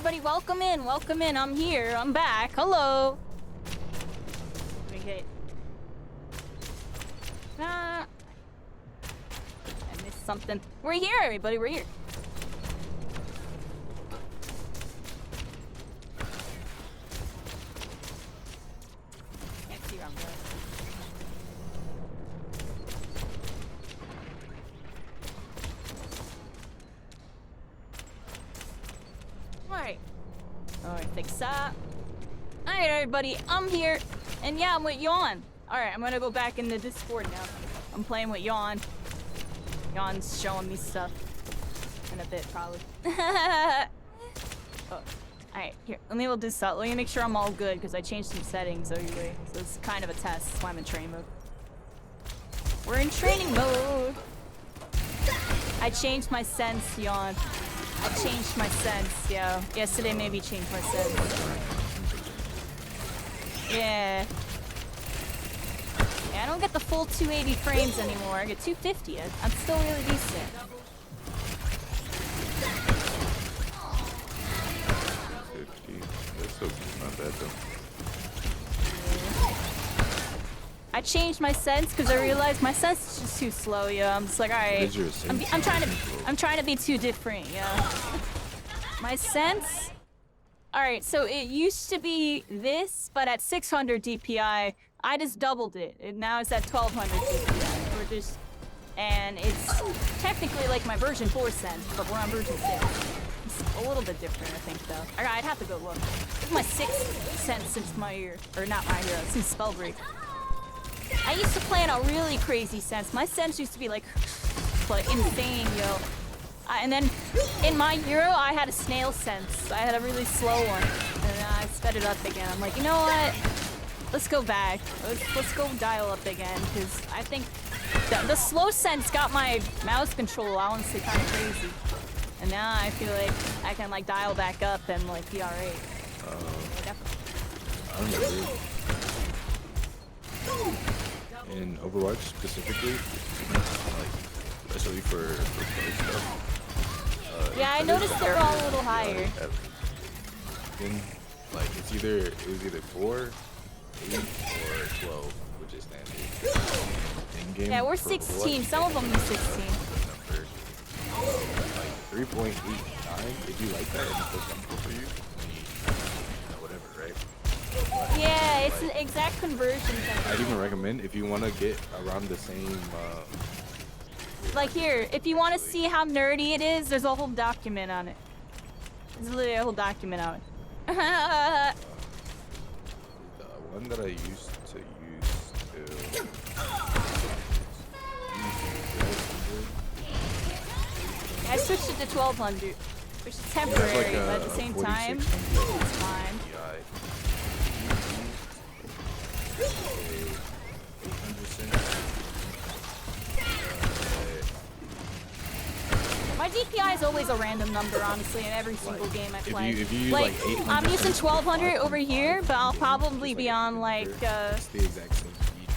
everybody, welcome in, welcome in. I'm here, I'm back. Hello. Okay. I missed something. We're here, everybody, we're here. Can't see where I'm going. Alright, fix that. Alright, everybody, I'm here. And yeah, I'm with Yawn. Alright, I'm gonna go back in the Discord now. I'm playing with Yawn. Yawn's showing me stuff. In a bit, probably. Oh. Alright, here, let me do this out. Let me make sure I'm all good, because I changed some settings anyway. So it's kind of a test. That's why I'm in training mode. We're in training mode! I changed my sense, Yawn. I changed my sense, yeah. Yesterday maybe changed my sense. Yeah. Yeah, I don't get the full 280 frames anymore. I get 250. I'm still really decent. 50. That's so not bad though. I changed my sense because I realized my sense is just too slow, yeah. I'm just like, alright. I'm trying to be too different, yeah. My sense? Alright, so it used to be this, but at 600 DPI, I just doubled it. And now it's at 1200 DPI. We're just... And it's technically like my version 4 sense, but we're on version 6. It's a little bit different, I think, though. Alright, I'd have to go look. It's my 6th sense since my year. Or not my year, since Spellbreak. I used to play in a really crazy sense. My sense used to be like insane, yo. And then in my Euro, I had a snail sense. I had a really slow one, and I sped it up again. I'm like, you know what? Let's go back. Let's go dial up again, because I think the slow sense got my mouse control honestly kind of crazy. And now I feel like I can like dial back up and like be alright. I don't know. In Overwatch specifically, like especially for stuff. Yeah, I noticed they're all a little higher. Like it was either 4, 8, or 12, which is standard. In-game Yeah, we're 16. Some of them are 16. Like 3.89. If you like that, it's so comfortable for you. Whatever, right? Yeah, it's an exact conversion. I'd even recommend if you want to get around the same. Like here, if you want to see how nerdy it is, there's a whole document on it. There's literally a whole document on it. The one that I used to use to. I switched it to 1200, which is temporary, like but at the same time, it's fine. My DPI is always a random number, honestly, in every single game I play. If you use like I'm using 1200 1200 over here, but I'll probably be on like It's the exact same speed.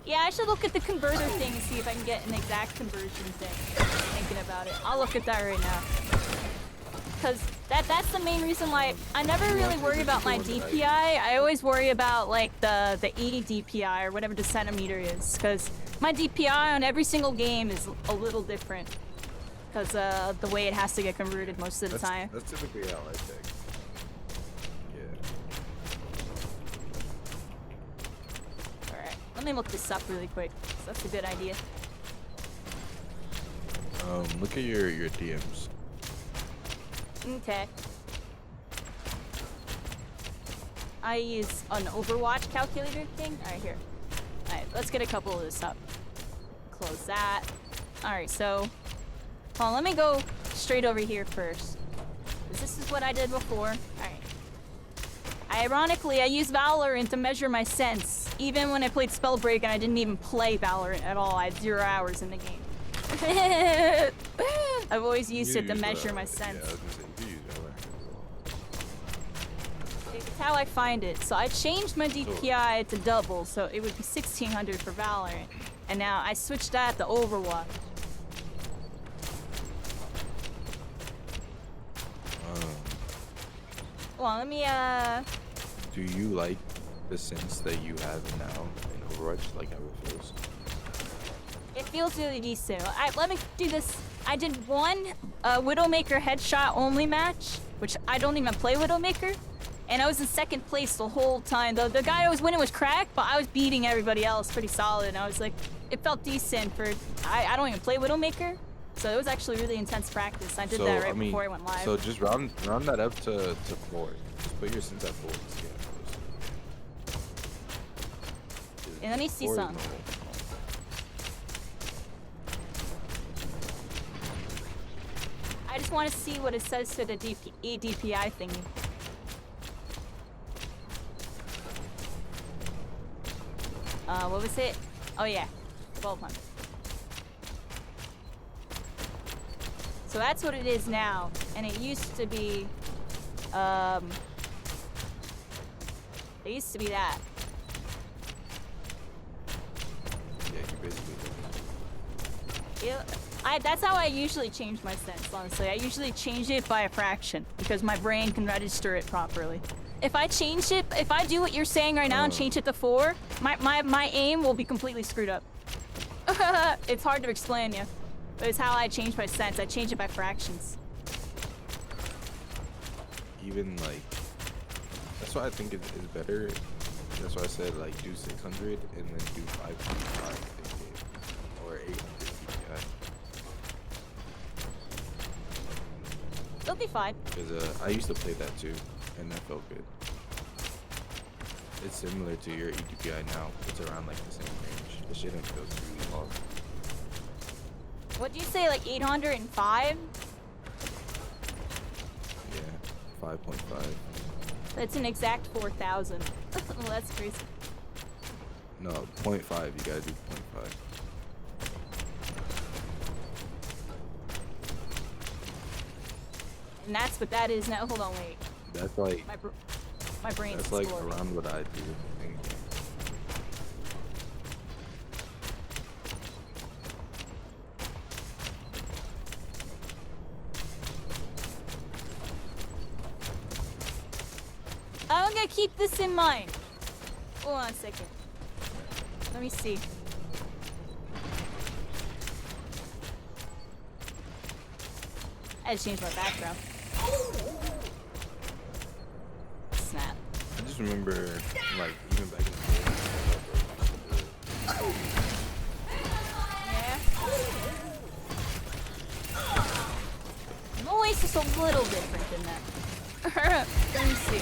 Yeah, I should look at the converter thing and see if I can get an exact conversion thing. Thinking about it. I'll look at that right now. Because that's the main reason why I never really worry about my DPI. I always worry about like the DPI or whatever the centimeter is. Because my DPI on every single game is a little different. Because the way it has to get converted most of the time. That's typically how I think. Let me look this up really quick. That's a good idea. Look at your DMs. Okay. I use an Overwatch calculator thing. Alright, here. Alright, let's get a couple of this up. Close that. Alright, so... Hold on, let me go straight over here first. This is what I did before. Alright. Ironically, I used Valorant to measure my sense. Even when I played Spellbreak and I didn't even play Valorant at all. I had 0 hours in the game. I've always used it to measure my sense. Yeah, I was gonna say, you use It's how I find it. So I changed my DPI to double, so it would be 1600 for Valorant. And now I switched that to Overwatch. Well, let me Do you like the sense that you have now in Overwatch, like how it feels? It feels really decent. Let me do this. I did one Widowmaker headshot only match, which I don't even play Widowmaker, and I was in second place the whole time. The guy I was winning was cracked, but I was beating everybody else pretty solid. And I was like, it felt decent for. I don't even play Widowmaker, so it was actually really intense practice. I did that right before I went live. So just round that up to 4. Just put your sense at 4. And let me see some. I just want to see what it says to the DPI thingy. What was it? Oh yeah, 1200. So that's what it is now, and it used to be, it used to be that. Yeah, you basically that's how I usually change my sense, honestly. I usually change it by a fraction because my brain can register it properly. If I change it, if I do what you're saying right now and change it to 4, my aim will be completely screwed up. It's hard to explain, yeah. But it's how I change my sense. I change it by fractions. even like, that's why I think is better. That's why I said like do 600 and then do 5.5 or 800 DPI. It'll be fine. Because I used to play that too, and that felt good. It's similar to your EDPI now. It's around like the same range. It shouldn't feel too off. What do you say, like 805? Yeah, 5.5. That's an exact 4,000. Well, that's crazy. No, 0.5. You gotta do 0.5. And that's what that is now. Hold on, wait. That's like my brain's that's like exploding. around what I do. I think. I'm gonna keep this in mind. Hold on a second. Let me see. I had to change my background. Snap. I just remember, like, even back in the day. Yeah. Voice is a little different than that. Let me see.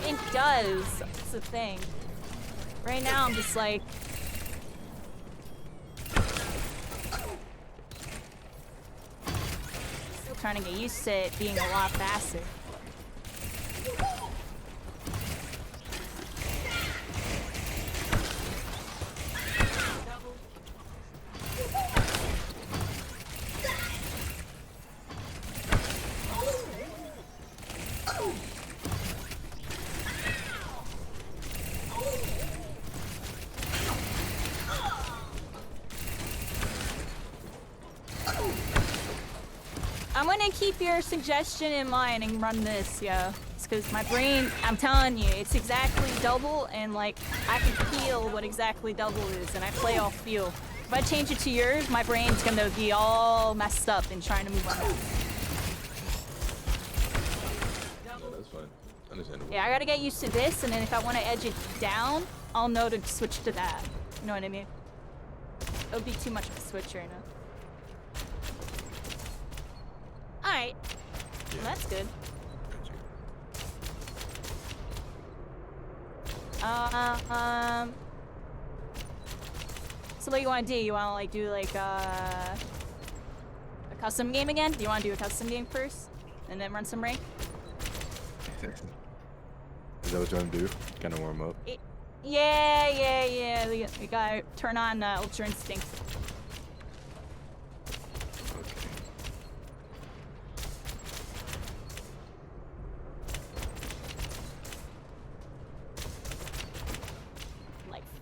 It does. That's the thing. Right now, I'm just like. Still trying to get used to it being a lot faster. I'm gonna keep your suggestion in mind and run this, yeah. It's because my brain, I'm telling you, it's exactly double, and like, I can feel what exactly double is, and I play off feel. If I change it to yours, my brain's gonna be all messed up and trying to move on. No, that's fine. Understandable. Yeah, I gotta get used to this, and then if I want to edge it down, I'll know to switch to that. You know what I mean? It would be too much of a switch right now. Alright. Yeah. Well, that's good. So what do you want to do? You want to like do like a custom game again? Do you want to do a custom game first? And then run some rank? Is that what you want to do? Kind of warm up? Yeah. We gotta turn on Ultra Instinct.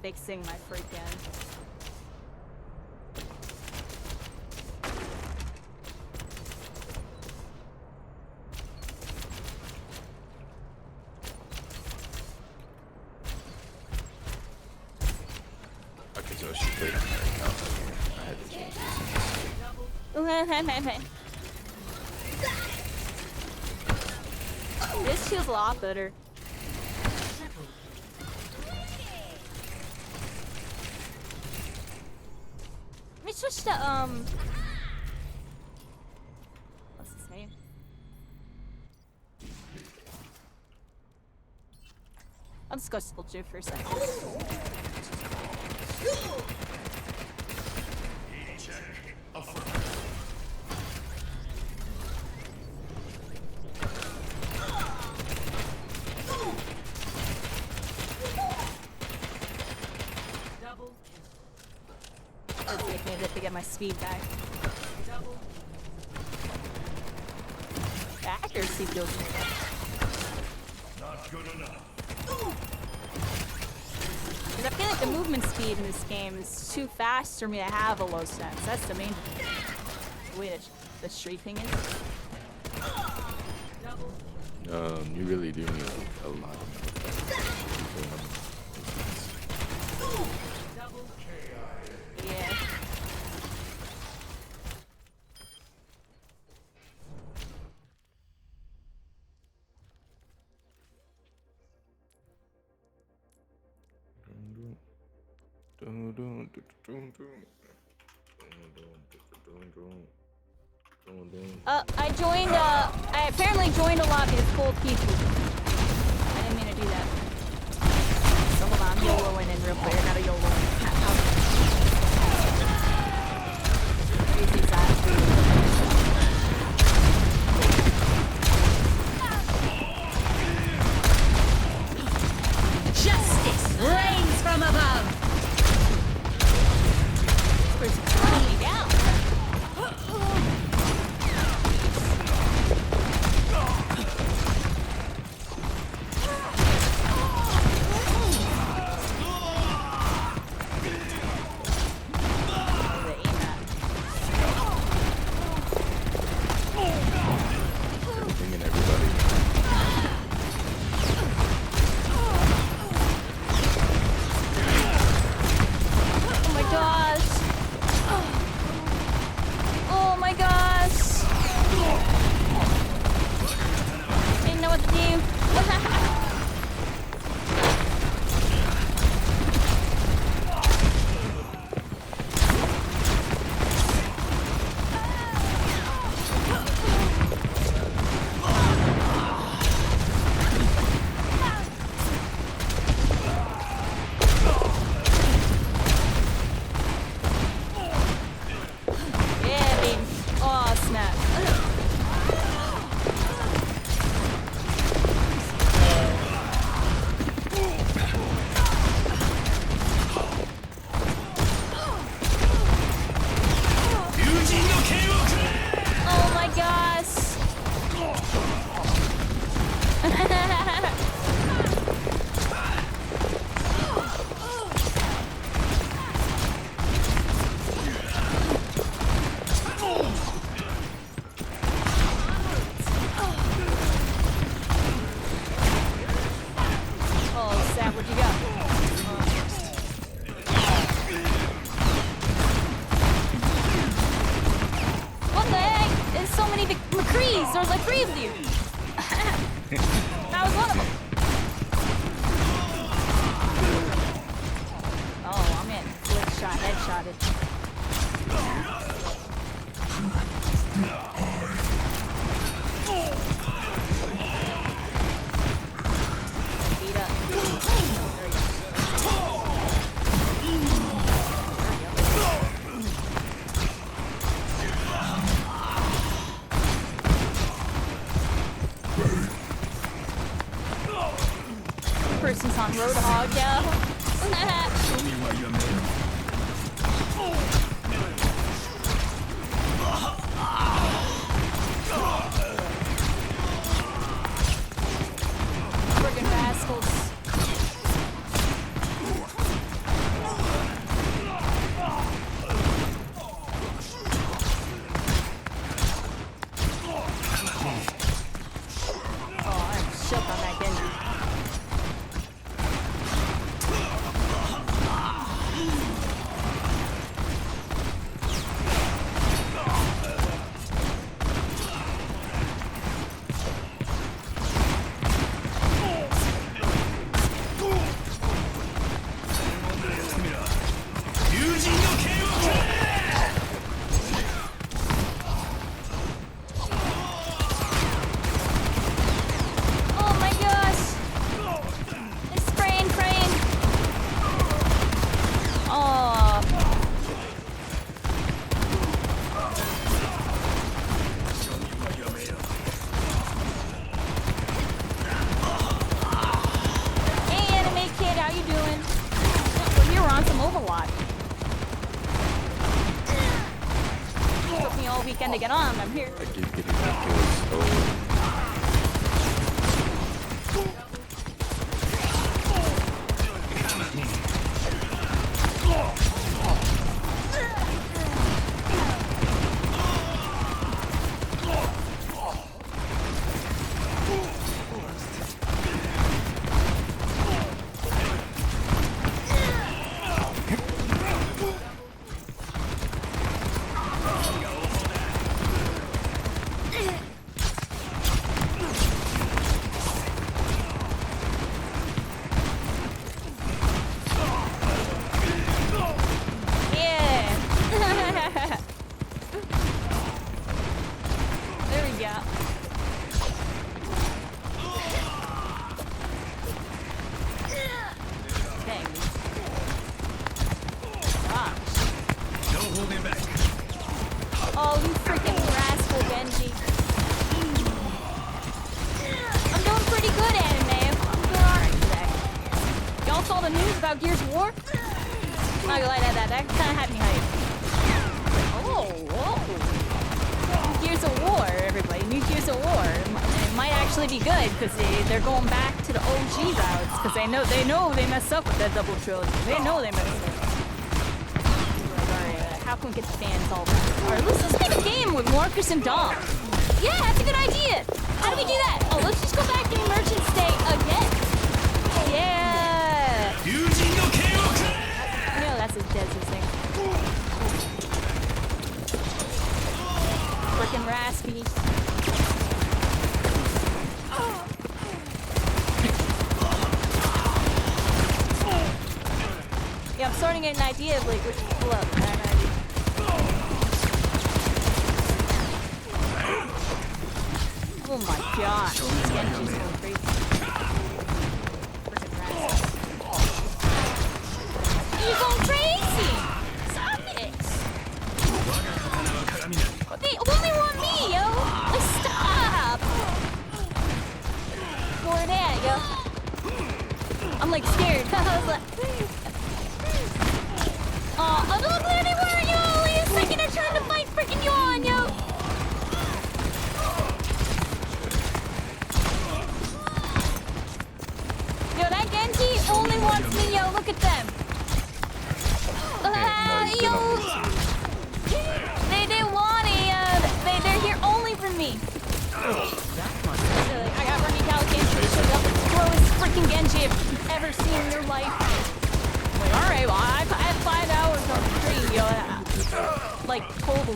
Fixing my freaking. So she played on her account again. I had to change it. This feels a lot better. Let me switch to what's his name? I'll just go Spolju for a second. It'll take me a bit to get my speed back. The accuracy feels good. Not good enough. Because I feel like the movement speed in this game is too fast for me to have a low sense. That's the main way the strafing is. You really do need a lot of Yeah. I joined, I apparently joined a lobby of full people. I didn't mean to do that. So hold on, I'm YOLOing in real quick. I gotta YOLO. Crazy is that? Justice reigns from above. This person's running me down. Person's on Roadhog, yeah. Show me what you're made of. Friggin' rascals. Oh, I'm shook on that Genji. weekend to get on. I'm here. I keep getting that kill so. Gears of War? Not gonna lie to that kind of had me hyped. Oh, whoa. Gears of War, everybody. New Gears of War. It might actually be good because they're going back to the OG routes because they know they messed up with that double trilogy. They know they messed up. Alright, how can we get the fans all back? Alright, let's just make a game with Marcus and Dom. Yeah, that's a good idea. How do we do that? Oh, let's just go back to Merchant State again. Yeah. No, that's a desert thing. Frickin' raspy. Yeah, I'm starting to get an idea of like which to pull up. Oh my gosh, this Genji's going crazy. You're going crazy! Stop it! They only want me, yo! Like, stop! More that, yo. I'm like scared. I was like... I'm not glad they were, yo! Wait a second, I'm trying to fight freaking Yawn, yo! Yo, that Genji only wants me, yo! Look at them! Yo! They didn't want it, they're here only for me! I got running Calicantion, the slowest freaking Genji you've ever seen in your life. Wait, alright, well, I have 5 hours on stream, yo. Like, total.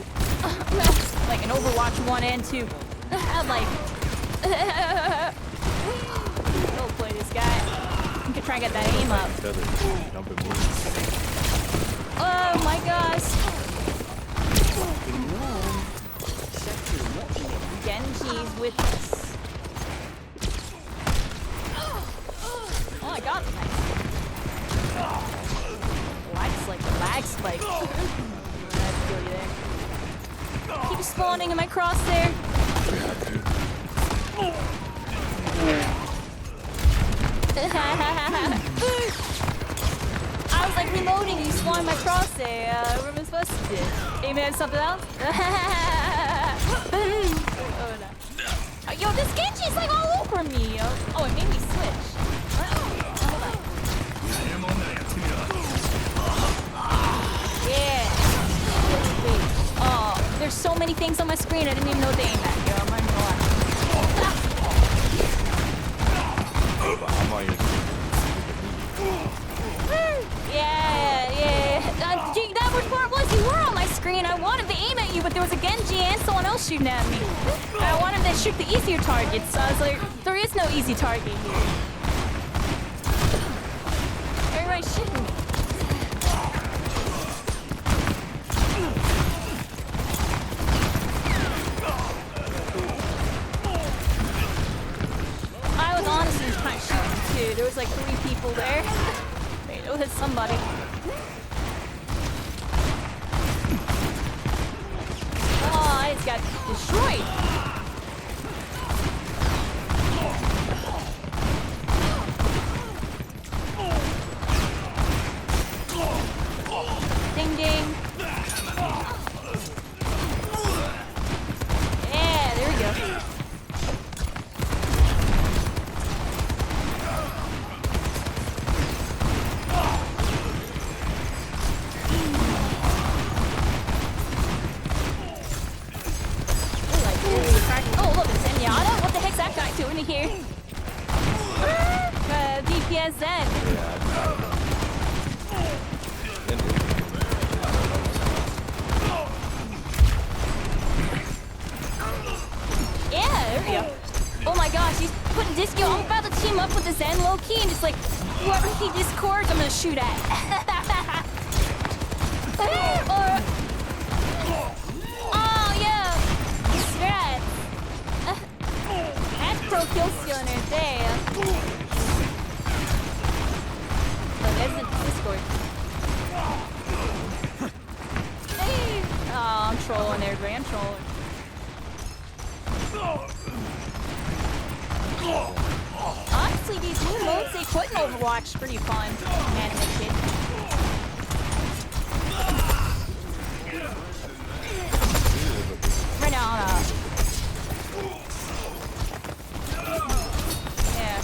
Like an Overwatch 1 and 2. I'm like... Go play this guy. You can try and get that aim up. Oh my gosh! Genji's with us. Oh, I got him. Oh, I just like the lag spike. That's good there. Keep spawning in my crosshair. I was like reloading, you spawned my crosshair. What am I supposed to do? Aim at something else? Oh no. Yo, this Genji's like all over me, yo. Oh, it made me switch. Hold on. Yeah. Wait. Oh, there's so many things on my screen I didn't even know what to aim at, yo. I'm not gonna lie. I'm on your that worst part was you were on my screen. I wanted to aim at you, but there was a Genji and someone else shooting at me. I wanted to shoot the easier targets, so I was like, there is no easy target here. Everybody's shooting me. I was honestly kind of shooting too. There was like 3 people there. Wait, it was somebody. Oh, I just got destroyed. Ding ding. mind, just like, whoever he discords, I'm gonna shoot at. Or... Oh, yeah! Strat! That's pro kill stealing right there. Oh, there's the Discord. Hey! Oh, I'm trolling everybody. I'm trolling. Honestly, these new modes they put in Overwatch pretty fun. Man, that kid. Right now, yeah.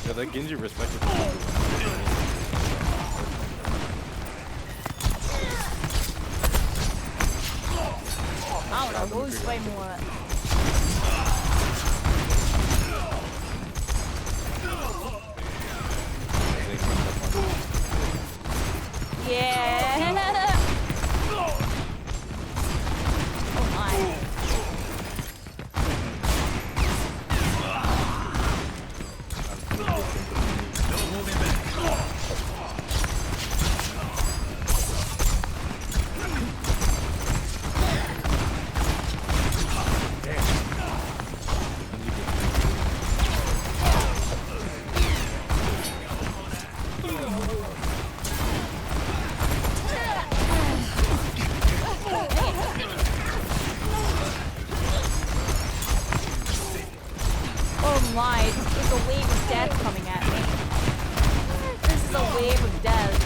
Yeah, that Genji respected the I don't know who's way more. Yeah. Oh my. Oh my, there's a wave of death coming at me. This is a wave of death.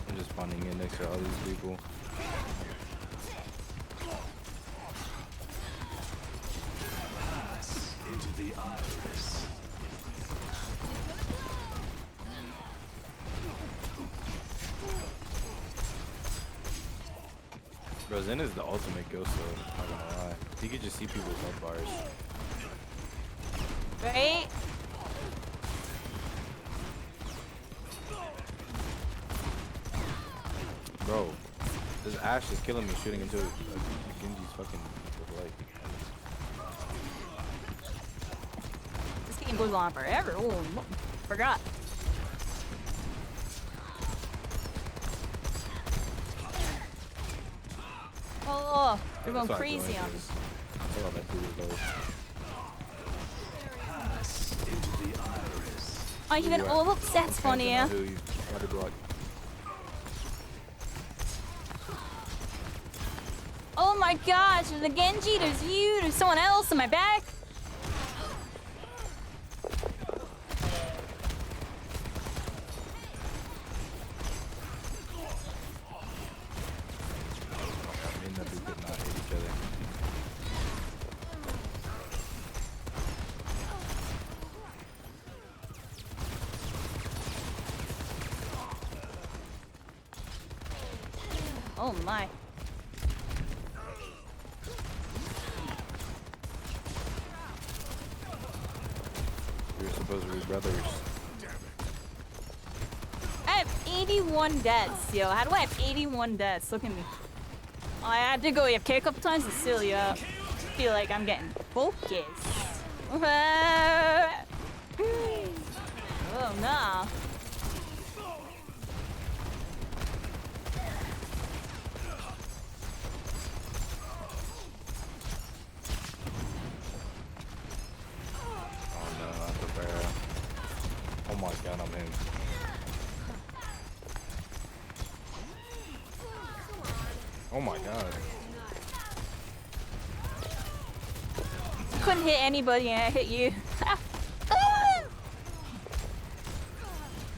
I'm just spawning in next to all these people. Into the iris. Bro, Zen is the ultimate ghost though, not gonna lie. He could just see people's health bars. Right? Bro, this Ash is killing me shooting into Genji's fucking leg. This game goes on forever. Oh, forgot. Oh, they're going That's why I crazy joined on me. this. That's all that dude does. Into the iris. Oh, even oh, that's funny. Yeah. Who you try to block. Oh my gosh, there's a Genji, there's you, there's someone else in my back. Me and that dude could not hit each other. Oh my. We were supposed to be brothers. I have 81 deaths, yo. How do I have 81 deaths? Look at me. Oh, I had to go AFK a couple times to seal you up. Feel like I'm getting focused. Oh no. Oh no, not the barrel. Oh my god, I'm in. Oh my god. Couldn't hit anybody and I hit you.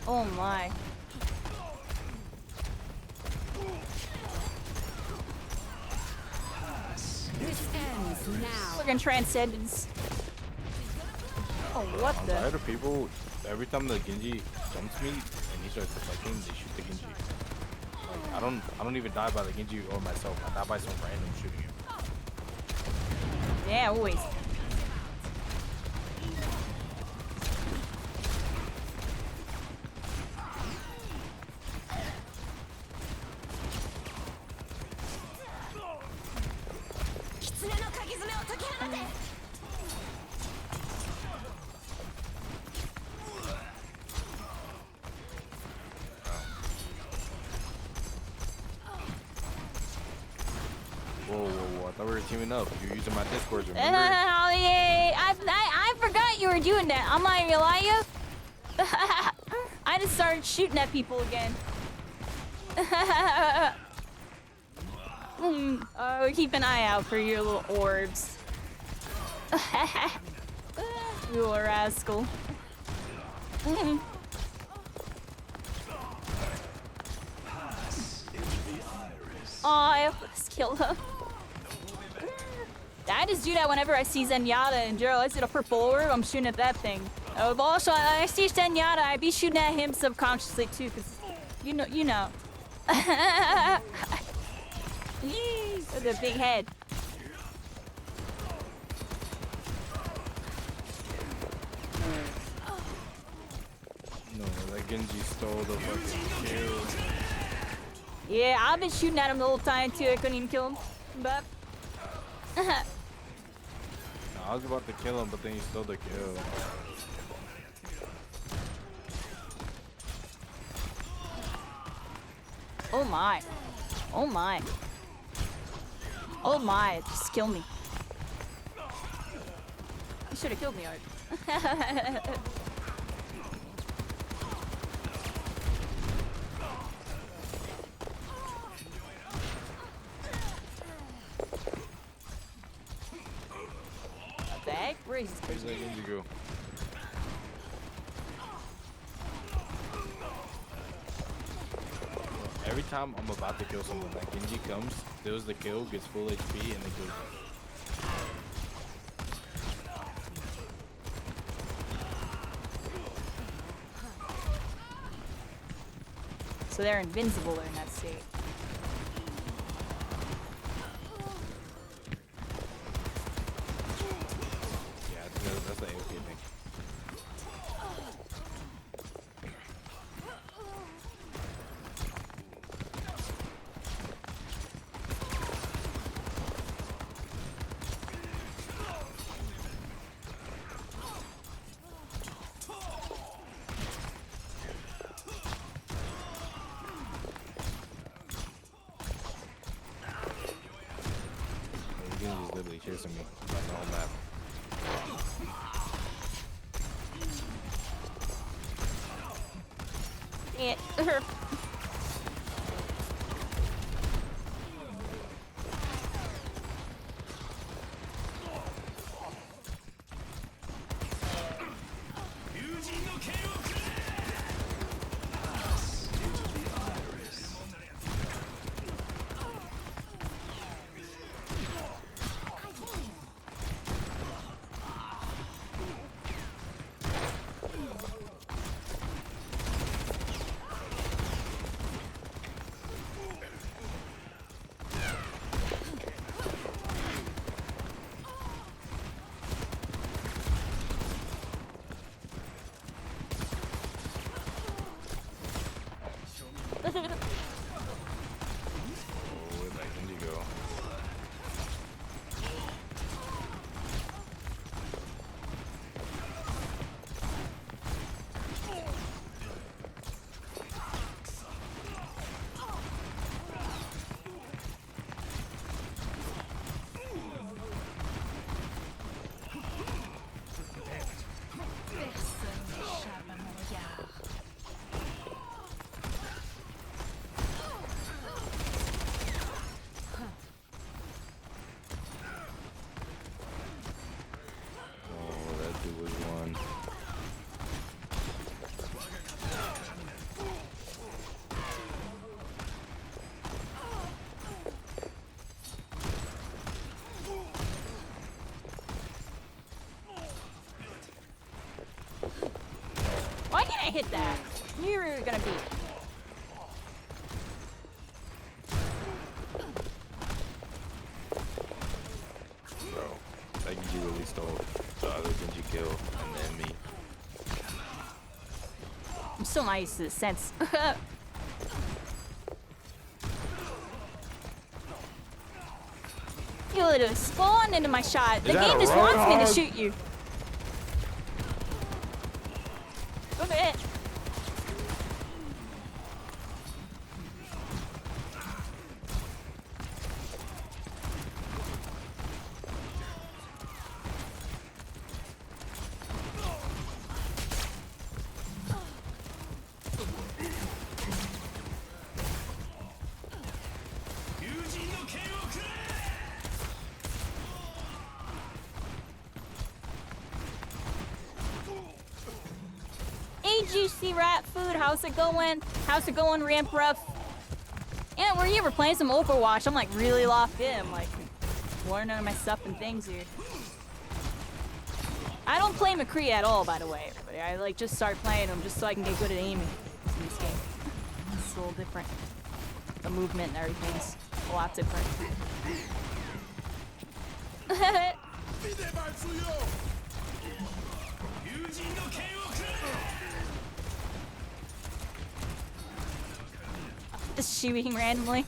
Oh my. ends now. Fucking transcendence. Oh, what I'm the? tired of people. Every time the Genji jumps me and he starts deflecting, they shoot the Genji. Like I don't even die by the Genji or myself. I die by some random shooting him. Yeah, always. Whoa, I thought we were teaming up. You're using my Discord, remember? Oh, yeah. I forgot you were doing that. I'm not gonna lie you. I just started shooting at people again. Oh, keep an eye out for your little orbs. You little rascal. Oh, I almost killed him. I just do that whenever I see Zenyatta and Gerald. I see the purple orb, I'm shooting at that thing. Oh, but also, I see Zenyatta, I be shooting at him subconsciously too, cause you know. With a big head. No, that Genji stole the fucking kill. Yeah, I've been shooting at him the whole time too. I couldn't even kill him. But No, I was about to kill him, but then he stole the kill. oh my. Oh my. Oh my, just kill me. You should have killed me, Art. Bag? Where is Where's that Genji go? Every time I'm about to kill someone, that Genji comes, steals the kill, gets full HP, and then kills me. So they're invincible in that state. Yeah, that's the AOP thing. Genji's literally chasing me on the whole map. It. I hit that. Knew you were gonna beat. Bro, that Genji really stole the other Genji kill and then me. I'm still not used to this sense. You literally spawned into my shot. The that game a just wants me to roadhog? shoot you. Look at it. Hey, Juicy Rat Food, how's it going? How's it going, Ramp Rough? Yeah, we're here, we're playing some Overwatch. I'm like really locked in. I'm like learning my stuff and things here. I don't play McCree at all, by the way, everybody. I like just start playing them just so I can get good at aiming in this game. It's a little different. The movement and everything's a lot different. Just shooting randomly.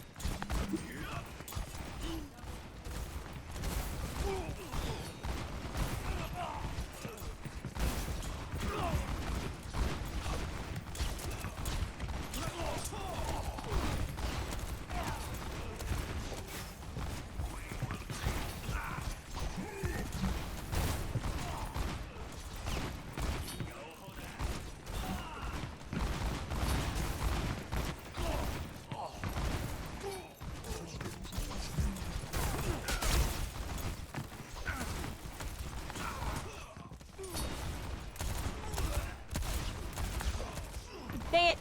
Dang it.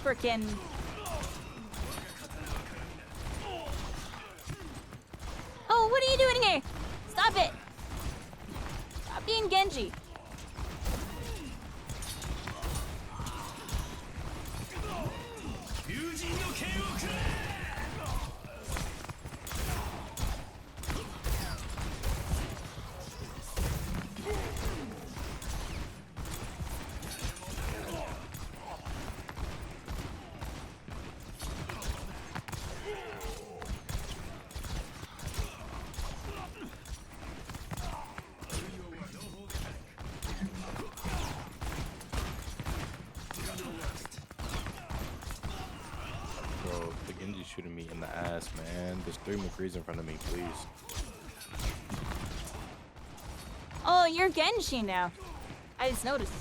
Frickin'. Oh, what are you doing here? Stop it! Stop being Genji. Bro, the Genji's shooting me in the ass, man. There's 3 McCrees in front of me, please. Oh, you're Genji now. I just noticed.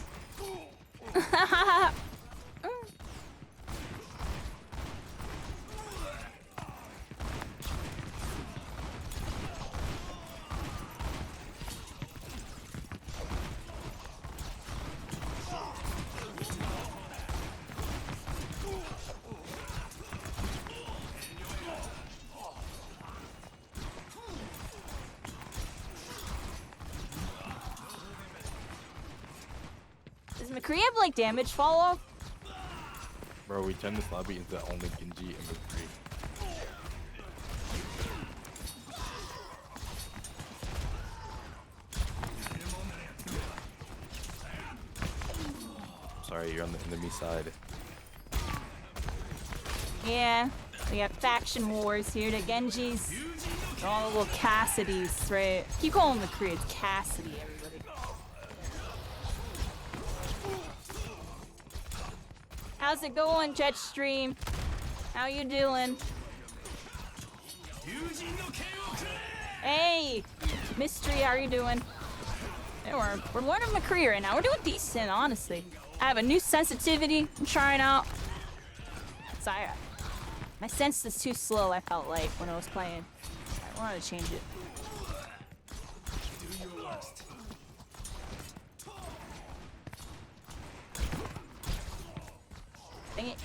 Does McCree have like damage fall off? Bro, we turned this lobby into only Genji and McCree. Sorry, you're on the enemy side. Yeah, we got faction wars here. The Genjis, all the little Cassidys, right? Keep calling McCree, it's Cassidy, everybody. How's it going, Jetstream? How you doing? Hey, Mystery, how are you doing? Yeah, we're learning McCree right now. We're doing decent, honestly. I have a new sensitivity I'm trying out. So My sense is too slow, I felt like, when I was playing. I wanted to change it. Do your worst. Dang it.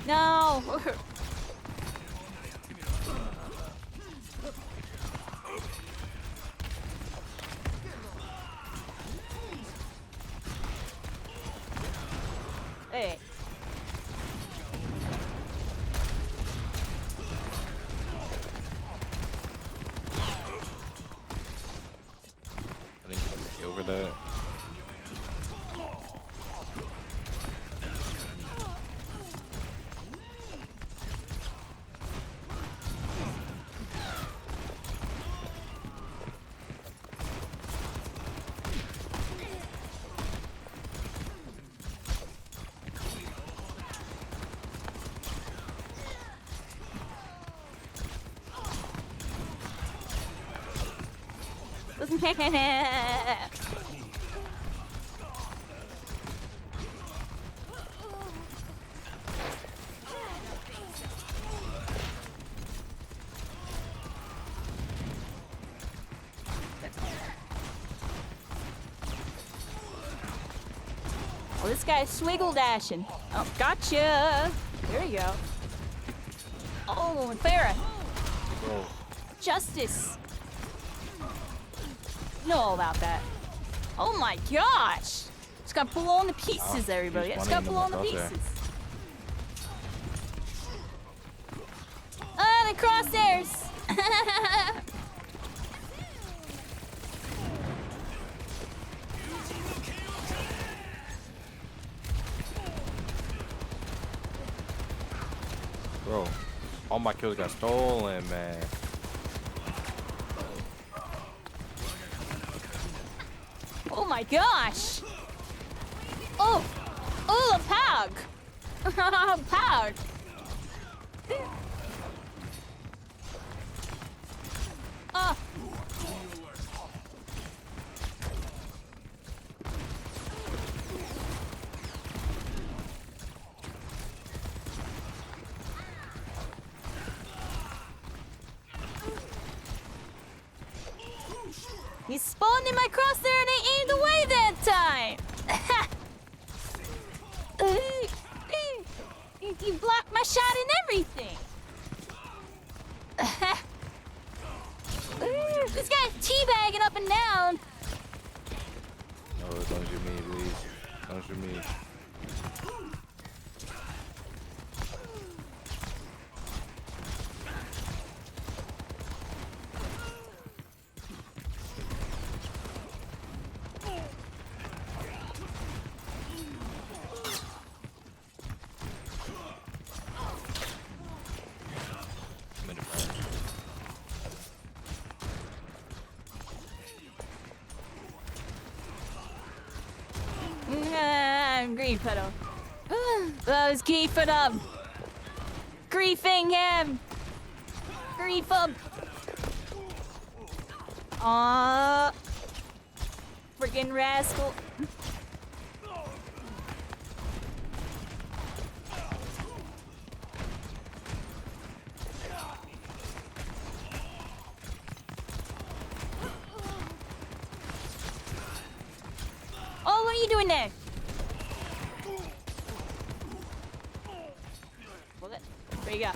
No! Hey. I think you can get over that. Oh, this guy's swiggle dashing. Oh, gotcha. There you go. Oh, and Farah. Bro, Justice. Know all about that. Oh my gosh. Just got blown to pieces, everybody. Just got blown to pieces. Ah, the crosshairs. bro, all my kills got stolen, man. Oh my gosh. Oh, oh, a pog. Pog. Oh. He spawned in my crosshair and I aimed away that time! You blocked my shot and everything! This guy's teabagging up and down! No, don't shoot me, please. Don't shoot me. Grief at him. Those griefing him. Griefing him. Grief him. Aw. Friggin' rascal. Oh, what are you doing there? Where you go?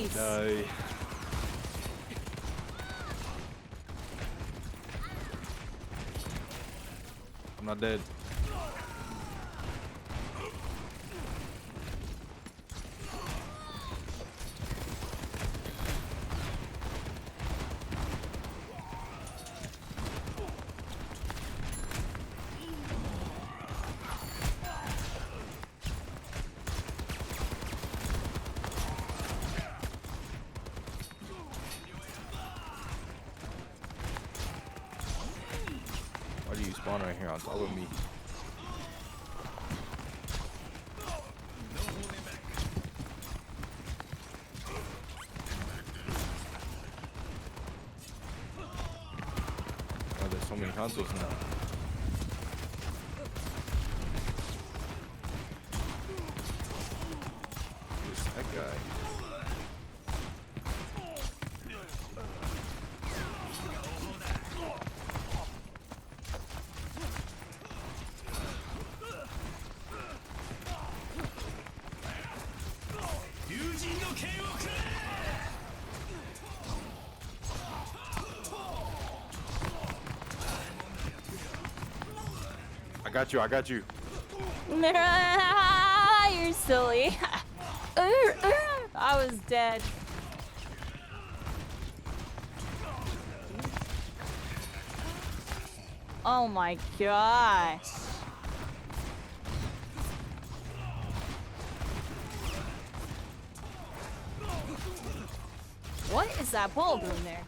Nice. Die. I'm not dead. Why do you spawn right here on top of me? Oh, there's so many consoles now. Who's that guy? I got you. You're silly. I was dead. Oh my gosh. What is that ball doing there?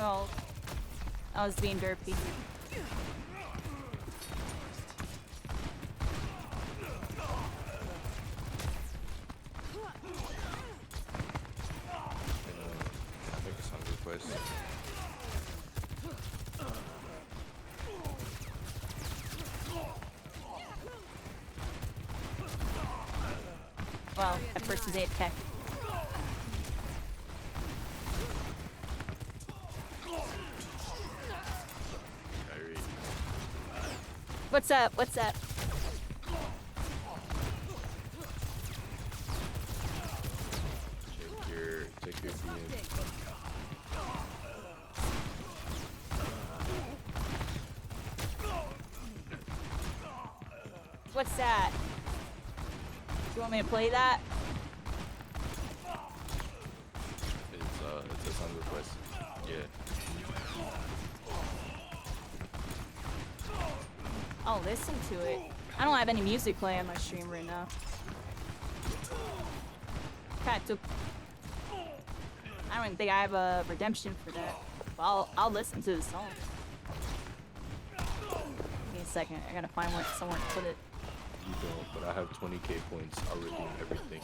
Oh, I was being derpy. Make a song request. Well, that person's 8K. What's up? What's up? Check your DM. What's that? Do you want me to play that? It's a song request. Yeah. I'll listen to it. I don't have any music playing on my stream right now. I don't even think I have a redemption for that. But I'll listen to the song. Give me a second. I gotta find somewhere to put it. You don't, but I have 20k points already and everything.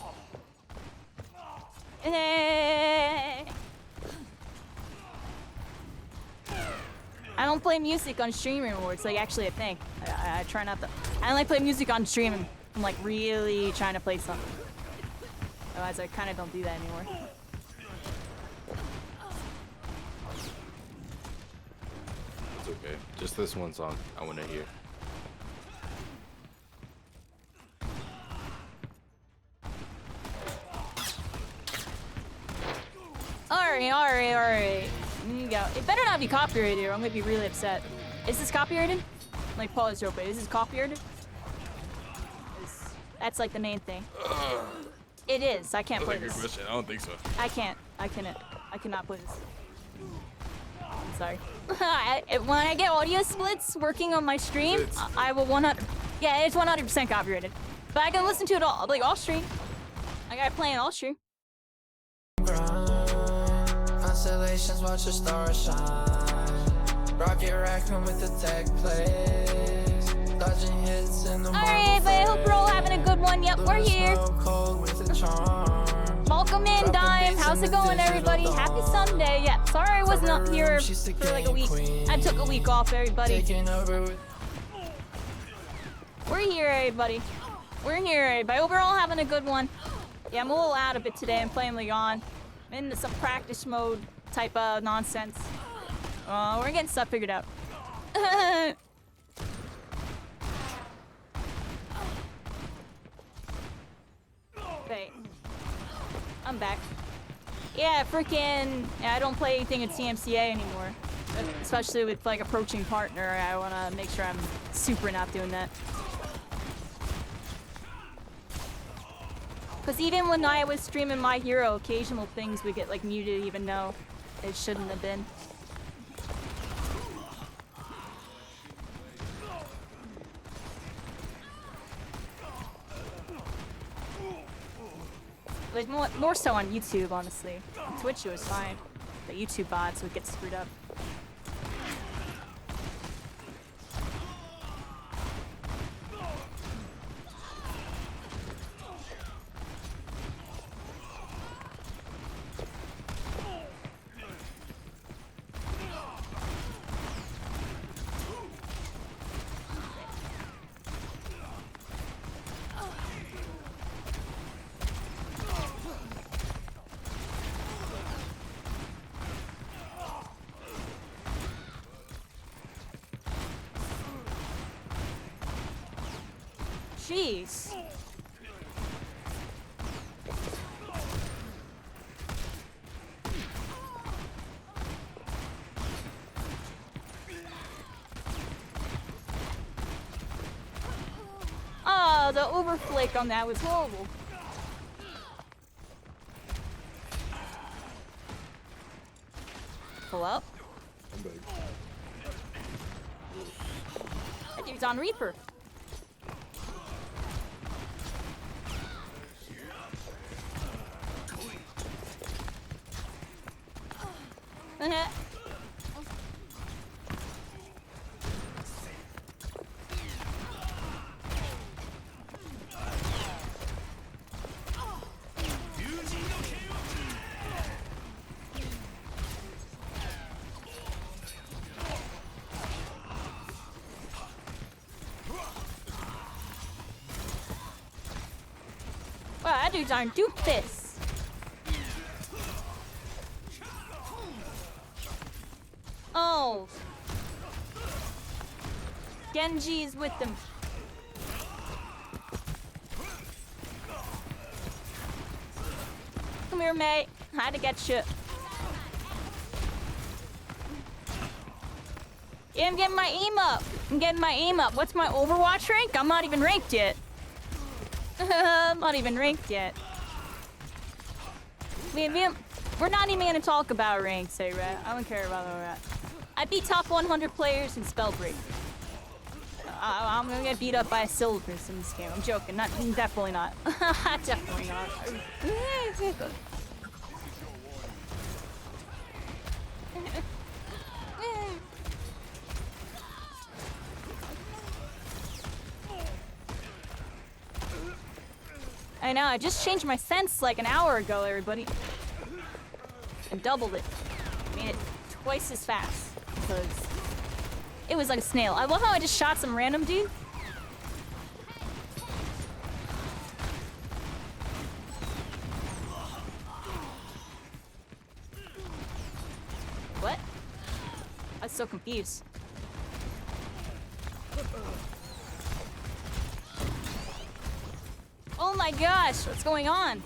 I don't play music on stream anymore. It's like actually a thing. I try not to. I only play music on stream. I'm like really trying to play something. Otherwise, I kind of don't do that anymore. It's okay. Just this one song I want to hear. Alright. There you go. It better not be copyrighted or I'm gonna be really upset. Is this copyrighted? Like, pause real quick. Is this copyrighted? That's like the main thing. It is. I can't play this. I don't think so. I cannot play this. Sorry. When I get audio splits working on my stream, I will 100. Yeah, it's 100% copyrighted. But I can listen to it all, like all stream. I gotta play it all stream. Constellations, watch the stars shine. Rocket raccoon with the tech plays. Dodging hits in the Alright, but I hope we're all having a good one. Yep, we're here. Welcome in, Dime. How's it going, everybody? Happy Sunday. Yeah, sorry I wasn't up here for like a week. I took a week off, everybody. We're here, everybody. We're here, everybody. Hope we're all having a good one. Yeah, I'm a little out of it today. I'm playing Leon. I'm into some practice mode type of nonsense. We're getting stuff figured out. Wait. I'm back. Yeah, freaking... Yeah, I don't play anything in CMCA anymore. Especially with, like, approaching partner. I want to make sure I'm super not doing that. Because even when I was streaming My Hero, occasional things would get, like, muted even though it shouldn't have been. Like, more so on YouTube, honestly. On Twitch, it was fine. The YouTube bots would get screwed up. Jeez. Oh, the overflick on that was horrible. Hello? I'm back. That dude's on Reaper. Wow, that dude's on doofus. Oh. Genji's with them. Come here, mate. I had to get you. Yeah, I'm getting my aim up. I'm getting my aim up. What's my Overwatch rank? I'm not even ranked yet. I'm not even ranked yet. We're not even gonna talk about ranks, eh, right? I don't care about all that. I beat top 100 players in Spellbreak. I'm gonna get beat up by a Silvers in this game. I'm joking. Definitely not. Definitely not. I know, I just changed my sense like an hour ago, everybody. And doubled it. I made it twice as fast. Because it was like a snail. I love how I just shot some random dude. What? I was so confused. Oh my gosh, what's going on?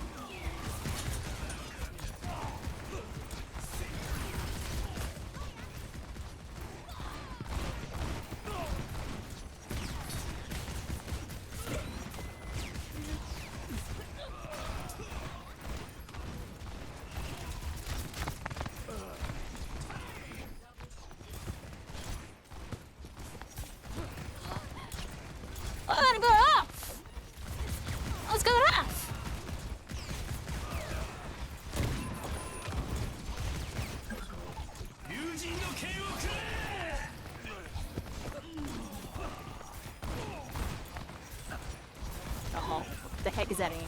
heck is that aim?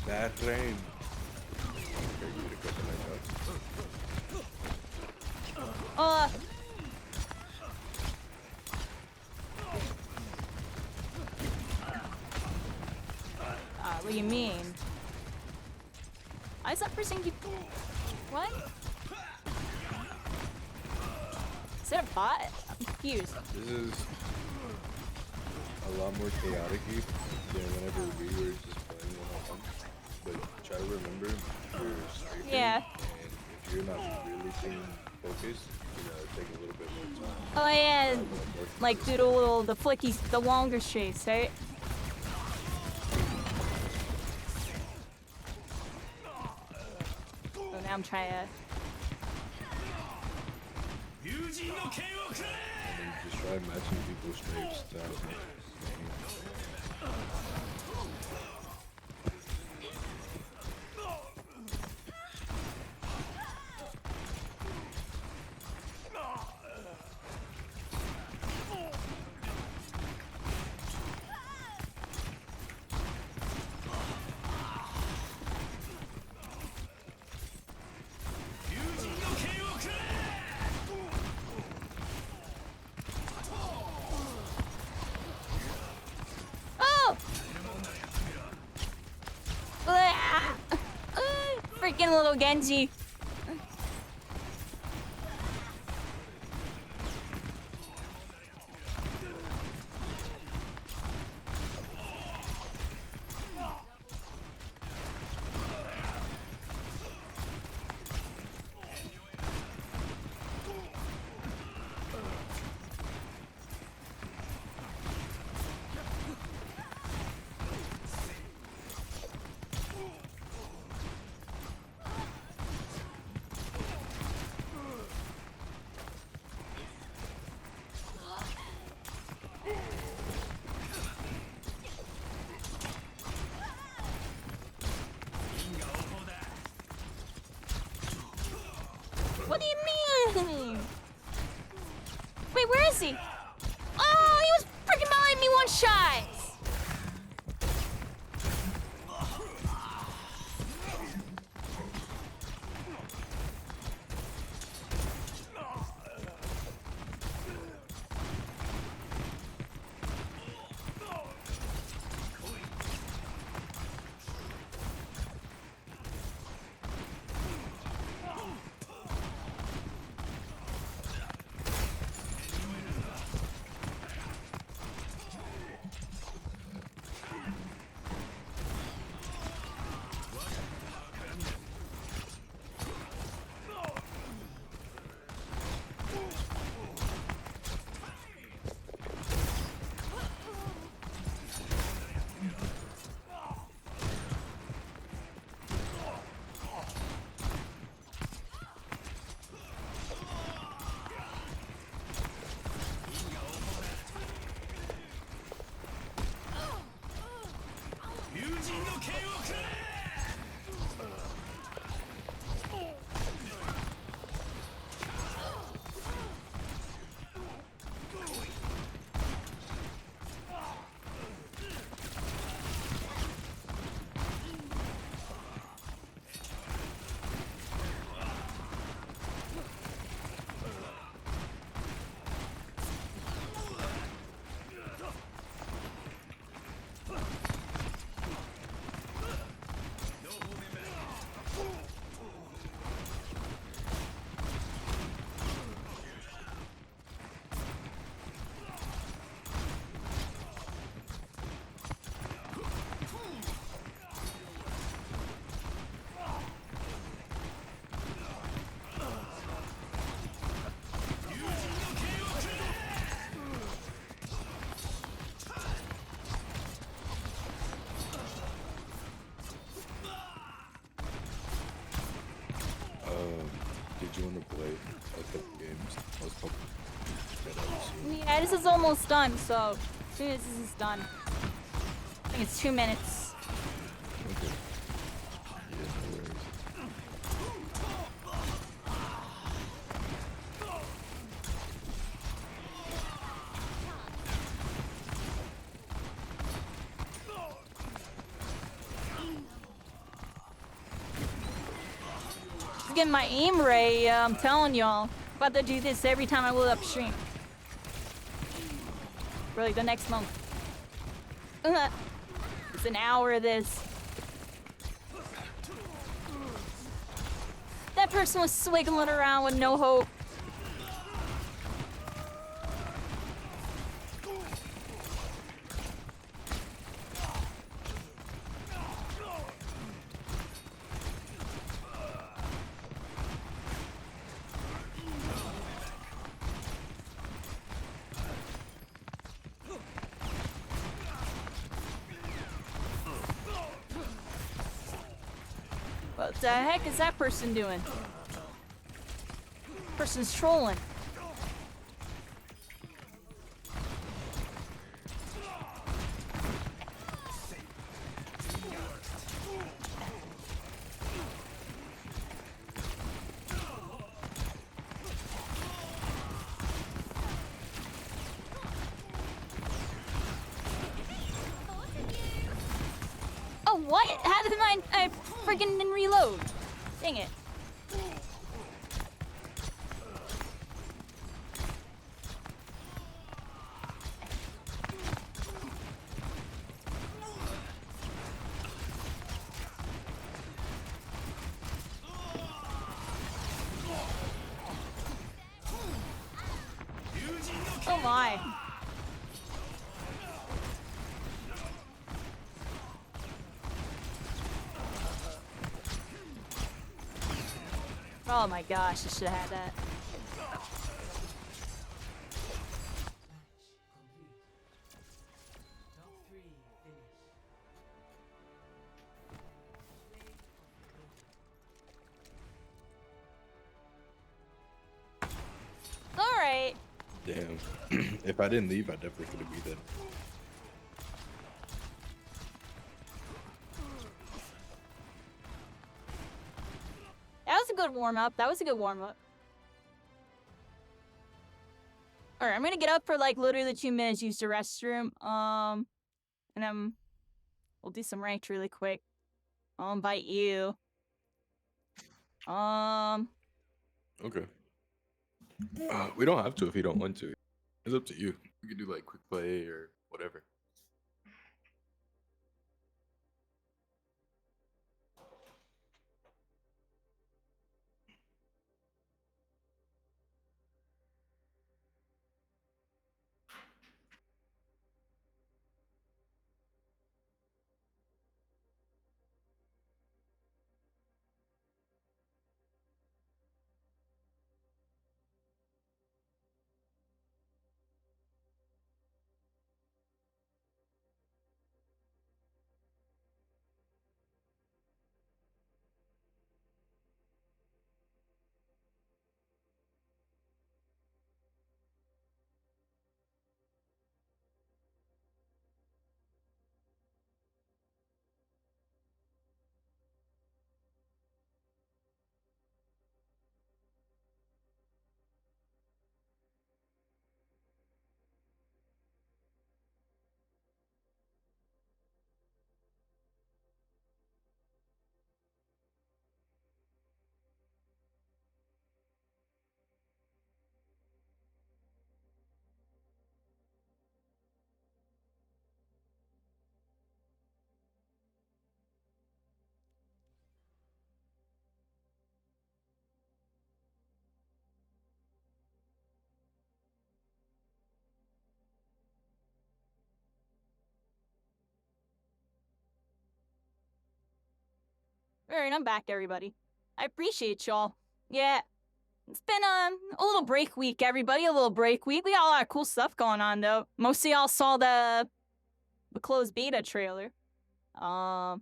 That rain. What do you mean? I saw pressing you. What? Is it a bot? I'm confused. This is a lot more chaotic than whenever we were just playing one-on-one. But try to remember your strafing. Yeah. And if you're not really staying focused, you know, take a little bit more time. Oh yeah, like do the flickies, the longer chase, right? So now I'm trying to. And then just try matching people's strafes to have as much Freaking little Genji. What do you mean? Wait, where is he? Oh, he was freaking behind me one shot. Did you want to play a couple games? Yeah, this is almost done, so as soon as this is done. I think it's 2 minutes. Okay. Yeah, no worries. get my aim right. Yeah, I'm telling y'all. About to do this every time I load up stream. For like the next month. It's an hour of this. That person was swiggling around with no hope. What the heck is that person doing? Person's trolling. Oh, what? How did I freaking reload? Dang it. Oh my. Oh my gosh, I should have had that. Alright. Damn. If I didn't leave, I definitely could have beat that. That was a good warm-up. That was a good warm-up. Alright, I'm gonna get up for like literally 2 minutes, use the restroom. And then we'll do some ranked really quick. I'll invite you. Okay. We don't have to if you don't want to. It's up to you. We can do like quick play or whatever. Alright, I'm back, everybody. I appreciate y'all. Yeah. It's been a little break week, everybody. A little break week. We got a lot of cool stuff going on, though. Most of y'all saw the closed beta trailer. Bunch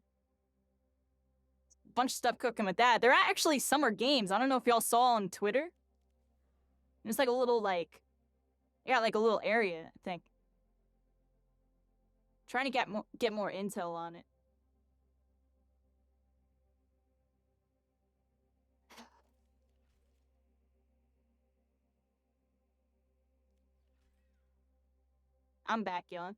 of stuff cooking with that. There are actually summer games. I don't know if y'all saw on Twitter. It's like a little, like... Yeah, like a little area, I think. Trying to get more intel on it. I'm back, y'all.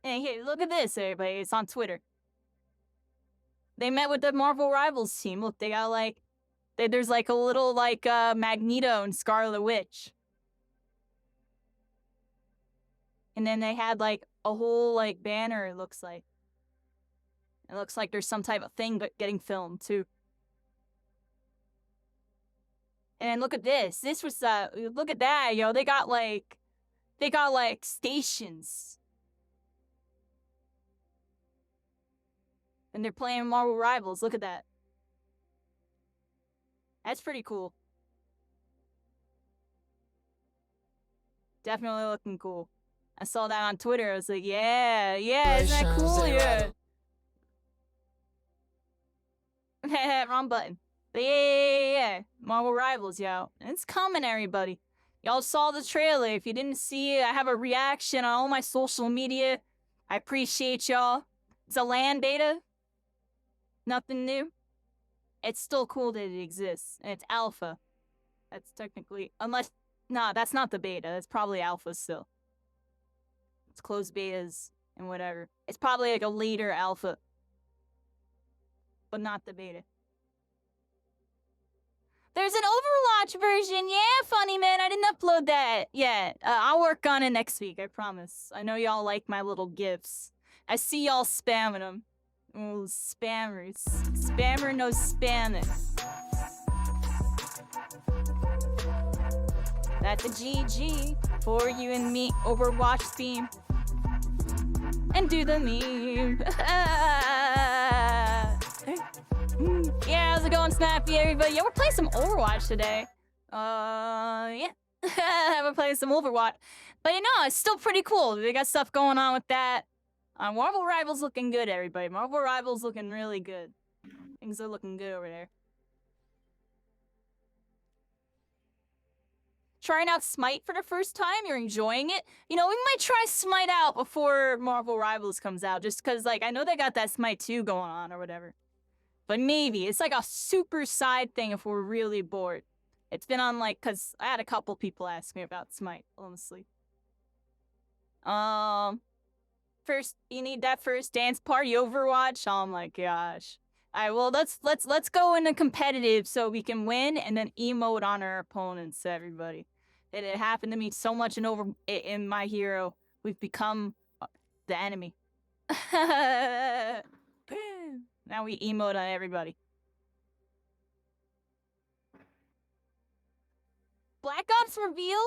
And here, look at this, everybody. It's on Twitter. They met with the Marvel Rivals team. Look, they got like, there's like a little like Magneto and Scarlet Witch. And then they had like a whole like banner, it looks like. It looks like there's some type of thing getting filmed too. And look at this. This was look at that, yo. They got like stations. And they're playing Marvel Rivals. Look at that. That's pretty cool. Definitely looking cool. I saw that on Twitter. I was like, yeah, isn't that cool? Yeah. Wrong button. But yeah. Marvel Rivals, yo. It's coming, everybody. Y'all saw the trailer. If you didn't see it, I have a reaction on all my social media. I appreciate y'all. It's a land beta. Nothing new. It's still cool that it exists. And it's alpha. That's technically... Unless... Nah, that's not the beta. That's probably alpha still. It's closed betas and whatever. It's probably like a later alpha. But not the beta. There's an Overwatch version. Yeah, funny man. I didn't upload that yet. I'll work on it next week, I promise. I know y'all like my little gifs. I see y'all spamming them. Oh, spammers. Spammer knows spamming. That's a GG for you and me. Overwatch theme. And do the meme. Yeah, how's it going, Snappy, everybody? Yeah, we're playing some Overwatch today. Yeah. We're playing some Overwatch. But you know, it's still pretty cool. They got stuff going on with that. Marvel Rivals looking good, everybody. Marvel Rivals looking really good. Things are looking good over there. Trying out Smite for the first time? You're enjoying it? You know, we might try Smite out before Marvel Rivals comes out. Just because, like, I know they got that Smite 2 going on or whatever. But maybe. It's like a super side thing if we're really bored. It's been on, like, because I had a couple people ask me about Smite, honestly. First, you need that first dance party Overwatch? Oh my gosh. Alright, well, let's go into competitive so we can win and then emote on our opponents, everybody. It happened to me so much in My Hero. We've become the enemy. Now we emote on everybody. Black Ops reveal?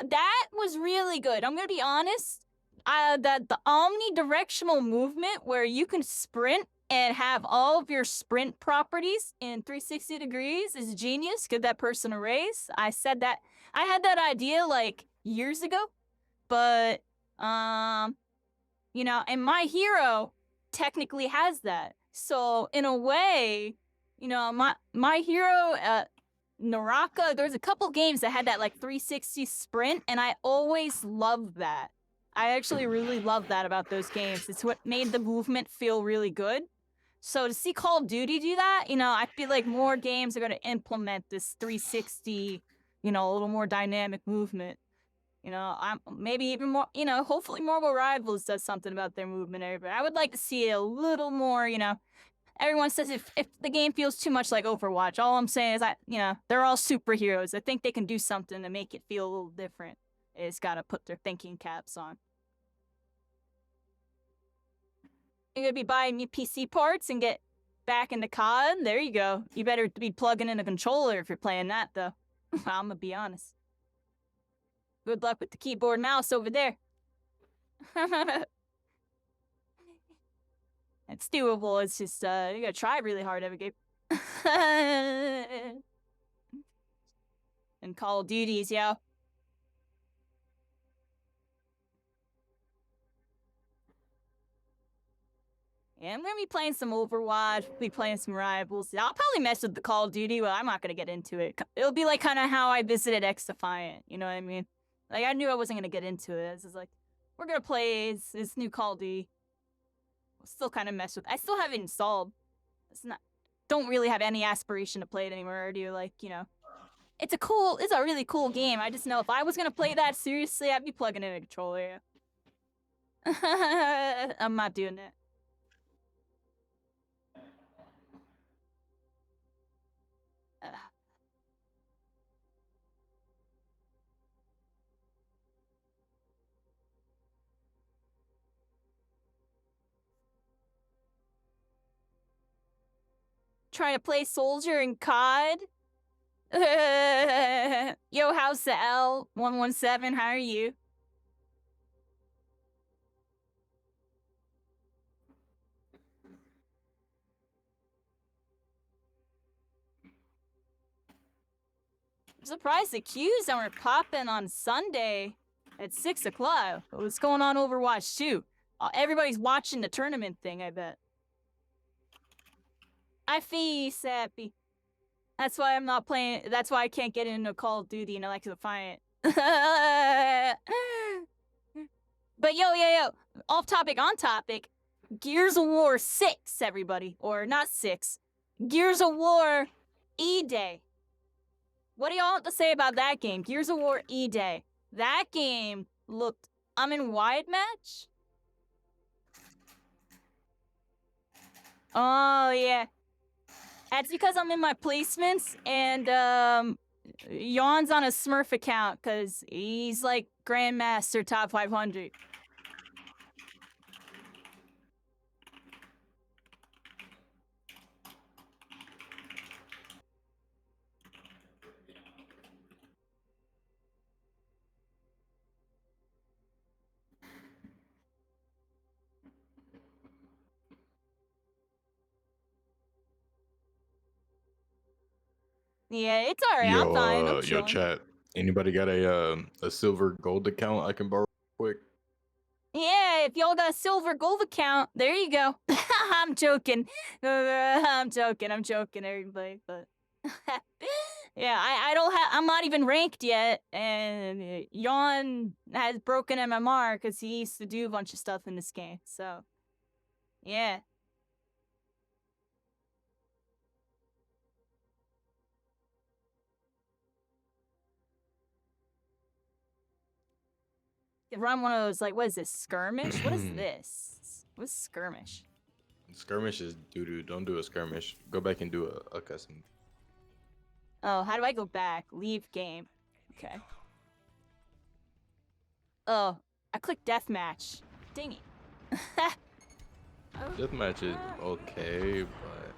That was really good. I'm gonna be honest. The omnidirectional movement where you can sprint and have all of your sprint properties in 360 degrees is genius. Give that person a raise. I said that. I had that idea like years ago, but you know, and My Hero technically has that. So in a way, you know, my Hero, Naraka, there's a couple games that had that like 360 sprint, and I always loved that. I actually really love that about those games. It's what made the movement feel really good. So to see Call of Duty do that, you know, I feel like more games are going to implement this 360, you know, a little more dynamic movement. You know, maybe even more, you know, hopefully Marvel Rivals does something about their movement area, but I would like to see it a little more, you know. Everyone says if the game feels too much like Overwatch, all I'm saying is you know, they're all superheroes. I think they can do something to make it feel a little different. It's got to put their thinking caps on. You're gonna be buying new PC parts and get back into COD? There you go. You better be plugging in a controller if you're playing that, though. I'm gonna be honest. Good luck with the keyboard and mouse over there. It's doable. It's just, you gotta try really hard every game. And Call of Duties, yo. Yeah, I'm gonna be playing some Overwatch, be playing some Rivals. I'll probably mess with the Call of Duty, but I'm not gonna get into it. It'll be like kind of how I visited X Defiant, you know what I mean? Like, I knew I wasn't gonna get into it. It's just like, we're gonna play this new Call of Duty. We'll still kind of mess with it. I still have it installed. Don't really have any aspiration to play it anymore, do you? Like, you know. It's a really cool game. I just know if I was gonna play that seriously, I'd be plugging in a controller. I'm not doing that. Trying to play soldier in COD? Yo, how's the L117? How are you? I'm surprised the queues aren't popping on Sunday at 6 o'clock. What's going on Overwatch 2? Everybody's watching the tournament thing, I bet. I feel sappy. That's why I'm not playing. That's why I can't get into Call of Duty and Alexa Defiant. But yo, off topic, on topic. Gears of War 6, everybody. Or not 6. Gears of War E-Day. What do y'all have to say about that game? Gears of War E-Day. That game looked... I'm in wide match? Oh, yeah. That's because I'm in my placements, and, Yawn's on a Smurf account, because he's, like, Grandmaster Top 500. Yeah, it's alright. I'm fine. I'm Yo, chilling. chat. Anybody got a silver gold account I can borrow quick? Yeah, if y'all got a silver gold account, there you go. I'm joking. I'm joking, everybody. But yeah, I don't have. I'm not even ranked yet, and Yawn has broken MMR because he used to do a bunch of stuff in this game. So yeah. Run one of those, like, what is this, skirmish? What is this? What's skirmish? Skirmish is doo-doo. Don't do a skirmish. Go back and do a custom. Oh, how do I go back? Leave game. Okay. Oh, I clicked deathmatch. Dang it. Deathmatch is okay, but...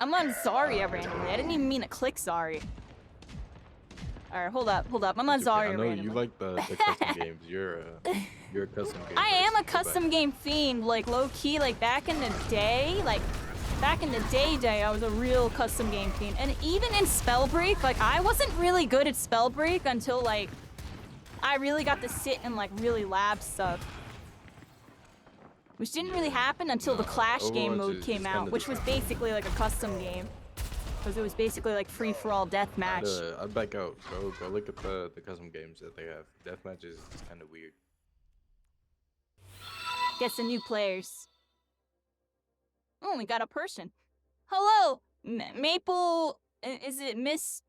I'm on Zarya randomly. I didn't even mean to click Zarya. Alright, hold up. I'm on Zarya I know randomly. you like the custom games. You're a custom game. I am a person. Go custom back. game fiend, like low-key, like back in the day, I was a real custom game fiend. And even in Spellbreak, like, I wasn't really good at Spellbreak until, like, I really got to sit and, like, really lab stuff. Which didn't really happen until the Clash game Overwatch mode is came kinda out, which was different. basically like a custom game. Because it was basically like free-for-all deathmatch. I'd back out. Go look at the custom games that they have. Deathmatch is kind of weird. Get some new players. Oh, we got a person. Hello, Maple. Is it Miss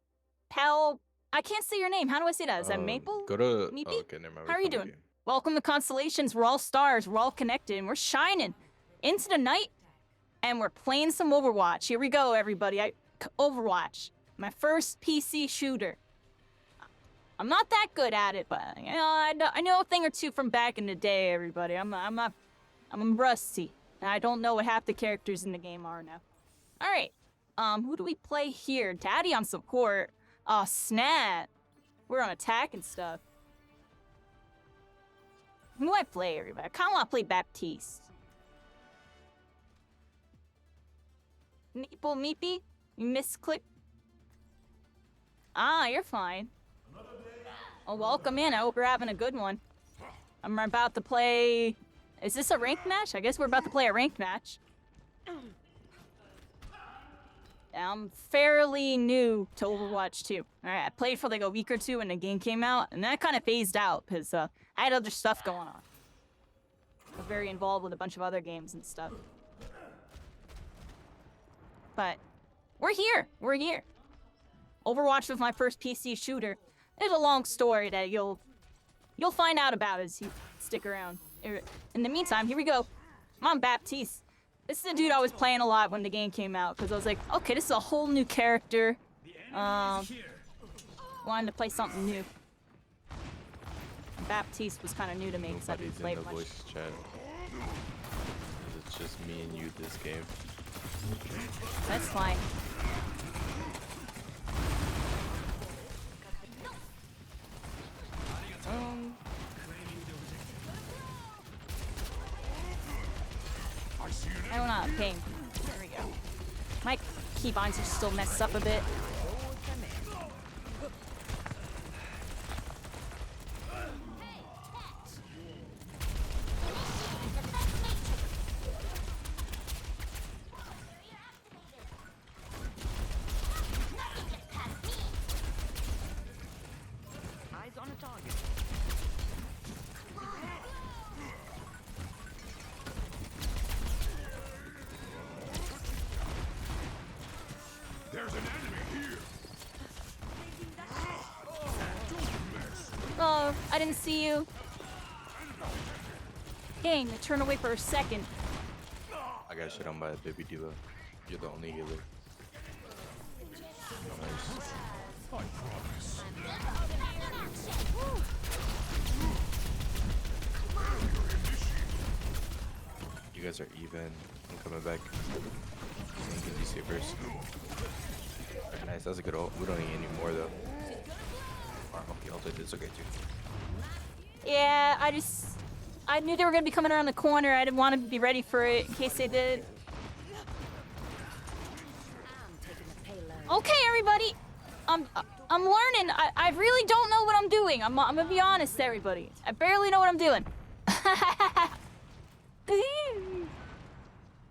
Pal? I can't say your name. How do I say that? Is that Maple? Go to. Meepy? Oh, okay, never mind. How are you doing? Welcome to Constellations. We're all stars. We're all connected, and we're shining into the night. And we're playing some Overwatch. Here we go, everybody. Overwatch, my first PC shooter. I'm not that good at it, but you know, I know a thing or two from back in the day. Everybody, I'm rusty, and I don't know what half the characters in the game are now. All right, who do we play here? Daddy on support. Oh snap, we're on attack and stuff. Who do I play, everybody? I kind of want to play Baptiste. Maple Meepy? You misclick? Ah, you're fine. Oh, welcome in. I hope you're having a good one. I'm about to play... Is this a ranked match? I guess we're about to play a ranked match. I'm fairly new to Overwatch 2. Alright, I played for like a week or two when the game came out, and then I kind of phased out because I had other stuff going on. I'm very involved with a bunch of other games and stuff. But we're here. We're here. Overwatch was my first PC shooter. It's a long story that you'll You'll find out about it as you stick around. In the meantime, here we go. I'm Baptiste. This is a dude I was playing a lot when the game came out, because I was like, okay, this is a whole new character. Wanted to play something new. Baptiste was kind of new to me because I didn't play much. Voice chat. It's just me and you this game. That's fine. I don't know, ping. There we go. My keybinds are still messed up a bit. Eyes on a target. There's an enemy here. Oh, I didn't see you. Dang, I turned away for a second. I got shit on by a baby diva. You're the only healer. Nice. I promise. You guys are even. I'm coming back. Can you save first? Alright, nice. That's a good ult. We don't need any more though. Okay, ulted. It's okay too. Yeah, I knew they were gonna be coming around the corner. I didn't want to be ready for it in case they did. Okay, everybody. I'm learning. I really don't know what I'm doing. I'm gonna be honest, everybody. I barely know what I'm doing.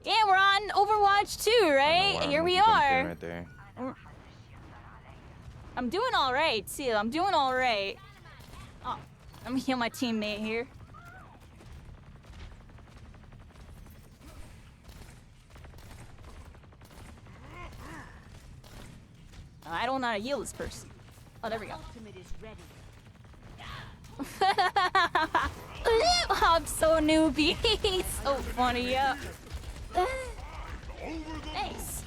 Yeah, we're on Overwatch 2, right? Here we are. Right there. I'm doing all right. See, I'm doing all right. Oh, let me heal my teammate here. I don't know how to heal this person. Oh, there we go. Ultimate is ready. I'm so newbie. So funny, yeah. Nice.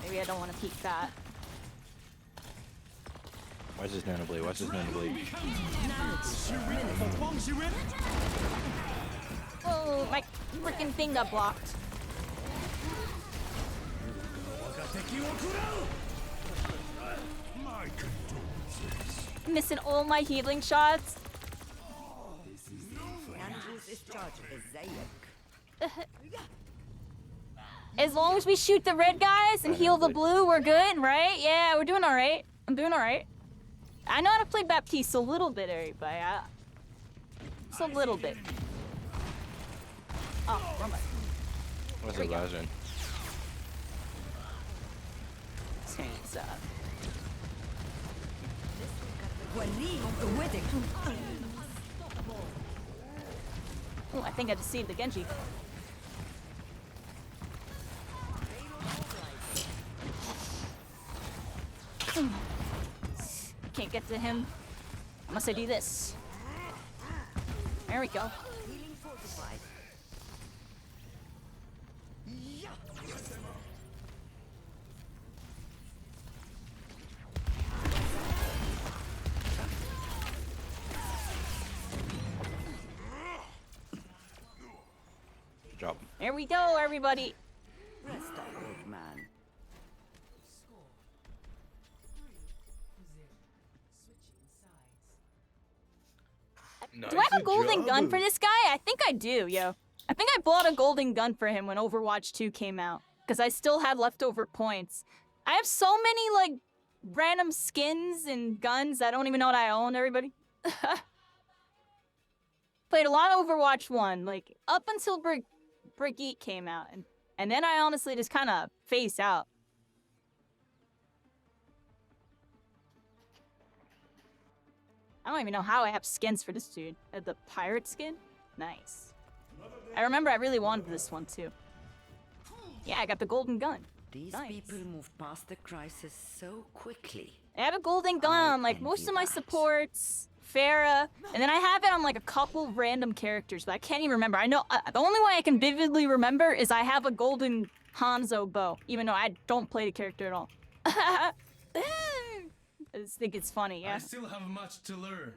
Maybe I don't want to peek that. Watch this nano blade. Watch this nano blade. Oh, my freaking thing got blocked. My condolences. Missing all my healing shots. As long as we shoot the red guys and heal the blue, we're good, right? Yeah, we're doing all right. I'm doing all right. I know how to play Baptiste a little bit, everybody. Just a little bit. Oh, wrong button. What's There the we go. version? Change up. Oh, I think I deceived the Genji. Can't get to him unless I do this. There we go. Good job. There we go, everybody. Rest up, old man. Do I have a golden gun for this guy? I think I do, yo. I think I bought a golden gun for him when Overwatch 2 came out. Because I still had leftover points. I have so many, like, random skins and guns I don't even know what I own, everybody. Played a lot of Overwatch 1, like, up until Brigitte came out. And then I honestly just kind of phased out. I don't even know how I have skins for this dude. The pirate skin? Nice. I remember I really wanted this one too. Yeah, I got the golden gun. These Nice. people move past the crisis so quickly. I have a golden gun on like most of my supports, Farah, and then I have it on like a couple random characters, but I can't even remember. I know the only way I can vividly remember is I have a golden Hanzo bow, even though I don't play the character at all. I just think it's funny, yeah. I still have much to learn.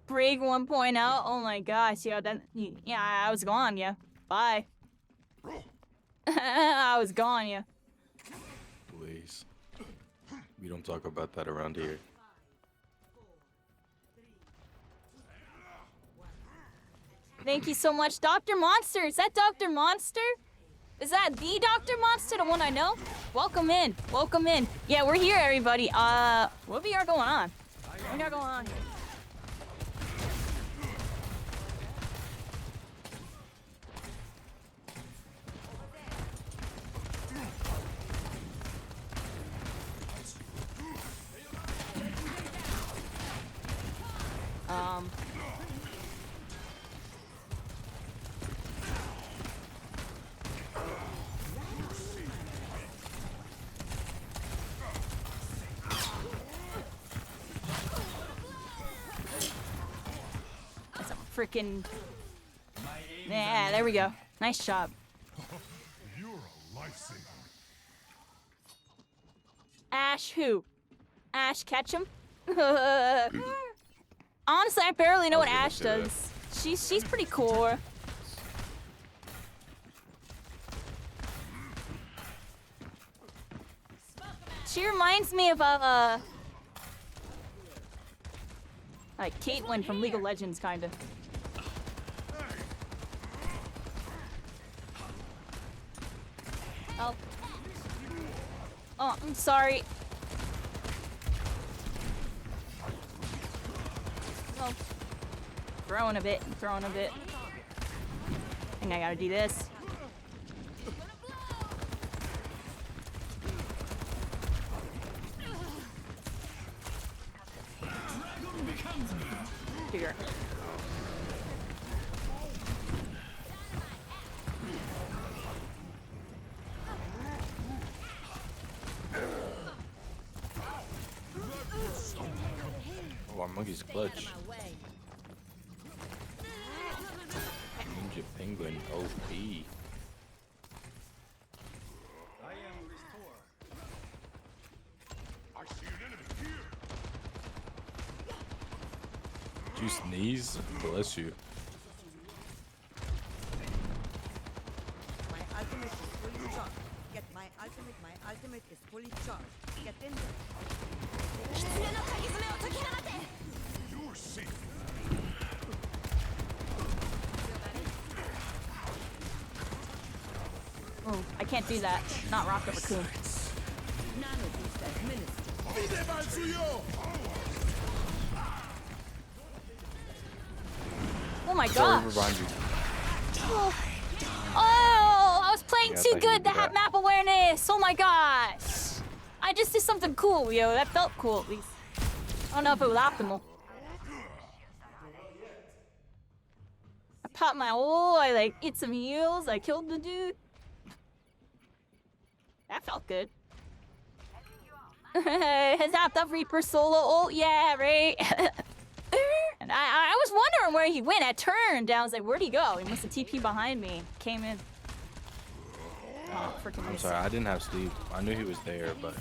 Brig 1.0, oh my gosh, yeah, then, yeah, I was gone, yeah. Bye. I was gone, yeah. Please. We don't talk about that around here. Thank you so much, Dr. Monster. Is that Dr. Monster? Is that the Dr. Monster, the one I know? Welcome in. Welcome in. Yeah, we're here, everybody. What we are going on? What we are going on here? That's a freaking. Yeah, there we go. Nice job. You're a lifesaver. Ash who? Ash Ketchum? Honestly, I barely know what Ash does. She's pretty cool. She reminds me of like Caitlyn from League of Legends, kinda. Oh. Oh, I'm sorry. Oh. Throwing a bit, throwing a bit. I think I gotta do this. Here. Oh, our monkey's clutch. Ninja Penguin OP. I see an enemy here. Did you sneeze? Bless you. My ultimate is fully charged. Get my ultimate. My ultimate is fully charged. Get in there. You're safe. Oh, I can't do that. Not Rocket Raccoon. Oh my Sorry gosh. for behind you. Oh, I was playing Yeah, I too thought you good would to do have that. map awareness. Oh my gosh. I just did something cool, yo. That felt cool at least. I don't know if it was optimal. I popped my ult, I like hit some heals, I killed the dude. That felt good. Has that the Reaper solo ult? Yeah, right. And I was wondering where he went. I turned down. I was like, where'd he go? He must have TP behind me. Came in. Oh, freaking I'm sorry, I didn't have Steve. I knew he was there, but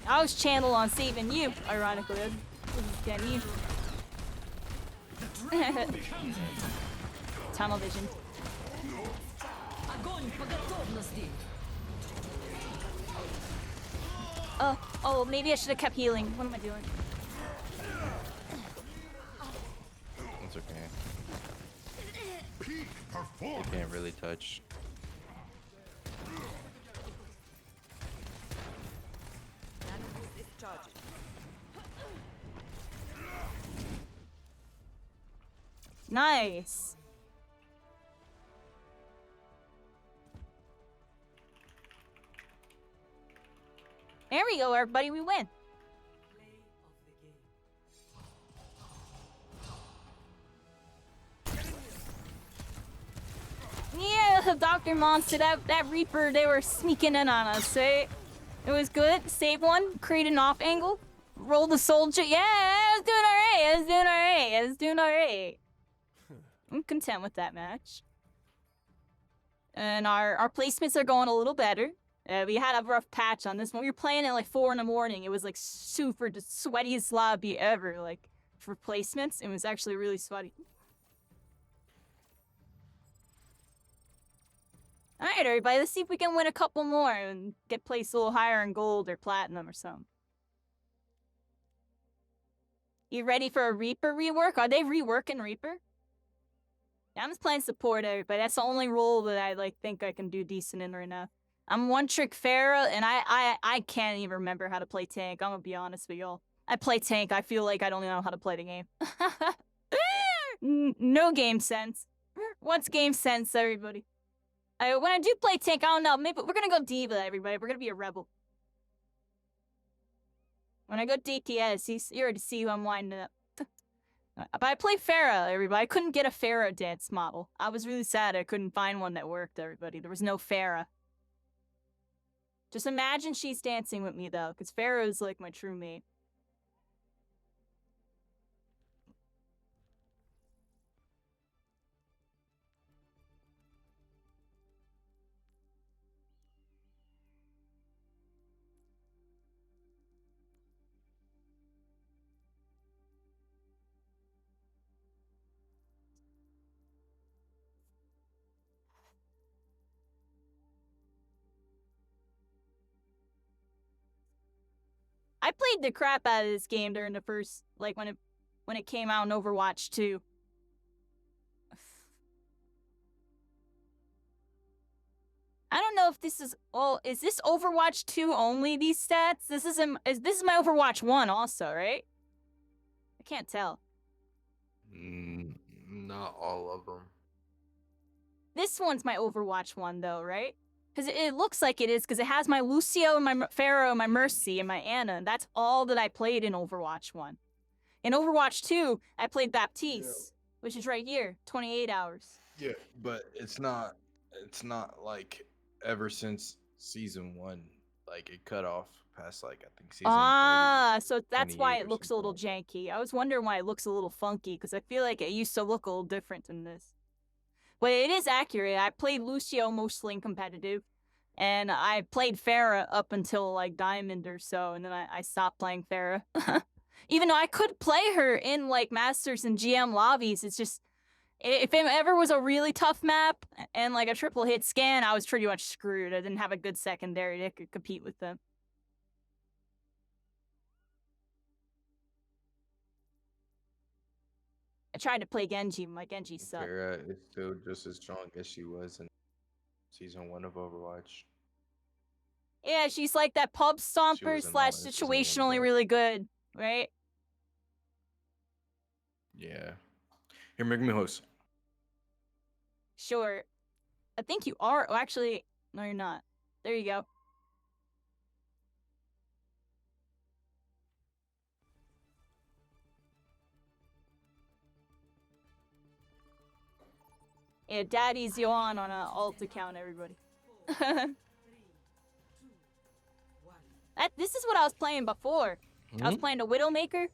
I was channeled on saving you, ironically. I was getting you. Tunnel vision. Oh, maybe I should have kept healing. What am I doing? it's okay. Peak They performance. can't really touch. Nanoboost is charging. Nice. There we go, everybody. We win. Dr. Monster, that Reaper, they were sneaking in on us, right? It was good. Save one, create an off angle, roll the soldier. Yeah, I was doing alright. I was doing alright. I'm content with that match. And our placements are going a little better. We had a rough patch on this one. We were playing at like 4 in the morning. It was like super the sweatiest lobby ever, like for placements. It was actually really sweaty. Alright, everybody, let's see if we can win a couple more and get placed a little higher in gold or platinum or something. You ready for a Reaper rework? Are they reworking Reaper? Yeah, I'm just playing support, everybody. That's the only role that I like think I can do decent in right now. I'm one trick Pharah, and I can't even remember how to play tank. I'm gonna be honest with y'all. I play tank. I feel like I don't know how to play the game. No game sense. What's game sense, everybody? When I do play tank, I don't know. Maybe we're gonna go diva, everybody. We're gonna be a rebel. When I go DPS, you already see who I'm winding up. But I play Pharah, everybody. I couldn't get a Pharah dance model. I was really sad I couldn't find one that worked, everybody. There was no Pharah. Just imagine she's dancing with me, though, because Pharah is like my true mate. I played the crap out of this game during the first, like, when it came out in Overwatch 2. I don't know if this is is this Overwatch 2 only, these stats? This is my Overwatch 1 also, right? I can't tell. Not all of them. This one's my Overwatch 1 though, right? Because it looks like it is, because it has my Lucio, and my Pharaoh, my Mercy, and my Ana. And that's all that I played in Overwatch 1. In Overwatch 2, I played Baptiste, which is right here, 28 hours. Yeah, but it's not like ever since season 1, like it cut off past like I think season 30, So that's why 28 it or looks a little something. janky. I was wondering why it looks a little funky, because I feel like it used to look a little different than this. But it is accurate. I played Lucio mostly in competitive, and I played Pharah up until like Diamond or so, and then I stopped playing Pharah. Even though I could play her in like Masters and GM lobbies, it's just, if it ever was a really tough map and like a triple hit scan, I was pretty much screwed. I didn't have a good secondary that could compete with them. I tried to play Genji, my Genji sucked. Pharah is still just as strong as she was in season 1 of Overwatch. Yeah, she's like that pub stomper was / annoying in season 1, situationally but- really good, right? Yeah. Here, make me host. Sure. I think you are. Oh, actually, no, you're not. There you go. Yeah, Daddy's Yoan on an alt account, everybody. This is what I was playing before. I was playing the Widowmaker.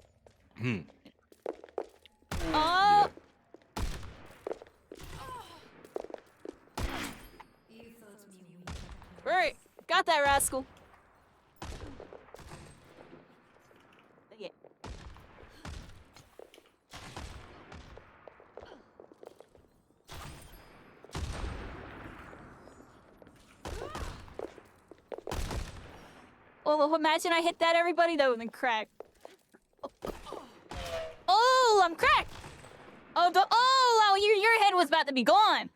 Oh! Right, got that rascal. Yeah. Oh, imagine I hit that, everybody. That would've been cracked. Oh, I'm cracked. Oh, your head was about to be gone.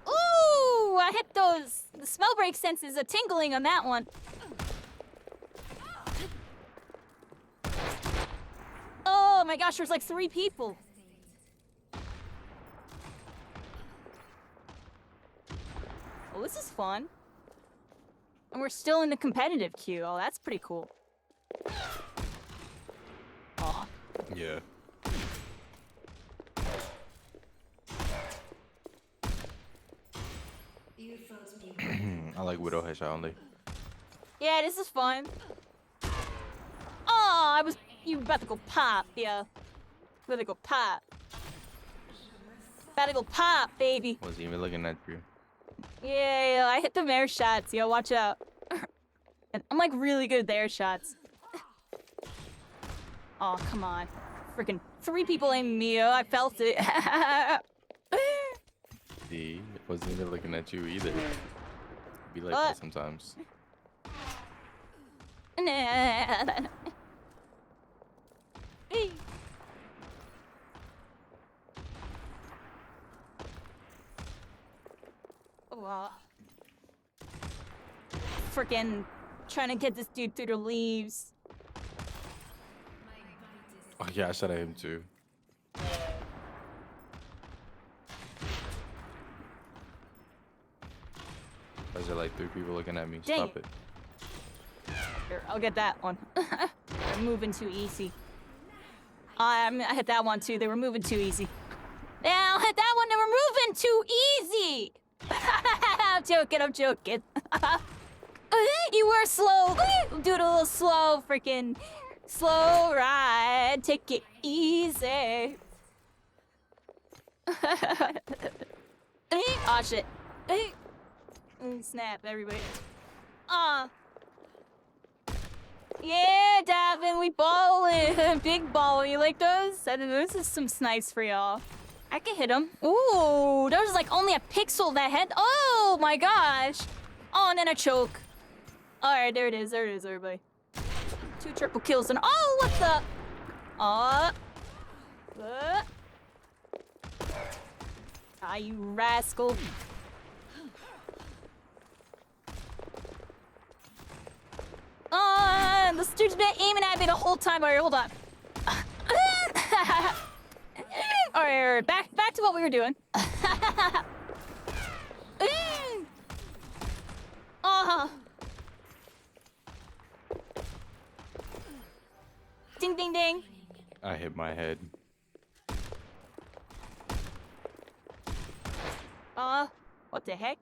Ooh, I hit those. The smell break senses are tingling on that one. Oh my gosh, there's like 3 people. Well, this is fun. And we're still in the competitive queue. Oh, that's pretty cool. Yeah. I like Widow headshot only. Yeah, this is fun. Oh, you about to go pop, yeah. About to go pop. About to go pop, baby. Wasn't even looking at you. Yeah, I hit the air shots, yo, watch out. And I'm like really good at the air shots. Oh, come on. Freaking 3 people aiming me, yo, I felt it. D wasn't even looking at you either. Be like that sometimes. Hey. Well, freaking trying to get this dude through the leaves. Oh yeah, I shot at him too. Why is there like 3 people looking at me? Dang Stop it. it. Here, I'll get that one. They're moving too easy. I hit that one too. They were moving too easy. Yeah, I'll hit that one. They were moving too easy. I'm joking. I'm joking. You were slow. Do it a little slow, freaking slow ride. Take it easy. Aw, shit. Snap, everybody. Yeah, Davin, we ballin'. Big ball. You like those? This is some snipes for y'all. I can hit him. Ooh, there was like only a pixel that hit. Oh my gosh. Oh, and then a choke. All right, there it is. There it is, everybody. 2 triple kills and oh, what the? Ah, you rascal. This dude's been aiming at me the whole time. All right, hold on. All right, back to what we were doing. Ding, ding, ding. I hit my head. What the heck?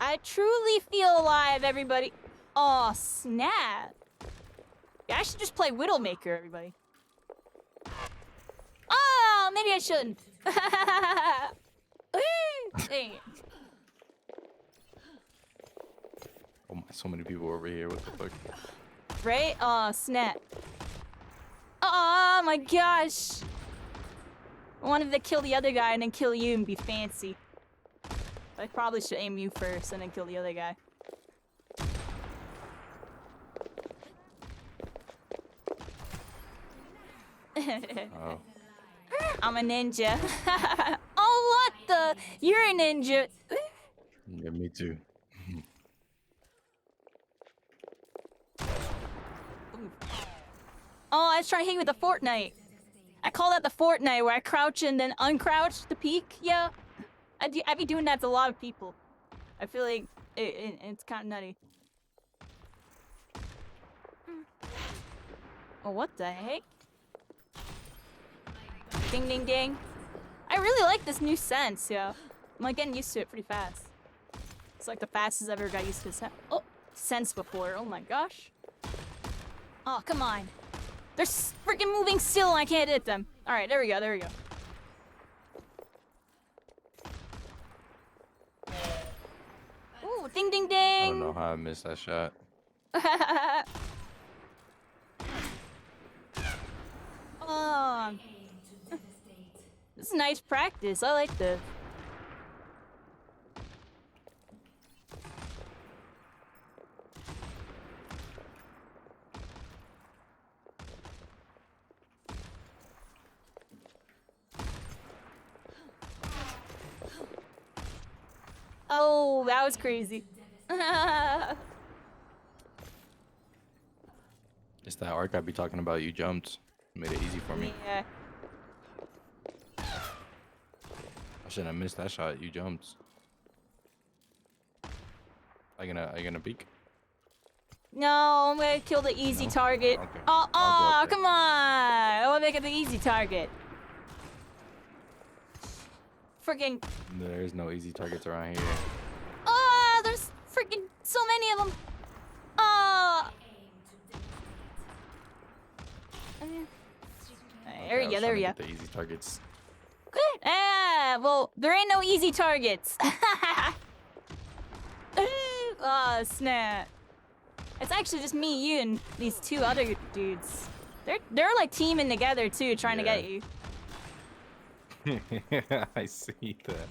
I truly feel alive, everybody. Oh, snap. Yeah, I should just play Widowmaker, everybody. Oh, maybe I shouldn't. Dang it. Oh my, so many people over here. What the fuck? Right? Oh, snap. Oh my gosh. I wanted to kill the other guy and then kill you and be fancy. I probably should aim you first and then kill the other guy. Oh. I'm a ninja. Oh, what the? You're a ninja. Yeah, me too. Oh, I was trying to hit you with the Fortnite. I call that the Fortnite, where I crouch and then uncrouch to peek. Yeah, I be doing that to a lot of people. I feel like it's kind of nutty. Oh, what the heck? Ding, ding, ding. I really like this new sense, yeah. I'm like getting used to it pretty fast. It's like the fastest I've ever got used to sense before. Oh my gosh. Oh, come on. They're freaking moving still and I can't hit them. All right, there we go, there we go. Ooh, ding, ding, ding. I don't know how I missed that shot. Oh. This is nice practice. I like this. Oh, that was crazy. It's that arc I be talking about. You jumped. Made it easy for me. Yeah. I shouldn't have missed that shot. You jumped. Are you gonna peek? No, I'm gonna kill the easy target. Okay. Oh, I'll go up there. come on! I wanna make it the easy target. Freaking. There's no easy targets around here. Oh, there's freaking so many of them. Oh. There we go, there we go. The easy targets. Good. Ah, well, there ain't no easy targets. Oh, snap. It's actually just me, you, and these two other dudes. They're like teaming together too, trying to get you. I see that.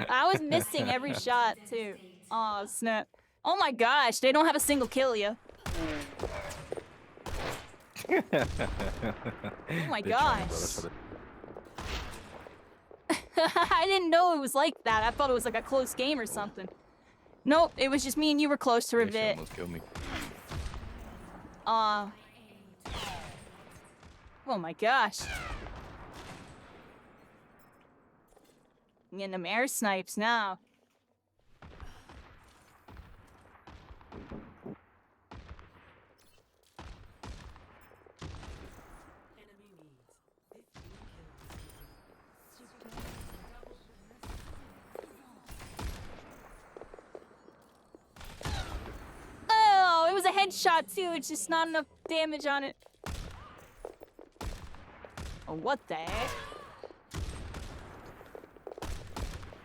I was missing every shot too. Oh, snap. Oh my gosh, they don't have a single kill yet. Oh my gosh. I didn't know it was like that. I thought it was like a close game or something. Nope, it was just me and you were close to a She bit. almost killed me. Oh my gosh. I'm getting them air snipes now. Oh, it was a headshot too. It's just not enough damage on it. Oh, what the heck?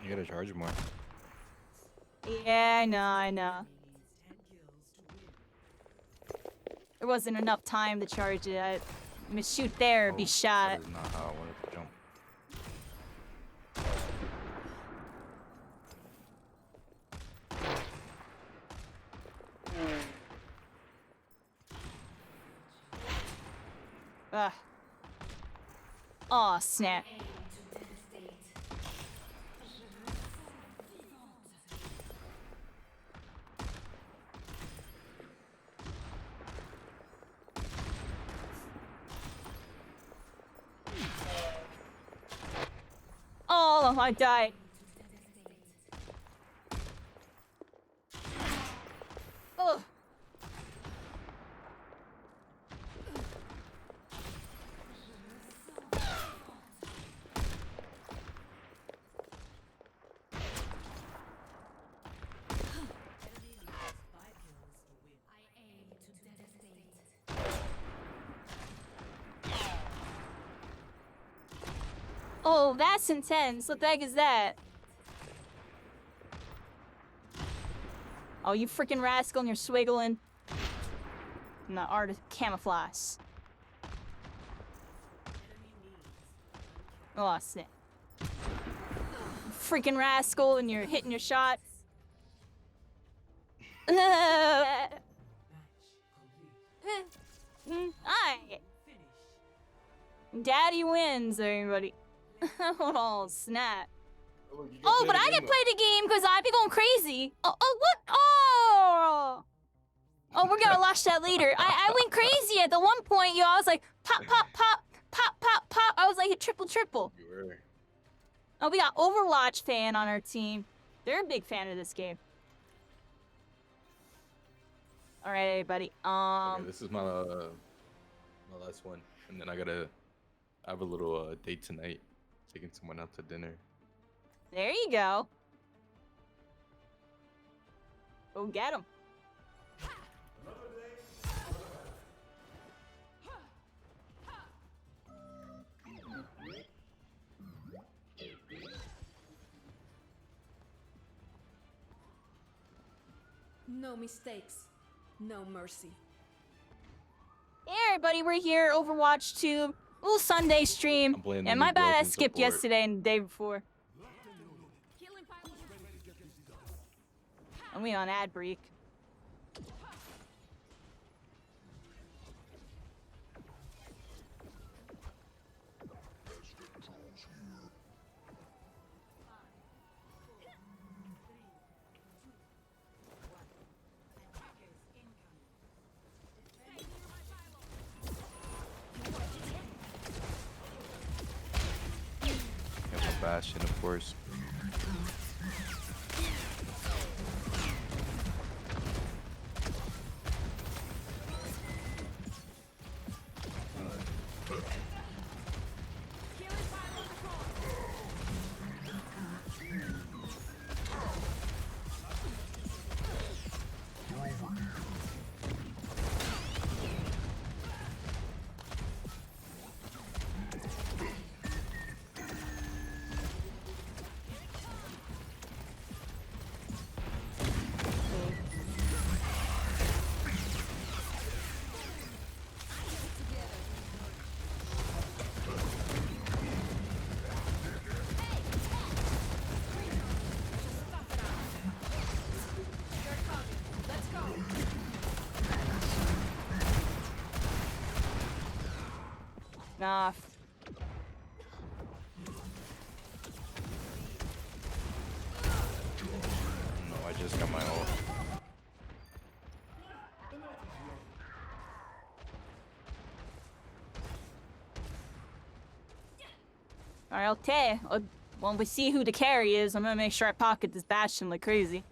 You gotta charge more. Yeah, I know. There wasn't enough time to charge it. I'm gonna shoot there, be shot. That is not how I wanted to jump. Ugh. Aw, snap. Oh, I died. Ugh. Oh, that's intense. What the heck is that? Oh, you freaking rascal and you're swiggling. In the art of camouflage. Oh, snap. Freaking rascal and you're hitting your shots. Aye. Daddy wins, everybody. Oh, snap. Oh, but I didn't play the game because I'd be going crazy. Oh, what? Oh! Oh, we're gonna watch that later. I went crazy at the one point, yo. I was like, pop, pop, pop, pop, pop, pop. I was like, hit triple, triple. You were. Oh, we got Overwatch fan on our team. They're a big fan of this game. All right, everybody. Okay, this is my last one, and then I have a little date tonight, taking someone out to dinner. There you go. Go get him. No mistakes, no mercy. Hey everybody, we're here, Overwatch 2, little Sunday stream. I'm playing the And new my bad, I broken skipped support. yesterday and the day before. And we on ad break. Got my Bastion, of course. Nah. No, I just got my ult. Alright, okay. When we see who the carry is, I'm gonna make sure I pocket this Bastion like crazy.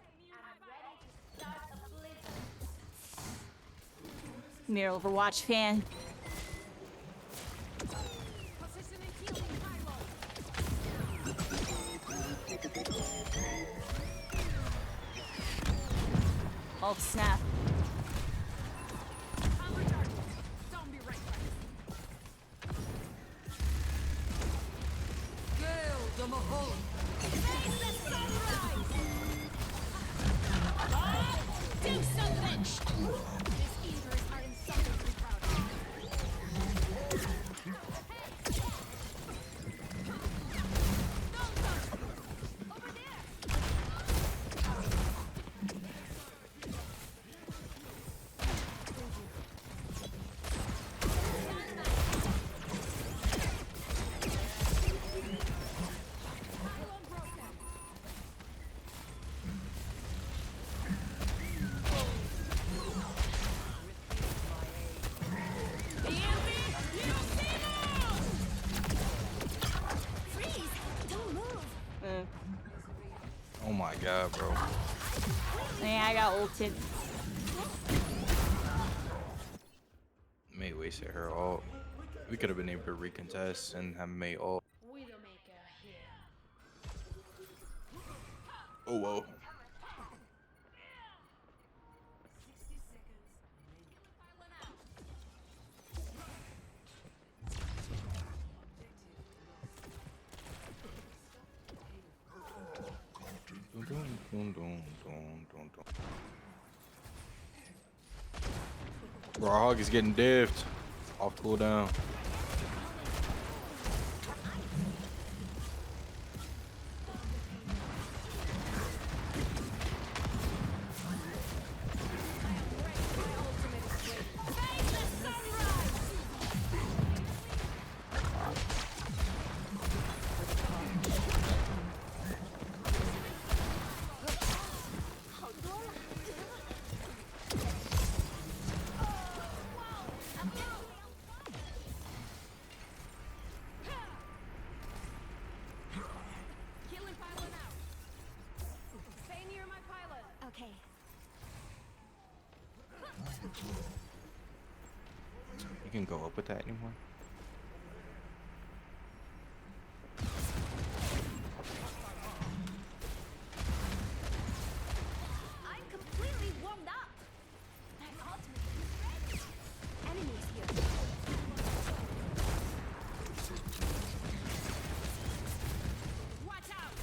Mere Overwatch fan. Oh snap. Do something! These eaters are in something to be proud of. Over there! Oh my god, bro. Yeah, I got ulted. May wasted her ult. We could have been able to recontest and have May ult. Widowmaker here. Oh whoa. Bro, our hog is getting diffed. Off cooldown. Killing pylon out. Stay near my pylon. Okay. You can go up with that anymore? I'm completely warmed up. My ultimate is ready. Enemies here. Watch out!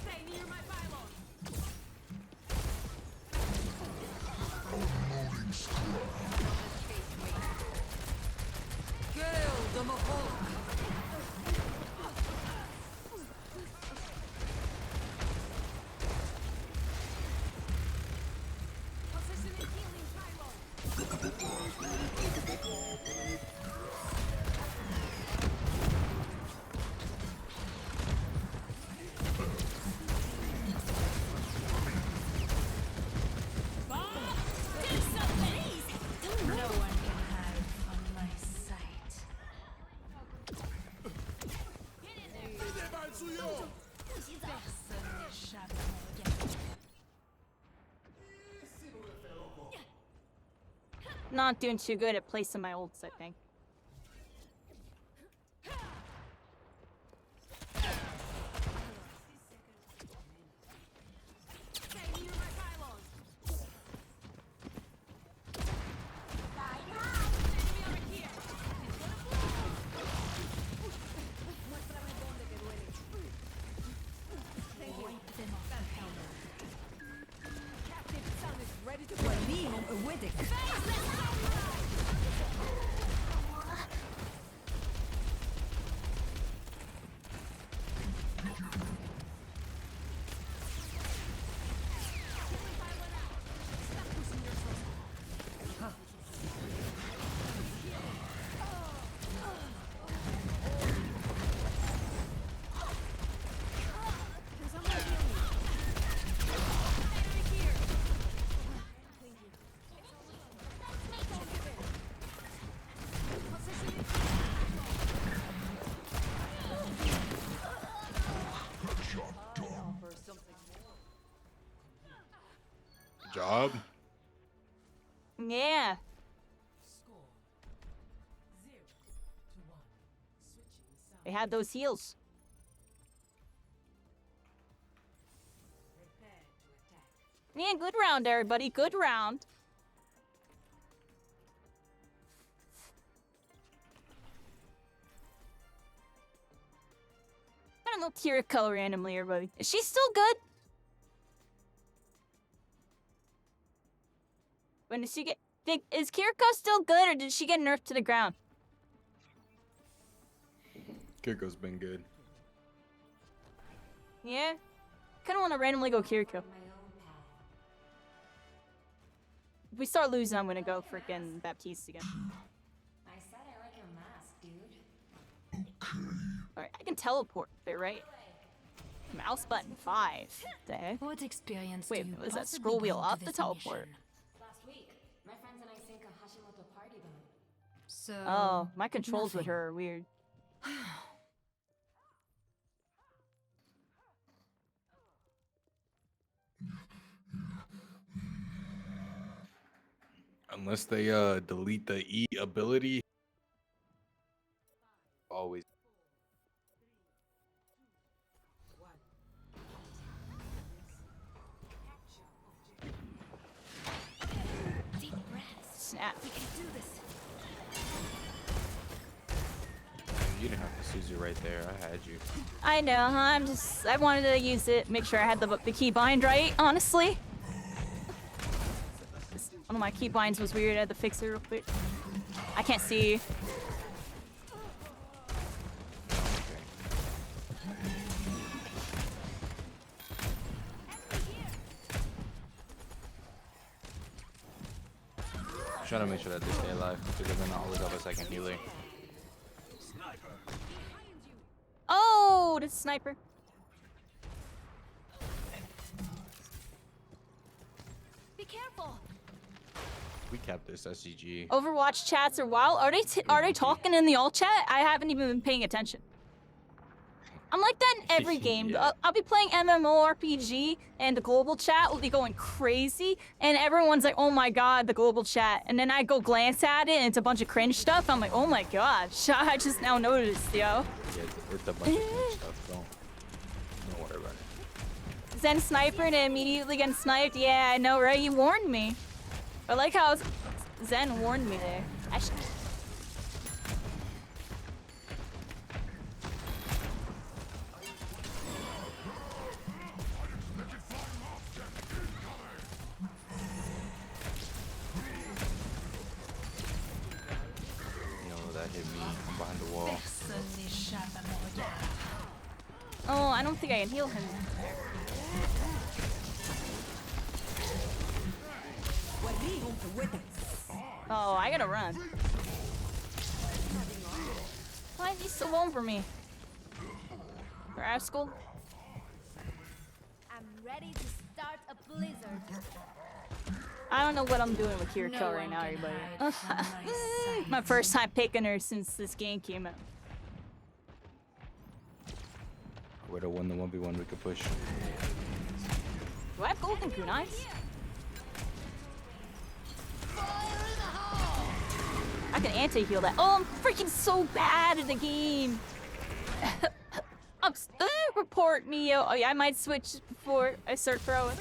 Stay near my pylon. not doing too good at placing my ults, I think. Job. Yeah. They had those heals. Yeah, good round, everybody. Good round. I don't know Kiriko randomly, everybody. Is she still good? When did she get... Is Kiriko still good, or did she get nerfed to the ground? Kiriko's been good. Yeah? Kinda wanna randomly go Kiriko. If we start losing, I'm gonna go frickin' Baptiste again. I said I like your mask, dude. Alright, I can teleport, but right? Mouse button 5. The heck? What experience Wait, do you was that possibly scroll wheel bring to off the this teleport? mission? Last week, my friends and I sank a Hashimoto party boat. So Oh, my controls with nothing. her are weird. Unless they delete the E ability. Always. Deep breaths. Snap. We can do this. You didn't have to Suzu right there. I had you. I know, huh? I wanted to use it, make sure I had the keybind right, honestly. One of my keybinds was weird, I had to fix it real quick. I can't see. Trying to make sure that they stay alive because then I'll always have a second healer. Oh, the sniper. Be careful. We capped this SCG. Overwatch chats are wild. Are they talking in the alt chat? I haven't even been paying attention. I'm like that in every game. Yeah. I'll be playing MMORPG, and the global chat will be going crazy, and everyone's like, "Oh my god, the global chat!" And then I go glance at it, and it's a bunch of cringe stuff. I'm like, "Oh my god, I just now noticed, yo." Yeah, it's a bunch of good stuff. Don't worry about it. Zen sniper and immediately getting sniped. Yeah, I know, right? You warned me. I like how Zen warned me there. That hit me. I'm behind the wall. Oh, I don't think I can heal him. Oh, I gotta run. Why is he so long for me? Rascal? I'm ready to start a blizzard. I don't know what I'm doing with Kiriko right now, everybody. My first time picking her since this game came out. We're the 1v1 we could push. Do I have golden kunais? not gonna anti-heal that. Oh, I'm freaking so bad at the game. Report me. Oh yeah, I might switch before I start throwing.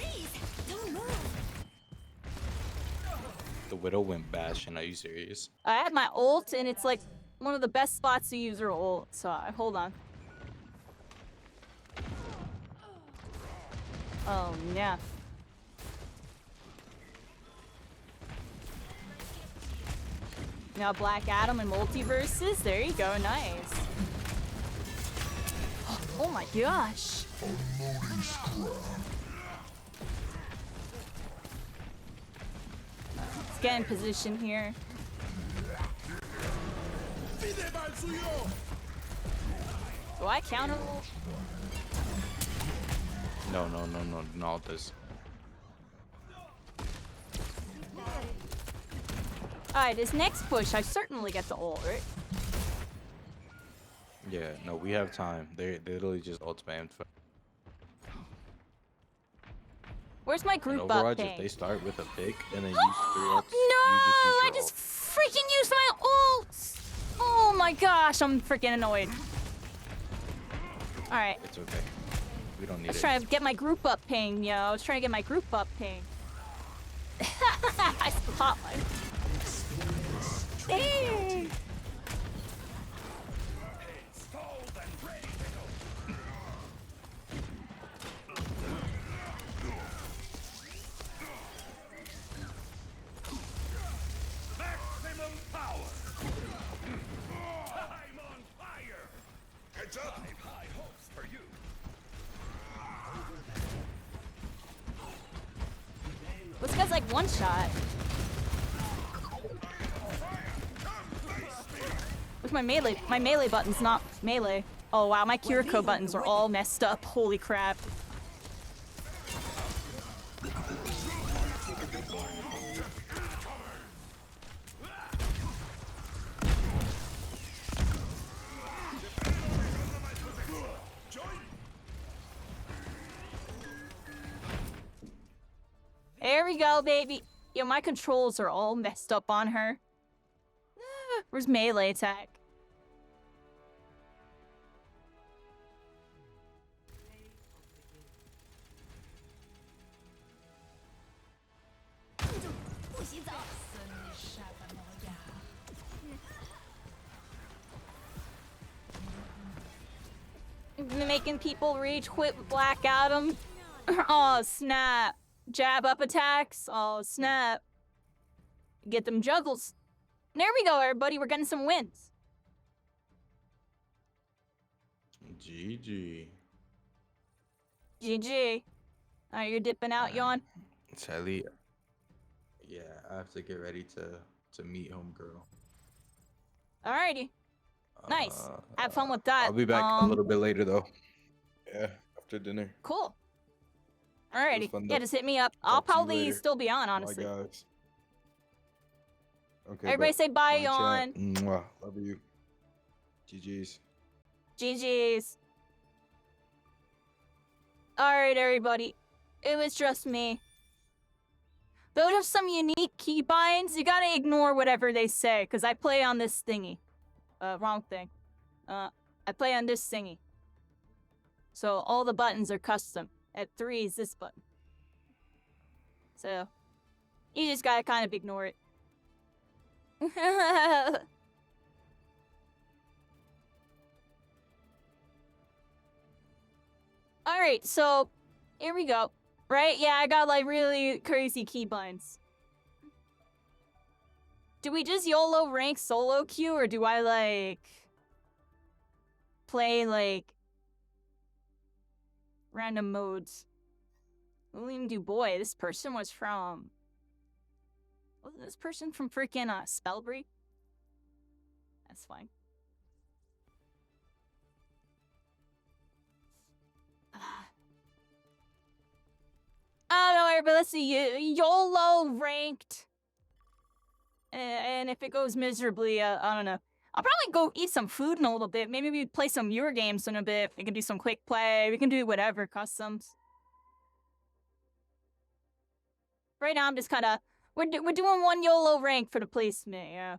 The Widow went bashing. Are you serious? I had my ult, and it's like one of the best spots to use her ult. So hold on. Oh yeah. Now Black Adam and Multiverses. There you go. Nice. Oh my gosh. Let's get in position here. Do I counter ult? No, not this. Alright, this next push, I certainly get the ult, right? Yeah, no, we have time. They literally just ult spammed. Where's my In group up Overwatch, thing? if they start with a pick and then use 3 ults, No! you just use I your just ult. freaking used my ult! Oh my gosh, I'm freaking annoyed. Alright, It's okay. We don't need let's it. try to get my group up ping, yo. I was trying to get my group up ping. I spot my... Dang! Maximum power. I'm on fire. Heads up. I have high hopes for you. This guy's like one shot. Where's my melee? My melee button's not melee. Oh wow, my Kiriko buttons are all messed up. Holy crap. There we go, baby. Yo, my controls are all messed up on her. Where's melee attack? Making people rage quit with Black Adam. Oh snap. Jab up attacks. Oh snap. Get them juggles. There we go, everybody. We're getting some wins. GG. GG. Alright, you're dipping out, Yawn. Sadly, yeah, I have to get ready to meet homegirl. Alrighty. Nice. Have fun with that. I'll be back a little bit later though. Yeah, after dinner. Cool. Alrighty. fun, Yeah, though. just hit me up. I'll Talk to you probably later. still be on, honestly. Bye, guys. Okay. Everybody bet. say bye, Chat. Yawn. Mwah. Love you. GG's. GG's. Alright, everybody. It was just me. Those are some unique keybinds. You gotta ignore whatever they say, because I play on this thingy. Wrong thing. I play on this thingy. So all the buttons are custom. At 3 is this button. So, you just gotta kind of ignore it. Alright, so, here we go. Right? Yeah, I got like really crazy keybinds. Do we just YOLO rank solo queue, or do I like play like random modes? William Dubois, this person was from... Wasn't this person from freaking Spellbury? That's fine. I don't know, everybody. Let's see. YOLO ranked. And if it goes miserably, I don't know. I'll probably go eat some food in a little bit. Maybe we play some Euro games in a bit. We can do some quick play. We can do whatever, customs. Right now, I'm just kind of... We're doing one YOLO rank for the placement, yeah.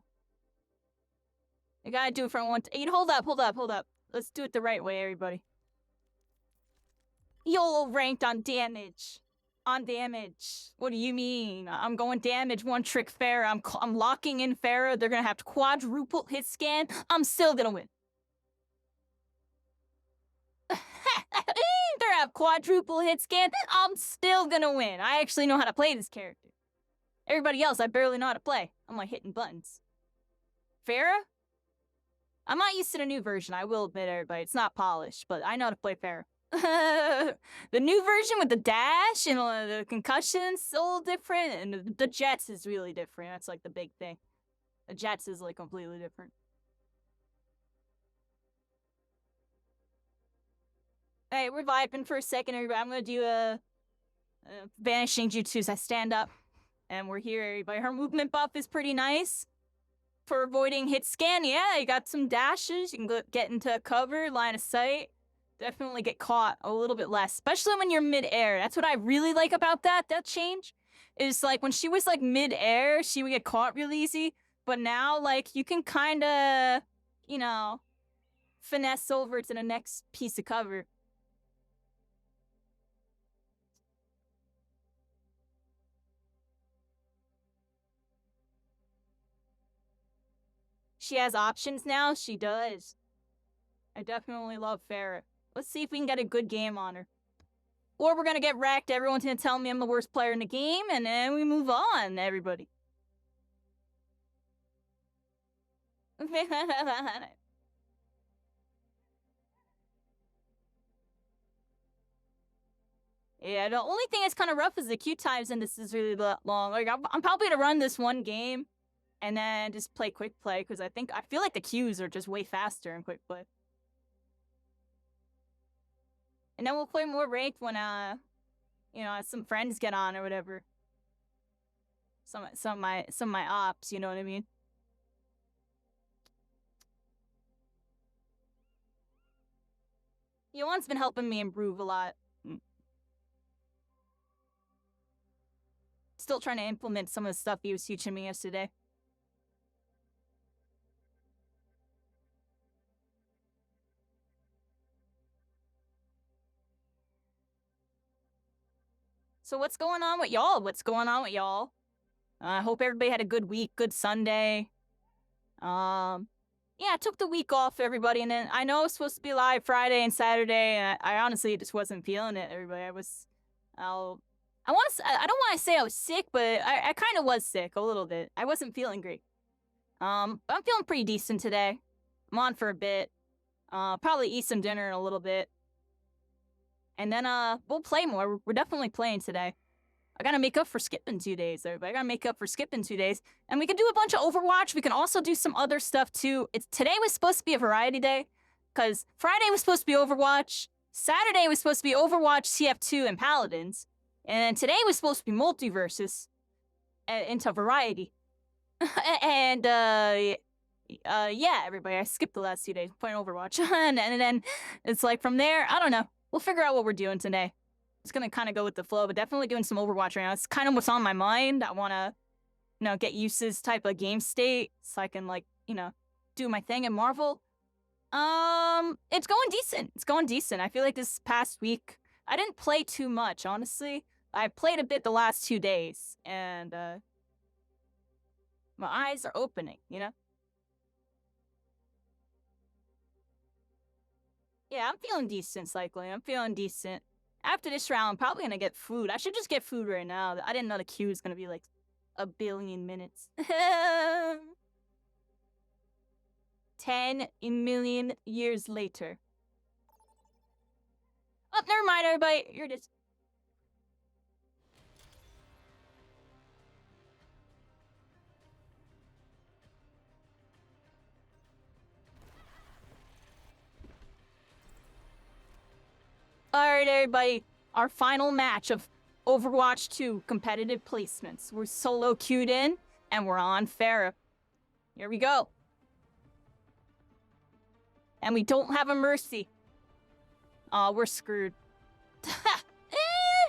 I gotta do it for one. Hold up, hold up, hold up. Let's do it the right way, everybody. YOLO ranked on damage. On damage. What do you mean? I'm going damage, one trick Pharah. I'm locking in Pharah. They're gonna have to quadruple hit scan. I'm still gonna win. They're gonna have quadruple hit scan. I'm still gonna win. I actually know how to play this character. Everybody else, I barely know how to play. I'm like hitting buttons. Pharah? I'm not used to the new version, I will admit, everybody. It's not polished, but I know how to play Pharah. The new version with the dash and the concussions is a little different, and the jets is really different. That's like the big thing. The jets is like completely different. Hey, we're vibing for a second, everybody. I'm gonna do a vanishing jutsu as I stand up, and we're here, everybody. Her movement buff is pretty nice for avoiding hit scan. Yeah, you got some dashes. You can get into cover, line of sight. Definitely get caught a little bit less, especially when you're mid-air. That's what I really like about that change. Is like when she was like mid-air, she would get caught real easy. But now, like, you can kind of, you know, finesse over to the next piece of cover. She has options now? She does. I definitely love Pharah. Let's see if we can get a good game on her. Or we're gonna get wrecked, everyone's gonna tell me I'm the worst player in the game, and then we move on, everybody. Yeah, the only thing that's kind of rough is the queue times, and this is really long. Like, I'm probably gonna run this one game, and then just play quick play, because I feel like the queues are just way faster in quick play. And then we'll play more ranked when, you know, some friends get on or whatever. Some of my ops, you know what I mean? Yoan's been helping me improve a lot. Still trying to implement some of the stuff he was teaching me yesterday. So what's going on with y'all? What's going on with y'all? I hope everybody had a good week, good Sunday. Yeah, I took the week off, everybody, and then I know I was supposed to be live Friday and Saturday, and I honestly just wasn't feeling it, everybody. I don't want to say I was sick, but I kind of was sick a little bit. I wasn't feeling great. I'm feeling pretty decent today. I'm on for a bit. Probably eat some dinner in a little bit. And then, we'll play more. We're definitely playing today. I gotta make up for skipping 2 days, everybody. I gotta make up for skipping 2 days. And we can do a bunch of Overwatch. We can also do some other stuff, too. Today was supposed to be a variety day, because Friday was supposed to be Overwatch. Saturday was supposed to be Overwatch, TF2, and Paladins. And today was supposed to be Multiverses into variety. And, yeah, everybody, I skipped the last 2 days playing Overwatch. and then it's like from there, I don't know. We'll figure out what we're doing today. It's gonna kind of go with the flow, but definitely doing some Overwatch right now. It's kind of what's on my mind. I want to, you know, get used to this type of game state so I can, like, you know, do my thing in Marvel. It's going decent. It's going decent. I feel like this past week, I didn't play too much, honestly. I played a bit the last 2 days, and, my eyes are opening, you know? Yeah, I'm feeling decent cycling. I'm feeling decent. After this round, I'm probably gonna get food. I should just get food right now. I didn't know the queue was gonna be like 1 billion minutes. 10 million years later. Oh, never mind, everybody. You're just... Alright, everybody. Our final match of Overwatch 2 competitive placements. We're solo queued in, and we're on Pharah. Here we go. And we don't have a Mercy. Aw, we're screwed.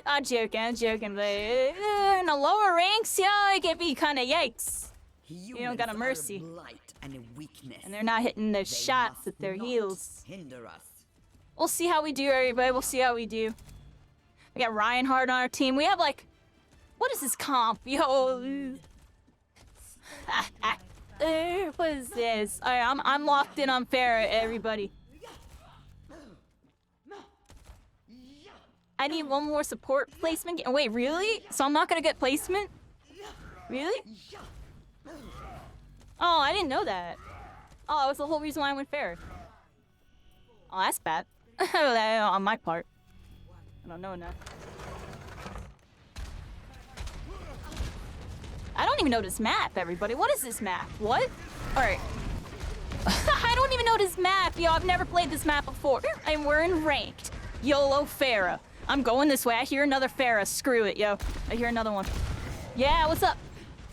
I'm joking, but in the lower ranks, yeah, it can be kinda yikes. You don't got a mercy. Blight and a weakness. And they're not hitting their They shots must with their not heels. hinder us. We'll see how we do, everybody. We'll see how we do. We got Reinhardt on our team. We have like, what is this comp? Yo. What is this? Alright, I'm locked in on Pharah, everybody. I need one more support placement. Wait, really? So I'm not gonna get placement? Really? Oh, I didn't know that. Oh, that was the whole reason why I went Pharah. Oh, that's bad. On my part. I don't know enough. I don't even know this map, everybody. What is this map? What? Alright. I don't even know this map, yo. I've never played this map before. And we're in ranked. YOLO Pharah. I'm going this way. I hear another Pharah. Screw it, yo. I hear another one. Yeah, what's up?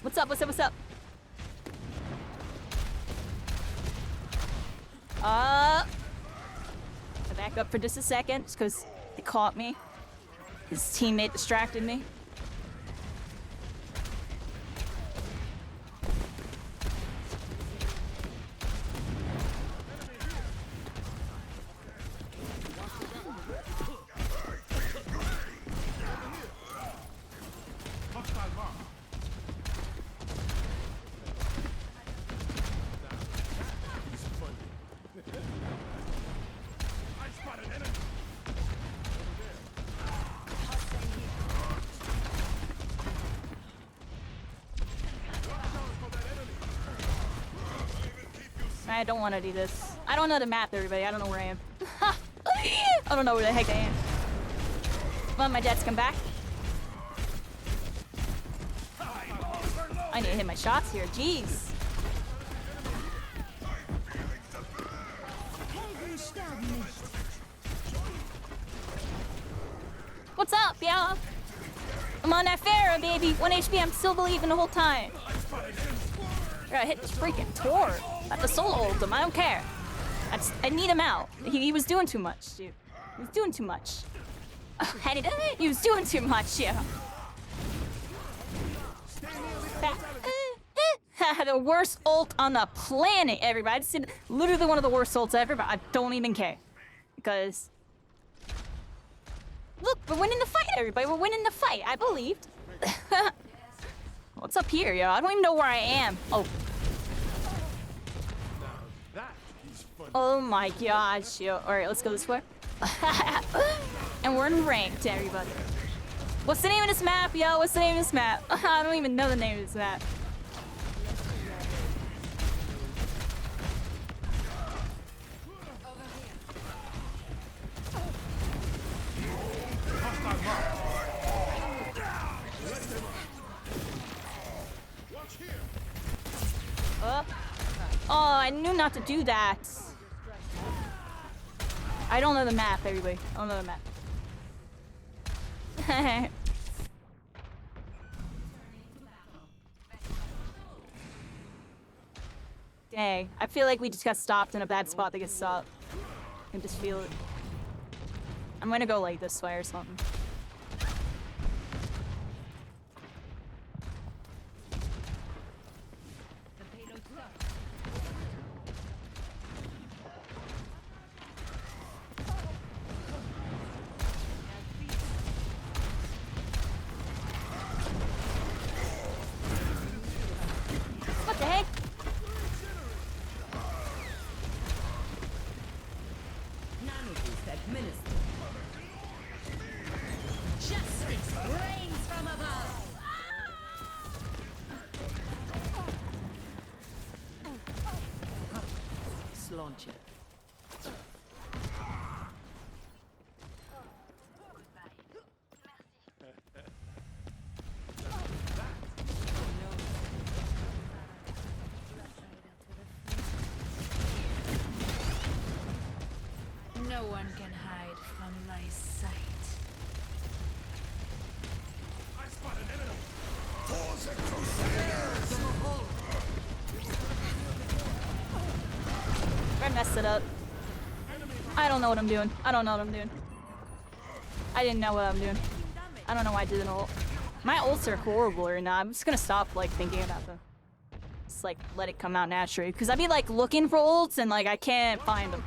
What's up, what's up, what's up? I back up for just a second, just because they caught me. His teammate distracted me. I don't want to do this. I don't know the map, everybody. I don't know where I am. I don't know where the heck I am. Come on, my jets, come back. I need to hit my shots here. Jeez. What's up, y'all? I'm on that Pharah, baby. 1 HP. I'm still believing the whole time. I gotta hit this freaking Tor. I have to solo ult him. I don't care. I need him out. He was doing too much, dude. He was doing too much. He was doing too much, yeah. The worst ult on the planet, everybody. I just did literally one of the worst ults ever, but I don't even care. Because... Look, we're winning the fight, everybody. We're winning the fight. I believed. What's up here, yo? I don't even know where I am. Oh. Oh my gosh, yo. Alright, let's go this way. And we're in ranked, everybody. What's the name of this map, yo? What's the name of this map? I don't even know the name of this map. Oh, I knew not to do that. I don't know the map, everybody. I don't know the map. Dang. I feel like we just got stopped in a bad spot to get stopped. I can just feel it. I'm gonna go like this way or something. What the heck? Nanoboost administered. Justice reigns from above. Launch it. No one can hide from my sight. I messed it up. I don't know what I'm doing. I don't know what I'm doing. I didn't know what I'm doing. I don't know why I did an ult. My ults are horrible right now. I'm just gonna stop like thinking about them. Just like let it come out naturally. Cause I'd be like looking for ults and like I can't find them.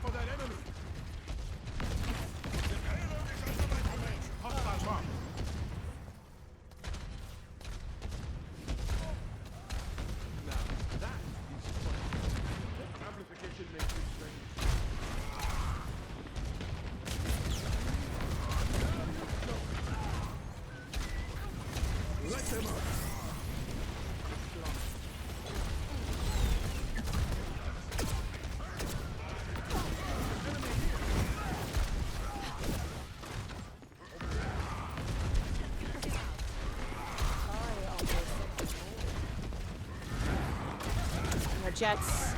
Jets.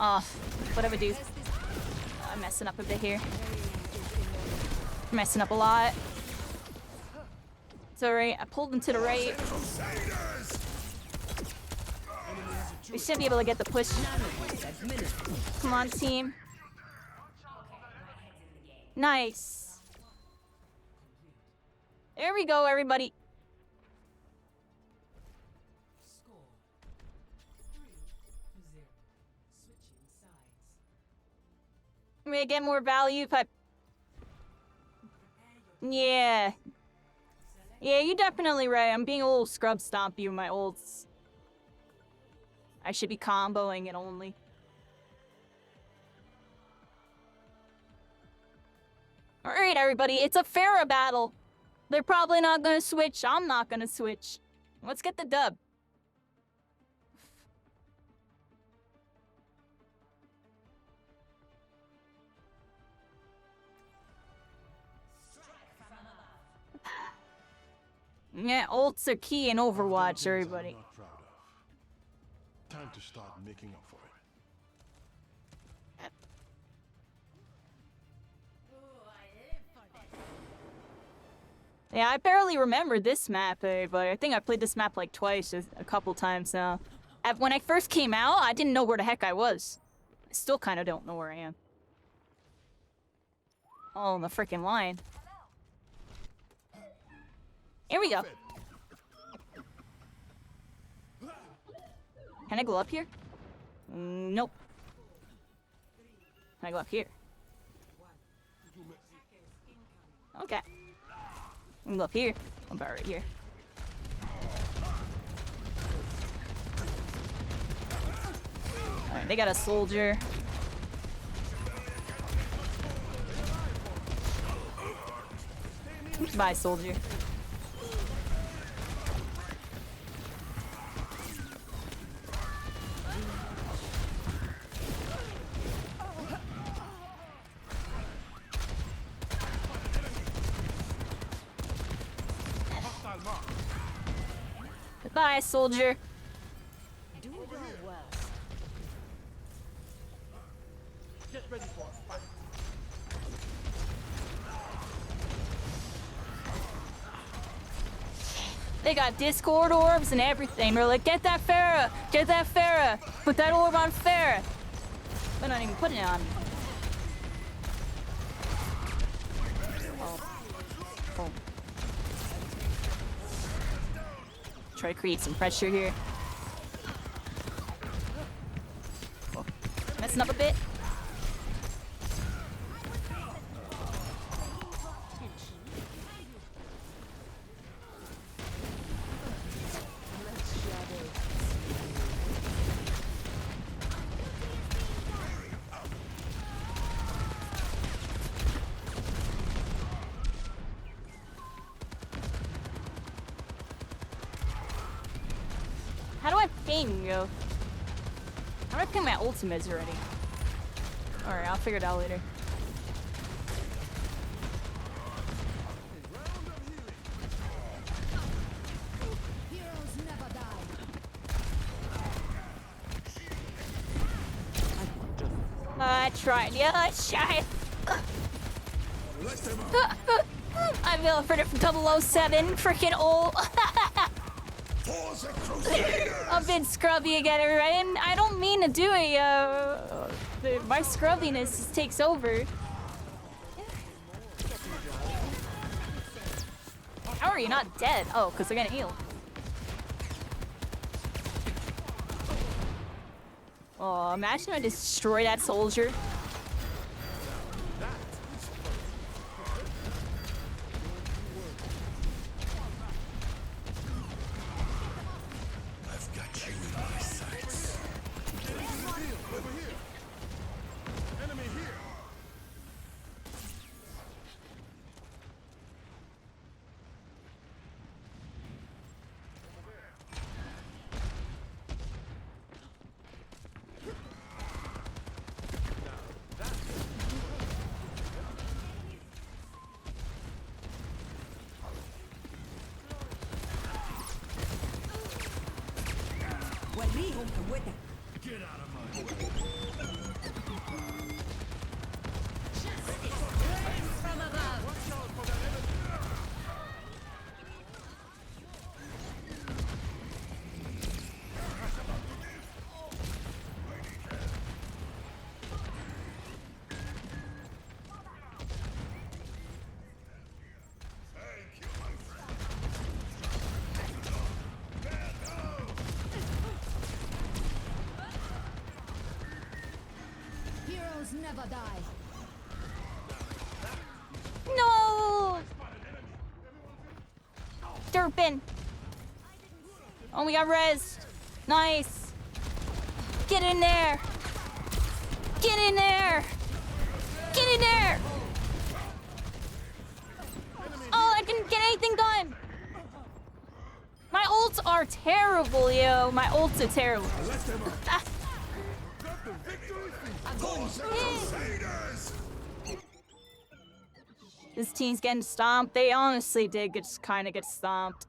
Oh, whatever, dude. I'm messing up a bit here. Messing up a lot. It's alright. I pulled him to the right. We should be able to get the push. Come on, team. Nice. There we go, everybody. May get more value if I... Yeah. Yeah, you're definitely right. I'm being a little scrub stompy with my ults. I should be comboing it only. Alright, everybody. It's a Pharah battle. They're probably not gonna switch. I'm not gonna switch. Let's get the dub. Yeah, ults are key in Overwatch, everybody. Time to start making up for it. Yeah, I barely remember this map, everybody. I think I played this map like twice, a couple times now. When I first came out, I didn't know where the heck I was. I still kind of don't know where I am. Oh, the freaking line. Here we go. Can I go up here? Nope. Can I go up here? Okay. I can go up here. I'm about right here. Alright, they got a soldier. Bye, soldier. Goodbye, soldier. Do your worst. Get ready for a fight. They got Discord orbs and everything. They're like, get that Pharah! Get that Pharah! Put that orb on Pharah! They're not even putting it on me. Oh. Try to create some pressure here. Oh. Messing up a bit. How do I ping, yo? How do I ping my ultimates already? Alright, I'll figure it out later. Heroes never die. I tried. Yeah, I tried. I feel for 007, freaking old. I've been scrubby again, right? And I don't mean to do it, my scrubbiness just takes over. How are you not dead? Oh, because they're gonna heal. Oh, imagine I destroy that soldier. I've got you in my sights. Over here. Enemy here. Get out of my way. From above. Watch out for that enemy. Thank you, my friend. Heroes never die. No! Derpin. Oh, we got rezzed. Nice. Get in there. Get in there. Get in there. Oh, I didn't get anything done. My ults are terrible, yo. My ults are terrible. Ah. This team's getting stomped. They honestly did kind of get stomped.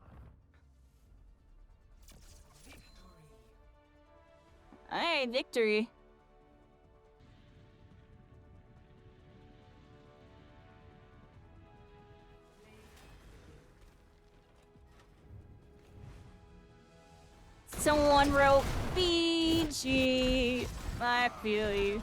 Alright, victory. Someone wrote BG. I feel you.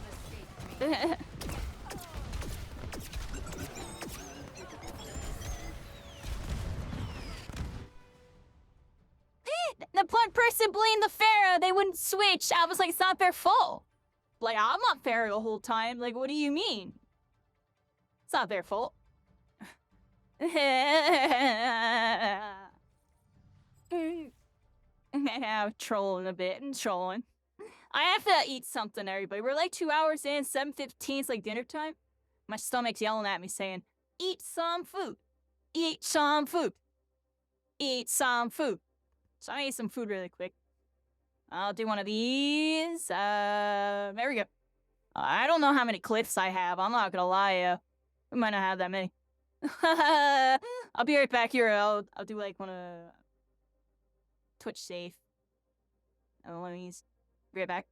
The one person blamed the Pharaoh. They wouldn't switch. I was like, it's not their fault. Like, I'm not Pharaoh the whole time. Like, what do you mean? It's not their fault. I'm trolling a bit and trolling. I have to eat something, everybody. We're like 2 hours in, 7:15. It's like dinner time. My stomach's yelling at me saying, eat some food. Eat some food. Eat some food. So I ate some food really quick. I'll do one of these. There we go. I don't know how many clips I have. I'm not gonna lie. We might not have that many. I'll be right back here. I'll do like one of Twitch safe. One of these. Be right back.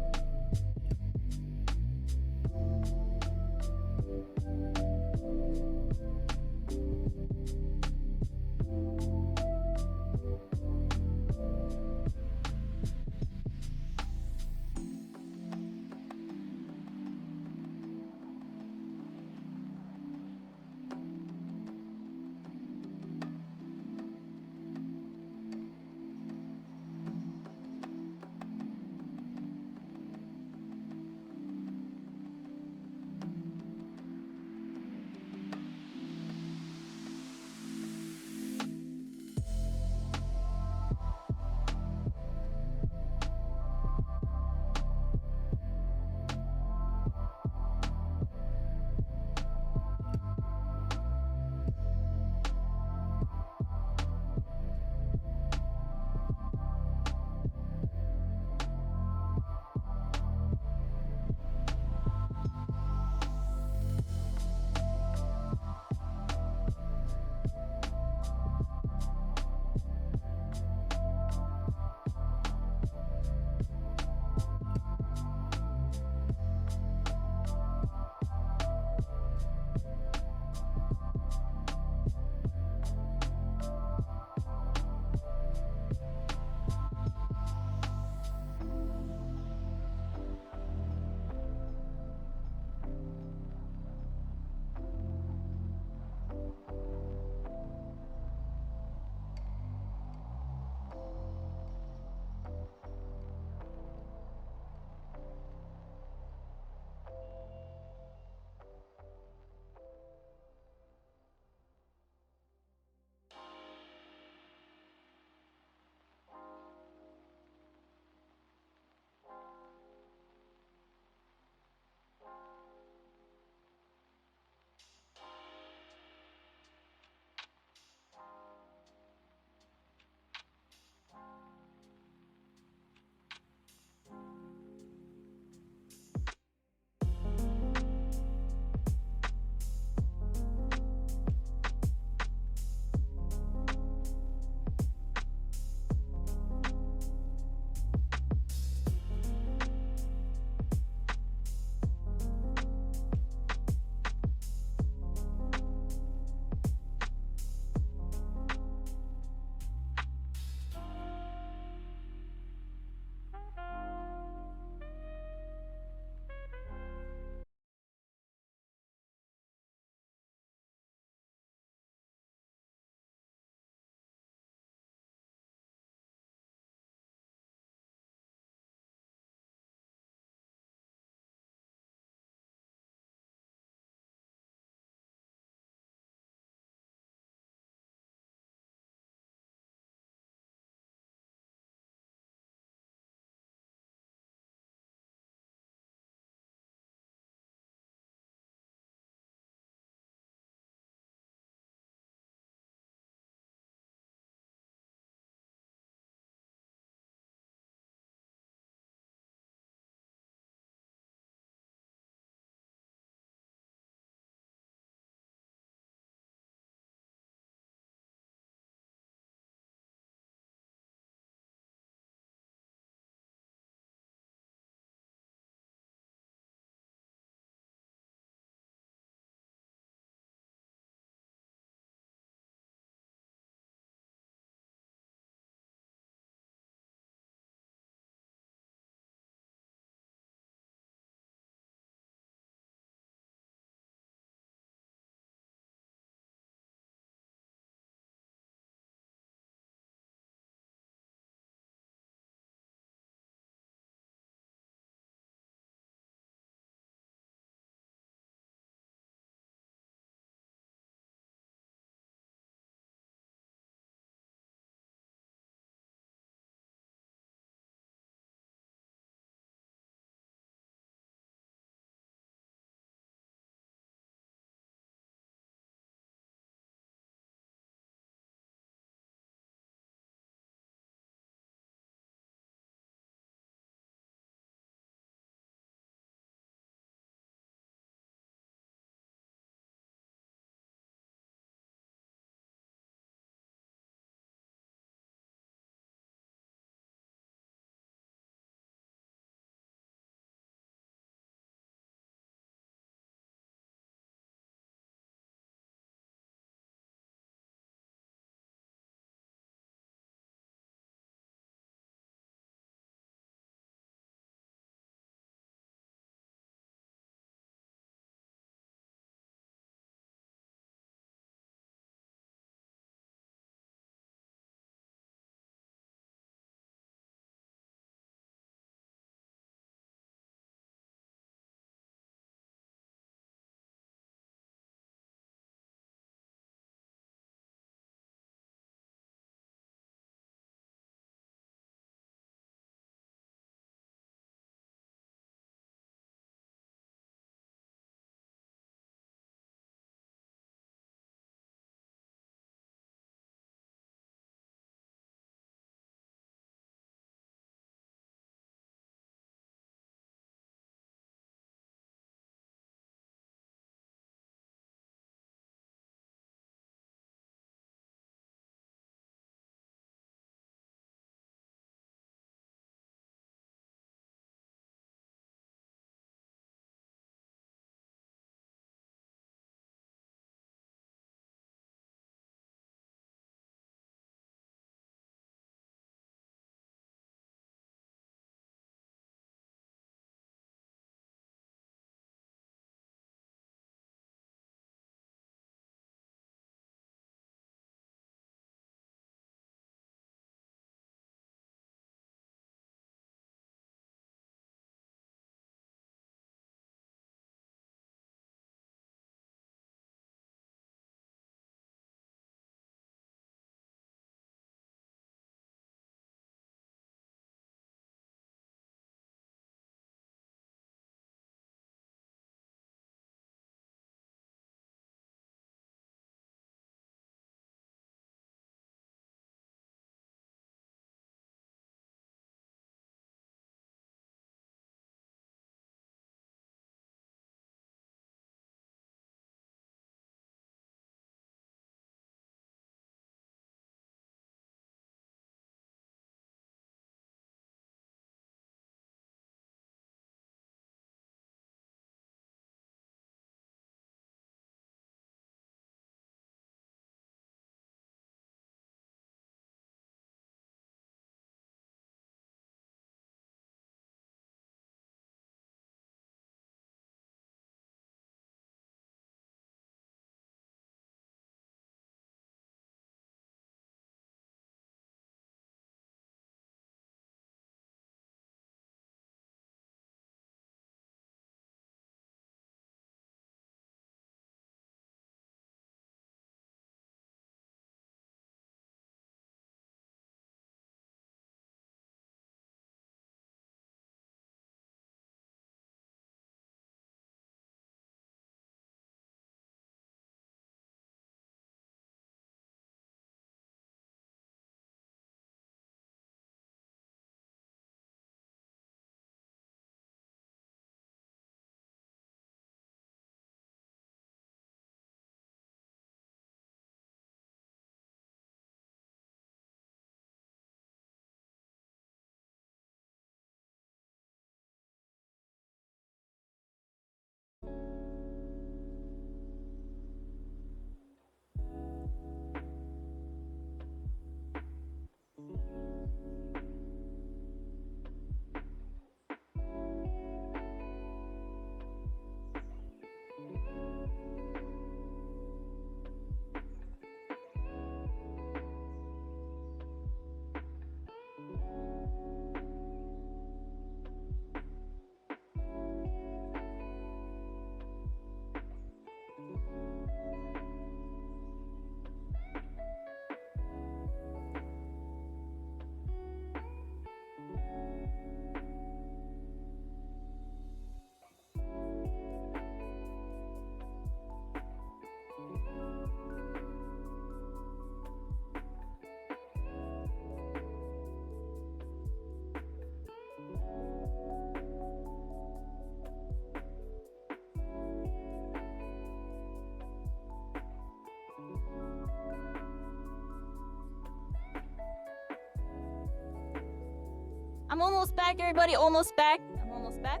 I'm almost back, everybody. Almost back. I'm almost back.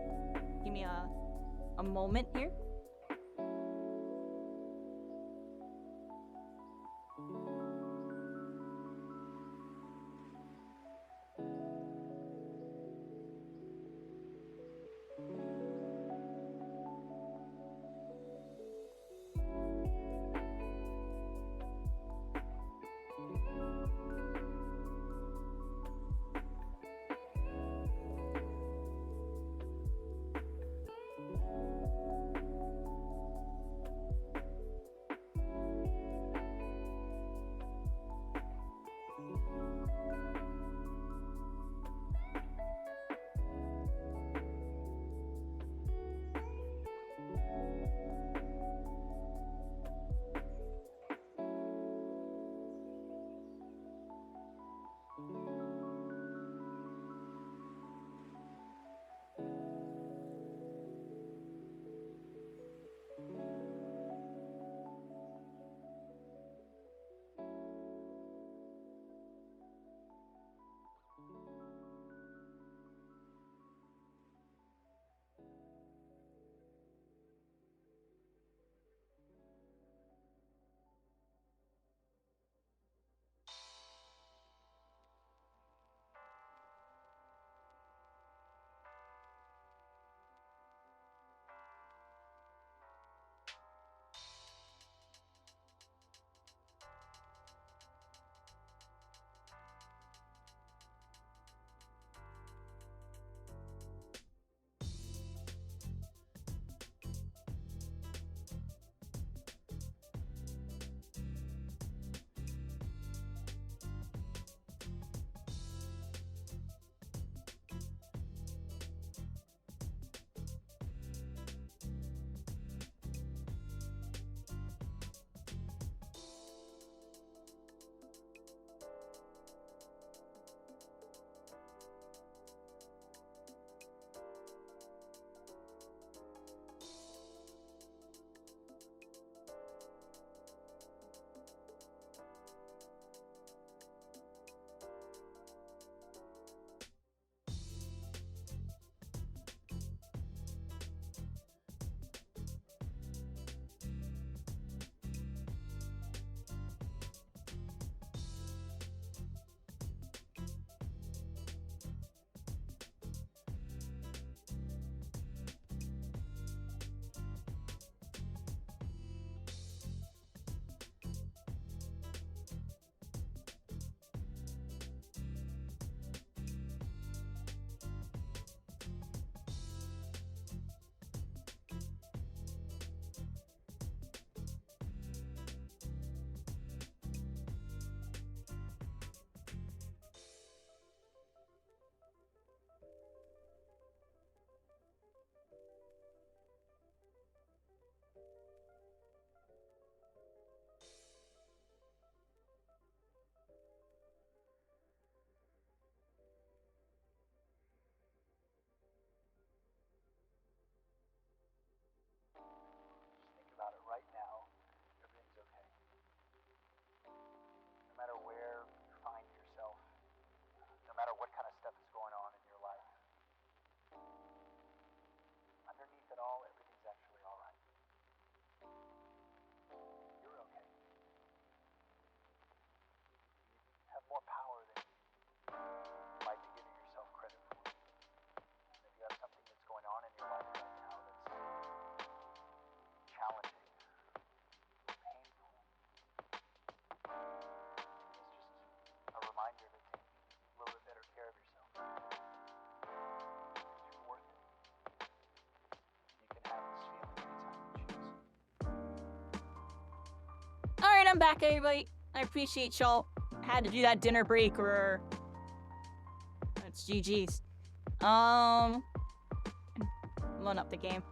Give me a moment here. Think about it right now. Everything's okay. No matter where you find yourself, no matter what kind of stuff is going on in your life, underneath it all, everything's actually all right. You're okay. You have more power than you might be giving yourself credit for. If you have something that's going on in your life right now that's challenging, painful, it's just a reminder to take a little bit better care of yourself. Because you're worth it. You can have this feeling anytime you choose. Alright, I'm back, everybody. I appreciate y'all. Had to do that dinner break or... That's GG's. Load up the game.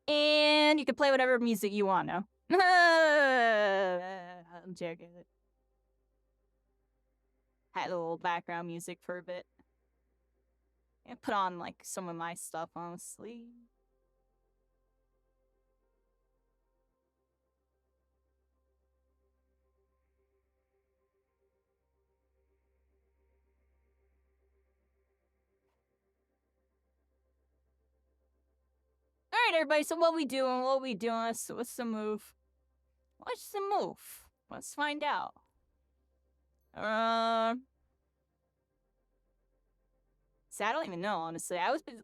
And you can play whatever music you want now. I'm joking. Had a little background music for a bit. And put on like some of my stuff, honestly. Alright, everybody, so what we doing? What's the move? What's the move? Let's find out. See, I don't even know, honestly. I was busy.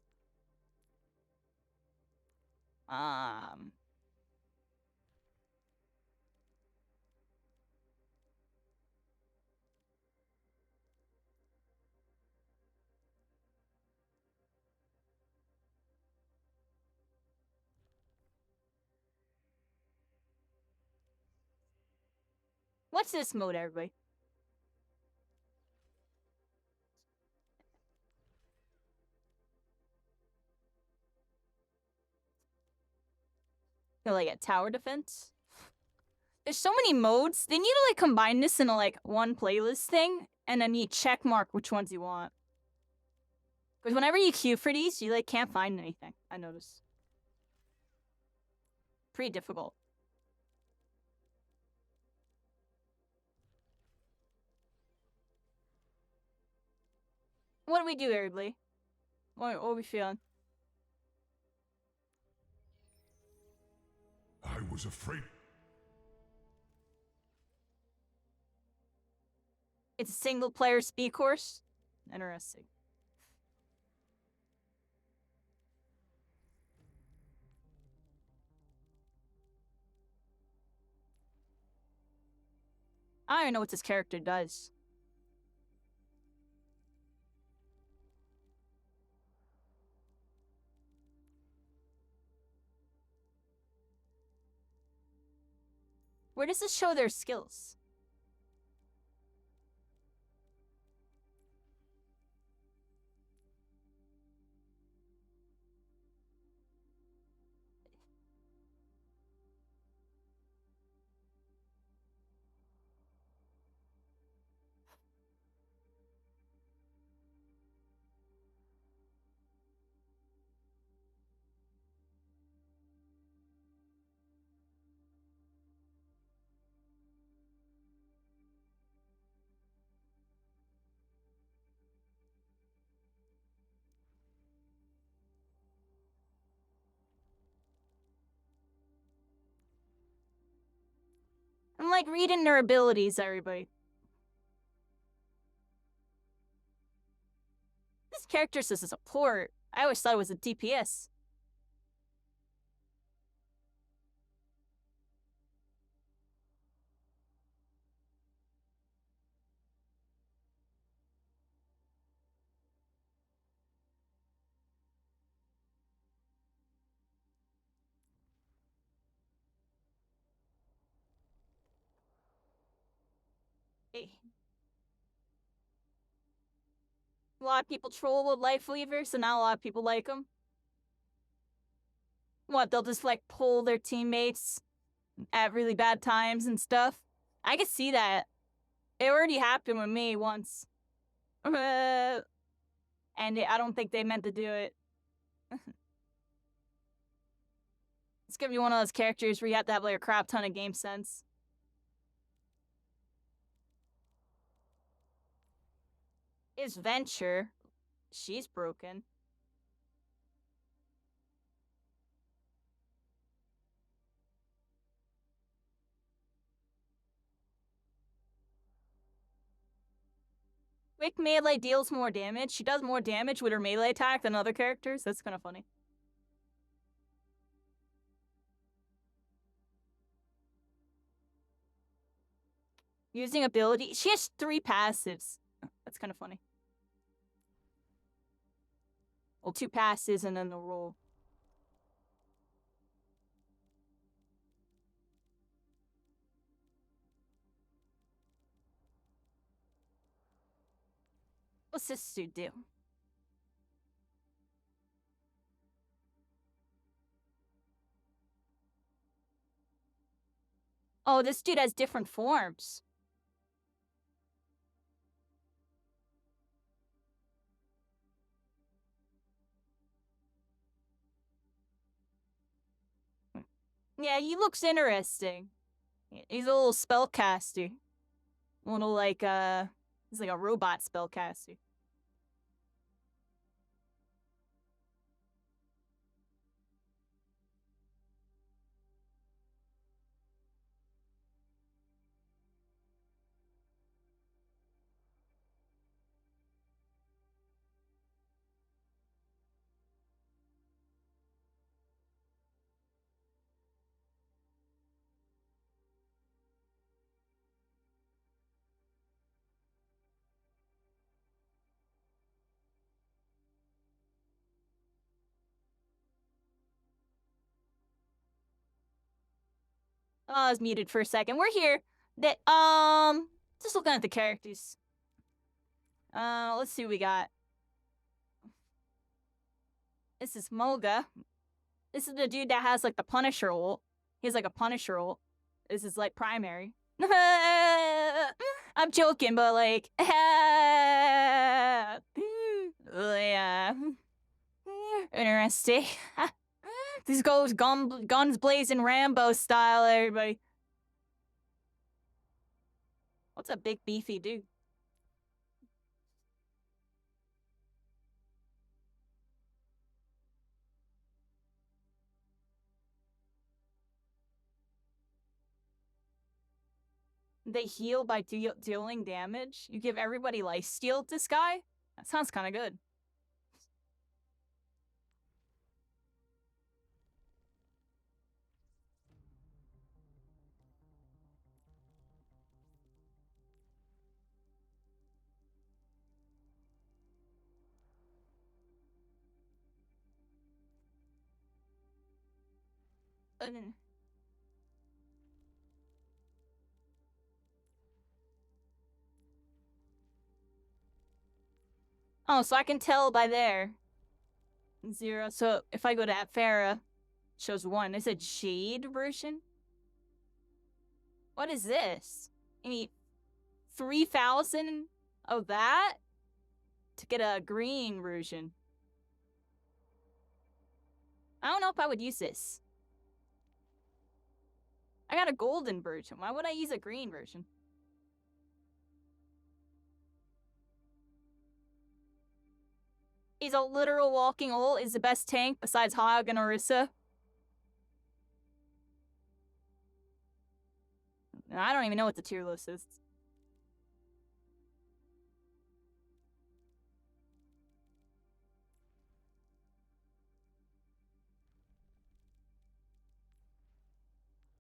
What's this mode, everybody? Like a tower defense? There's so many modes. They need to like combine this into like one playlist thing, and then you check mark which ones you want. Because whenever you queue for these, you like can't find anything. I noticed. Pretty difficult. What do we do, everybody? What are we feeling? I was afraid. It's a single player speed course? Interesting. I don't even know what this character does. Where does this show their skills? I'm like reading their abilities, everybody. This character says it's a port. I always thought it was a DPS. Hey. A lot of people troll with Life Weaver, so not a lot of people like them. What, they'll just like pull their teammates at really bad times and stuff? I could see that. It already happened with me once. And I don't think they meant to do it. It's gonna be one of those characters where you have to have like a crap ton of game sense. Is Venture. She's broken. Quick melee deals more damage. She does more damage with her melee attack than other characters. That's kind of funny. Using ability. She has 3 passives. That's kind of funny. Well, 2 passes and then the roll. What's this dude do? Oh, this dude has different forms. Yeah, he looks interesting. He's a little spellcaster. A little like, he's like a robot spellcaster. Oh, I was muted for a second. We're here. Just looking at the characters. Let's see what we got. This is Moga. This is the dude that has like the Punisher ult. He has like a Punisher ult. This is like primary. I'm joking, but like, yeah. Interesting. This goes guns blazing Rambo style, everybody. What's a big beefy dude? They heal by dealing damage. You give everybody lifesteal to this guy? That sounds kind of good. Oh, so I can tell by there. 0. So if I go to Farah, it shows 1. Is it Jade version? What is this? You need 3,000 of that to get a green version. I don't know if I would use this. I got a golden version. Why would I use a green version? He's a literal walking ult. Is the best tank besides Hog and Orisa. I don't even know what the tier list is.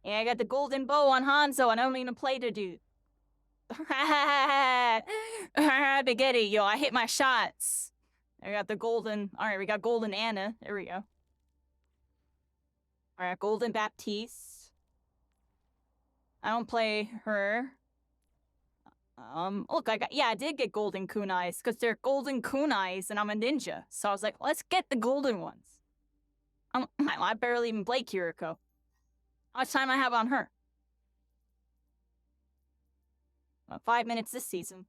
Yeah, I got the golden bow on Hanzo and I don't even play the dude. Spaghetti, yo, I hit my shots. I got the golden. Alright, we got golden Anna. There we go. Alright, golden Baptiste. I don't play her. Look, I did get golden kunais because they're golden kunais and I'm a ninja. So I was like, let's get the golden ones. I barely even play Kiriko. How much time I have on her? 5 minutes this season.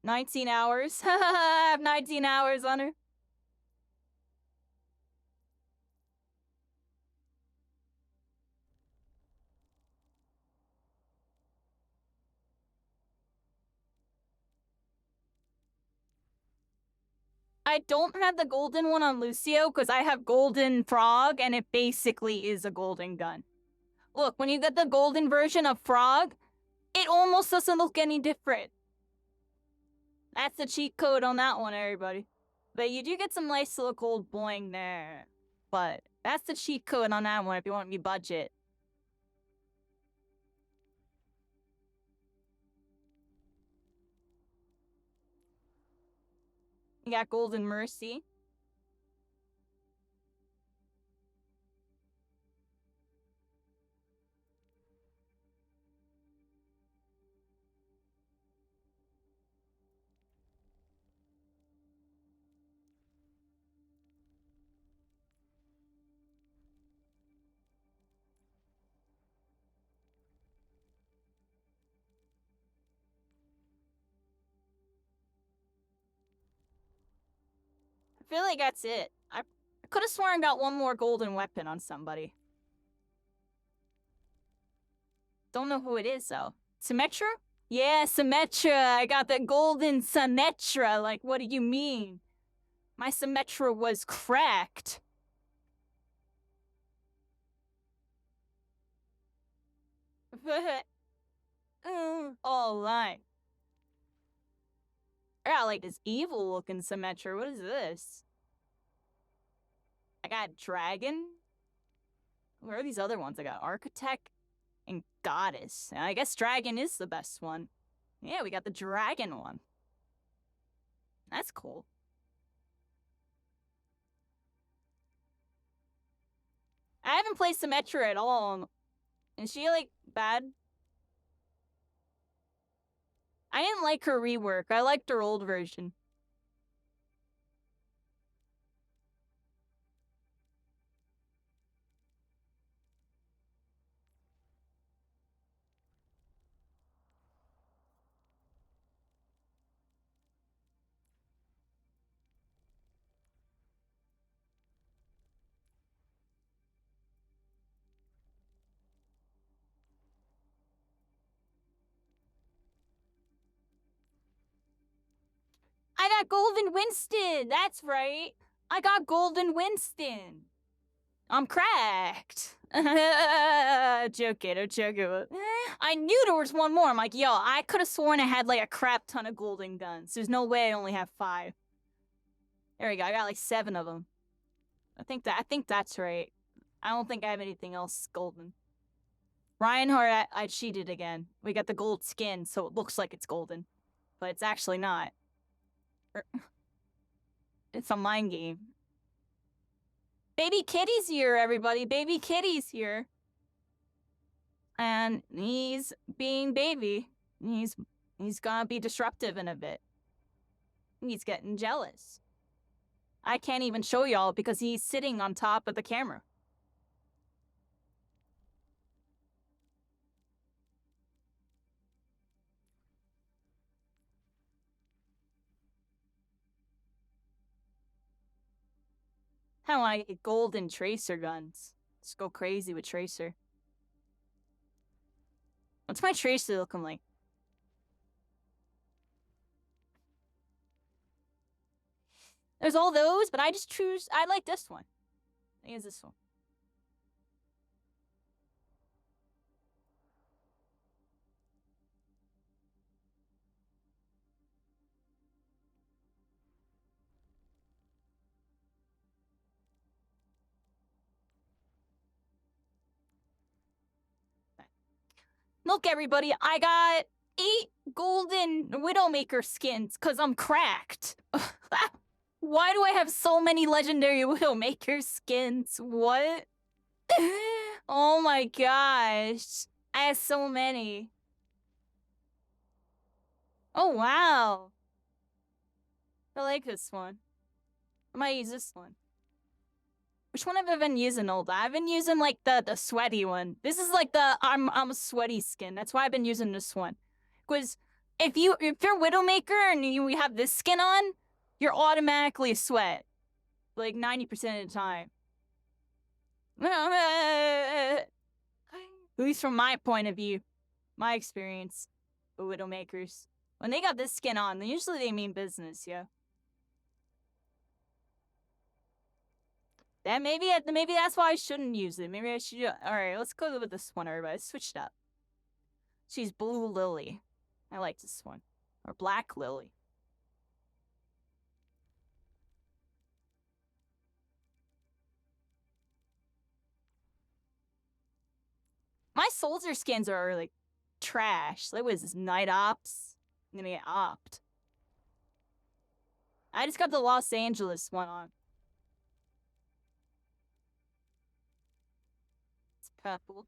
$19 hours. I have 19 hours on her. I don't have the golden one on Lucio because I have golden frog and it basically is a golden gun. Look, when you get the golden version of frog, it almost doesn't look any different. That's the cheat code on that one, everybody. But you do get some nice little gold boing there. But that's the cheat code on that one if you want me budget. You got Golden Mercy. I feel like that's it. I could have sworn I got one more golden weapon on somebody. Don't know who it is, though. Symmetra? Yeah, Symmetra! I got the golden Symmetra! Like, what do you mean? My Symmetra was cracked. All right. I got like this evil looking Symmetra. What is this? I got Dragon. Where are these other ones? I got Architect. And goddess. I guess dragon is the best one. Yeah, we got the dragon one. That's cool. I haven't played Symmetra at all. Is she, like, bad? I didn't like her rework. I liked her old version. I got Golden Winston! That's right! I got Golden Winston! I'm cracked! Joking, I'm joking. I knew there was one more. I'm like, yo, I could have sworn I had like a crap ton of golden guns. There's no way I only have 5. There we go, I got like 7 of them. I think that's right. I don't think I have anything else golden. Reinhardt, I cheated again. We got the gold skin, so it looks like it's golden. But it's actually not. It's a mind game. Baby Kitty's here, everybody. Baby Kitty's here. And he's being baby. He's gonna be disruptive in a bit. He's getting jealous. I can't even show y'all because he's sitting on top of the camera. I want to get golden tracer guns. Let's go crazy with tracer. What's my tracer looking like? There's all those, but I just choose... I like this one. I think it's this one. Look, everybody, I got 8 golden Widowmaker skins because I'm cracked. Why do I have so many legendary Widowmaker skins? What? Oh my gosh. I have so many. Oh, wow. I like this one. I might use this one. Which one have I been using, Old? I've been using, like, the sweaty one. This is, like, the I'm a sweaty skin. That's why I've been using this one. Because if you're Widowmaker and you have this skin on, you're automatically a sweat. Like, 90% of the time. At least from my point of view. My experience with Widowmakers. When they got this skin on, usually they mean business, yeah. Then maybe that's why I shouldn't use it. Maybe I should. Alright, let's go with this one, everybody. Switch it up. She's Blue Lily. I like this one. Or Black Lily. My soldier skins are like trash. Like, what is this? Night Ops? I'm gonna get opt. I just got the Los Angeles one on. It's purple.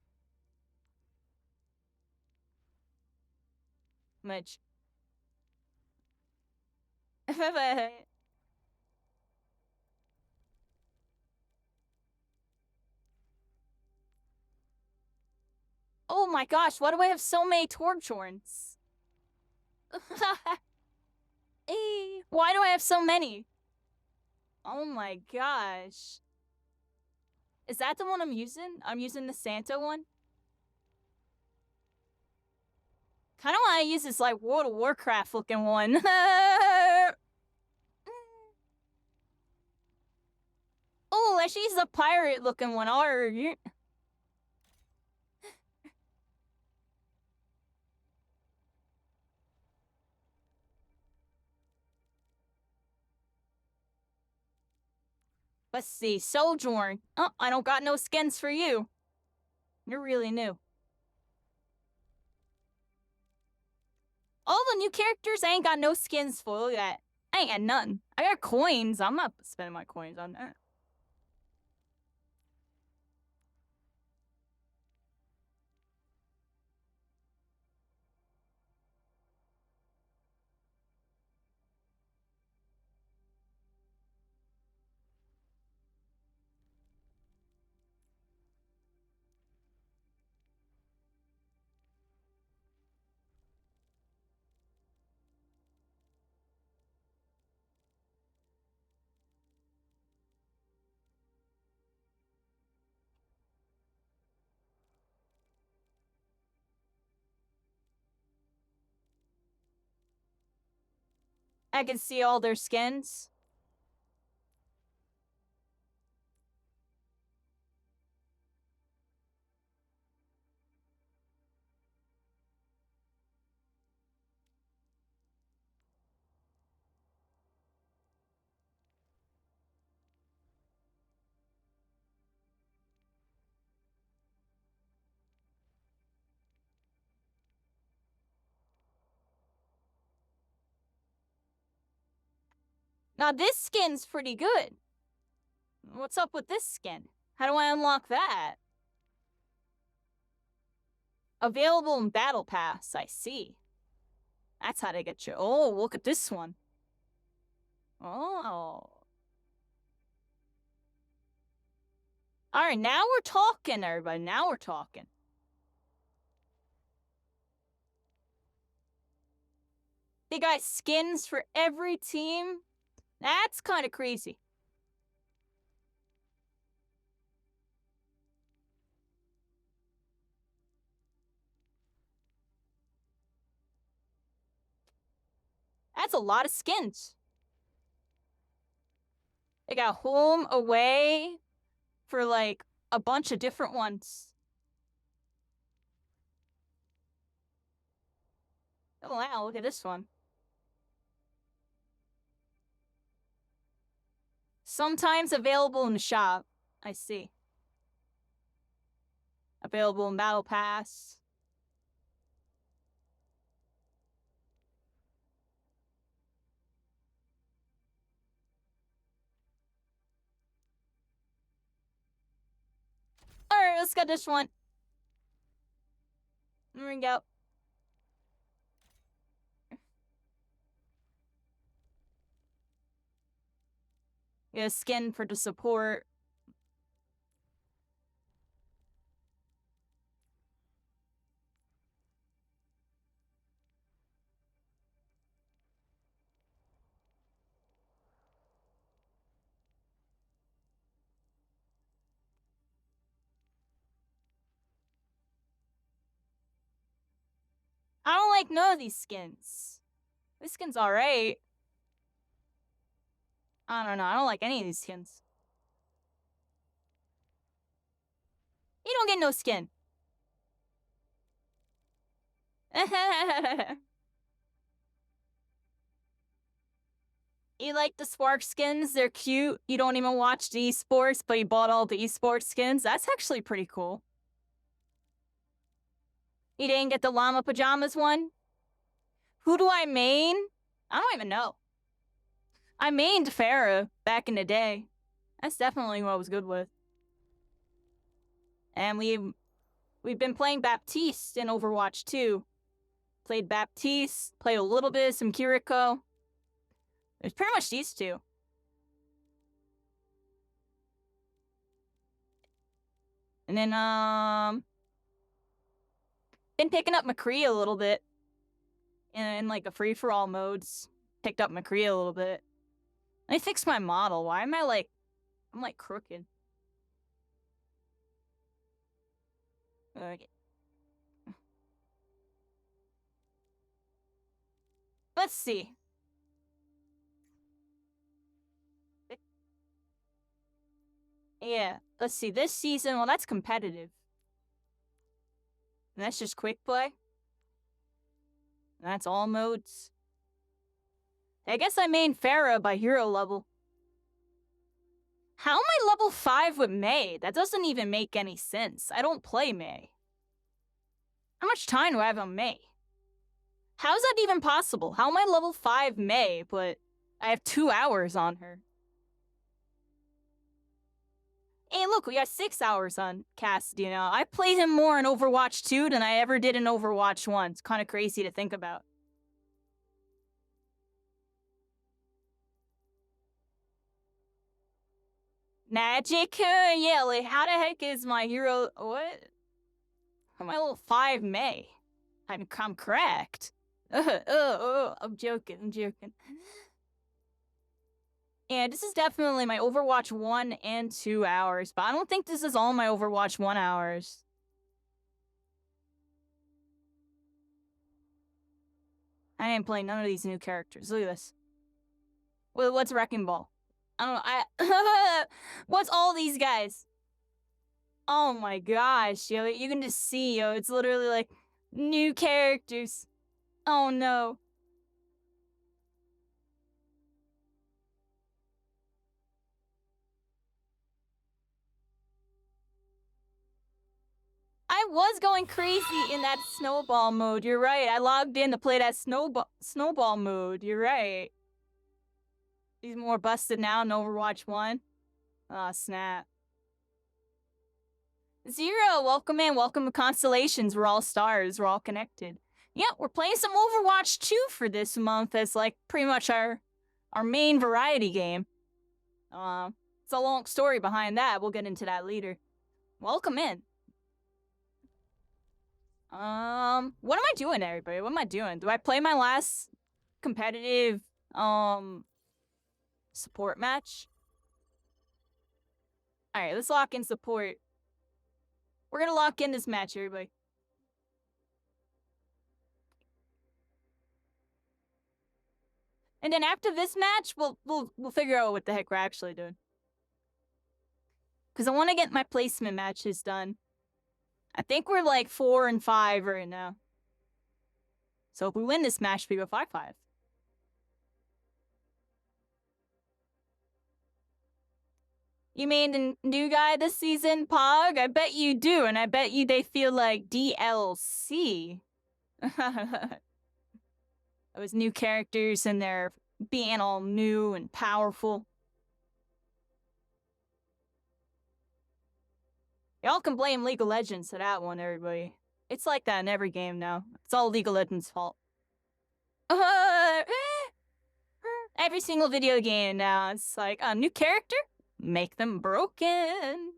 Much. Oh my gosh, why do I have so many Torchhorns? Why do I have so many? Oh my gosh. Is that the one I'm using? I'm using the Santa one? Kinda wanna use this, like, World of Warcraft looking one. Oh, she's the pirate looking one. Arrgh. Let's see, Sojourn. Oh, I don't got no skins for you. You're really new. new characters? I ain't got no skins full yet. I ain't got none. I got coins. I'm not spending my coins on that. I can see all their skins. Now this skin's pretty good. What's up with this skin? How do I unlock that? Available in Battle Pass, I see. That's how to get you. Oh, look at this one. Oh. Alright, now we're talking, everybody. Now we're talking. They got skins for every team? That's kind of crazy. That's a lot of skins. They got home, away, for like a bunch of different ones. Oh wow, look at this one. Sometimes available in the shop. I see. Available in Battle Pass. Alright, let's get this one. There we go. Get a skin for the support. I don't like none of these skins. This skin's alright. I don't know, I don't like any of these skins. You don't get no skin. You like the Spark skins? They're cute. You don't even watch the esports, but you bought all the esports skins. That's actually pretty cool. You didn't get the llama pajamas one? Who do I main? I don't even know. I mained Pharah back in the day. That's definitely what I was good with. And we've been playing Baptiste in Overwatch 2. Played Baptiste, played a little bit of some Kiriko. It's pretty much these two. And then, been picking up McCree a little bit. In like a free-for-all modes. Picked up McCree a little bit. Let me fix my model. Why am I like... I'm like crooked. Okay. Let's see. Yeah, let's see. This season, well, that's competitive. And that's just quick play. And that's all modes. I guess I main Pharah by hero level. How am I level 5 with Mei? That doesn't even make any sense. I don't play Mei. How much time do I have on Mei? How's that even possible? How am I level 5 Mei, but I have 2 hours on her? Hey, look, we got 6 hours on Cassidy now. I played him more in Overwatch 2 than I ever did in Overwatch 1. It's kind of crazy to think about. Magic? Yeah, like, how the heck is my hero... What? Am I level 5 Mei? I'm correct. I'm joking. And this is definitely my Overwatch 1 and 2 hours, but I don't think this is all my Overwatch 1 hours. I ain't playing none of these new characters. Look at this. What's Wrecking Ball? I don't know. What's all these guys? Oh my gosh, yo. You can just see, yo. It's literally like new characters. Oh no. I was going crazy in that snowball mode. You're right. I logged in to play that snowball mode. You're right. He's more busted now in Overwatch 1. Aw, snap. Zero, welcome in. Welcome to Constellations. We're all stars. We're all connected. Yeah, we're playing some Overwatch 2 for this month as, like, pretty much our main variety game. It's a long story behind that. We'll get into that later. Welcome in. What am I doing, everybody? What am I doing? Do I play my last competitive, support match? Alright, let's lock in support. We're gonna lock in this match, everybody. And then after this match, we'll figure out what the heck we're actually doing. Because I want to get my placement matches done. I think we're like 4 and 5 right now. So if we win this match, we go 5-5. You mean the new guy this season, Pog? I bet you do, and I bet you they feel like DLC. Those new characters and they're being all new and powerful. Y'all can blame League of Legends for that one, everybody. It's like that in every game now. It's all League of Legends' fault. Every single video game now, it's like, a new character? Make them broken.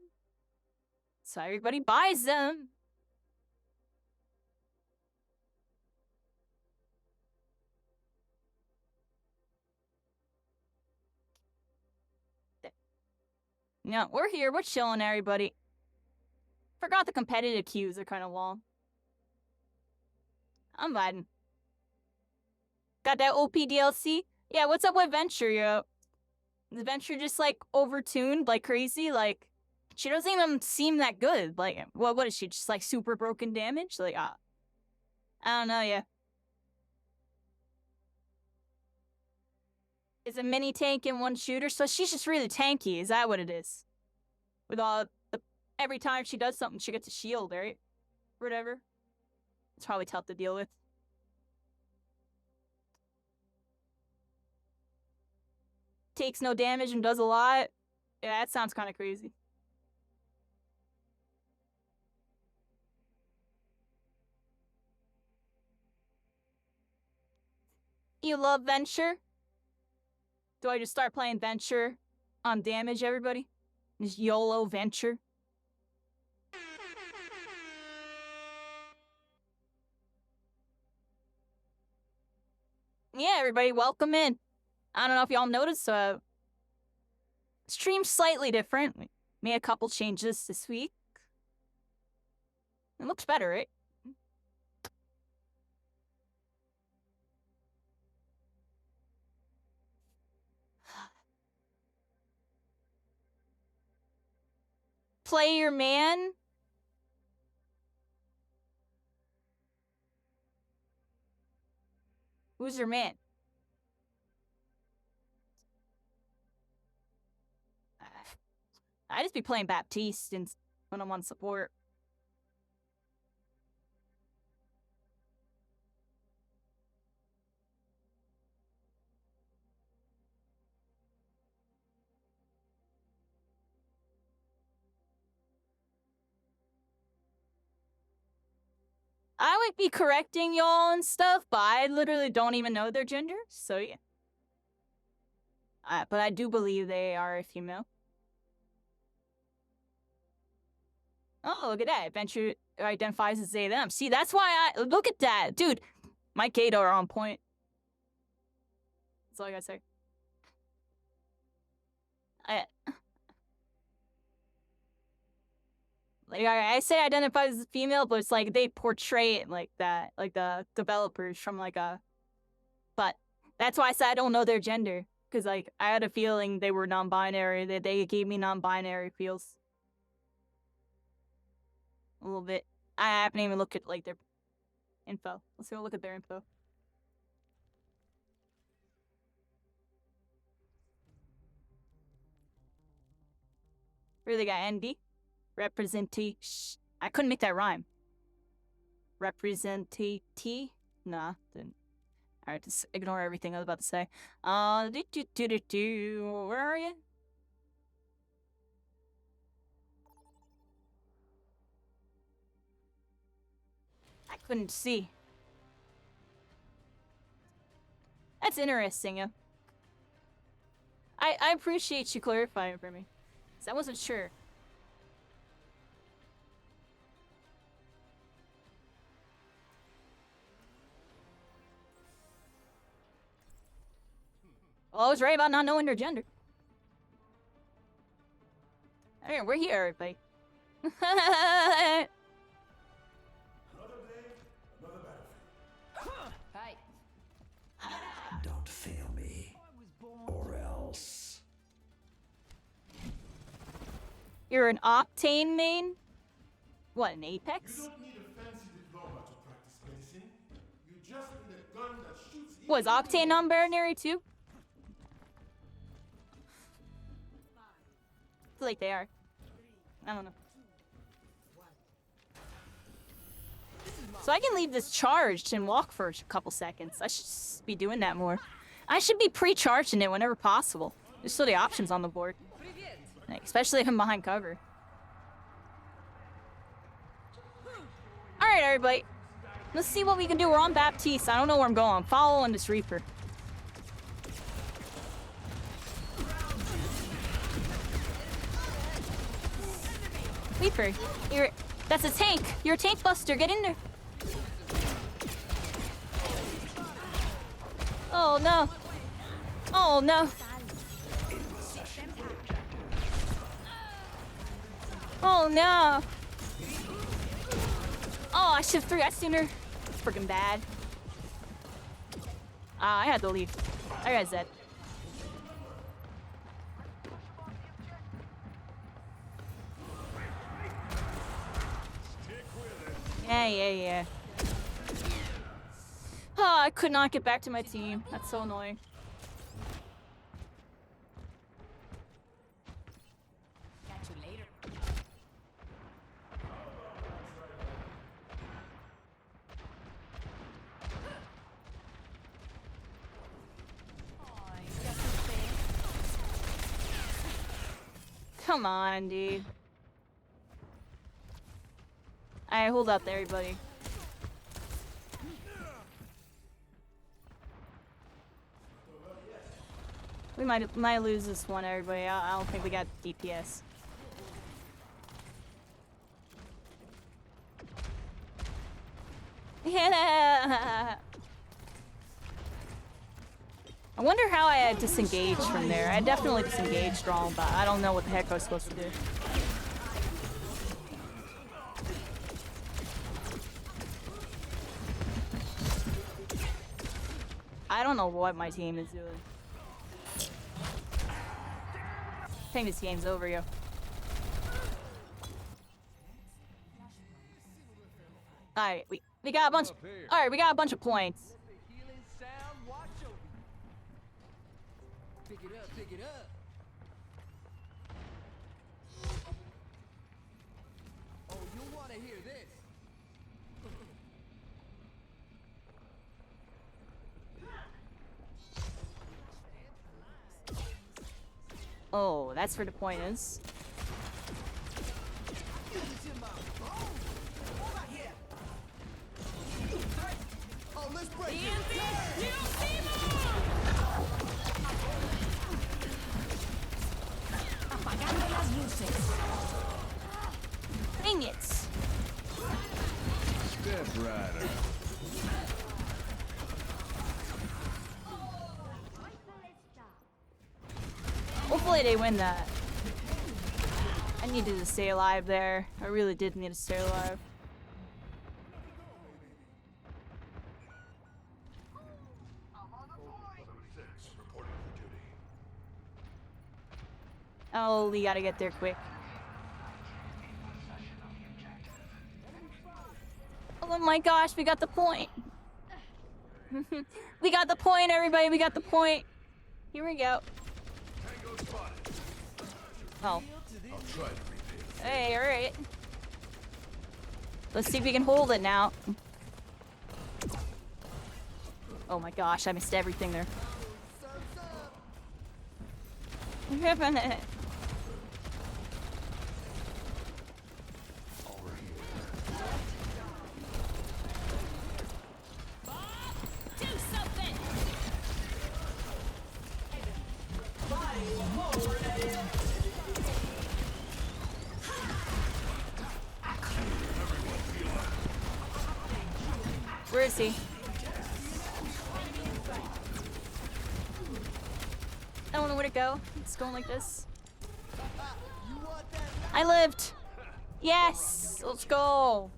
So everybody buys them. No, we're here. We're chilling, everybody. Forgot the competitive queues are kind of long. I'm vibing. Got that OP DLC? Yeah, what's up with Venture, yo? Is Venture just, like, overtuned like crazy? Like, she doesn't even seem that good. Like, what is she? Just, like, super broken damage? Like, I don't know, yeah. Is a mini tank in one shooter? So she's just really tanky. Is that what it is? With all the... Every time she does something, she gets a shield, right? Whatever. It's probably tough to deal with. Takes no damage and does a lot. Yeah, that sounds kind of crazy. You love Venture? Do I just start playing Venture on damage, everybody? Just YOLO Venture? Yeah, everybody, welcome in. I don't know if y'all noticed, stream's slightly different. We made a couple changes this week. It looks better, right? Play your man? Who's your man? I just be playing Baptiste when I'm on support. might be correcting y'all and stuff, but I literally don't even know their gender, so yeah. But I do believe they are a female. Oh, look at that. Adventure identifies as they, them. See, that's why I... Look at that. Dude, my Kato are on point. That's all I gotta say. Like, I say identify as female, but it's like they portray it like that. Like the developers from like a... But that's why I said I don't know their gender. Because like, I had a feeling they were non-binary. They gave me non-binary feels. A little bit. I haven't even looked at like their info. Let's go look at their info. Really got ND? Representation. I couldn't make that rhyme. Representate? Nah, didn't. Alright, just ignore everything I was about to say. Where are you? I couldn't see. That's interesting, yeah. I appreciate you clarifying for me. 'Cause I wasn't sure. Well, I was right about not knowing their gender. Alright, we're here, everybody. Another day, another battlefield. Hi. Don't fail me, or else. You're an Octane main? What, an You Apex? don't need a fancy diploma to practice medicine. You just need a gun that shoots. Was Octane non-binary too? I feel like they are. I don't know. So I can leave this charged and walk for a couple seconds. I should be doing that more. I should be pre-charging it whenever possible. Just so the options on the board. Like, especially if I'm behind cover. Alright, everybody. Let's see what we can do. We're on Baptiste. I don't know where I'm going. I'm following this Reaper. Reaper, that's a tank. You're a tank buster. Get in there. Oh no. Oh no. Oh no. Oh, I should have I sooner. Freaking bad. I had to leave. I got Zed. Yeah. Oh, I could not get back to my team. That's so annoying. Catch you later. Come on, dude. Alright, hold up there, everybody. We might lose this one, everybody. I don't think we got DPS. Yeah. I wonder how I had disengaged from there. I definitely disengaged wrong, but I don't know what the heck I was supposed to do. I don't know what my team is doing. I think this game's over, yo. Alright, we got a bunch. Alright, we got a bunch of points. Pick it up. Oh, you want to hear this? Oh, that's where the point is. Let's break it. Apagando las luces. Dang it. Step right up. Hopefully they win that. I needed to stay alive there. I really did need to stay alive. Oh, we gotta get there quick. Oh my gosh, we got the point. We got the point, everybody. We got the point. Here we go. Oh. Hey, alright. Let's see if we can hold it now. Oh my gosh, I missed everything there. Do something. Where is he? I don't know where to go. It's going like this. I lived. Yes, let's go.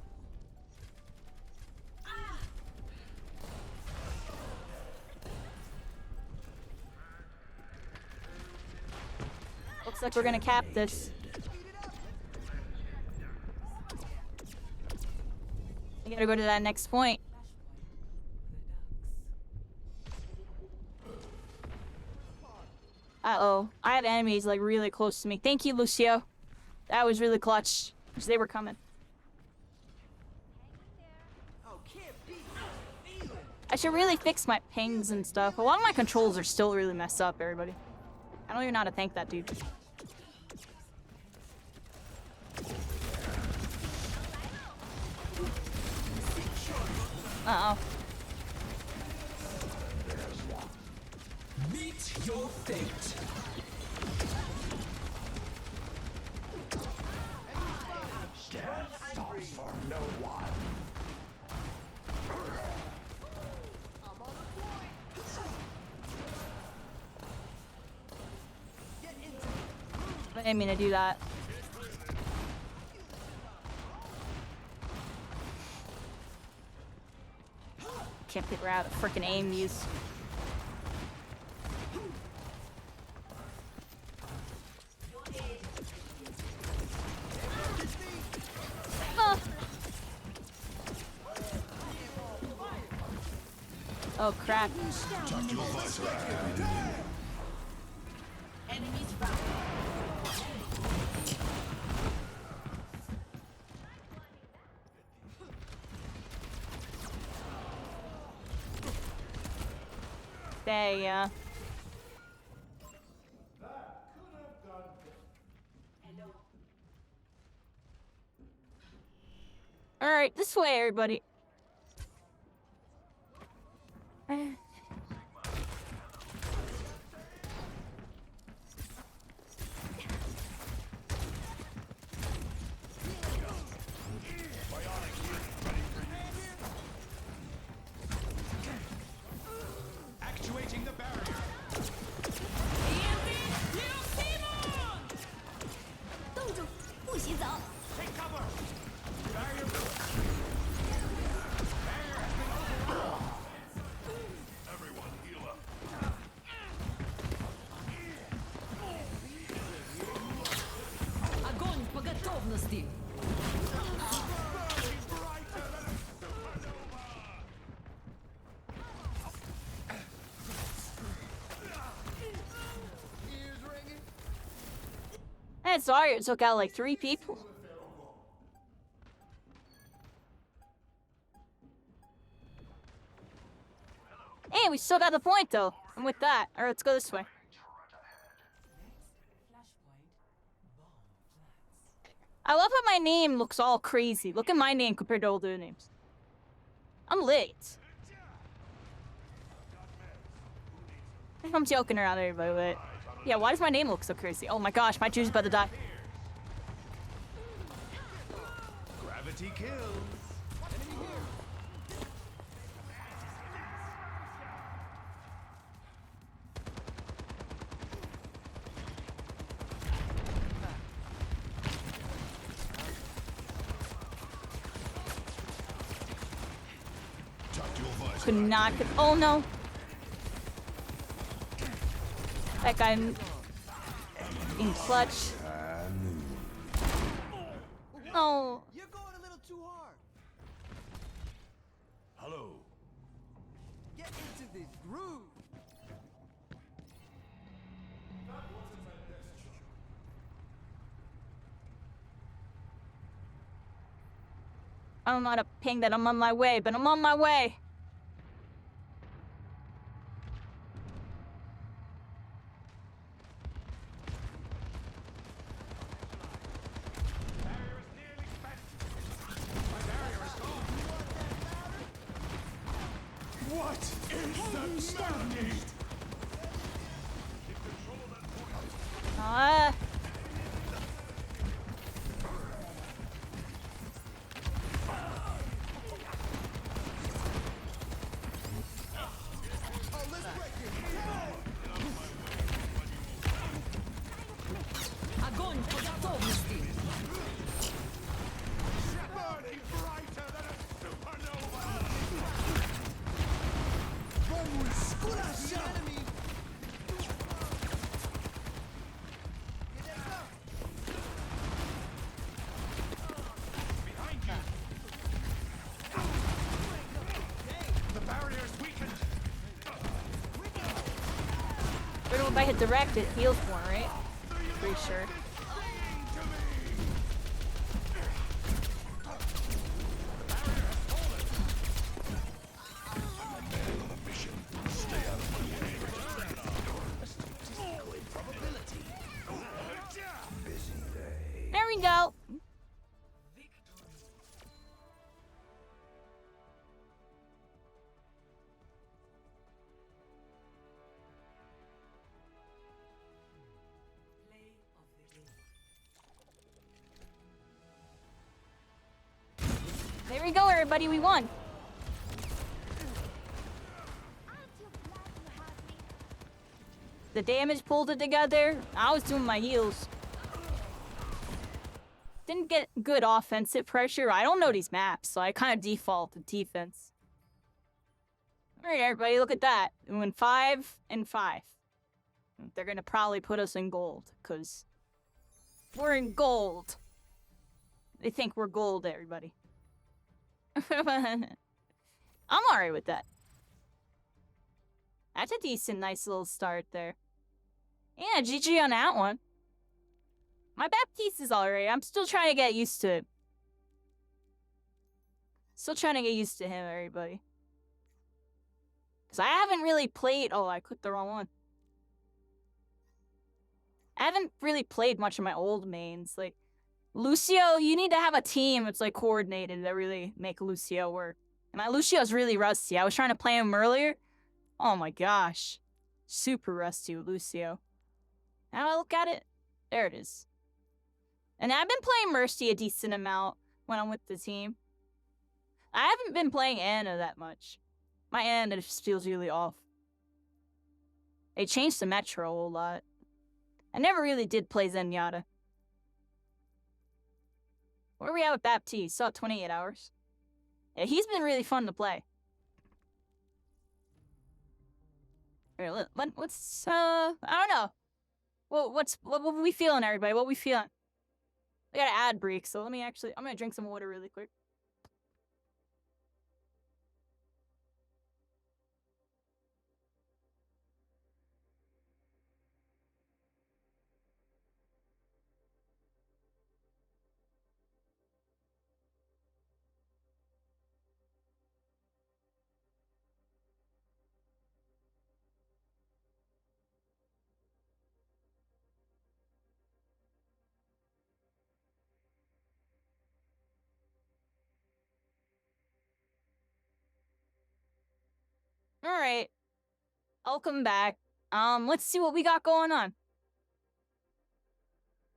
Looks like we're gonna cap this. We gotta go to that next point. Uh-oh. I had enemies, like, really close to me. Thank you, Lucio. That was really clutch. Because they were coming. I should really fix my pings and stuff. A lot of my controls are still really messed up, everybody. I don't even know how to thank that dude. Uh-oh. Meet your fate. Death stops for no one. I didn't mean to do that. Can't figure out a freaking aim use. Oh crap. Enemies found. There ya. Alright, this way, everybody. Actuating the barrier. 冻住，不许走。 Take cover. Barrier built. Barrier has been overwhelmed. Everyone heal up. Огонь по готовности. Hey, sorry, it took out like 3 people. Hey, we still got the point though. I'm with that. Alright, let's go this way. I love how my name looks all crazy. Look at my name compared to all the other names. I'm late. I'm joking around, everybody, but yeah, why does my name look so crazy? Oh my gosh, my juice is about to die. Gravity kills. Could not. Oh no. That guy in clutch. Oh. You're going a little too hard. Hello. Get into this groove. I don't know how to ping that I'm on my way, but I'm on my way. What is the mandate? Ah. Огонь по готовности. Burning brighter than a supernova. The enemy. Behind you. The barrier's weakened. If I hit direct, it heals more, right? Pretty sure. There we go. There we go, everybody. We won. The damage pulled it together. I was doing my heals. Didn't get good offensive pressure. I don't know these maps, so I kind of default to defense. Alright, everybody, look at that. We went 5 and 5. They're gonna probably put us in gold, because we're in gold. They think we're gold, everybody. I'm alright with that. That's a decent, nice little start there. Yeah, GG on that one. My Baptiste is alright. I'm still trying to get used to it. Still trying to get used to him, everybody. Because I haven't really played... Oh, I clicked the wrong one. I haven't really played much of my old mains. Like, Lucio, you need to have a team that's, like, coordinated that really make Lucio work. And my Lucio's really rusty. I was trying to play him earlier. Oh my gosh. Super rusty with Lucio. Now I look at it, there it is. And I've been playing Mercy a decent amount when I'm with the team. I haven't been playing Ana that much. My Ana just feels really off. They changed the Metro a whole lot. I never really did play Zenyatta. Where are we at with Baptiste? Saw 28 hours. Yeah, he's been really fun to play. What's I don't know. Well, what we feeling, everybody? What we feeling? We got an ad break, so I'm gonna drink some water really quick. All right, I'll come back. Let's see what we got going on.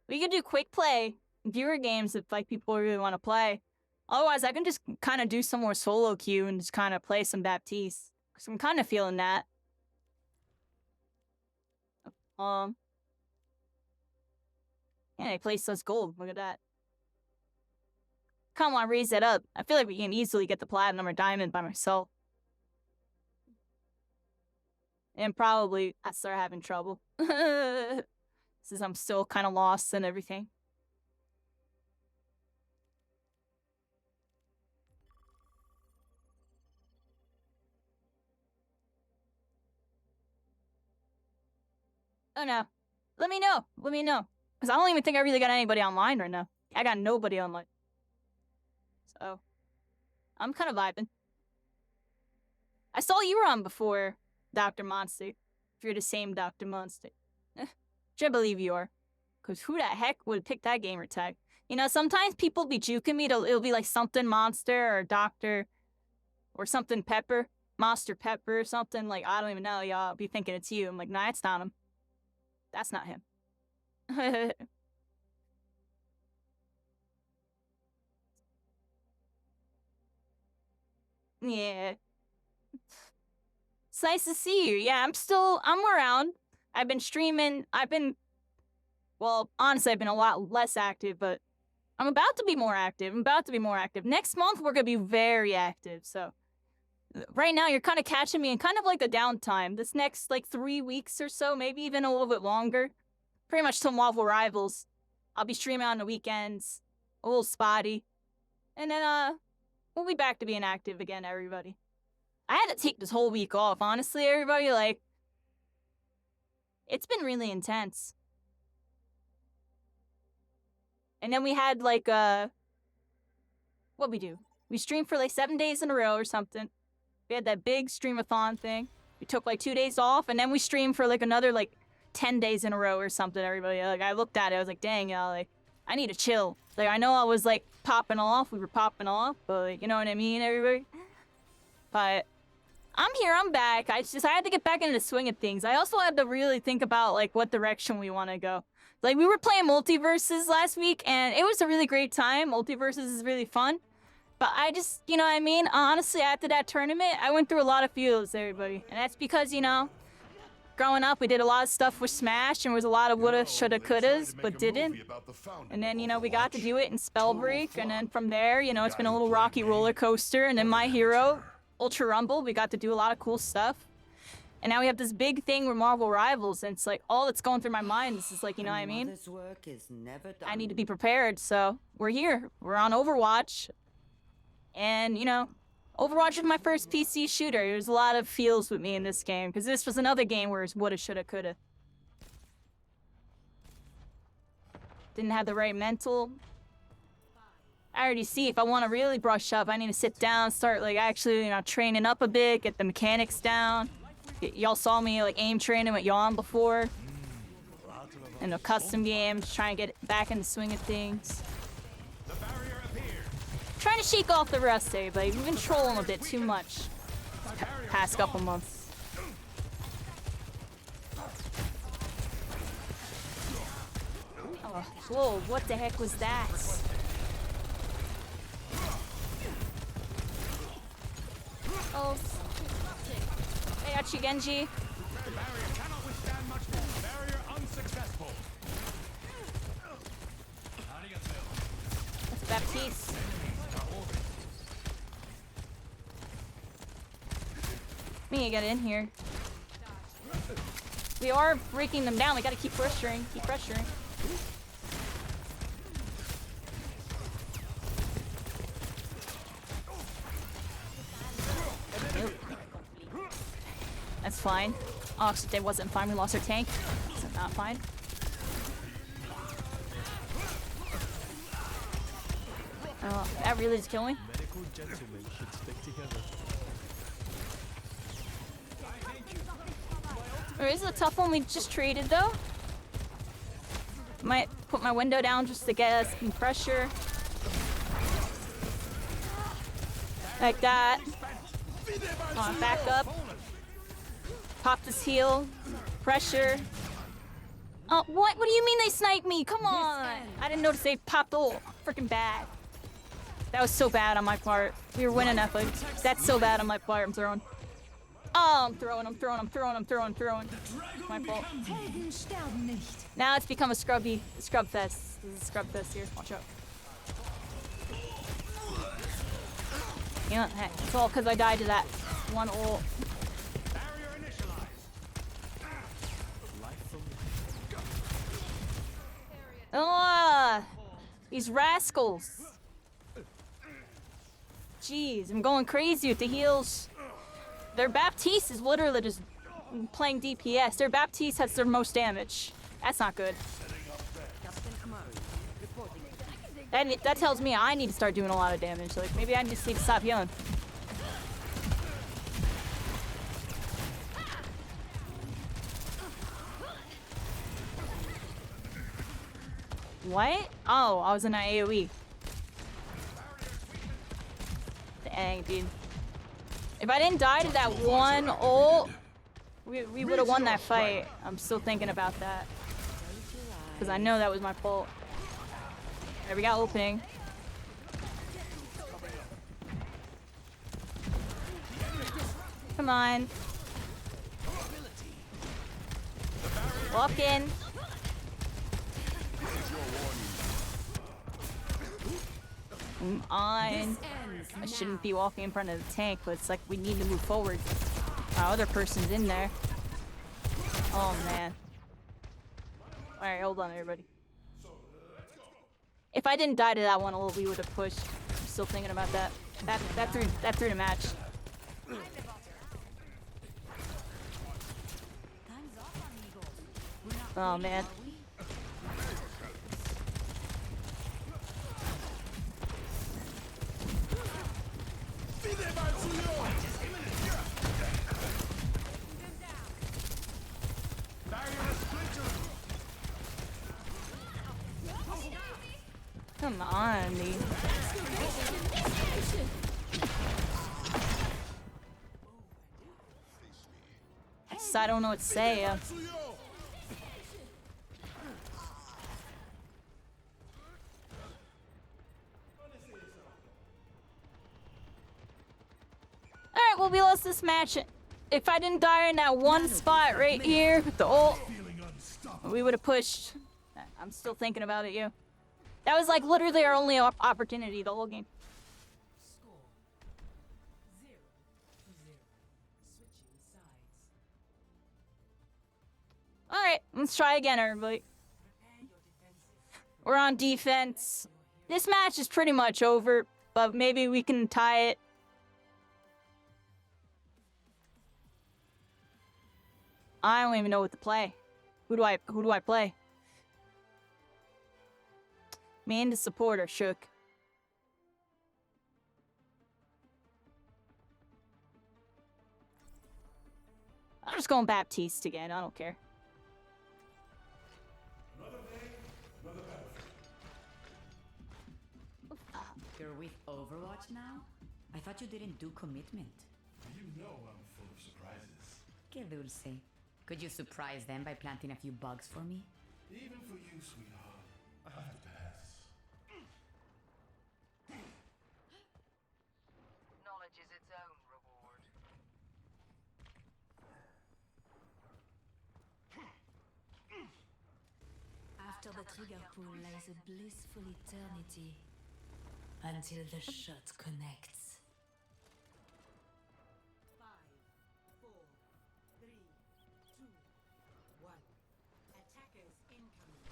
We could do quick play viewer games if like people really want to play. Otherwise, I can just kind of do some more solo queue and just kind of play some Baptiste. Cause I'm kind of feeling that. Yeah, they placed us gold. Look at that. Come on, raise that up. I feel like we can easily get the platinum or diamond by myself. And probably I start having trouble. Since I'm still kind of lost and everything. Oh no. Let me know. Let me know. Because I don't even think I really got anybody online right now. I got nobody online. So, I'm kind of vibing. I saw you were on before, Dr. Monster. If you're the same Dr. Monster. Which I believe you are. Because who the heck would pick that gamer tag? You know, sometimes people be juking me. It'll be like something Monster or Doctor or something Pepper. Monster Pepper or something. Like, I don't even know. Y'all be thinking it's you. I'm like, nah, it's not him. That's not him. Yeah. It's nice to see you. Yeah, I'm around. I've been streaming. Well, honestly, I've been a lot less active, but I'm about to be more active. Next month, we're going to be very active, so. Right now, you're kind of catching me in kind of like a downtime. This next, like, 3 weeks or so, maybe even a little bit longer. Pretty much till Marvel Rivals. I'll be streaming on the weekends. A little spotty. And then, we'll be back to being active again, everybody. I had to take this whole week off, honestly, everybody, like... It's been really intense. And then we had, like, what'd we do? We streamed for, like, 7 days in a row or something. We had that big streamathon thing. We took, like, 2 days off, and then we streamed for, like, another, like, 10 days in a row or something, everybody. Like, I looked at it, I was like, dang, y'all, like, I need to chill. Like, I know I was, like, popping off. We were popping off, but, like, you know what I mean, everybody? But I'm here, I'm back. I had to get back into the swing of things. I also had to really think about, like, what direction we want to go. Like, we were playing Multiverses last week, and it was a really great time. Multiverses is really fun. But I just, you know what I mean? Honestly, after that tournament, I went through a lot of feels, everybody. And that's because, you know, growing up, we did a lot of stuff with Smash, and there was a lot of woulda, shoulda, couldas, but didn't. And then, you know, we got to do it in Spellbreak, and then from there, you know, it's been a little rocky roller coaster, and then My Hero, Ultra Rumble, we got to do a lot of cool stuff. And now we have this big thing with Marvel Rivals, and it's like, all that's going through my mind is like, you know what I mean? I need to be prepared, so we're here. We're on Overwatch. And, you know, Overwatch is my first PC shooter. There's a lot of feels with me in this game, because this was another game where it's woulda, shoulda, coulda. Didn't have the right mental. I already see if I want to really brush up, I need to sit down, start, like, actually, you know, training up a bit, get the mechanics down. Y'all saw me, like, aim training with Yawn before. And the custom games, trying to get back in the swing of things. Trying to shake off the rust, everybody. We've been trolling a bit too much past couple months. Oh, whoa, what the heck was that? Oh. I got you, Genji. The barrier cannot withstand much more. Barrier unsuccessful. That's Baptiste. We need to get in here. We are breaking them down. We gotta keep pressuring. Keep pressuring. Nope. That's fine. Oh, so it wasn't fine. We lost our tank. So not fine. Oh, that really is killing me. Medical gentlemen should stick together. There is a tough one we just traded though. Might put my window down just to get us some pressure. Like that. Back up. Pop this heal. pressure. Oh, what? What do you mean they sniped me? Come on! I didn't notice they popped ult. Freaking bad. That was so bad on my part. We were winning that fight. That's so bad on my part. I'm throwing. Oh, I'm throwing. My fault. Now it's become a scrub fest. This is a scrub fest here. Watch out. You know, heck, it's all because I died to that one ult. Ah, these rascals. Jeez, I'm going crazy with the heals. Their Baptiste is literally just playing DPS. Their Baptiste has their most damage. That's not good. That tells me I need to start doing a lot of damage. Like, maybe I just need to stop healing. What? Oh, I was in an AoE. Dang, dude. If I didn't die to that one ult, we would have won that fight. I'm still thinking about that. Because I know that was my fault. There we got opening. Come on. Walk in. Come on. I shouldn't be walking in front of the tank, but it's like we need to move forward. Our other person's in there. Oh man. Alright, hold on everybody. If I didn't die to that one, we would have pushed. I'm still thinking about that. That threw the match. Oh man. Come on, dude. I don't know what to say. Alright, well, we lost this match. If I didn't die in that one spot right here with the ult, we would have pushed. I'm still thinking about it, yo. That was like literally our only opportunity the whole game. Alright, let's try again, everybody. We're on defense. This match is pretty much over, but maybe we can tie it. I don't even know what to play. Who do I play? Me and the supporter shook. I'm just going Baptiste again. I don't care. You're with Overwatch now? I thought you didn't do commitment. You know I'm full of surprises. Que dulce. Could you surprise them by planting a few bugs for me? Even for you, sweetheart, I have to pass. Knowledge is its own reward. After the trigger pull lies a blissful eternity. Until the shot connects. 5, 4, 3, 2, 1. Attackers incoming.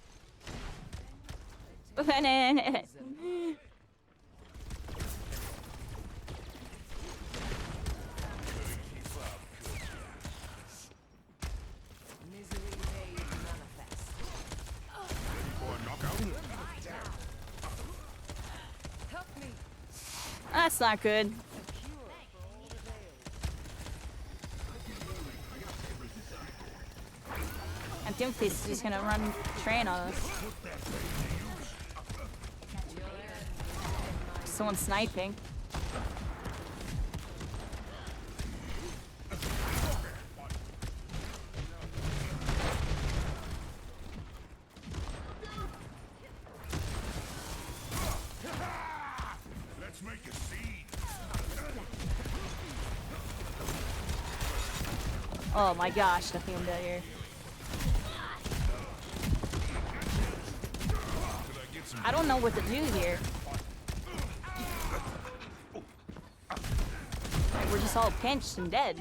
That's not good. I think this is just gonna run train on us. Someone sniping. Oh my gosh, nothing down here. I don't know what to do here. Like, we're just all pinched and dead.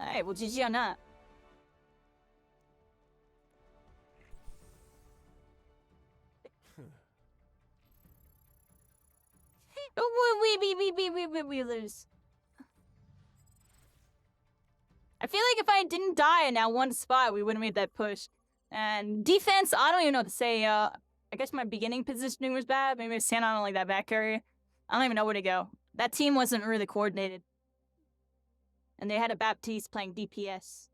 Alright, well, GG on that. We lose. I feel like if I didn't die in that one spot, we would have made that push. And defense, I don't even know what to say. I guess my beginning positioning was bad. Maybe I was standing on like that back area. I don't even know where to go. That team wasn't really coordinated. And they had a Baptiste playing DPS.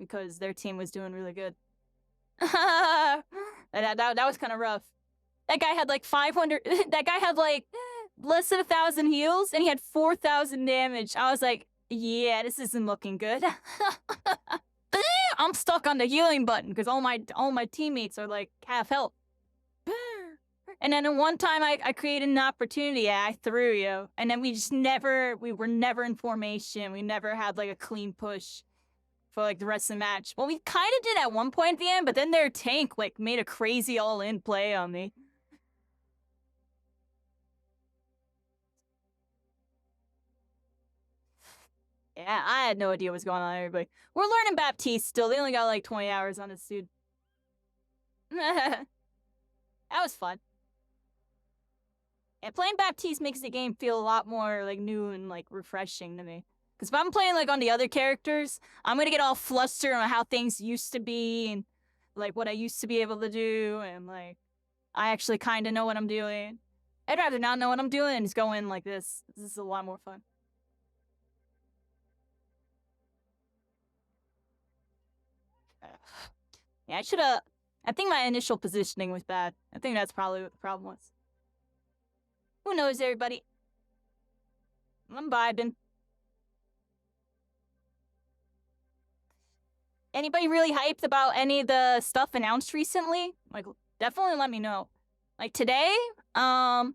Because their team was doing really good. that was kind of rough. That guy had like 500... that guy had like less than 1,000 heals, and he had 4,000 damage. I was like, yeah, this isn't looking good. I'm stuck on the healing button because all my teammates are like half health. And then one time I created an opportunity, yeah, I threw you. And then we were never in formation. We never had like a clean push for like the rest of the match. Well, we kind of did at one point at the end, but then their tank like made a crazy all-in play on me. Yeah, I had no idea what's going on, everybody. We're learning Baptiste still. They only got like 20 hours on this dude. That was fun. And playing Baptiste makes the game feel a lot more like new and like refreshing to me. Because if I'm playing like on the other characters, I'm gonna get all flustered on how things used to be and like what I used to be able to do, and like I actually kind of know what I'm doing. I'd rather not know what I'm doing and just go in like this. This is a lot more fun. Yeah, I think my initial positioning was bad. I think that's probably what the problem was. Who knows, everybody? I'm vibing. Anybody really hyped about any of the stuff announced recently? Like, definitely let me know. Like, today, definitely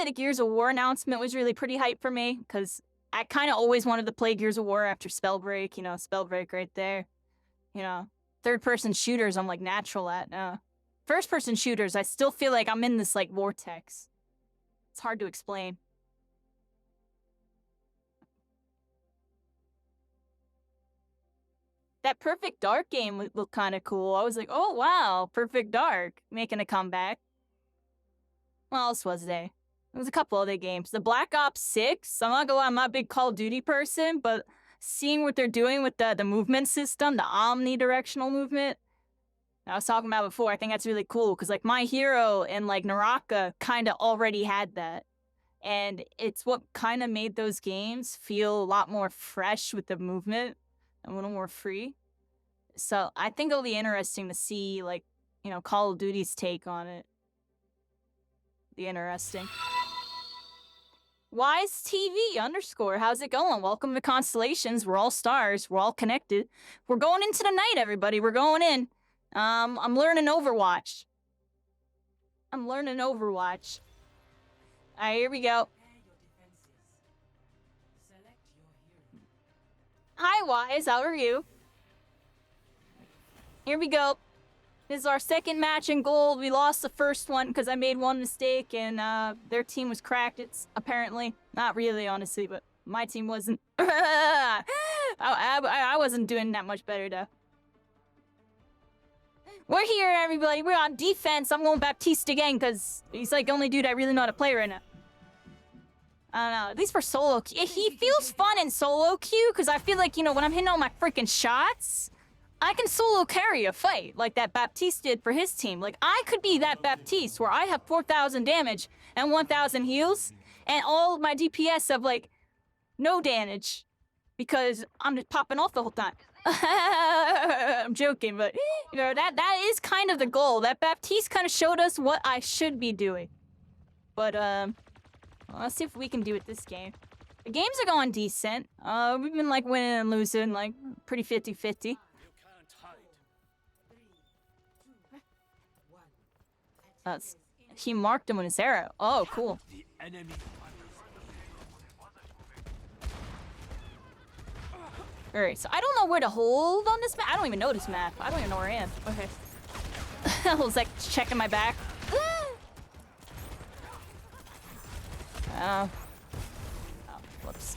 the Gears of War announcement was really pretty hype for me, because I kind of always wanted to play Gears of War after Spellbreak, you know, Spellbreak right there. You know, third-person shooters I'm, like, natural at. First-person shooters, I still feel like I'm in this, like, vortex. It's hard to explain. That Perfect Dark game looked kind of cool. I was like, oh, wow, Perfect Dark, making a comeback. What else was there? There was a couple other games. The Black Ops 6, I'm not gonna lie, I'm not a big Call of Duty person, but seeing what they're doing with the movement system, the omnidirectional movement, I was talking about before, I think that's really cool, because like My Hero and like Naraka kind of already had that. And it's what kind of made those games feel a lot more fresh with the movement, a little more free. So I think it'll be interesting to see, like, you know, Call of Duty's take on it. Be interesting. Wise TV _, how's it going? Welcome to Constellations. We're all stars. We're all connected. We're going into the night, everybody. We're going in. I'm learning Overwatch. Alright, here we go. Hi, Wise. How are you? Here we go. This is our second match in gold. We lost the first one because I made one mistake and their team was cracked. It's apparently not really, honestly, but my team wasn't. I wasn't doing that much better though. We're here, everybody. We're on defense. I'm going Baptiste again because he's like the only dude I really know how to play right now. I don't know. At least for solo queue, he feels fun in solo queue because I feel like, you know, when I'm hitting all my freaking shots, I can solo carry a fight like that Baptiste did for his team. Like, I could be that Baptiste where I have 4,000 damage and 1,000 heals, and all of my DPS have, like, no damage because I'm just popping off the whole time. I'm joking, but, you know, that is kind of the goal. That Baptiste kind of showed us what I should be doing. But, well, let's see if we can do it this game. The games are going decent. We've been, like, winning and losing, like, pretty 50-50. He marked him with his arrow. Oh, cool. The enemy. Alright, so I don't know where to hold on this map. I don't even know this map. I don't even know where I am. Okay. I was like checking my back. Oh, whoops.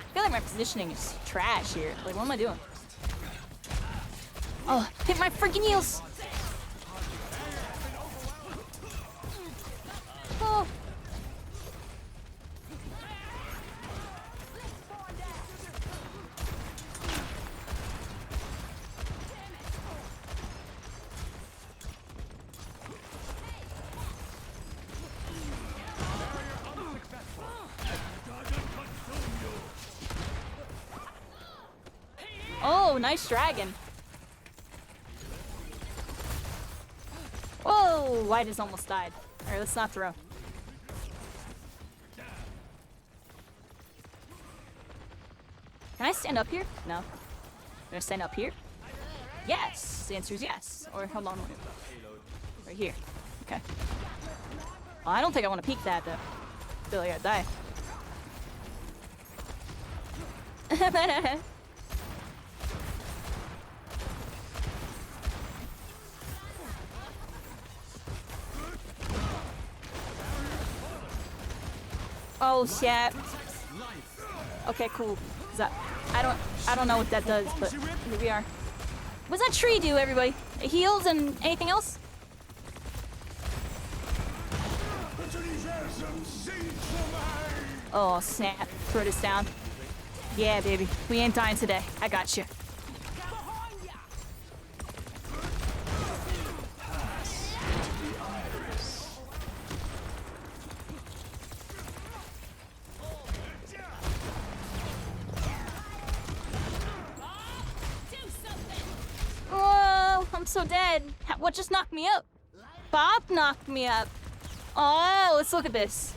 I feel like my positioning is trash here. Like, what am I doing? Oh, hit my freaking heels! Oh. Oh, nice dragon. Whoa, White has almost died. Alright, let's not throw. Can I stand up here? No. Can I stand up here? Yes! The answer is yes. Or hold on. Right here. Okay. Well, I don't think I want to peek that though. I feel like I'd die. Oh shit. Okay, cool. I don't know what that does, but here we are. What's that tree do, everybody? It heals and anything else? Oh snap. Throw this down. Yeah, baby. We ain't dying today. I got you. Oh, I'm so dead. What just knocked me up? Bob knocked me up. Oh, let's look at this.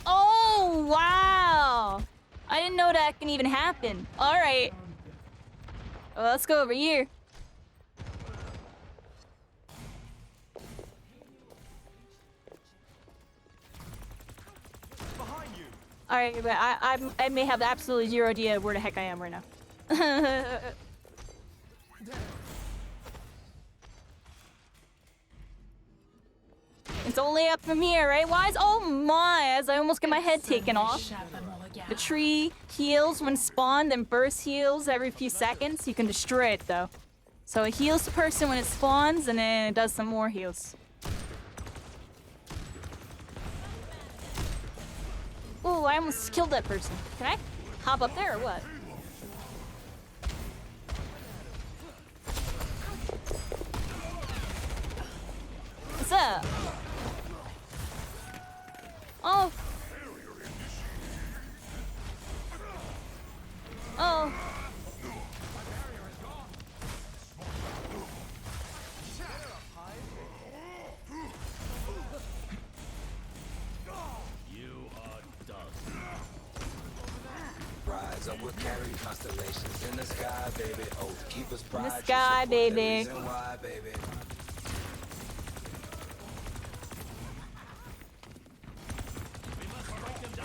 Oh, wow. I didn't know that can even happen. All right. Well, let's go over here. All right, but I may have absolutely zero idea where the heck I am right now. It's only up from here, right? Wise? Oh my, as I almost get my head taken off. The tree heals when spawned and burst heals every few seconds. You can destroy it though. So it heals the person when it spawns and then it does some more heals. Oh, I almost killed that person. Can I hop up there or what? What's up? Oh. Oh. You are done. Rise up with carry constellations in the sky, baby. Oh, keep us In the sky, baby. Why, baby.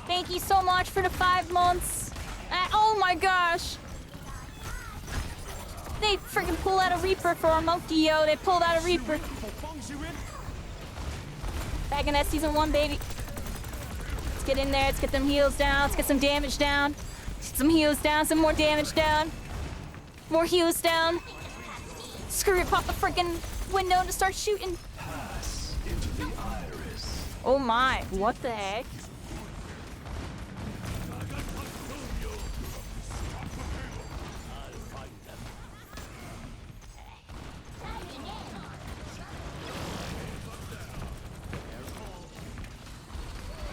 Thank you so much for the 5 months. Oh my gosh. They freaking pull out a Reaper for our monkey, yo. They pulled out a Reaper. Back in that season 1, baby. Let's get in there. Let's get them heals down. Let's get some damage down. Get some heals down. Some more damage down. More heals down. Screw it. Pop the freaking window to start shooting. Pass into the iris. Oh my. What the heck?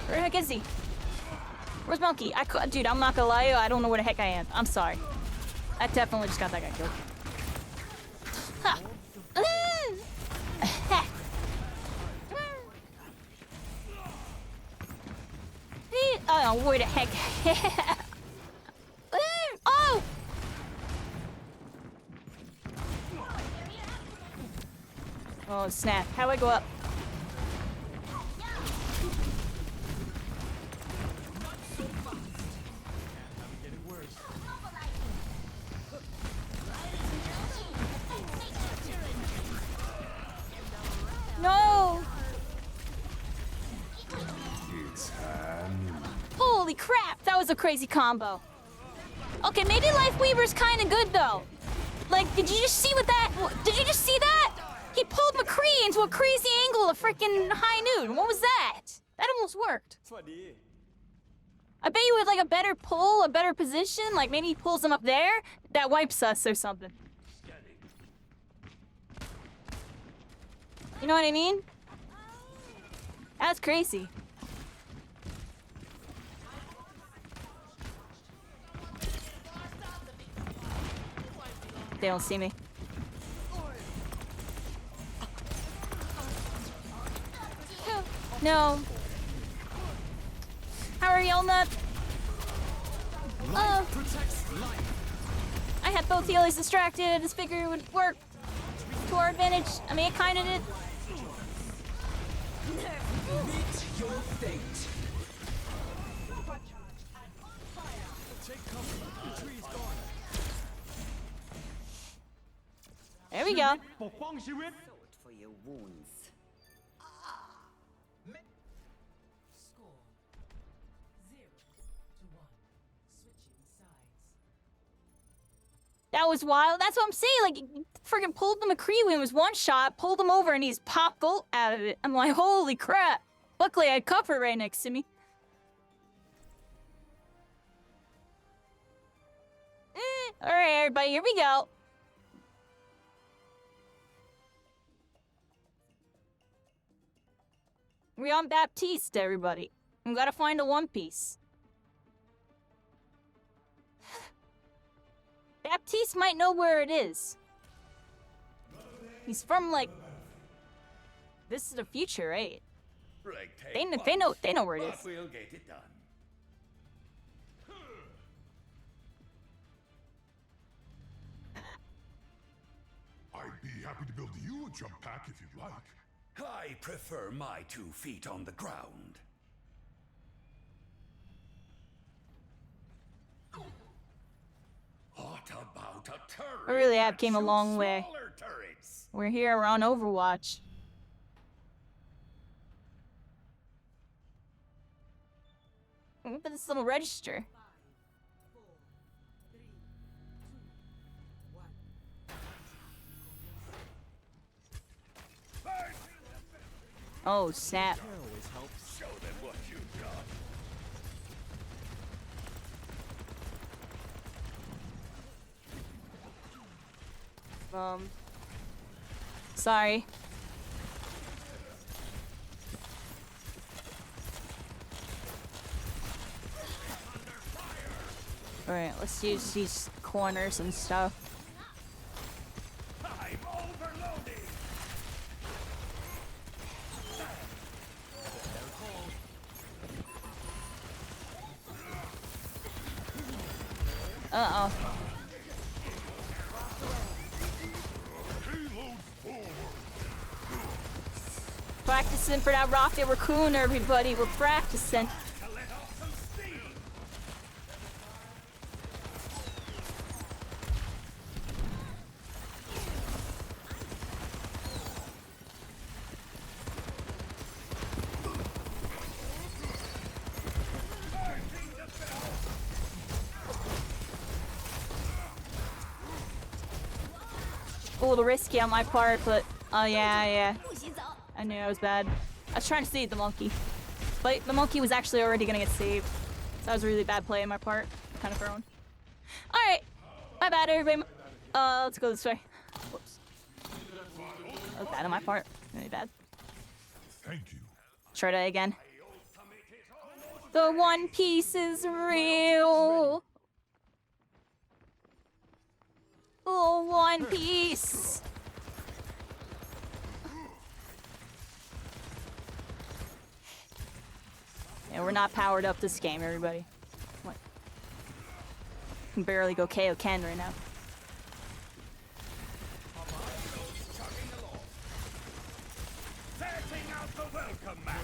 Where the heck is he? Where's Monkey? Dude, I'm not gonna lie to you, I don't know where the heck I am. I'm sorry. I definitely just got that guy killed. Ha. Oh, where the heck? Oh! Oh, snap. How do I go up? No! Holy crap, that was a crazy combo. Okay, maybe Lifeweaver's kind of good though. Like, did you just see what that? Did you just see that? He pulled McCree into a crazy angle of freaking high noon. What was that? That almost worked. I bet you with like a better pull, a better position, like maybe he pulls him up there, that wipes us or something. You know what I mean? That's crazy. They don't see me. No. How are y'all not? Oh. I had both healers distracted. I just figured it would work to our advantage. I mean, it kind of did. Meet your fate. There we go. Sword for your wounds. Score 0-1. Switching sides. That was wild. That's what I'm saying. Like, friggin' pulled the McCree when it was one shot, pulled him over, and he's popped gold out of it. I'm like, holy crap. Luckily, I had cover right next to me. All right, everybody, here we go. We're on Baptiste, everybody. We gotta find a One Piece. Baptiste might know where it is. He's from, like... This is the future, right? They know where it is. We'll get it done. I'd be happy to build you a jump pack if you'd like. I prefer my 2 feet on the ground. What about a turret? I really have came a that long shoots way. smaller turrets? We're here, we're on Overwatch. Look at this little register. 5, 4, 3, 2, 1. Oh, snap. Show them what you've got. Sorry. Alright, let's use these corners and stuff. I'm overloaded. Uh-oh. Practicing for that rocket raccoon, everybody. We're practicing. To let off some steam. A little risky on my part, but oh yeah. I knew I was bad. I was trying to save the monkey, but the monkey was actually already gonna get saved. So that was a really bad play on my part. Kind of thrown. All right, my bad, everybody. Let's go this way. Whoops. That was bad on my part. Really bad. Thank you. Try that again. The One Piece is real. Oh, One Piece. And we're not powered up this game, everybody. What? Can barely go KO Ken right now. Setting out the welcome mat.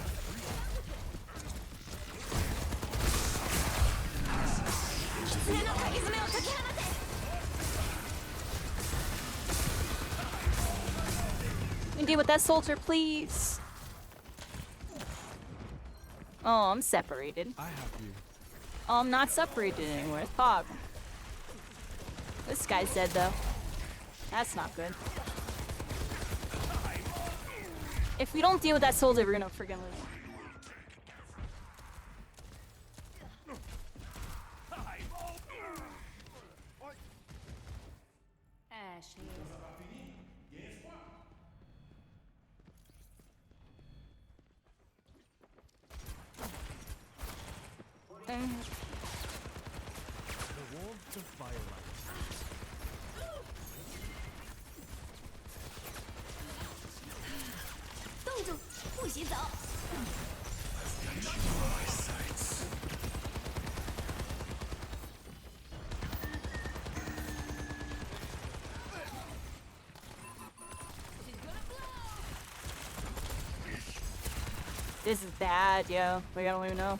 Can you deal with that soldier, please? Oh, I'm separated. I have you. Oh, I'm not separated anymore. It's Pog. This guy's dead, though. That's not good. If we don't deal with that soldier, we're gonna freaking lose. The warmth of firelight. This is bad, yo. Like, I don't even know.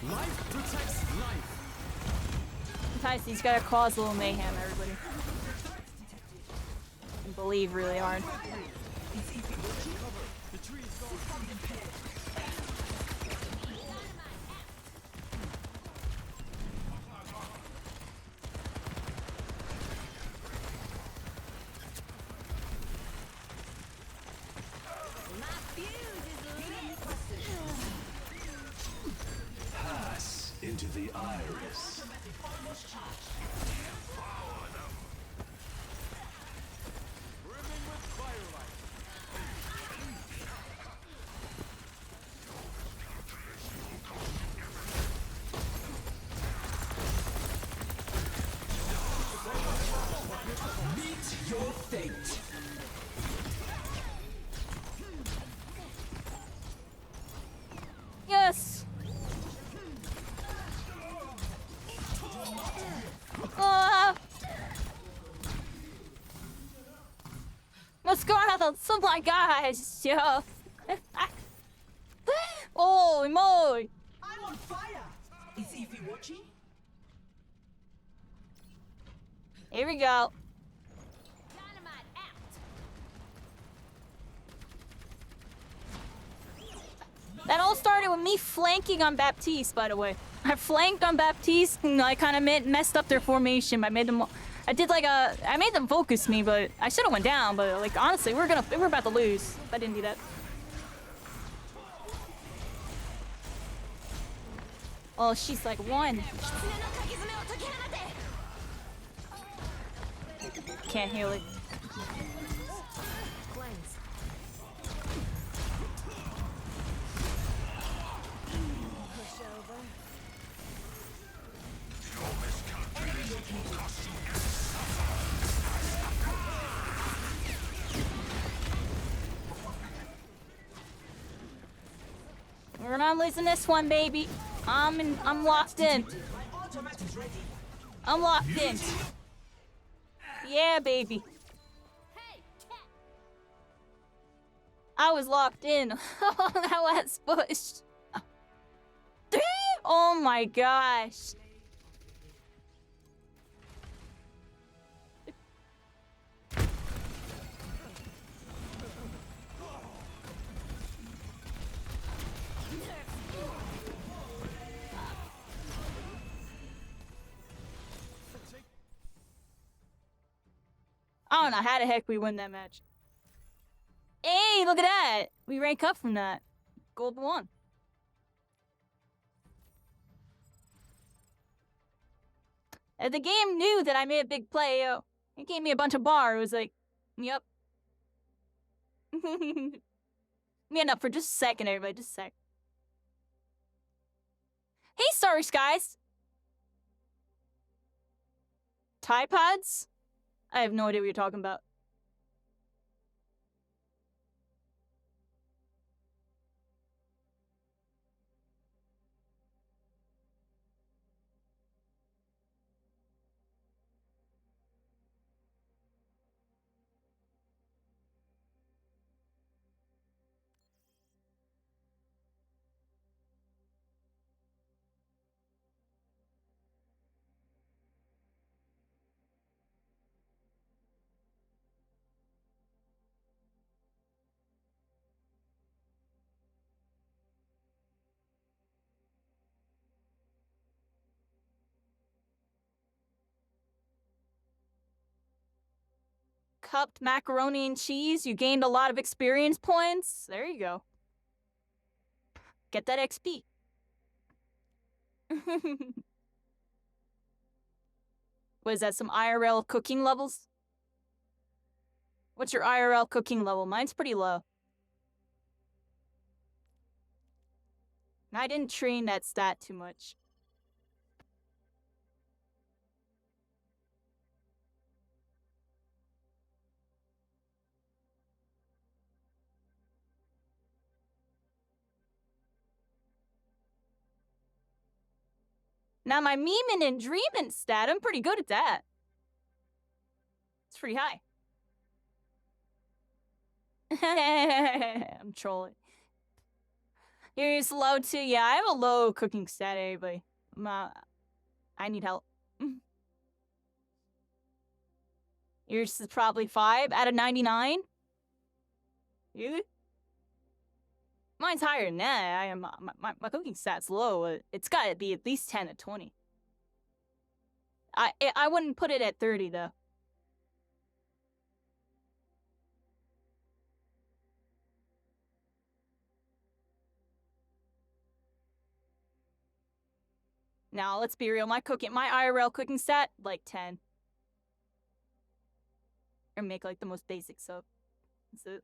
Life protects life. Sometimes he's gotta cause a little mayhem, everybody. And believe really hard. The tree is gone. Pass into the iris. Brimming with firelight. Meet your fate. Yes! Ah! What's going on with some my guys? Yo. Oh, moly! I'm on fire. Is Evie watching? Here we go. That all started with me flanking on Baptiste, by the way. I flanked on Baptiste, and I kind of messed up their formation. I made them focus me, but I should have went down. But like honestly, we're about to lose if I didn't do that. Oh, she's like one. Can't heal it. We're not losing this one, baby. I'm locked in. I'm locked in. Yeah, baby. I was locked in. That last push. Oh my gosh. I don't know how the heck we win that match. Hey, look at that! We rank up from that. Gold 1. And the game knew that I made a big play, yo. It gave me a bunch of bar. It was like, yep. Man up for just a second, everybody. Just a sec. Hey, Starry Skies! Tide Pods? I have no idea what you're talking about. Cupped macaroni and cheese. You gained a lot of experience points. There you go. Get that XP. What is that, some IRL cooking levels? What's your IRL cooking level? Mine's pretty low. And I didn't train that stat too much. Now my memeing and dreaming stat, I'm pretty good at that. It's pretty high. I'm trolling. Here's low too. Yeah, I have a low cooking stat, everybody. I need help. Yours is probably 5 out of 99. You? Mine's higher than that. I am my cooking stat's low. It's got to be at least 10 to 20. I wouldn't put it at 30 though. Now, let's be real. My IRL cooking stat, like 10. Or make like the most basic soap. That's it.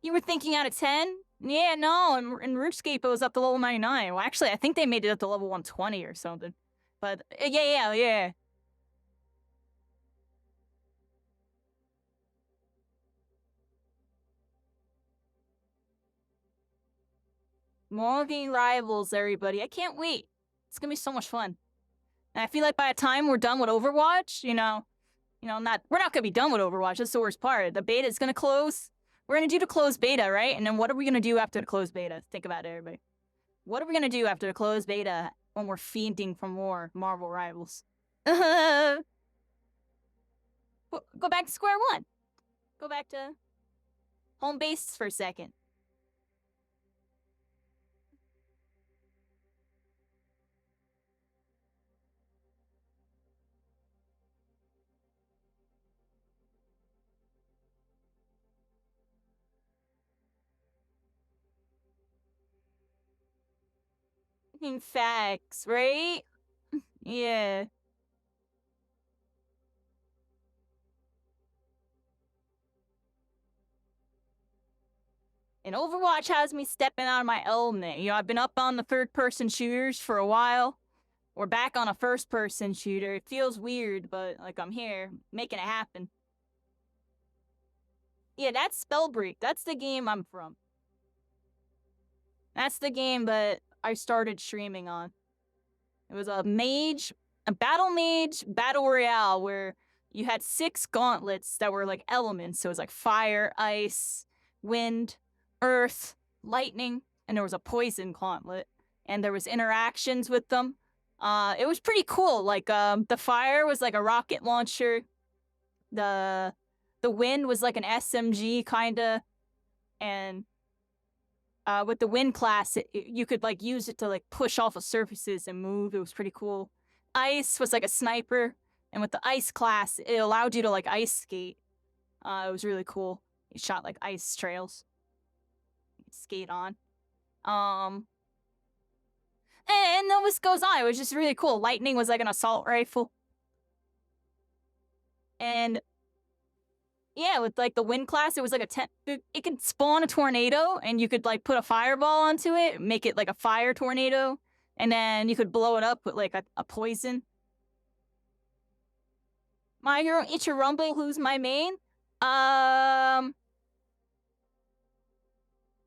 You were thinking out of 10? Yeah, no. In RuneScape, it was up to level 99. Well, actually, I think they made it up to level 120 or something. But yeah. Morning Rivals, everybody. I can't wait. It's gonna be so much fun. And I feel like by the time we're done with Overwatch, we're not gonna be done with Overwatch. That's the worst part. The beta is gonna close. We're gonna do the closed beta, right? And then what are we gonna do after the closed beta? Think about it, everybody. What are we gonna do after the closed beta when we're fiending for more Marvel Rivals? Go back to square one. Go back to home base for a second. In facts, right? Yeah. And Overwatch has me stepping out of my element. I've been up on the third-person shooters for a while. We're back on a first-person shooter. It feels weird, but, like, I'm here, making it happen. Yeah, that's Spellbreak. That's the game I'm from. That's the game that I started streaming on. It was a battle mage battle royale where you had 6 gauntlets that were like elements. So it was like fire, ice, wind, earth, lightning, and there was a poison gauntlet. And there was interactions with them. It was pretty cool. Like the fire was like a rocket launcher. The wind was like an SMG kinda, and with the wind class, you could like use it to like push off of surfaces and move. It was pretty cool. Ice was like a sniper, and with the ice class, it allowed you to like ice skate. It was really cool. You shot like ice trails. You could skate on. And the list goes on. It was just really cool. Lightning was like an assault rifle. And Yeah, with like the wind class, it was like a 10. It could spawn a tornado, and you could like put a fireball onto it, make it like a fire tornado, and then you could blow it up with like a poison. My hero Ichirumble, who's my main?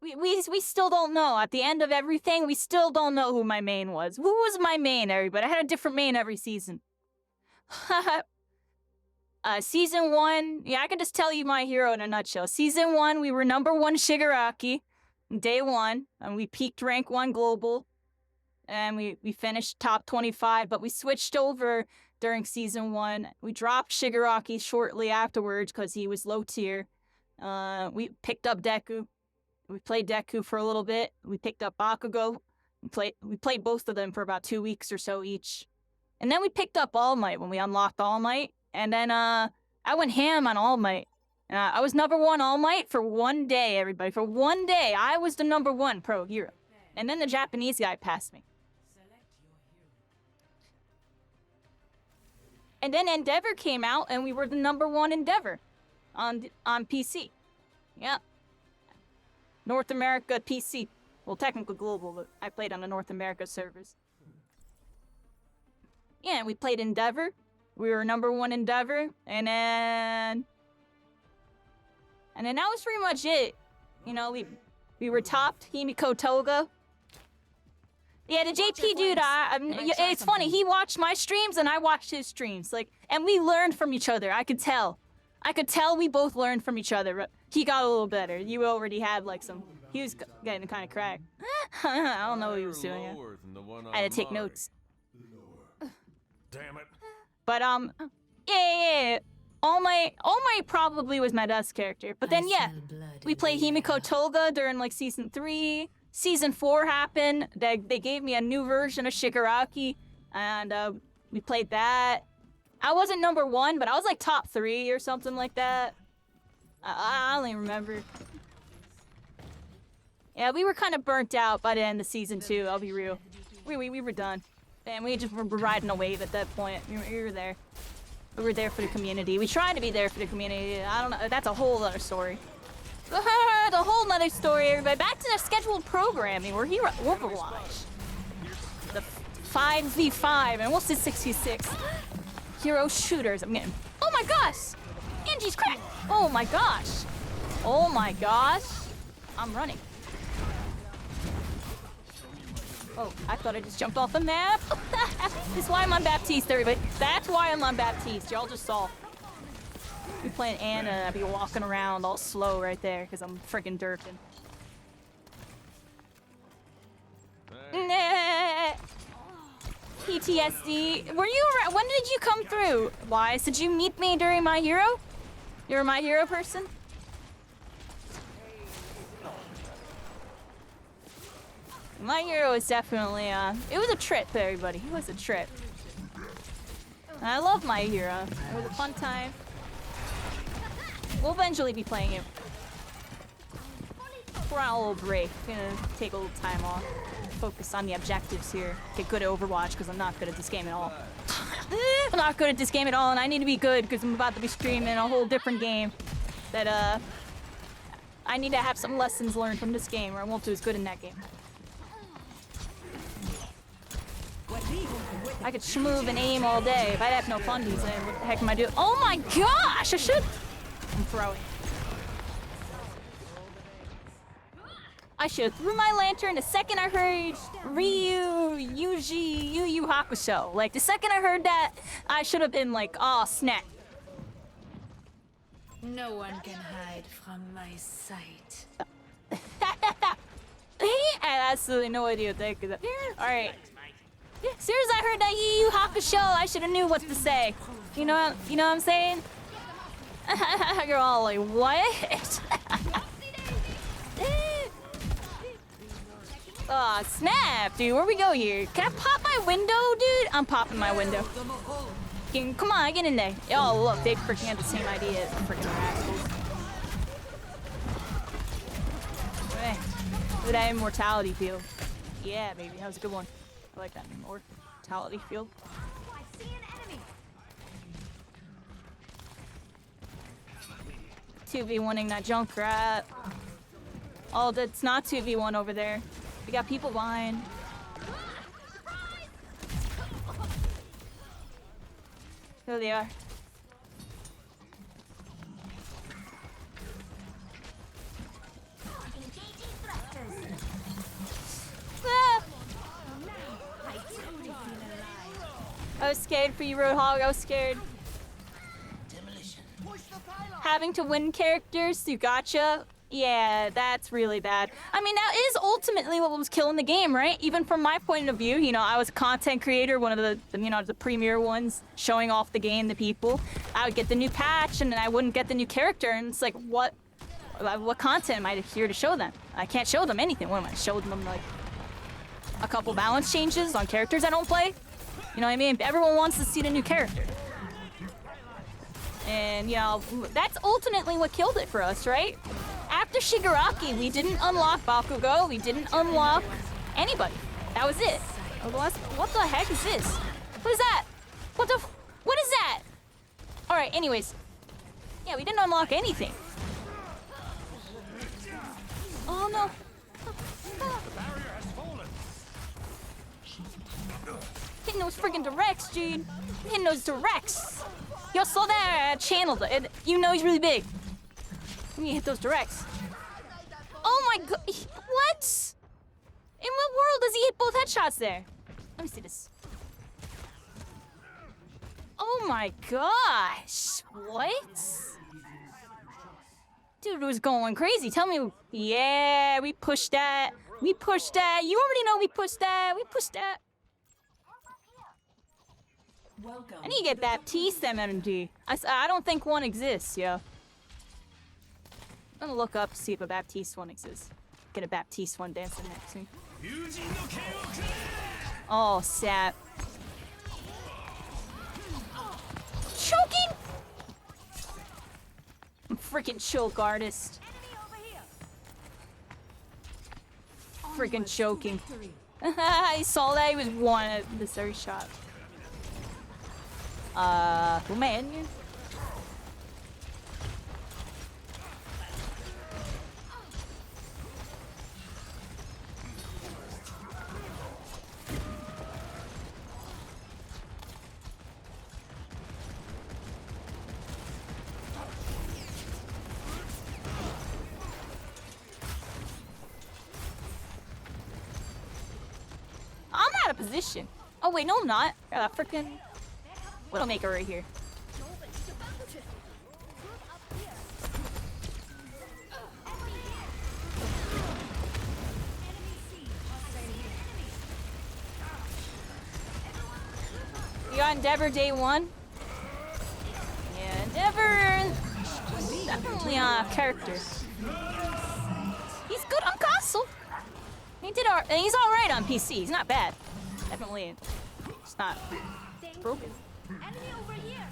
We still don't know. At the end of everything, we still don't know who my main was. Who was my main, everybody? I had a different main every season. Season 1, yeah, I can just tell you my hero in a nutshell. Season 1, we were #1 Shigaraki, day 1, and we peaked rank 1 global, and we finished top 25, but we switched over during Season 1. We dropped Shigaraki shortly afterwards because he was low tier. We picked up Deku. We played Deku for a little bit. We picked up Bakugo. We played both of them for about 2 weeks or so each. And then we picked up All Might when we unlocked All Might. And then I went ham on All Might. I was #1 All Might for 1 day, everybody. For 1 day, I was the #1 pro hero. And then the Japanese guy passed me. And then Endeavor came out, and we were the #1 Endeavor on PC. Yeah. North America PC. Well, technically global, but I played on the North America servers. Yeah, and we played Endeavor. We were #1 Endeavor, and then that was pretty much it. You know, we were topped Himiko Toga. Yeah, the JP dude, it's funny. He watched my streams and I watched his streams, like, and we learned from each other. I could tell we both learned from each other. He got a little better. You already had like some. He was getting kind of cracked. I don't know what he was doing. I had to take notes. Damn it. But yeah. All Might probably was my best character. But then yeah, we played Himiko Toga during like season 3. Season 4 happened. They gave me a new version of Shigaraki, and we played that. I wasn't #1, but I was like top 3 or something like that. I don't even remember. Yeah, we were kind of burnt out by the end of season 2. I'll be real. We were done. And we just were riding a wave at that point. We were there. We were there for the community. We tried to be there for the community. I don't know. That's a whole other story. It's a whole nother story, everybody. Back to the scheduled programming. We're here at Overwatch. The 5v5 and what's the 6v6? Hero shooters. I'm getting. Oh my gosh! Angie's cracked! Oh my gosh! Oh my gosh! I'm running. Oh, I thought I just jumped off the map. That's why I'm on Baptiste, everybody. That's why I'm on Baptiste. Y'all just saw. Be playing Anna and I'd be walking around all slow right there because I'm freaking dirking. Nah. PTSD. Were you around? When did you come through? Why? Did you meet me during My Hero? You're a My Hero person? My Hero is definitely, it was a trip, everybody. It was a trip. And I love My Hero. It was a fun time. We'll eventually be playing it. We're on a little break. Gonna take a little time off. Focus on the objectives here. Get good at Overwatch, because I'm not good at this game at all. I'm not good at this game at all, and I need to be good, because I'm about to be streaming a whole different game. That, I need to have some lessons learned from this game, or I won't do as good in that game. I could schmoove and aim all day. If I'd have no fundies, then what the heck am I doing? Oh my gosh! I should... I'm throwing. I should have threw my lantern the second I heard Yu Yu Hakusho. Like, the second I heard that, I should have been like, oh, snap. No one can hide from my sight. I had absolutely no idea what that could. Alright. As soon as I heard that Yu Yu Hakusho, I should have knew what to say. You know what I'm saying? You're all like, what? Aw, oh, snap, dude. Where we go here? Can I pop my window, dude? I'm popping my window. Come on, get in there. Oh, look, they freaking have the same idea as the freaking rascals. Look at that immortality field. Yeah, baby, that was a good one. I like that immortality field. 2v1ing that Junkrat. Oh, that's not 2v1 over there. We got people behind. There they are. Ah! I was scared for you, Roadhog. I was scared. Having to win characters through gacha, yeah, that's really bad. I mean, that is ultimately what was killing the game, right? Even from my point of view, you know, I was a content creator, one of the you know, the premier ones, showing off the game to people. I would get the new patch, and then I wouldn't get the new character, and it's like, what content am I here to show them? I can't show them anything. What am I showing them, like, a couple balance changes on characters I don't play? You know what I mean? Everyone wants to see the new character. And, you know, that's ultimately what killed it for us, right? After Shigaraki, we didn't unlock Bakugo, we didn't unlock anybody. That was it. What the heck is this? What is that? What is that? Alright, anyways. Yeah, we didn't unlock anything. Oh no. Hitting those friggin' directs, dude. Hitting those directs. Yo, saw that channel. You know he's really big. Let me hit those directs. Oh my god. What? In what world does he hit both headshots there? Let me see this. Oh my gosh. What? Dude was going crazy. Tell me. Yeah, we pushed that. We pushed that. You already know we pushed that. We pushed that. I need to get Baptiste MMD. I don't think one exists, yo. I'm gonna look up to see if a Baptiste one exists. Get a Baptiste one dancing next to me. Oh, sap. Choking! I'm freaking choke artist. Freaking choking. I saw that he was one at this very shot. Who man you? I'm out of position. Oh wait, no I'm not. Freaking Widowmaker right here. You got Endeavor day one? Yeah, Endeavor definitely a character. He's good on console. He's alright on PC. He's not bad. Definitely it's not broken. Enemy over here.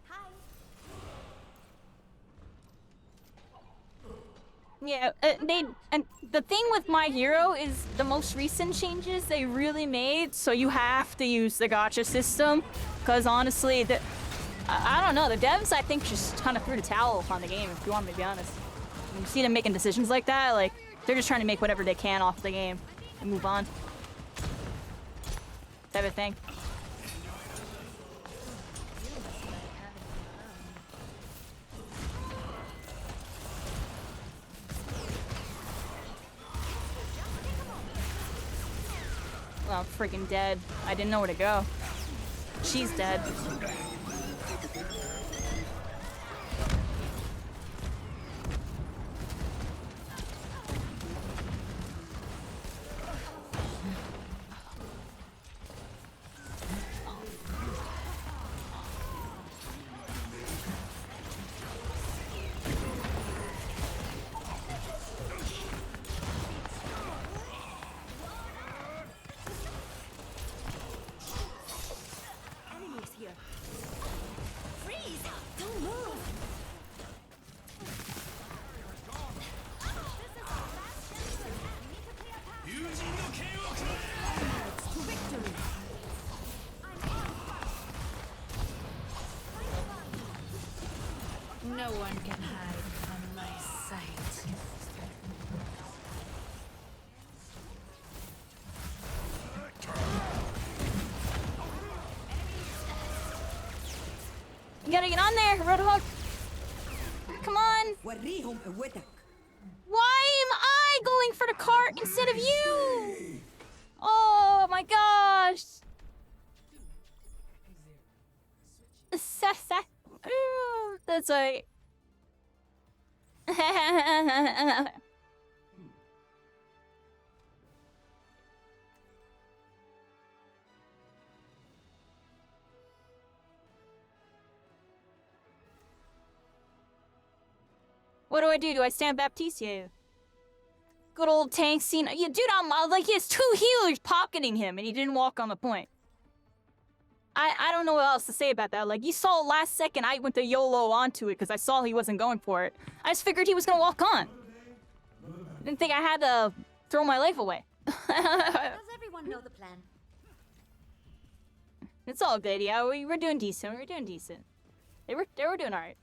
Hi. Yeah, and the thing with My Hero is the most recent changes they really made, so you have to use the gacha system, because honestly, I don't know, the devs I think just kind of threw the towel on the game, if you want me to be honest. You see them making decisions like that, like, they're just trying to make whatever they can off the game and move on. Type of thing. Well, I'm freaking dead. I didn't know where to go. She's dead. gotta get on there, Roadhog. Come on. Why am I going for the cart instead of you? Oh my gosh. That's right. What do I do? Do I stand Baptiste? Good old tank scene. Yeah, dude, I'm like, he has 2 healers pocketing him and he didn't walk on the point. I don't know what else to say about that. Like, you saw last second I went to YOLO onto it because I saw he wasn't going for it. I just figured he was gonna walk on. Didn't think I had to throw my life away. Does everyone know the plan? It's all good, yeah. We're doing decent. We're doing decent. They were doing alright.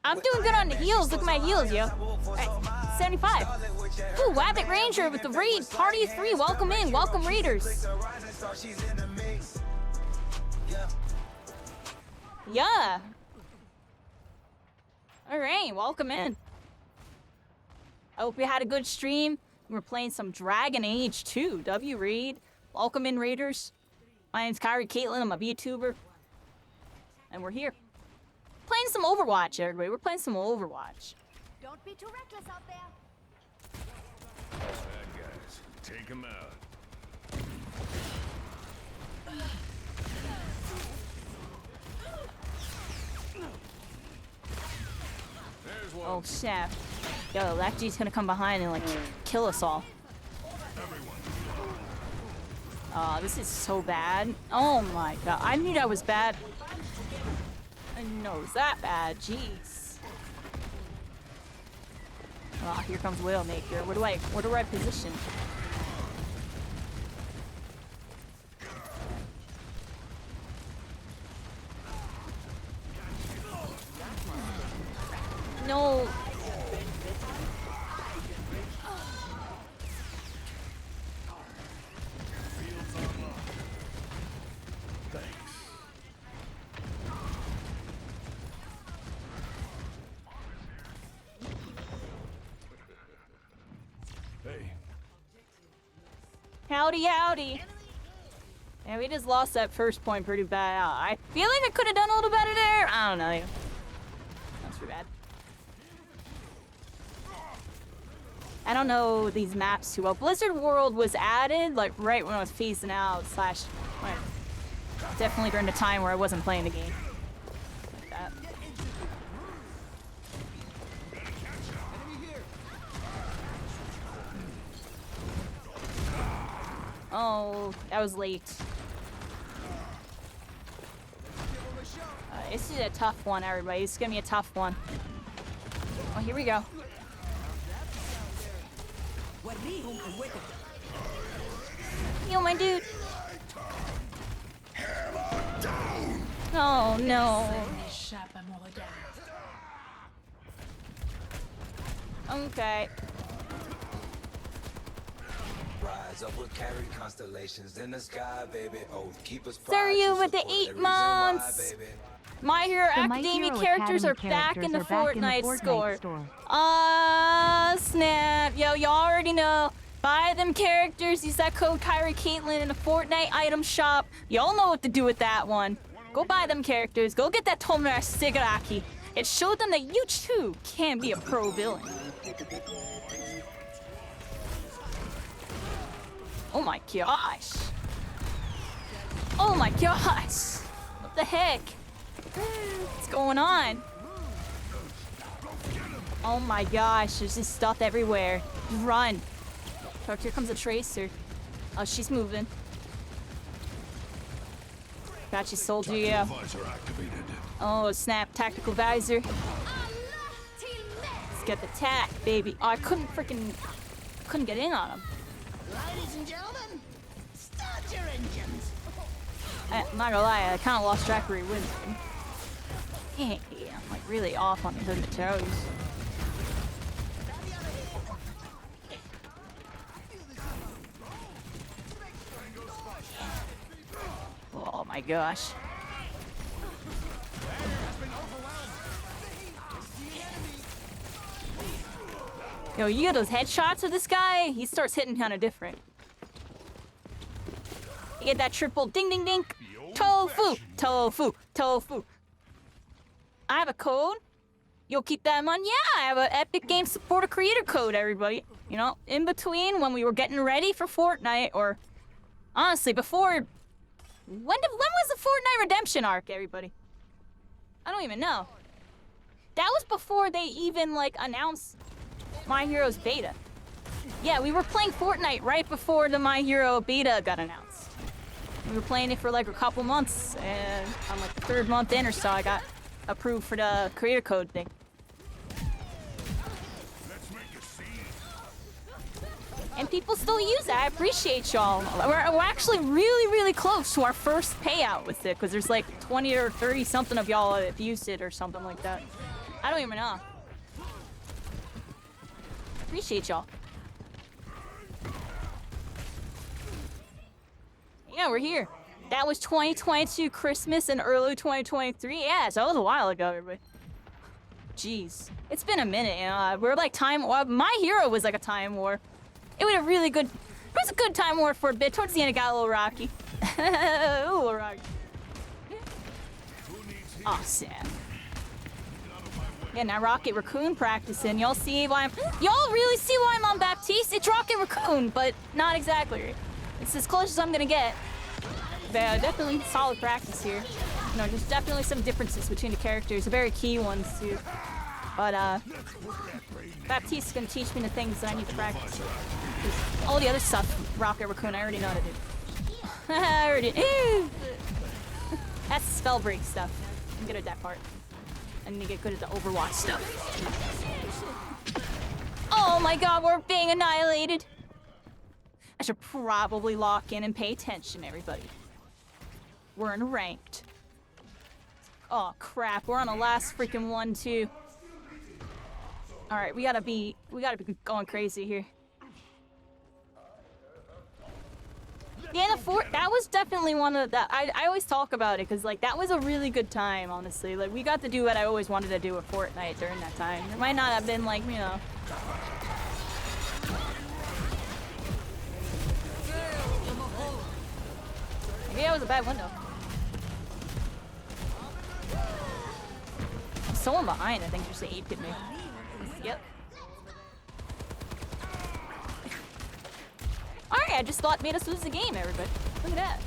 I'm doing good on the heals. Look at my heals, yo. Right, 75. Ooh, Wabbit Ranger with the raid. Party of 3. Welcome in. Welcome, raiders. Yeah. Alright, welcome in. I hope you had a good stream. We're playing some Dragon Age 2. W raid. Welcome in, raiders. My name's Kyrie Caitlin. I'm a VTuber. And we're here. Playing some Overwatch, everybody. We're playing some Overwatch. Don't be too reckless out there. Bad guys, take them out. There's one. Oh, snap. Yo, that G's gonna come behind and, like, kill us all. This is so bad. Oh my god. I knew that was bad. I didn't know it was that bad. Jeez. Oh, here comes Widowmaker. Where do I position? No. Howdy, howdy. Yeah, we just lost that first point pretty bad. I feel like I could have done a little better there. I don't know. That's too bad. I don't know these maps too well. Blizzard World was added like right when I was phasing out / definitely during the time where I wasn't playing the game. Like that. Oh, that was late. This is a tough one, everybody. It's gonna be a tough one. Oh, here we go. Yo, my dude. Oh, no. Okay. Rise up with carry constellations in the sky, baby. Oh, keep us Zaryu with the 8 months. My Hero Academia characters are back in the Fortnite store. Snap. Yo, you already know. Buy them characters. Use that code Kyrie Caitlin in the Fortnite item shop. Y'all know what to do with that one. Go buy them characters. Go get that Tomura Shigaraki. It showed them that you too can be a pro villain. Oh my gosh. Oh my gosh. What the heck? What's going on? Oh my gosh, there's just stuff everywhere. Run. Oh, here comes a Tracer. Oh, she's moving. Got you, soldier, yeah. Oh, snap. Tactical visor. Let's get the tack, baby. Oh, I couldn't get in on him. Ladies and gentlemen, start your engines. I'm not gonna lie, I kind of lost track where he went. Yeah, I'm like really off on the toes. my gosh. Yo, you get those headshots with this guy, he starts hitting kind of different. You get that triple ding ding ding. Tofu! Tofu! Tofu! I have a code. You'll keep that in mind? Yeah, I have an Epic Games Supporter Creator code, everybody. You know, in between when we were getting ready for Fortnite, or honestly, before... When was the Fortnite Redemption arc, everybody? I don't even know. That was before they even, like, announced My Hero's beta. Yeah, we were playing Fortnite right before the My Hero beta got announced. We were playing it for, like, a couple months, and on, like, the 3rd month in or so, I got approved for the creator code thing. And people still use it. I appreciate y'all. We're actually really close to our first payout with it, because there's like 20 or 30 something of y'all that have used it or something like that. I don't even know. Appreciate y'all. Yeah, we're here. That was 2022 Christmas and early 2023. Yeah, so that was a while ago, everybody. Jeez. It's been a minute, you know. We're like My Hero was like a time war. It was a really good... It was a good time war for a bit. Towards the end, it got a little rocky. A little rocky. Aw, sad. Yeah, now Rocket Raccoon practicing. Y'all see why I'm... Y'all really see why I'm on Baptiste? It's Rocket Raccoon, but not exactly. It's as close as I'm gonna get. But definitely solid practice here. You know, there's definitely some differences between the characters. Very key ones, too. But, Baptiste is gonna teach me the things that I need to practice. All the other stuff, Rocket Raccoon, I already know how to do. I already... That's spell break stuff. I'm good at that part. I need to get good at the Overwatch stuff. Oh my god, we're being annihilated! I should probably lock in and pay attention, everybody. We're in ranked. Oh crap, we're on the last freaking one, too. Alright, we gotta be going crazy here. Yeah, that was definitely one of the... I always talk about it, because, like, that was a really good time, honestly. Like, we got to do what I always wanted to do with Fortnite during that time. It might not have been, like, you know... Maybe that was a bad window. Someone behind, I think, just 8-hit me. Yep. Alright, I just thought made us lose the game, everybody. Look at that.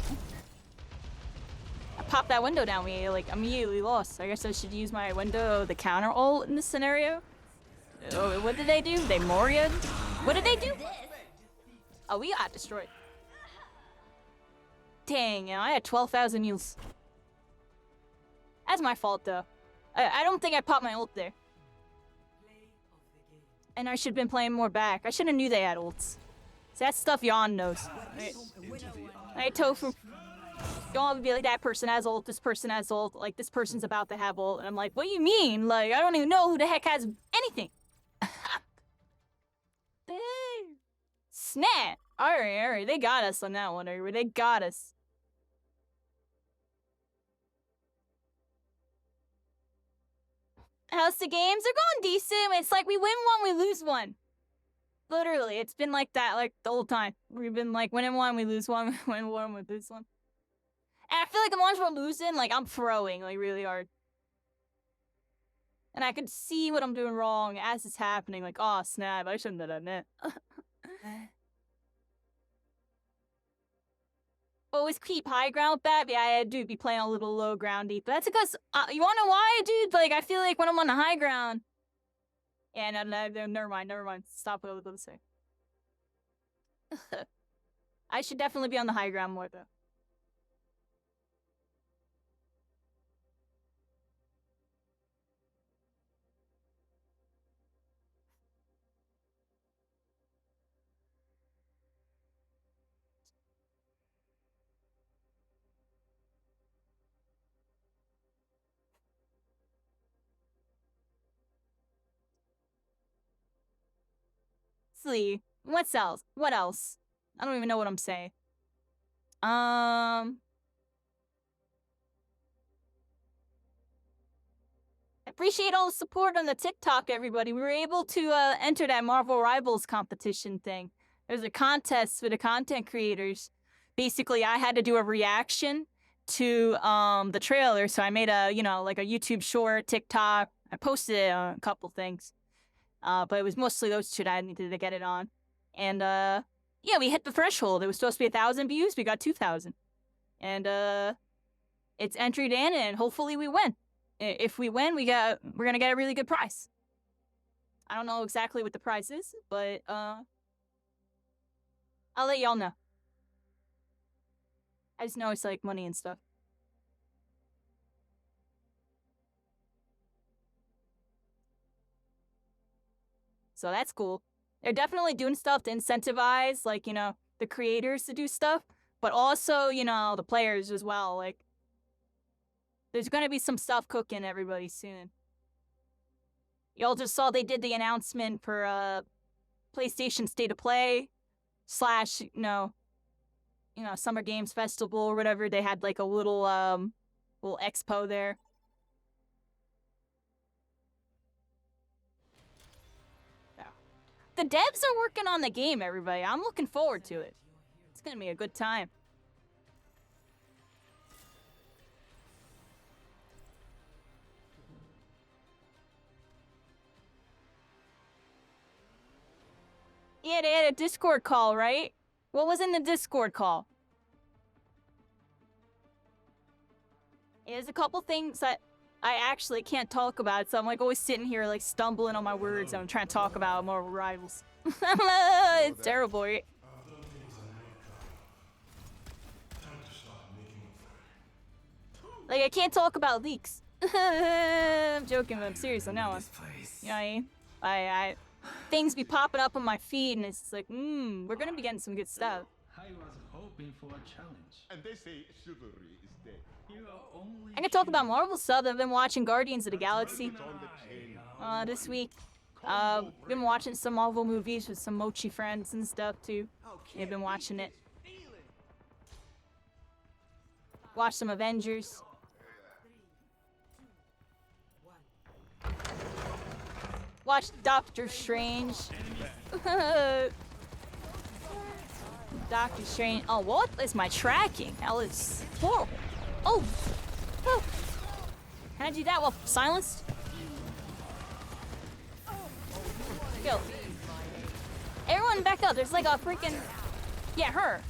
I popped that window down, we like immediately lost. I guess I should use my window, the counter ult in this scenario. Oh, what did they do? They Moria'd? What did they do? Oh, we got destroyed. Dang, you know, I had 12,000 heals. That's my fault, though. I don't think I popped my ult there. And I should have been playing more back. I should have knew they had ults. So that's stuff Yon knows. Right, Tofu. Y'all would be like, that person has ult, this person has ult, like, this person's about to have ult. And I'm like, what do you mean? Like, I don't even know who the heck has anything. Snap! Alright, they got us on that one, they got us. How's the games? They're going decent. It's like we win one, we lose one. Literally, it's been like that, like, the whole time. We've been like, winning one, we lose one, win one, we lose one. And I feel like the ones we're losing, like, I'm throwing, like, really hard. And I can see what I'm doing wrong as it's happening, like, oh, snap, I shouldn't have done that. Always keep high ground with that? Yeah, I do be playing a little low groundy. But that's because, you wanna know why, dude? Like, I feel like when I'm on the high ground... Yeah, no, never mind. Stop what I was going to say. I should definitely be on the high ground more, though. Honestly, what else? What else? I don't even know what I'm saying. Appreciate all the support on the TikTok, everybody. We were able to enter that Marvel Rivals competition thing. There's a contest for the content creators. Basically, I had to do a reaction to the trailer, so I made a, you know, like a YouTube short, TikTok. I posted it on a couple things, but it was mostly those two that I needed to get it on. And yeah, we hit the threshold. It was supposed to be 1,000 views. We got 2,000, and it's entered in, and hopefully we win. If we win, we're gonna get a really good prize. I don't know exactly what the prize is, but I'll let y'all know. I just know it's like money and stuff. So that's cool. They're definitely doing stuff to incentivize, like, you know, the creators to do stuff, but also, you know, the players as well. Like, there's gonna be some stuff cooking, everybody, soon. Y'all just saw they did the announcement for PlayStation State of Play / Summer Games Festival or whatever. They had like a little expo there. Yeah. The devs are working on the game, everybody. I'm looking forward to it. It's gonna be a good time. Yeah, they had a Discord call, right? What was in the Discord call? There's a couple things that I actually can't talk about, so I'm like always sitting here like stumbling on my words and I'm trying to talk about Marvel Rivals. It's terrible, right? Like, I can't talk about leaks. I'm joking, but I'm serious on that one. You know what I mean? I things be popping up on my feed, and it's like, we're gonna be getting some good stuff. I was hoping for a challenge. And they say chivalry is dead. I can talk about Marvel stuff. I've been watching Guardians of the Galaxy this week. Been watching some Marvel movies with some Mochi friends and stuff too. They've been watching it. Watch some Avengers. Watch Doctor Strange. Doctor Strange. Oh, what is my tracking? That was horrible. Oh. Oh. Can I do that while silenced? Go. Everyone back up. There's like a freaking... Yeah, her.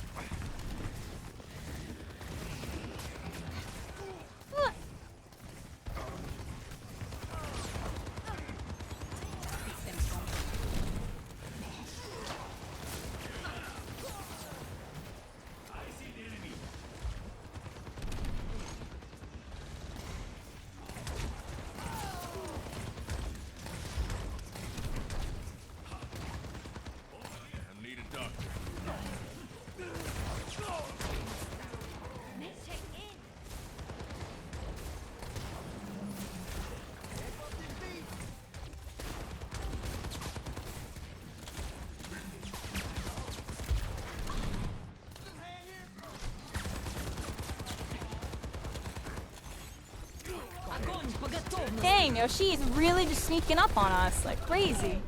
Dang, yo, she's really just sneaking up on us like crazy.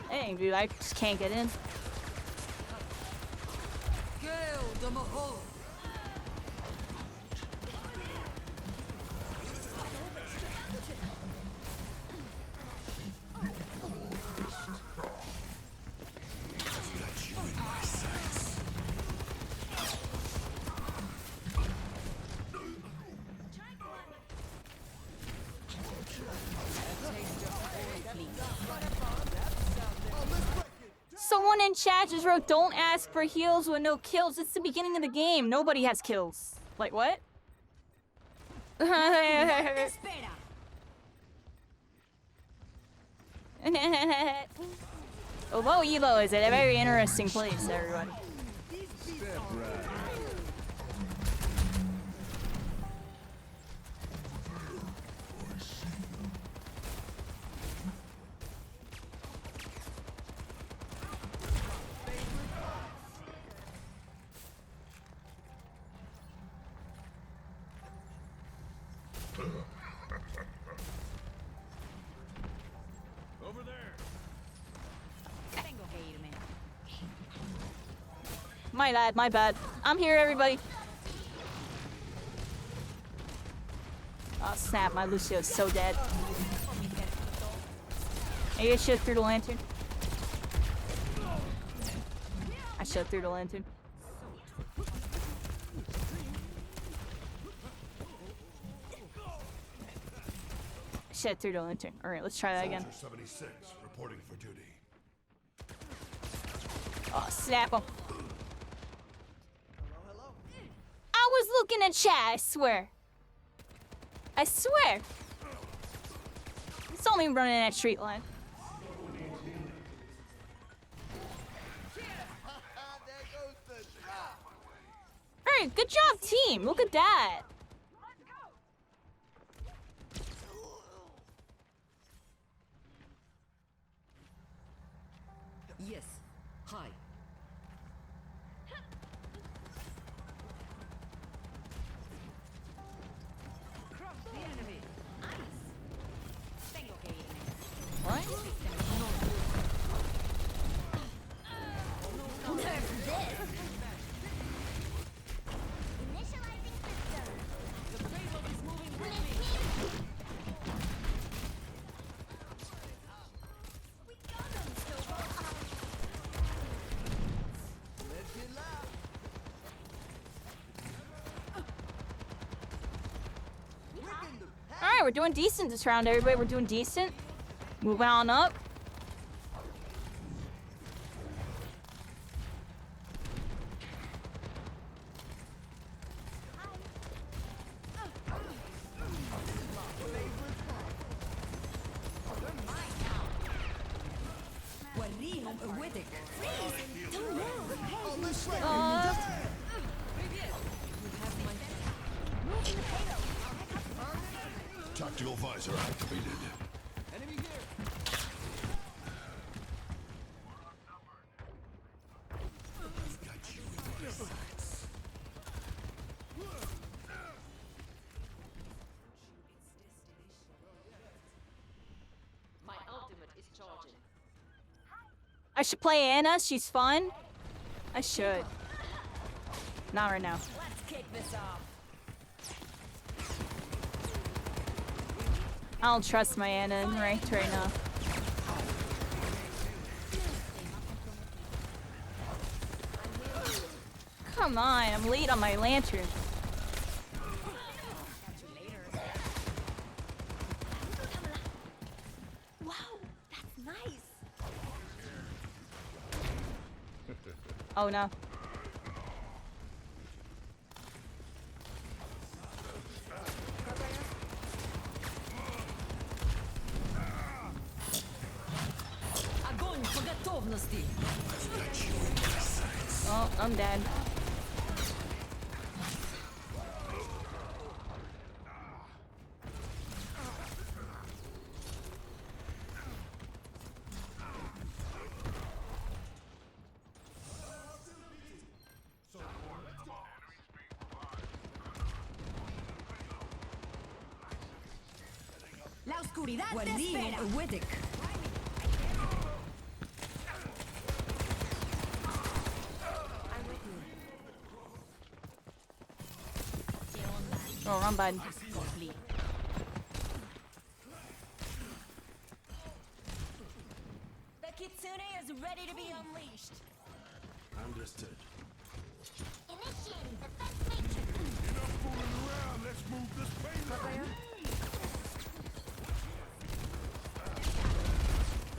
Dang, dude, I just can't get in. Someone in chat just wrote, "Don't ask for heals with no kills. It's the beginning of the game. Nobody has kills." Like, what? Although Elo is at a very interesting place, everyone. Over there. My bad. I'm here, everybody. Oh snap, my Lucio's so dead. I get shit through the lantern. I shot through the lantern. Shit through the lantern. Alright, let's try that again. Soldier 76, reporting for duty. Oh, snap him. I was looking at chat, I swear. I swear. It's only running that straight line. Alright, good job, team. Look at that. Yes. Hi. Crush the enemy. Nice. Tengo que irme. What? Initializing system. The payload is moving with me. We got them, Silver. Let's get loud. Alright, we're doing decent this round, everybody. We're doing decent. Moving on up. Tactical visor activated. Enemy here. Got you in my sights. My ultimate is charging. I should play Anna. She's fun. I should. Not right now. Let's kick this off. I don't trust my Anna in ranked right now. Come on, I'm late on my lantern. Wow, that's nice. Oh no. Огонь по готовности. Oh, I'm dead. La oscuridad te espera. Oh, wrong button. The kitsune is ready to be unleashed. Understood. Initiating defense matrix. Enough fooling around. Let's move this payload.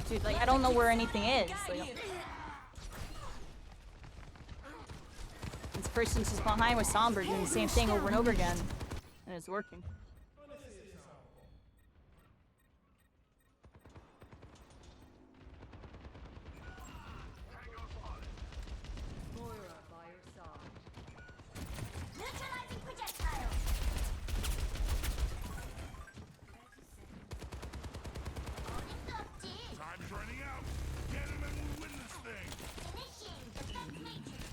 Dude, like, I don't know where anything is. Like, this person's just behind with Somber doing the same thing over and over again. And it's working. Neutralizing projectile. Interrupted. Time's running out. Get him and we'll win this thing. Initiating defense matrix.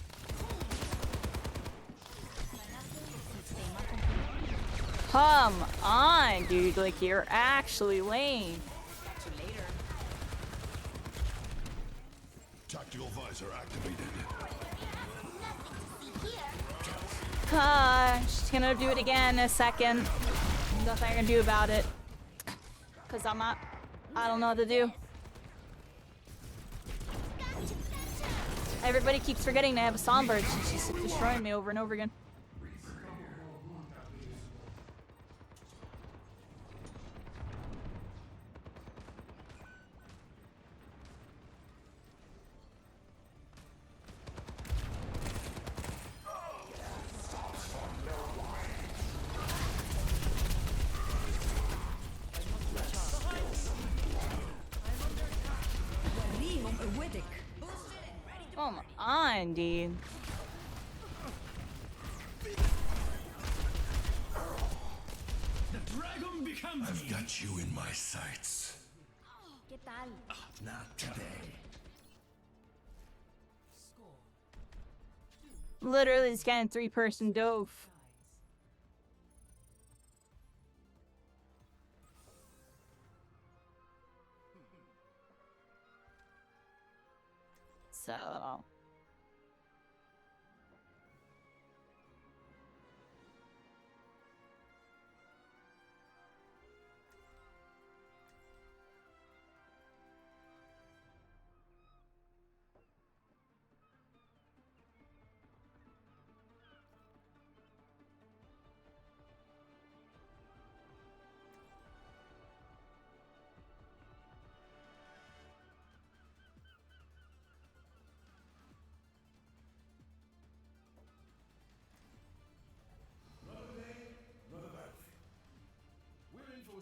Come on, dude. Like, you're actually lame. Tactical visor activated. She's gonna do it again in a second. Nothing I can do about it. Cause I don't know what to do. Everybody keeps forgetting to have a Songbird. She's destroying me over and over again. Come on, dude. The dragon becomes I've got you in my sights. ¿Qué tal? Not today. Literally, this guy in 3-person dove. So...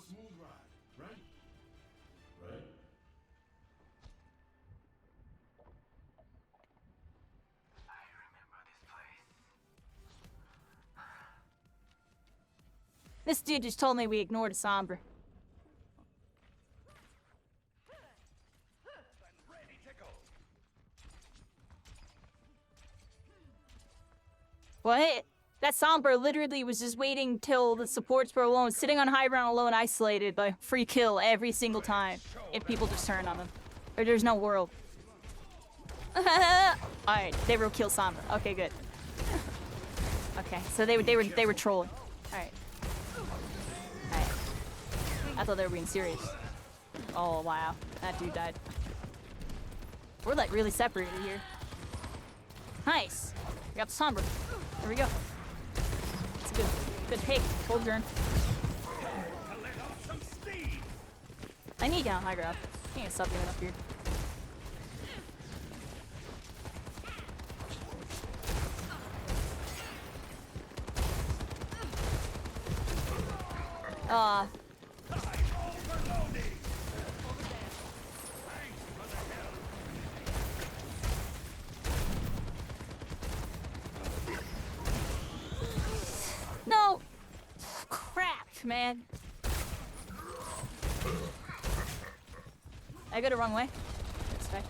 Smooth ride, right? Right? I remember this place. This dude just told me we ignored a Sombra. What? That Sombra literally was just waiting till the supports were alone, sitting on high ground alone, isolated by free kill every single time. If people just turn on him. Or there's no world. Alright, they were kill Sombra. Okay, good. Okay, so they were trolling. Alright. Alright. I thought they were being serious. Oh wow. That dude died. We're like really separated here. Nice. We got the Sombra. There we go. It's a good pick. Full turn. I need down high ground. Can't stop getting up here. No! Crap, man. I go the wrong way. That's fine.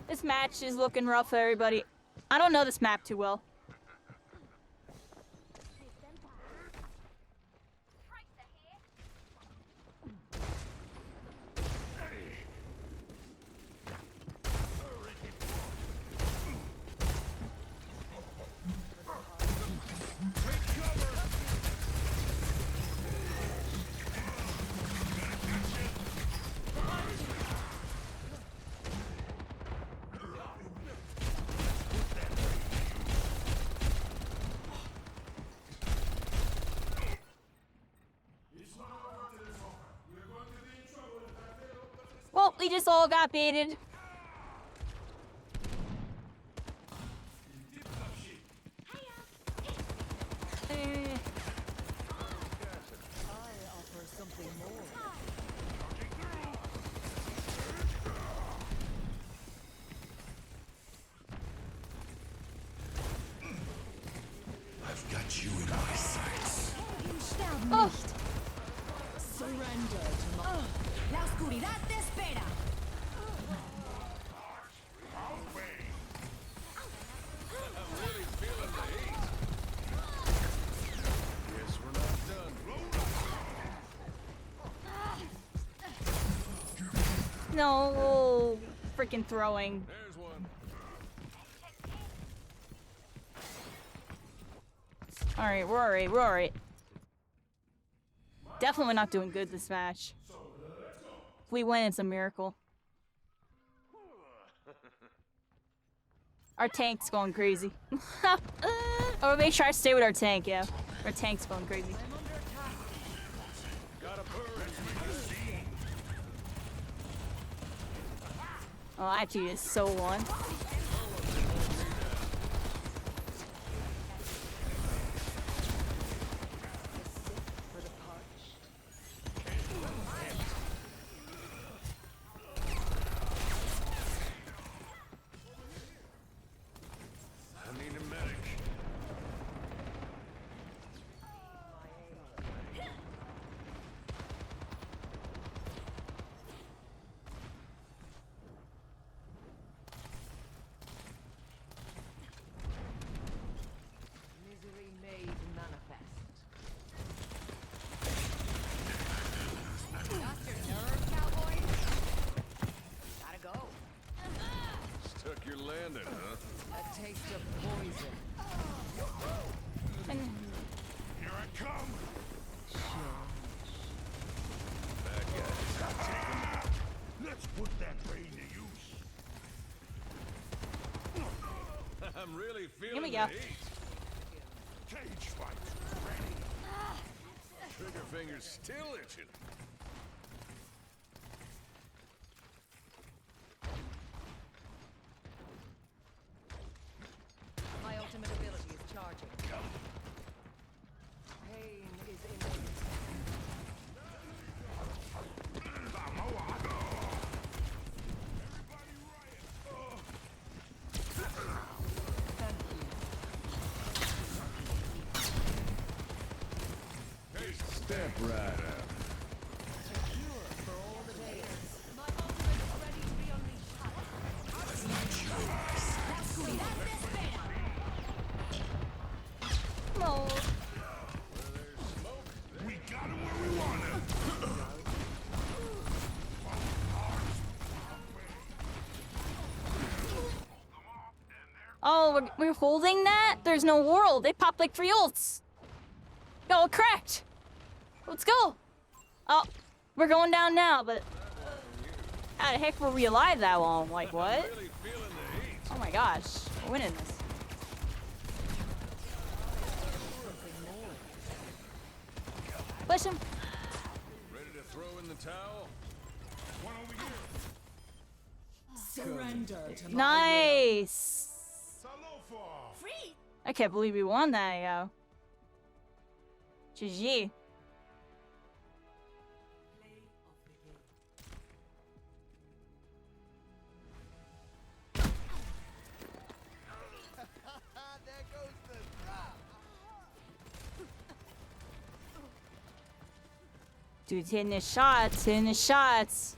This match is looking rough, everybody. I don't know this map too well. we just all got baited. I've got you in my sights. Oh. Surrender to my... La oscuridad te espera. I'm really feeling the heat. Guess we're not done. No, freaking throwing. There's one. All right, we're all right. We're all right. Definitely not doing good this match. If we win, it's a miracle. Our tank's going crazy. Or make sure I stay with our tank, yeah. Our tank's going crazy. Oh, actually, it's so one. I need a medic. Misery made manifest. Lost your nerve, cowboy? Gotta go. Stuck your landing, huh? A taste of poison. Here I come. Bad guys. Let's put that brain to use. I'm really feeling Here we the go. heat. Cage fight ready. Trigger finger's still itching. My ultimate ability is charging. Pain is innate. Hey, step right up. No. We got him where we want him. Oh, we're holding that? There's no world. They popped like 3 ults. Yo, it cracked. Let's go. Oh, we're going down now, but how the heck were we alive that long? Like, what? Oh my gosh. We're winning this. Push him. Ready to throw in the towel? One over here. Surrender to my Nice. Salofa. Free. I can't believe we won that, yo. GG. There goes the drop. Dude's hitting his shots, hitting his shots.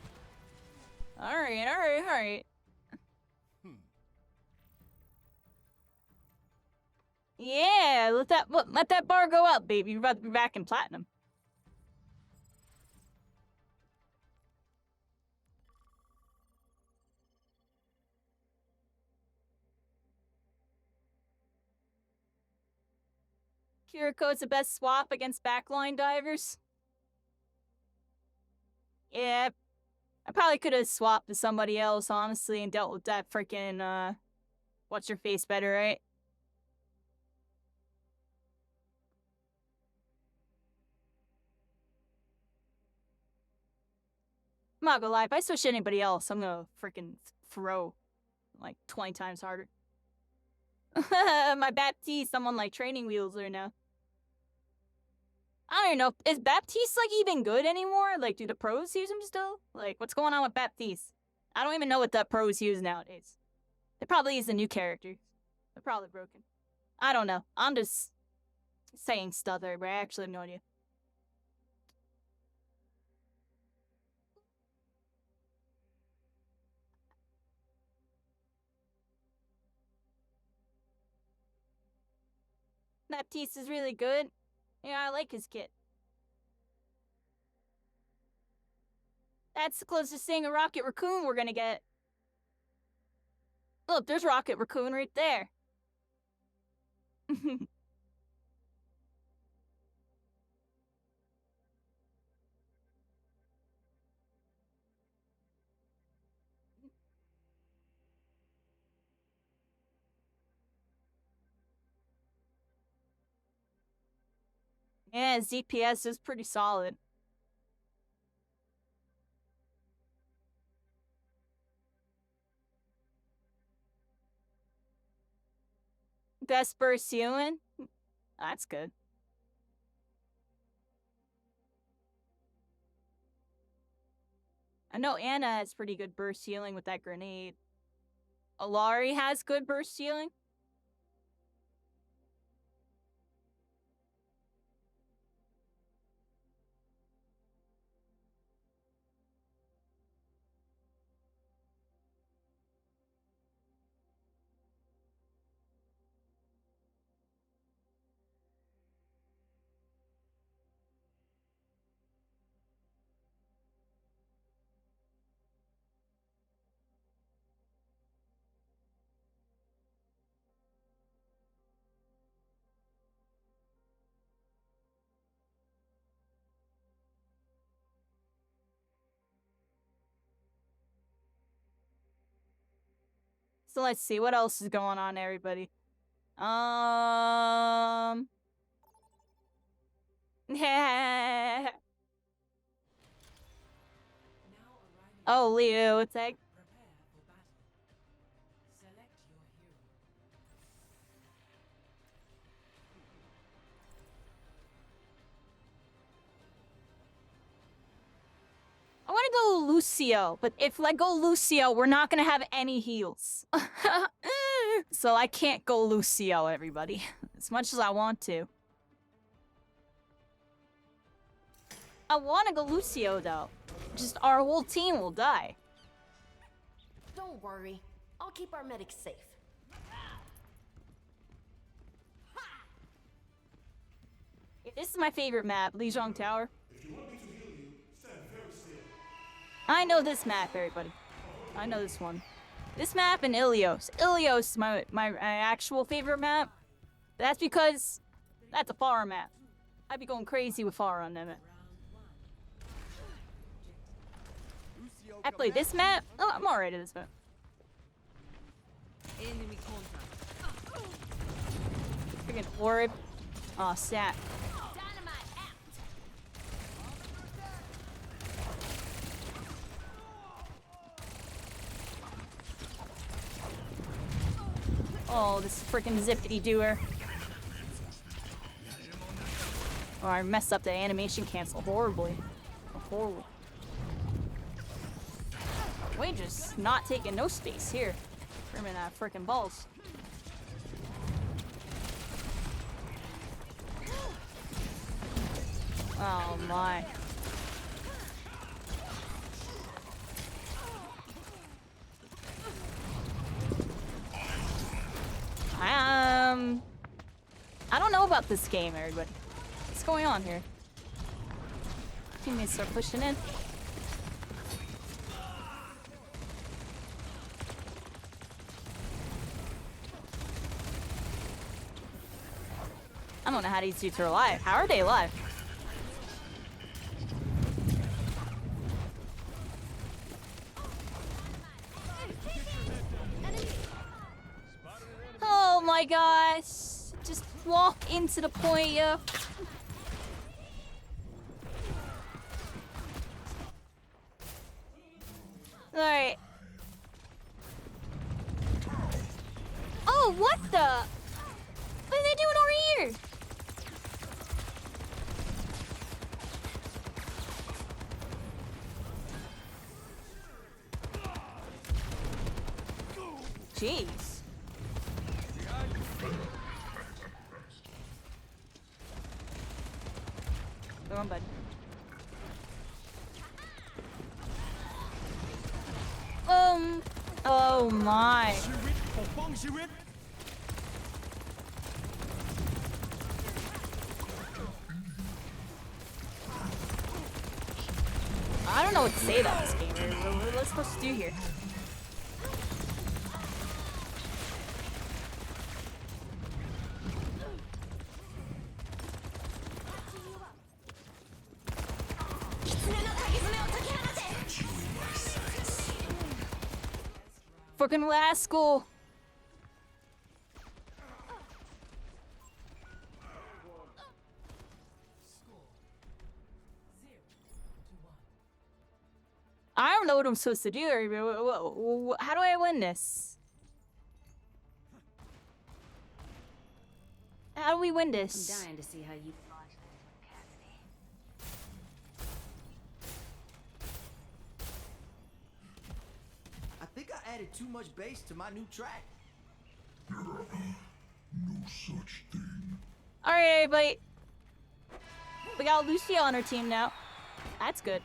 Alright, alright, alright. Yeah, let that bar go up, baby. You're about to be back in platinum. Kiriko's the best swap against backline divers. Yeah, I probably could have swapped to somebody else, honestly, and dealt with that freaking, what's your face better, right? I'm not gonna lie, if I switch to anybody else, I'm gonna freaking throw like 20 times harder. My Baptiste, I'm on like training wheels right now. I don't know. Is Baptiste like even good anymore? Like, do the pros use him still? Like, what's going on with Baptiste? I don't even know what the pros use nowadays. It probably is a new character. They're probably broken. I don't know. I'm just saying stuff there, but I actually have no idea. Baptiste is really good. Yeah, I like his kit. That's the closest thing a Rocket Raccoon we're gonna get. Look, there's Rocket Raccoon right there. Yeah, his DPS is pretty solid. Best burst healing? That's good. I know Anna has pretty good burst healing with that grenade. Alari has good burst healing. So let's see, what else is going on, everybody? Oh, Leo, it's like... I want to go Lucio, but if I go Lucio, we're not going to have any heals. So I can't go Lucio, everybody. As much as I want to. I want to go Lucio, though. Just our whole team will die. Don't worry. I'll keep our medics safe. This is my favorite map, Lijiang Tower. I know this map, everybody. I know this one. This map and Ilios. Ilios is my actual favorite map. That's because that's a Pharah map. I'd be going crazy with Pharah on that map. I play this map. Oh, I'm alright at this map. Enemy contact. Freaking orb. Aw, sap. Oh, this freaking zippity doer. Oh, I messed up the animation cancel horribly. Horrible. Wait, just not taking no space here. Trimming that freaking balls. Oh my. I don't know about this game, everybody. What's going on here? Teammates start pushing in. I don't know how these dudes are alive. How are they alive? Oh my gosh. Just walk into the point, yo. Alright. Oh, what the? What are they doing over here? Jeez. Go on, bud. Oh my. I don't know what to say about this game. What are we supposed to do here? Fucking rascal. I don't know what I'm supposed to do. How do I win this? How do we win this? I'm dying to see how you. I think I added too much bass to my new track. No such thing. Alright, everybody. We got Lucio on our team now. That's good.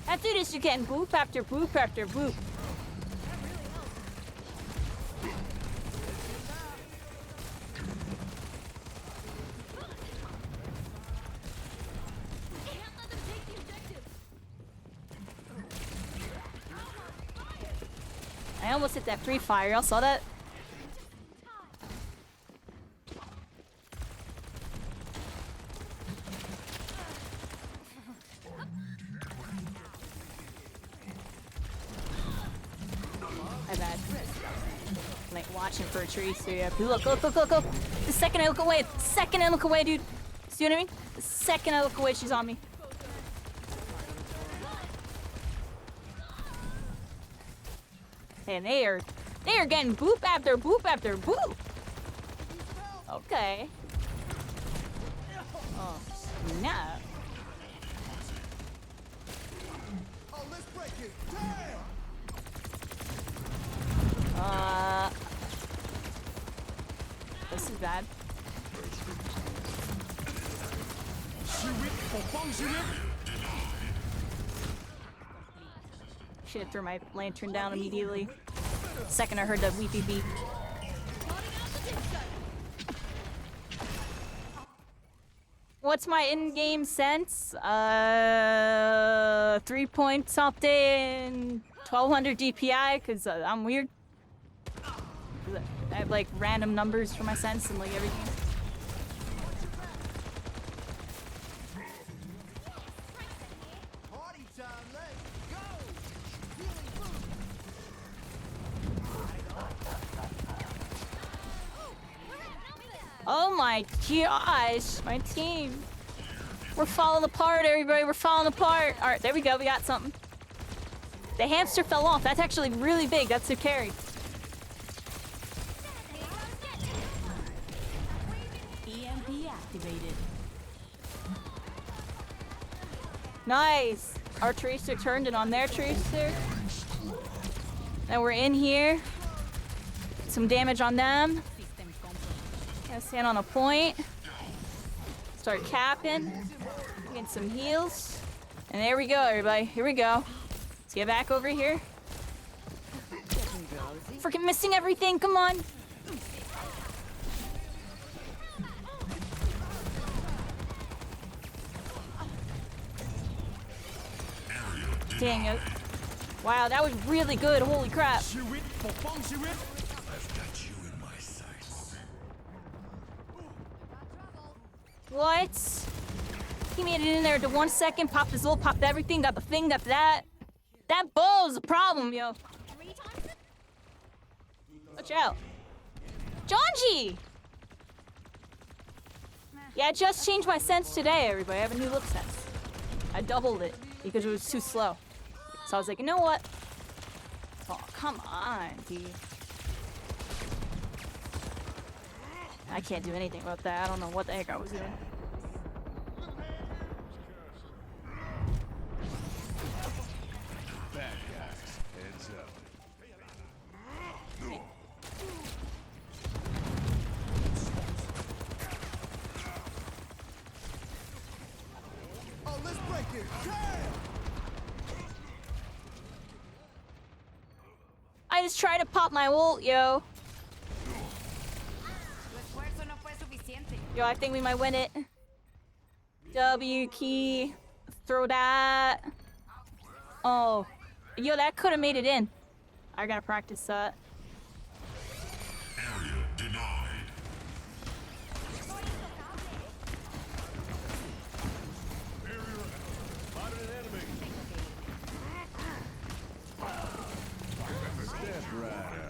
Let's do this again. Boop after boop after boop. I almost hit that free fire. Y'all saw that? My bad. Like watching for a tree, so yeah. Look. The second I look away, dude. See what I mean? The second I look away, she's on me. And they are getting boop after boop after boop. Okay. Oh, snap. Oh, let's break it. This is bad. Should have thrown my lantern down immediately. Second I heard the weepy beep. What's my in-game sense? 3 point something, 1200 DPI, cause I'm weird. I have like random numbers for my sense and like everything. Oh my gosh, my team. We're falling apart, everybody. We're falling apart. All right, there we go. We got something. The hamster fell off. That's actually really big. That's their carry. EMP activated. Nice. Our tracer turned it on their tracer. Now we're in here. Some damage on them. Gonna stand on a point. Start capping. Get some heals. And there we go, everybody. Here we go. Let's get back over here. Freaking missing everything. Come on. Dang it. Wow, that was really good. Holy crap. I've got you in my sights. What? He made it in there to 1 second, popped his ult, popped everything, got the thing, got that. That bow's a problem, yo. Watch out. Jonji! Yeah, I just changed my sense today, everybody. I have a new look sense. I doubled it because it was too slow. So I was like, you know what? Oh, come on, dude. I can't do anything about that. I don't know what the heck I was doing. Bad guys, heads up. Oh, let's break it. Damn! I just tried to pop my ult, yo. Yo, I think we might win it. W key. Throw that. Oh. Yo, that could have made it in. I gotta practice that. Area denied. Spotted an enemy. Step right up.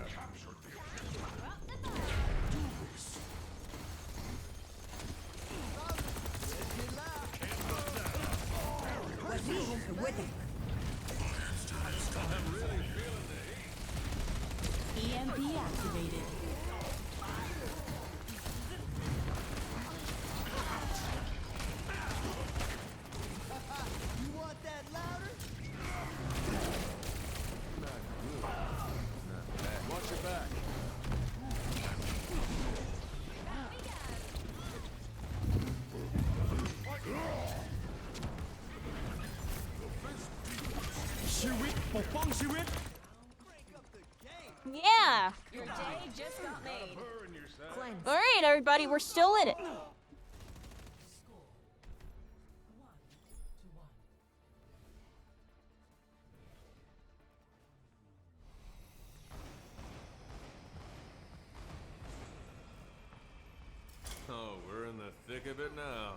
EMP activated. You want that louder? Watch your back. Yeah! Your day just got made. Alright, everybody, we're still in it. Oh, we're in the thick of it now.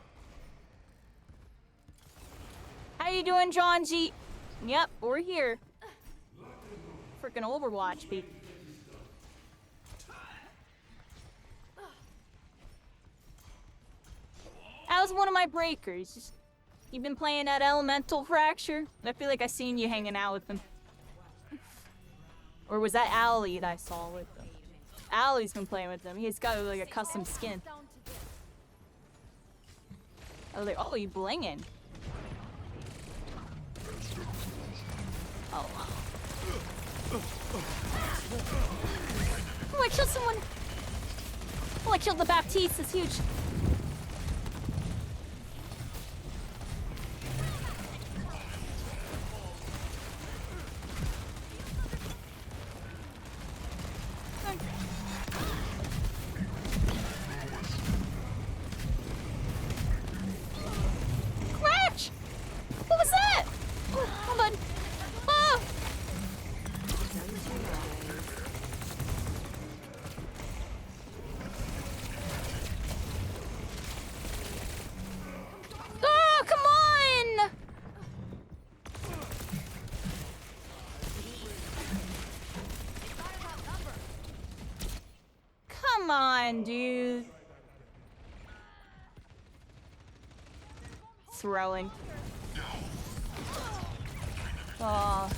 How you doing, John G? Yep, we're here. Freaking Overwatch, beat. That was one of my breakers. You've been playing that Elemental Fracture? I feel like I seen you hanging out with them. Or was that Allie that I saw with them? Allie's been playing with them. He's got like a custom skin. I was like, oh, you blinging. Oh, wow. Oh, I killed someone. Oh, I killed the Baptiste. It's huge. Cratch! What was that? Oh, hold on. Oh! Oh, come on! Come on, dude. Throwing. Oh.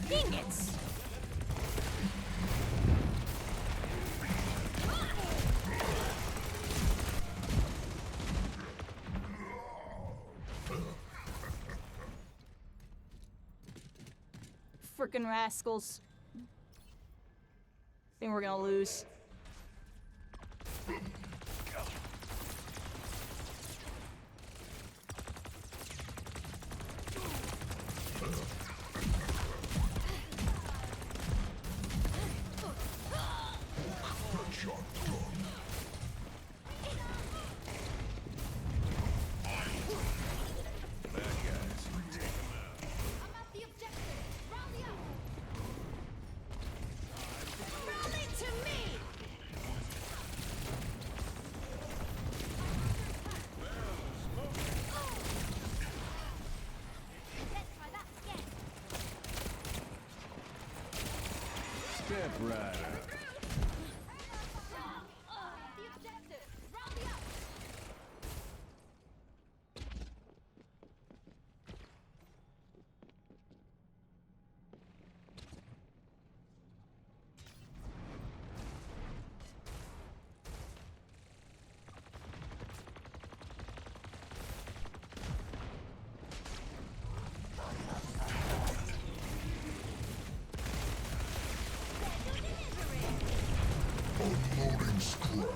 Dang it! Frickin' rascals. Think we're gonna lose. Step right up. Unloading scrap.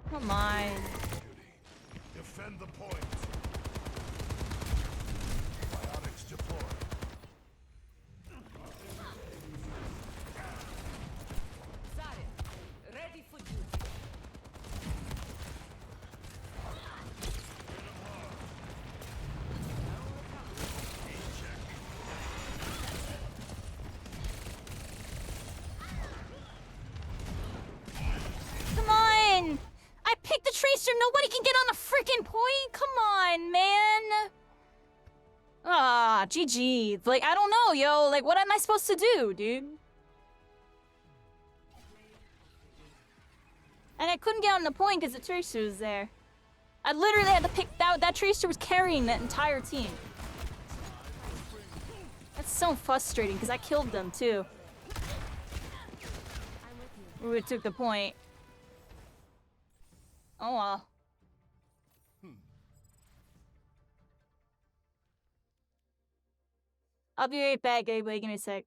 Come on. Defend the point. Biotics deployed. Ready for duty. Come on! I picked the tracer. Nobody can get on the freaking point. Come on, man. Ah, GG. Like, I don't know, yo. Like, what am I supposed to do, dude? And I couldn't get on the point because the tracer was there. I literally had to pick that tracer was carrying that entire team. That's so frustrating because I killed them too. We took the point. Oh well. I'll be right back, everybody. Give me a sec.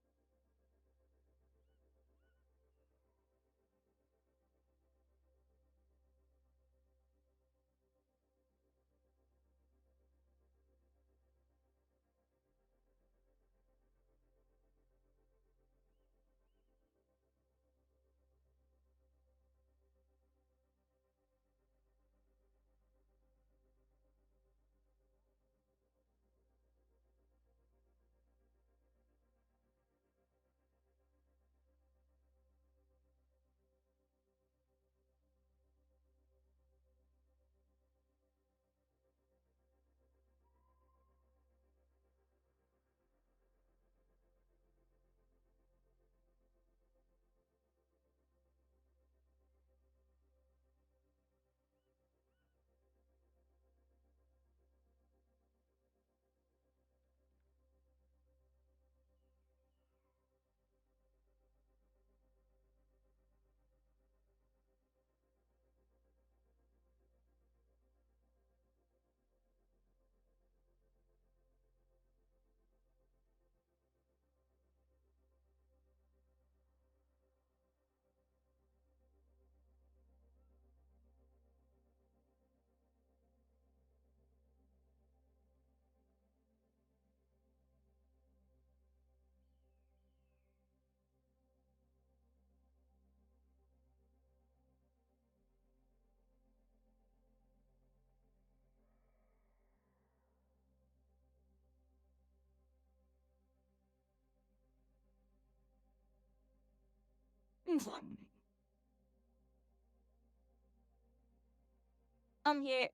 I'm here.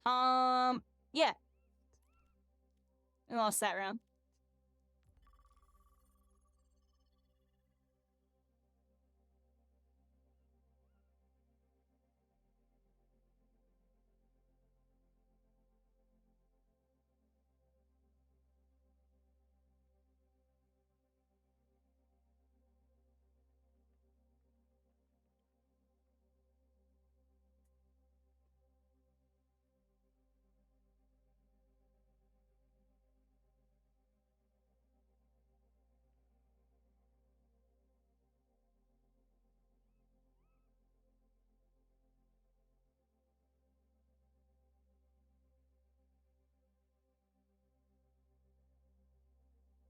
Yeah. We lost that round.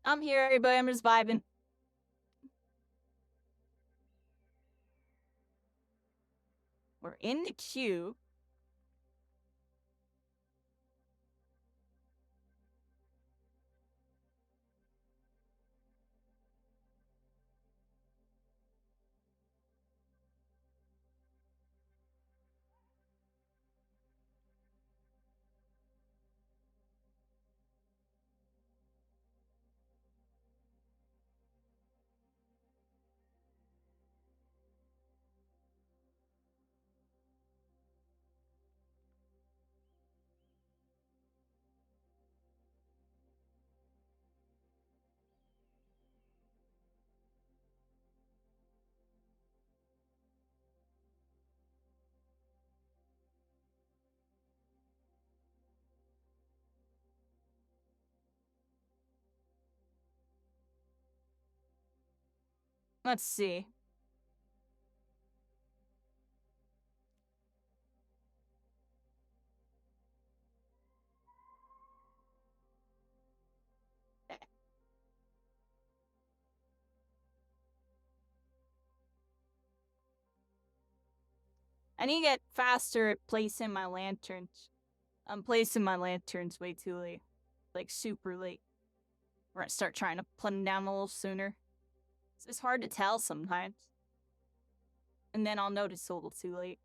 I'm here, everybody. I'm just vibing. We're in the queue. Let's see. I need to get faster at placing my lanterns. I'm placing my lanterns way too late. Like, super late. We're gonna start trying to put them down a little sooner. It's hard to tell sometimes. And then I'll notice a little too late.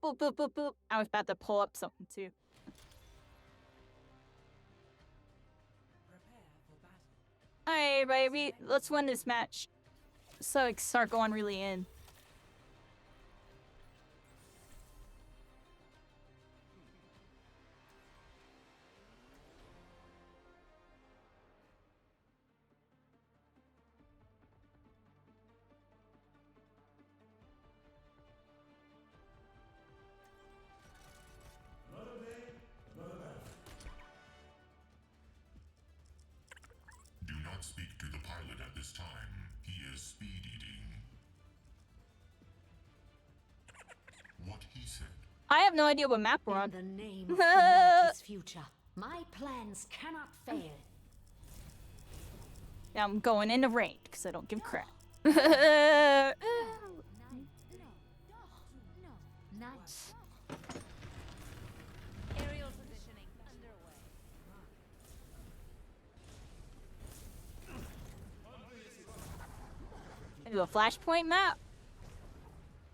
Boop, boop, boop, boop. I was about to pull up something too. Alright, baby. Let's win this match. So I can start going really in. Do not speak to the pilot at this time. He is speed eating. What he said. I have no idea what map we're on. In the name of humanity's future, my plans cannot fail. Now I'm going in the rain because I don't give a crap. Nuts. Aerial positioning underway. I do a flashpoint map?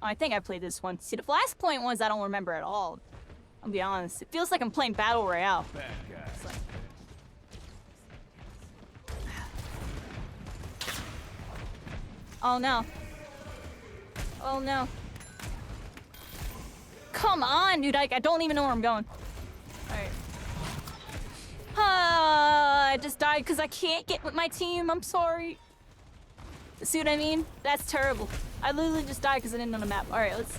Oh, I think I played this one. See, the flashpoint ones I don't remember at all. I'll be honest. It feels like I'm playing Battle Royale. Bad guy. Like... Oh no. Oh no. Come on, dude. I don't even know where I'm going. Alright. I just died because I can't get with my team. I'm sorry. See what I mean? That's terrible. I literally just died because I didn't know the map. Alright, let's,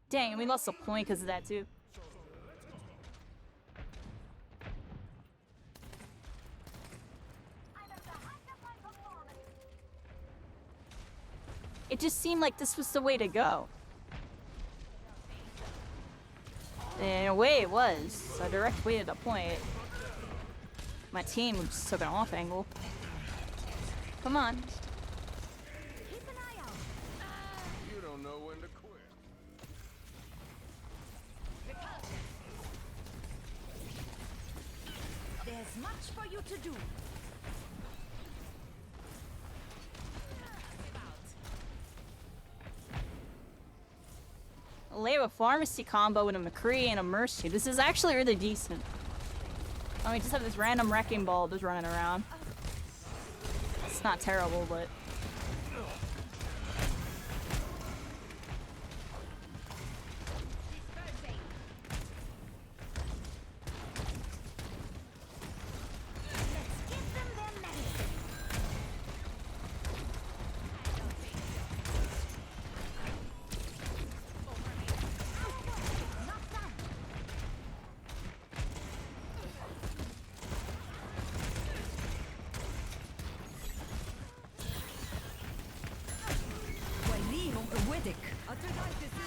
Dang, we lost a point because of that, too. It just seemed like this was the way to go. In a way, it was. A direct way to the point. My team just took an off angle. Come on. Keep an eye out. You don't know when to quit. There's much for you to do. A Leva Pharmacy combo with a McCree and a Mercy. This is actually really decent. I mean, just have this random wrecking ball just running around. It's not terrible, but...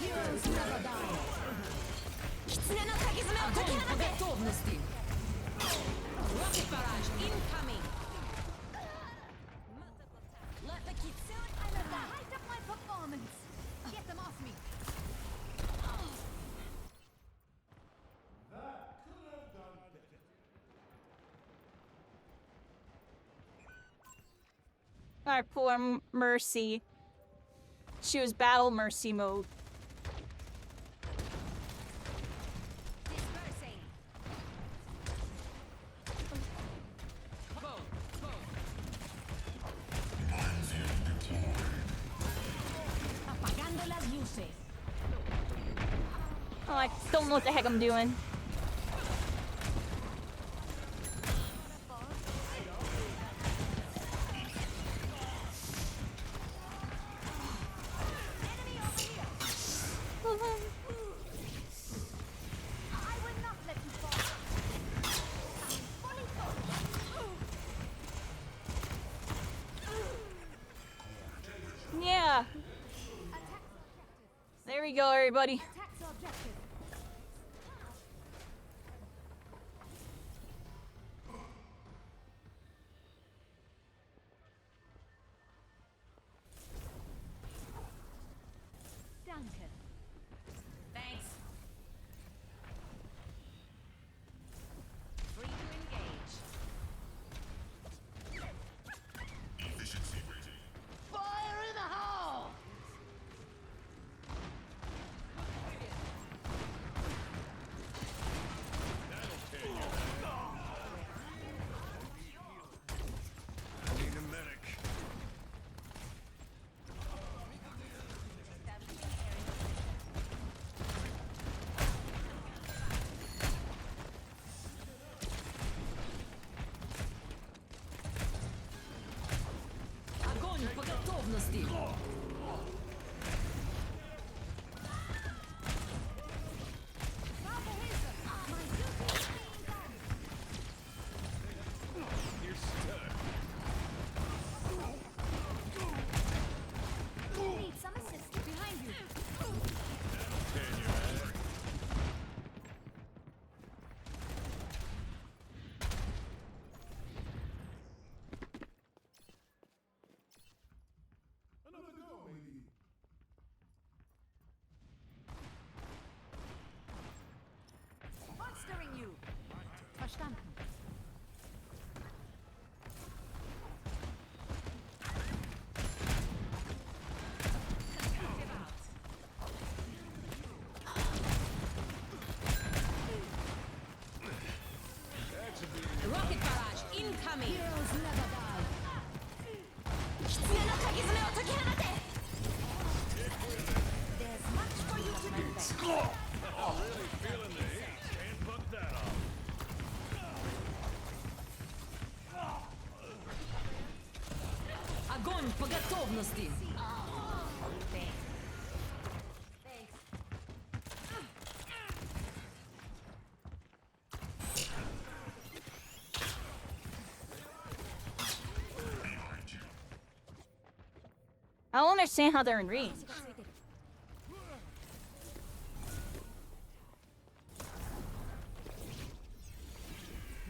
Heroes never die. Готовности. Rocket barrage incoming. Let the kitsune I'm at the height of my performance. Get them off me. Alright, poor Mercy. She was battle Mercy mode. Dispersing. Apagando las luces. Oh, I don't know what the heck I'm doing. I will not let you fall. Fully focused. Yeah. There we go, everybody. Attack the objective. Danke. Thanks. Free to engage. Efficiency rating. Fire in the hole! Need a medic. Огонь по готовности. You're stuck. Need some assistance behind you. Turn your head. Another go, maybe. Monstering you. Verstanden. Rocket barrage incoming. Heroes never die. There's much for you to do there. Oh, really feeling the heat. Can't buck that off. Огонь по готовности. I don't understand how they're in range.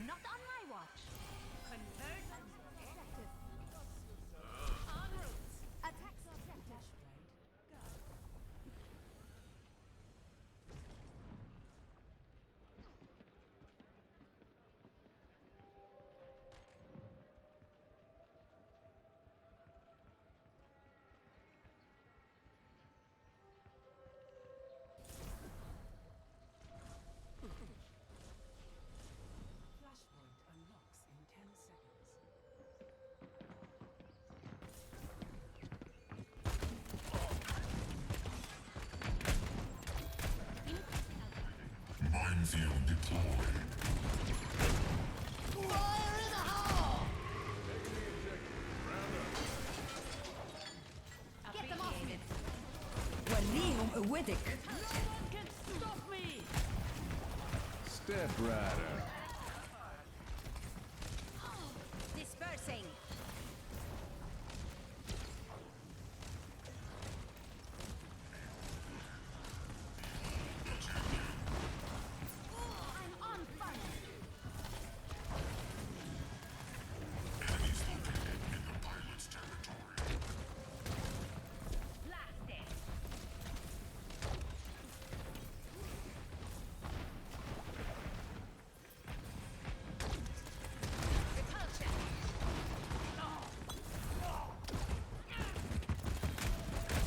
Not on my watch. Convert objective. En route. Attack the objective. Minefield deployed. Fire in the hole! Get them off me! وريهم قوتك. No one can stop me! Step Rider. Dispersing. I'm on fire. Enemies located in the pilot's territory. Blast it. Repulsion.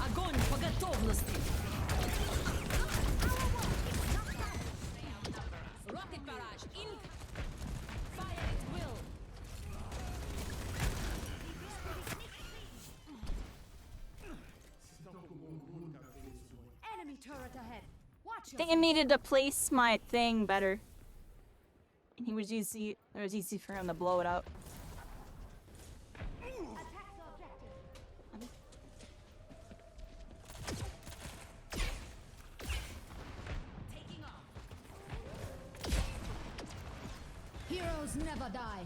Огонь по готовности. Rocket barrage in. Fire at will. Enemy turret ahead. Watch I think I needed to place my thing better. And he was easy. It was easy for him to blow it up. Attack the objective. Taking off. Heroes never die.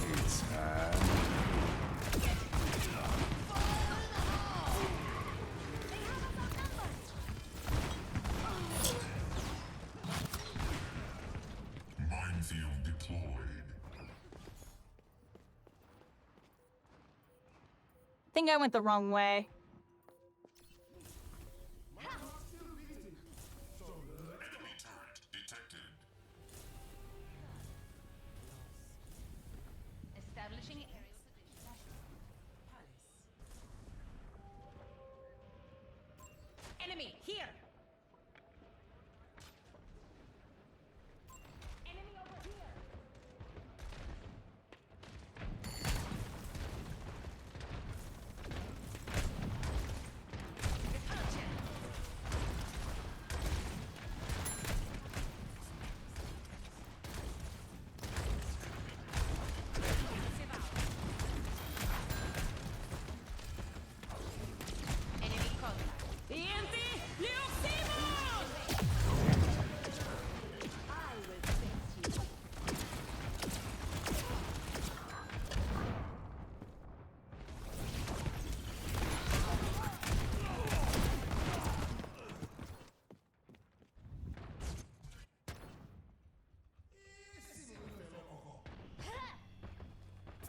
It's time. Minefield deployed. I think I went the wrong way. Enemy turret detected. Establishing aerial position. Enemy here. Enemy over here. Repulsion. Enemy contact. TNT, you I will fix you.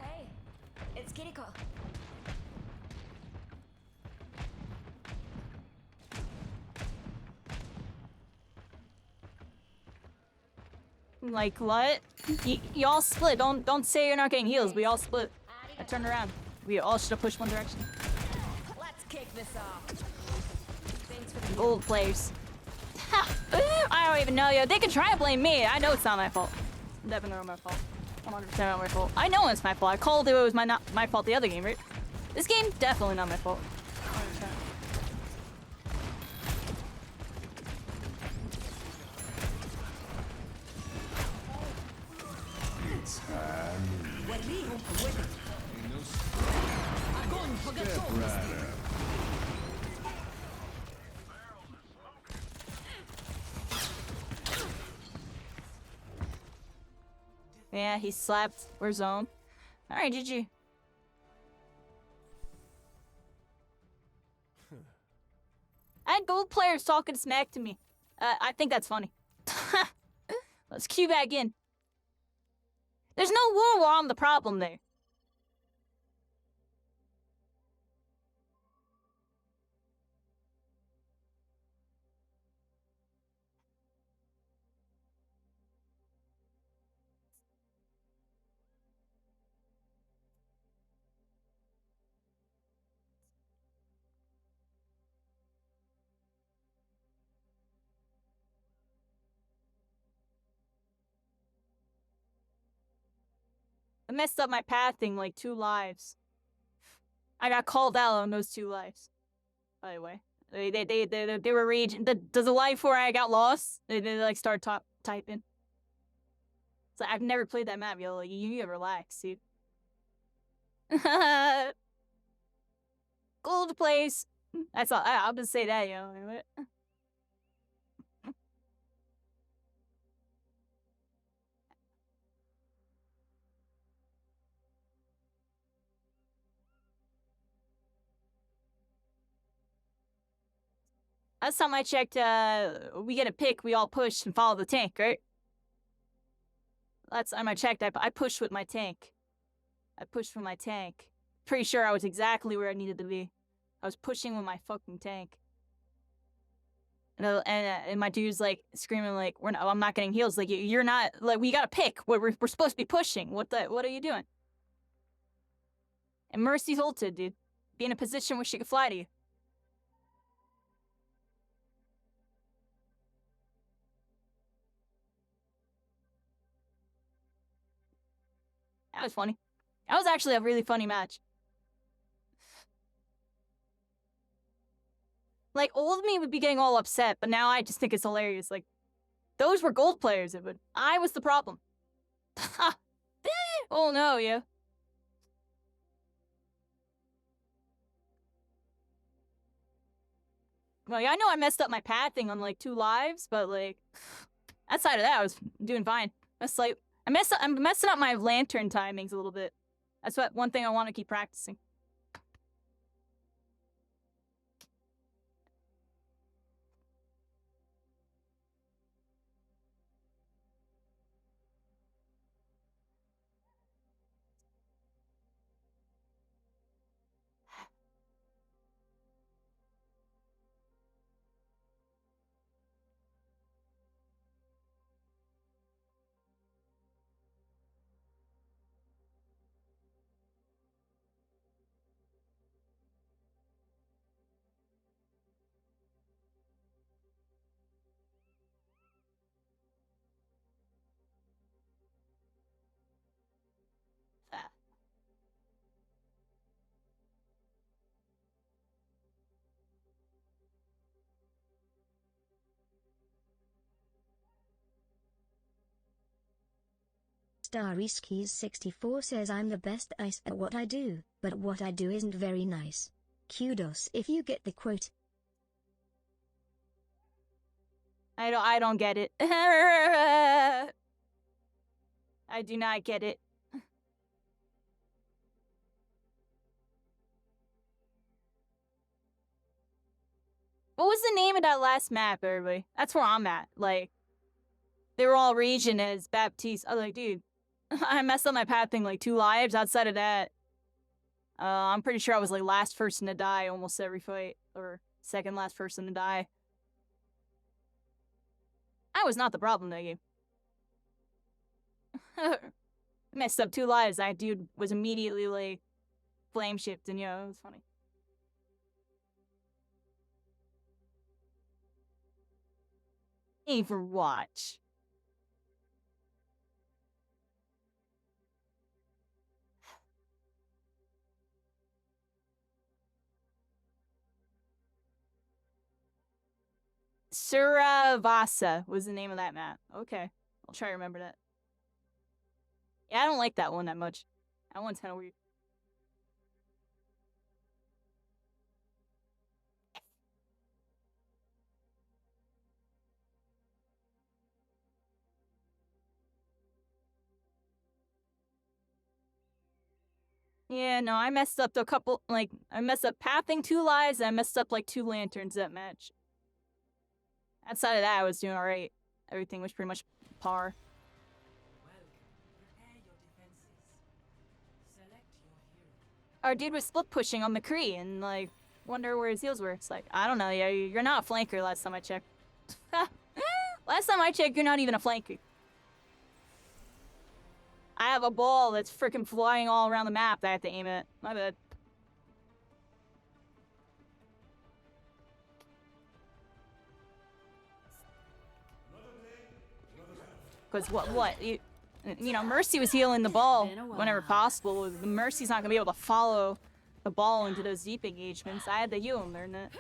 Hey, it's Kiriko. Like what? Y'all split. Don't say you're not getting heals. We all split. I turned around. We all should have pushed one direction. Let's kick this off. Thanks for the Gold players. Ha! I don't even know, yo. They can try and blame me. I know it's not my fault. Definitely not my fault. 100% not my fault. I know it's my fault. I called it was not my fault the other game, right? This game, definitely not my fault. 100%. It's time. وريهم قوتك. огонь по Step готовности. Rider. Yeah, he slapped. We're zone. Alright, GG. I had gold players talking smack to me. I think that's funny. Let's cue back in. There's no war while I'm the problem there. I messed up my pathing like 2 lives. I got called out on those 2 lives. By the way, they were raging. Does the life where I got lost? They like start typing. It's like I've never played that map, yo. Like, you need to relax, dude. Gold place. That's all. I'll just say that, yo. Last time I checked, we get a pick, we all push and follow the tank, right? Last time I checked, I pushed with my tank. I pushed with my tank. Pretty sure I was exactly where I needed to be. I was pushing with my fucking tank. And my dude's like screaming like, I'm not getting heals. Like, you're not, like, we got a pick. We're supposed to be pushing. What are you doing? And Mercy's ulted, dude. Be in a position where she could fly to you. That was funny. That was actually a really funny match. Like, old me would be getting all upset, but now I just think it's hilarious. Like, those were gold players, I was the problem. Oh no, yeah. Well, yeah, I know I messed up my pathing on like 2 lives, but like, outside of that, I was doing fine. That's like, I'm messing up my lantern timings a little bit. That's one thing I want to keep practicing. Starry Skis 64 says I'm the best ice at what I do, but what I do isn't very nice. Kudos if you get the quote. I don't get it. I do not get it. What was the name of that last map, everybody? That's where I'm at. Like, they were all raging as Baptiste. I was like, dude, I messed up my pathing like 2 lives. Outside of that, I'm pretty sure I was like last person to die almost every fight, or second last person to die. I was not the problem that game. Messed up 2 lives. That dude was immediately like flame shipped, and it was funny. Overwatch. Suravasa was the name of that map. Okay. I'll try to remember that. Yeah, I don't like that one that much. That one's kind of weird. Yeah, no, I messed up a couple, like, I messed up pathing 2 lives, and I messed up like 2 lanterns that match. Outside of that, I was doing alright. Everything was pretty much par. Our dude was split pushing on McCree, and like, wonder where his heals were. It's like, I don't know, yeah, you're not a flanker last time I checked. Last time I checked, you're not even a flanker. I have a ball that's freaking flying all around the map that I have to aim at. My bad. Because what? You You know, Mercy was healing the ball whenever possible. The Mercy's not gonna be able to follow the ball into those deep engagements. I had to heal and learn that.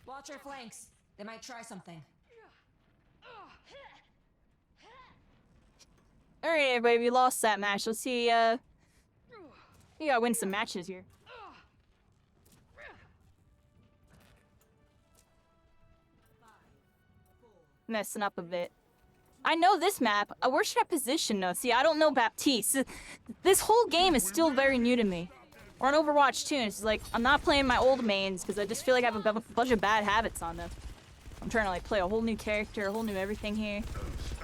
Watch your flanks. They might try something. Alright, everybody, we lost that match. Let's see, we gotta win some matches here. Messing up a bit. I know this map. Where should I position though? See, I don't know Baptiste. This whole game is still very new to me. Or on Overwatch 2, and it's like, I'm not playing my old mains because I just feel like I have a bunch of bad habits on them. I'm trying to like play a whole new character, a whole new everything here.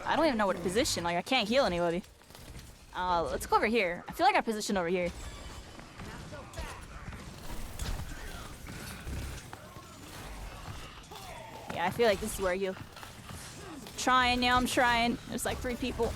I don't even know what to position, like I can't heal anybody. Let's go over here. I feel like I positioned over here. Yeah, I feel like this is where you... Trying now, I'm trying. There's like 3 people.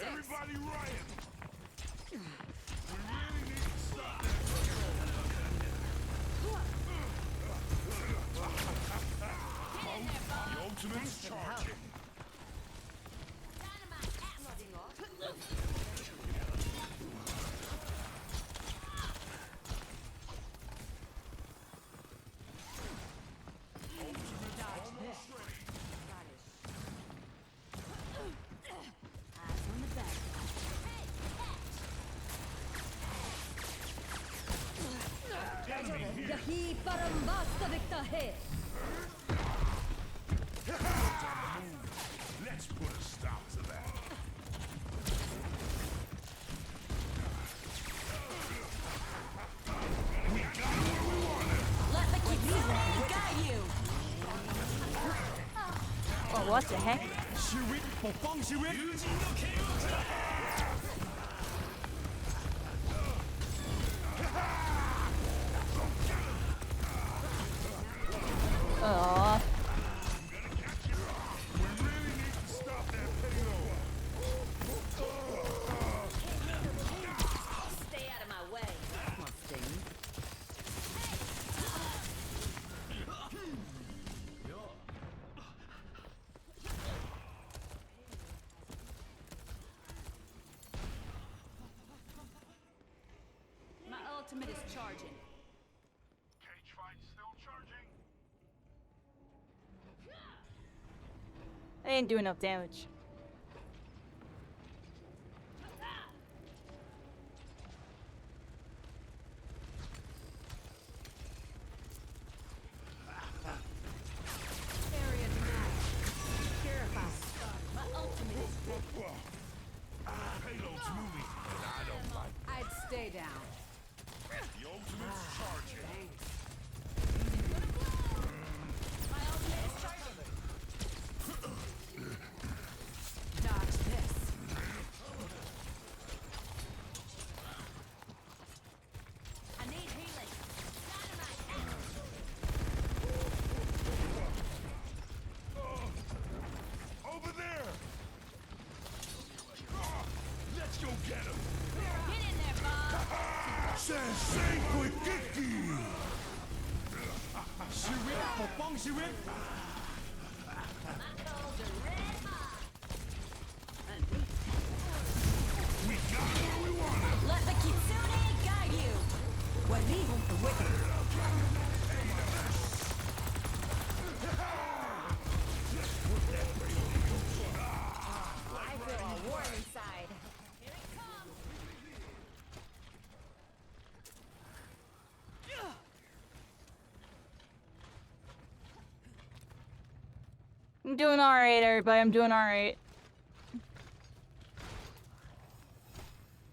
Everybody riot! We really need to stop that. The ultimate's charging. यही परम वास्तविकता है. Let's put a stop to that. We got what we wanted. Let the kitsune guide you. Oh, what the heck? Aww. Stay out of my way. My ultimate is charging. Cage fight still charging. I didn't do enough damage. Area denied. Purify. My ultimate is ready. Payload's moving, and I don't like it. I'd stay down. The ultimate's charging. My ultimate is charging. Dodge this. I need healing. Over there! Let's go get him! Get in there, Bob. Sensei Quickiki! We got what we wanted! Let the kitsune guide you. Well, leave him for wicked. I'm doing alright, everybody. I'm doing alright.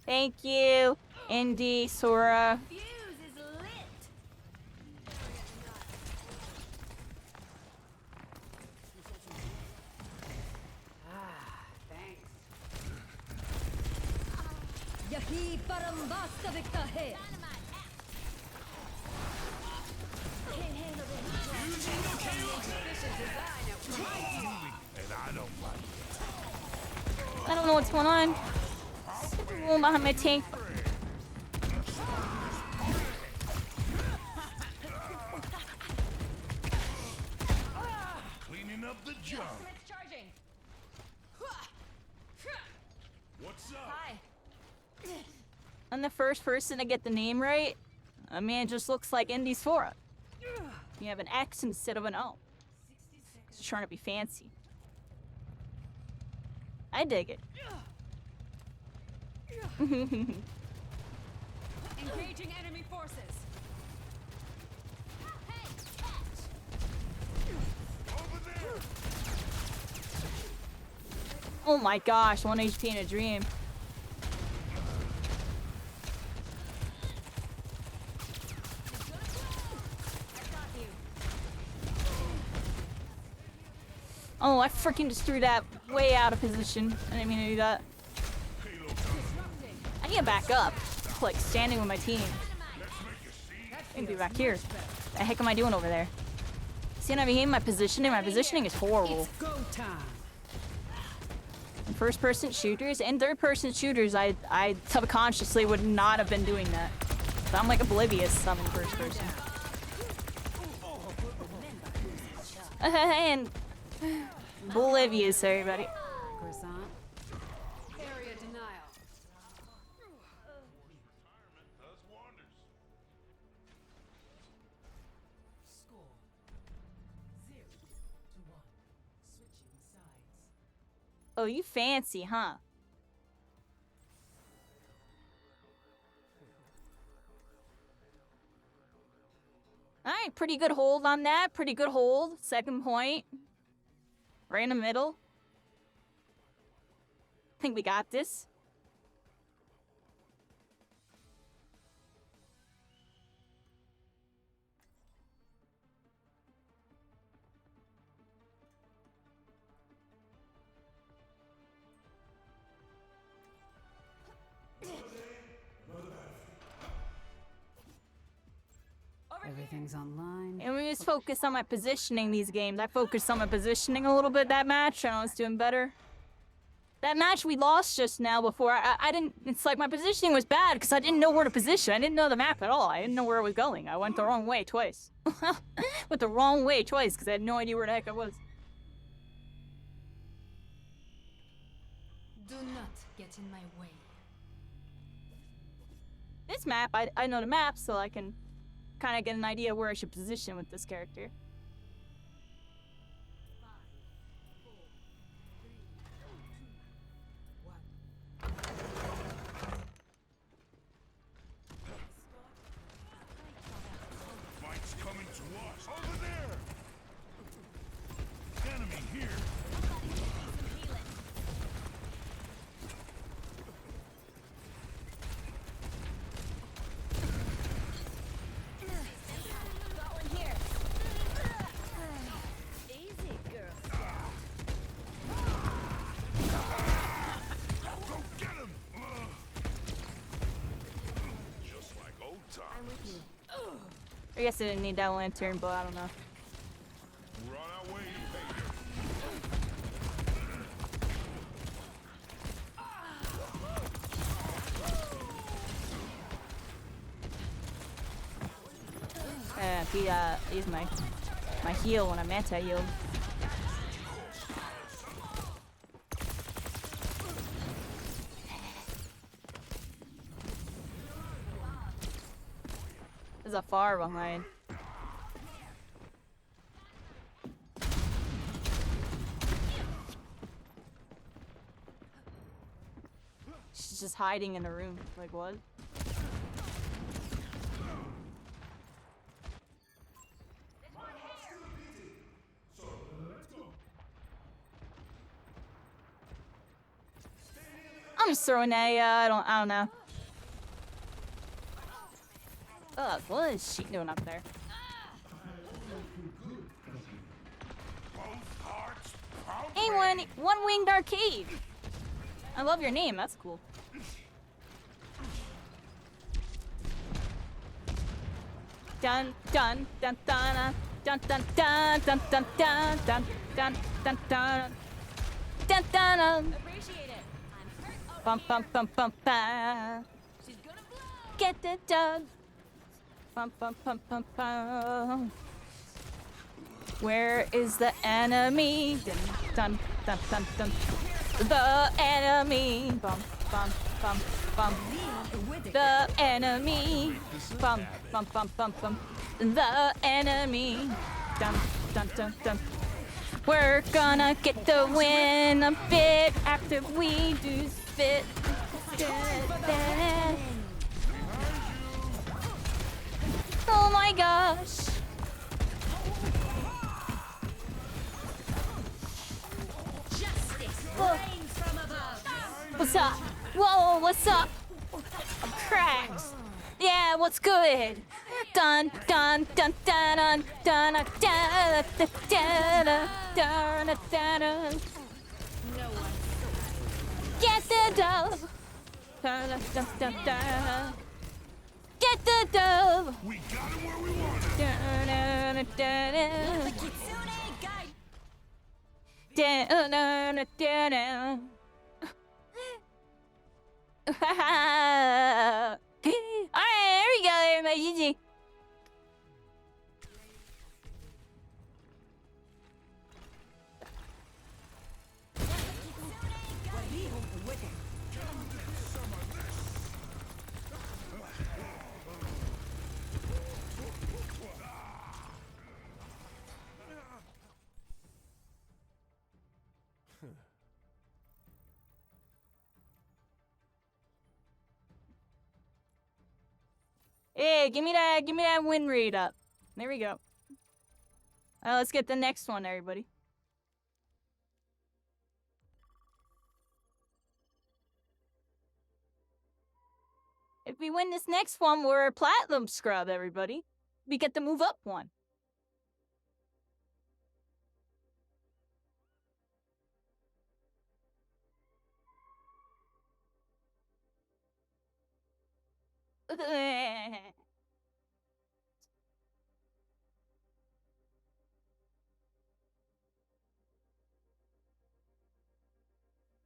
Thank you, Indy, Sora. Fuse is lit. Thanks. Yahi parambasta viktahe. And I don't like it. I don't know what's going on. Room behind my tank. Cleaning up the junk. Charging. What's up? Hi. I'm the first person to get the name right. I mean, it just looks like Indy's Sora. You have an X instead of an O. Just trying to be fancy. I dig it. Engaging enemy forces. Oh my gosh, 1 HP in a dream. Oh, I freaking just threw that way out of position. I didn't mean to do that. I need to back up. Like standing with my team. I can be back here. The heck am I doing over there? See, I mean, my positioning is horrible. It's go time. In first-person shooters and third-person shooters, I subconsciously would not have been doing that. But I'm like oblivious. I'm in first person. And oblivious, everybody. Croissant. Area denial. Score 0-1. Switching sides. Oh, you fancy, huh? Alright, pretty good hold on that. Pretty good hold. Second point. Right in the middle. I think we got this. Everything's online. And we just focus on my positioning these games. I focused on my positioning a little bit that match. I was doing better. That match we lost just now before, I didn't, it's like my positioning was bad because I didn't know where to position. I didn't know the map at all. I didn't know where I was going. I went the wrong way twice. Went the wrong way twice because I had no idea where the heck I was. Do not get in my way. This map, I know the map, so I can kind of get an idea where I should position with this character. Fight's coming to us. Over there. Enemy here. Got one here. Easy, Girl Scout. Go get him. Just like old times. I'm with you. I guess I didn't need that lantern, but I don't know. We're on our way to pay Use my heal when I'm anti-healed. There's a far behind. She's just hiding in a room. Like what? just throwing that. I don't know. Ugh, what is she doing up there? Hey, one-winged arcade. I love your name. That's cool. Dun dun dun dun dun dun dun dun dun dun dun dun dun dun dun dun. Appreciate it. Bum bum bum bum bum. She's gonna blow. Get the dub. Bum bum bum bum bum. Where is the enemy? Dun dun dun dun. The enemy. Bum bum bum bum. The enemy. Bum bum bum bum bum. The enemy. Dun dun dun dun. We're gonna get the win. A bit after we do spit. Oh my gosh. What's up? Whoa, what's up? I'm cracked. Yeah, what's good? Dun dun dun dun dun dun dun dun dun dun. Get the dove. Dun dun dun dun. Get the dove. We got him where we want him. Dun dun dun dun. Dun dun dun dun. Alright, there we go, everybody. GG. Hey, give me that win rate up. There we go. Let's get the next one, everybody. If we win this next one, we're a platinum scrub, everybody. We get to move up one.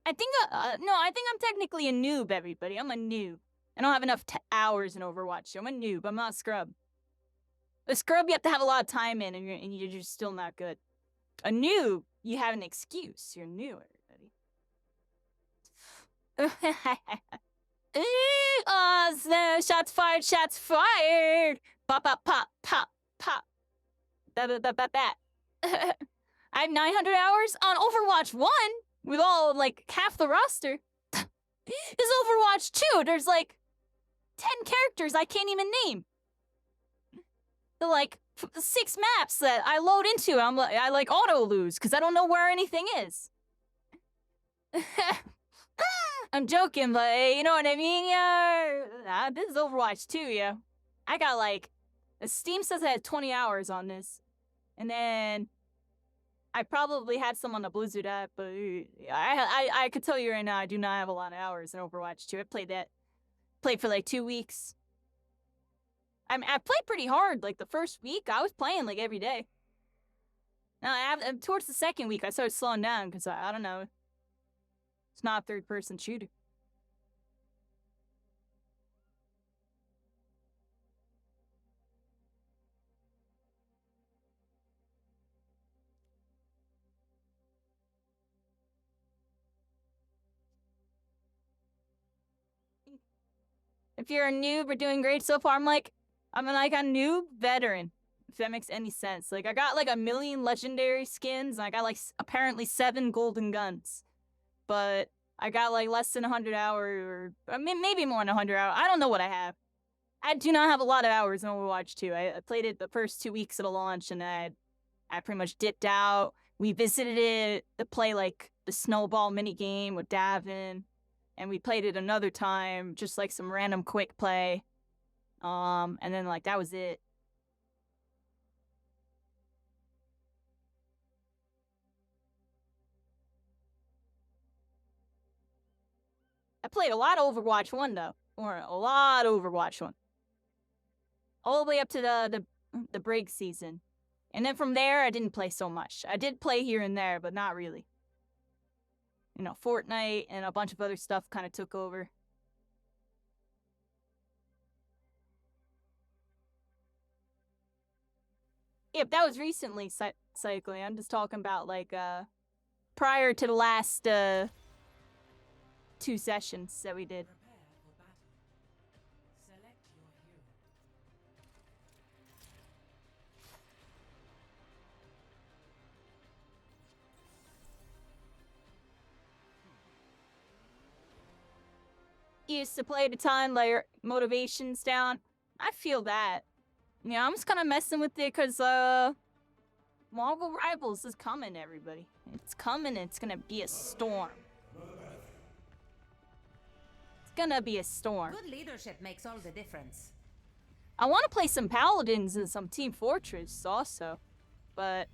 I think I'm technically a noob, everybody. I'm a noob. I don't have enough hours in Overwatch, so I'm a noob. I'm not a scrub. A scrub, you have to have a lot of time in, and you're just still not good. A noob, you have an excuse. You're new, everybody. Oh, no, shots fired, shots fired! Pop, pop, pop, pop, pop. That. I have 900 hours on Overwatch 1 with all, like, half the roster. This Overwatch 2, there's, like, 10 characters I can't even name. The, like, 6 maps that I load into, I like, auto-lose, because I don't know where anything is. I'm joking, but you know what I mean, yeah? This is Overwatch 2, yeah. I got, like, Steam says I had 20 hours on this. And then I probably had some on the Blizzard app, but I could tell you right now, I do not have a lot of hours in Overwatch 2. I played for like 2 weeks. I played pretty hard. Like the first week, I was playing like every day. Now, towards the second week, I started slowing down because I don't know. It's not a third-person shooter. If you're a noob or doing great so far, I'm like a noob veteran, if that makes any sense. Like, I got like 1 million legendary skins, and I got like apparently 7 golden guns. But I got like less than 100 hours, or maybe more than 100 hours. I don't know what I have. I do not have a lot of hours in Overwatch 2. I played it the first 2 weeks of the launch, and I pretty much dipped out. We visited it to play like the snowball mini game with Davin. and we played it another time, just like some random quick play. And then like that was it. I played a lot of Overwatch 1 though, or a lot of Overwatch 1. All the way up to the break season. And then from there, I didn't play so much. I did play here and there, but not really. You know, Fortnite and a bunch of other stuff kind of took over. Yep, that was recently cycling. I'm just talking about like prior to the last 2 sessions that we did. Used to play at a time like motivation's down. I feel that. Yeah, I'm just kind of messing with it because Marvel Rivals is coming, everybody. It's coming. It's gonna be a storm. It's gonna be a storm. Good leadership makes all the difference. I want to play some Paladins and some Team Fortress also, but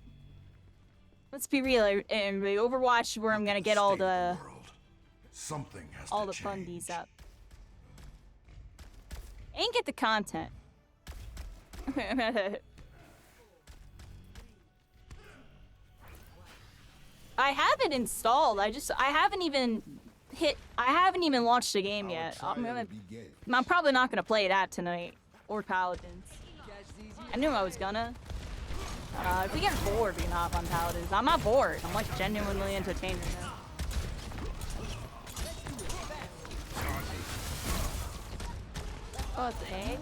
let's be real. In the Overwatch, where I'm gonna get all the fundies up. And get the content. I have it installed. I haven't even launched the game yet. I'm probably not gonna play that tonight or Paladins. I knew I was gonna. If we get bored, we can hop on Paladins. I'm not bored. I'm like genuinely entertained right now. Oh, it's A?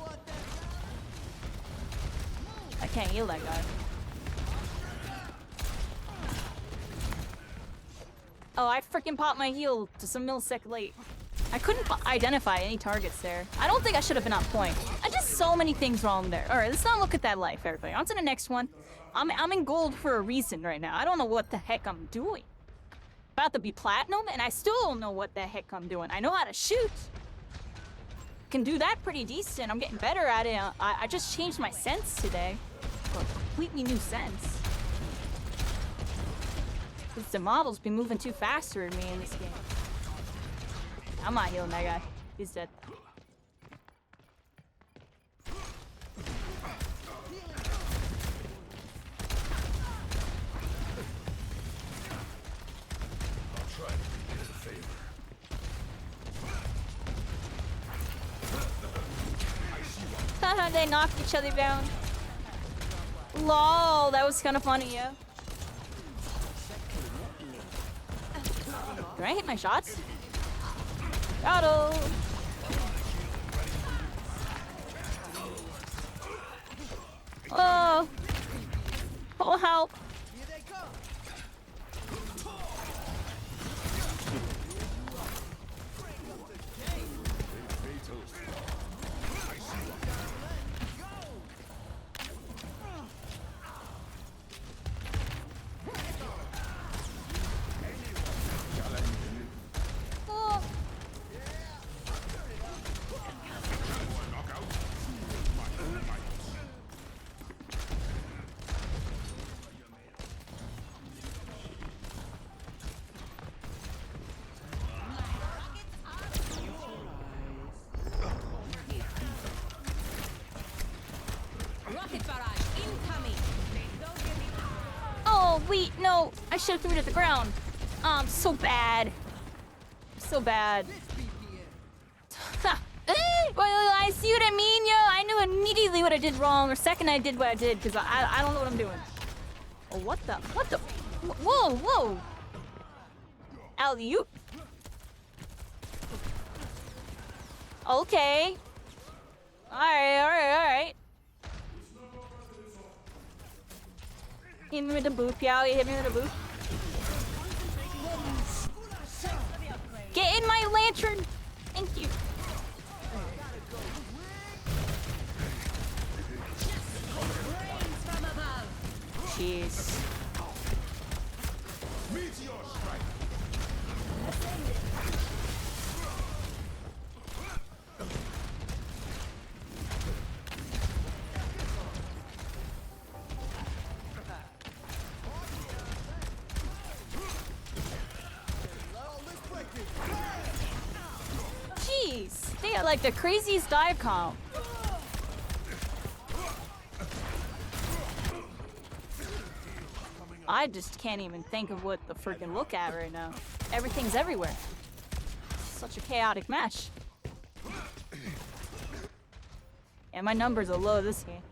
I can't heal that guy. Oh, I freaking popped my heal just a millisecond late. I couldn't identify any targets there. I don't think I should have been on point. I just so many things wrong there. Alright, let's not look at that life, everybody. On to the next one. I'm in gold for a reason right now. I don't know what the heck I'm doing. About to be platinum, and I still don't know what the heck I'm doing. I know how to shoot. Can do that pretty decent. I'm getting better at it. I just changed my sense today. A completely new sense. Because the models be moving too fast for me in this game. I'm not healing that guy. He's dead. Haha, they knocked each other down. Lol, that was kind of funny, yeah. Did I hit my shots? Got him. Oh. Oh, help. Oh, wait, no. I should have threw it at the ground. So bad. So bad. Well, I see what I mean, yo. I knew immediately what I did wrong, or second I did what I did, because I don't know what I'm doing. Oh, what the? Whoa, whoa. Alley-oop. Okay. Alright. Hit me with the boop, y'all. You hit me with the boop. Get in my lantern! Thank you. Jeez. like the craziest dive comp. I just can't even think of what to freaking look at right now. Everything's everywhere. Such a chaotic match. And my numbers are low this game.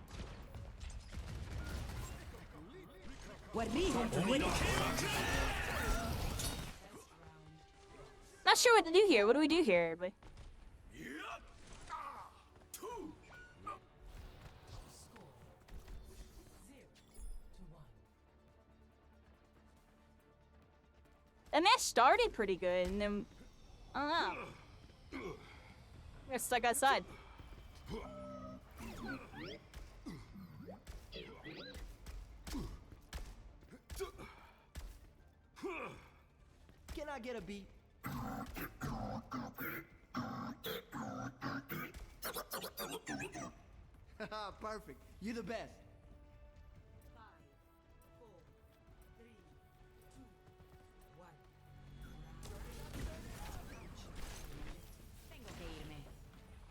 Not sure what to do here. What do we do here, everybody? The match started pretty good, and then I don't know. We're stuck outside. Can I get a beat? Perfect. You the best. 5, 4, 3, 2, 1.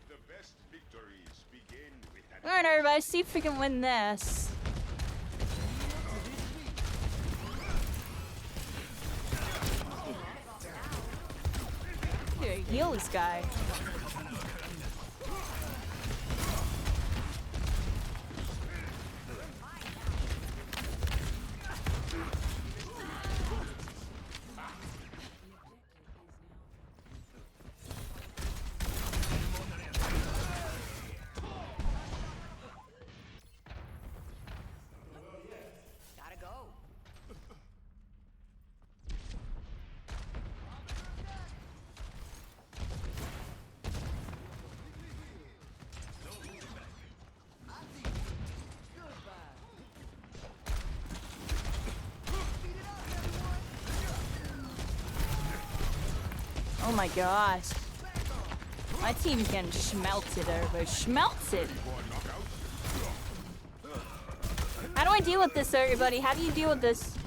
The best victories begin with an Alright, everybody, see if we can win this. Dude, heal this guy. Gotta go. Oh my gosh. My team's getting schmelted, everybody. Schmelted! How do I deal with this, everybody? How do you deal with this?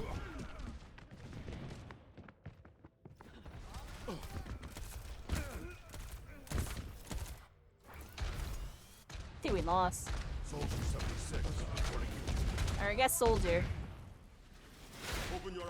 I think we lost. Soldier 76, reporting you. Alright, I guess soldier. Open your eyes.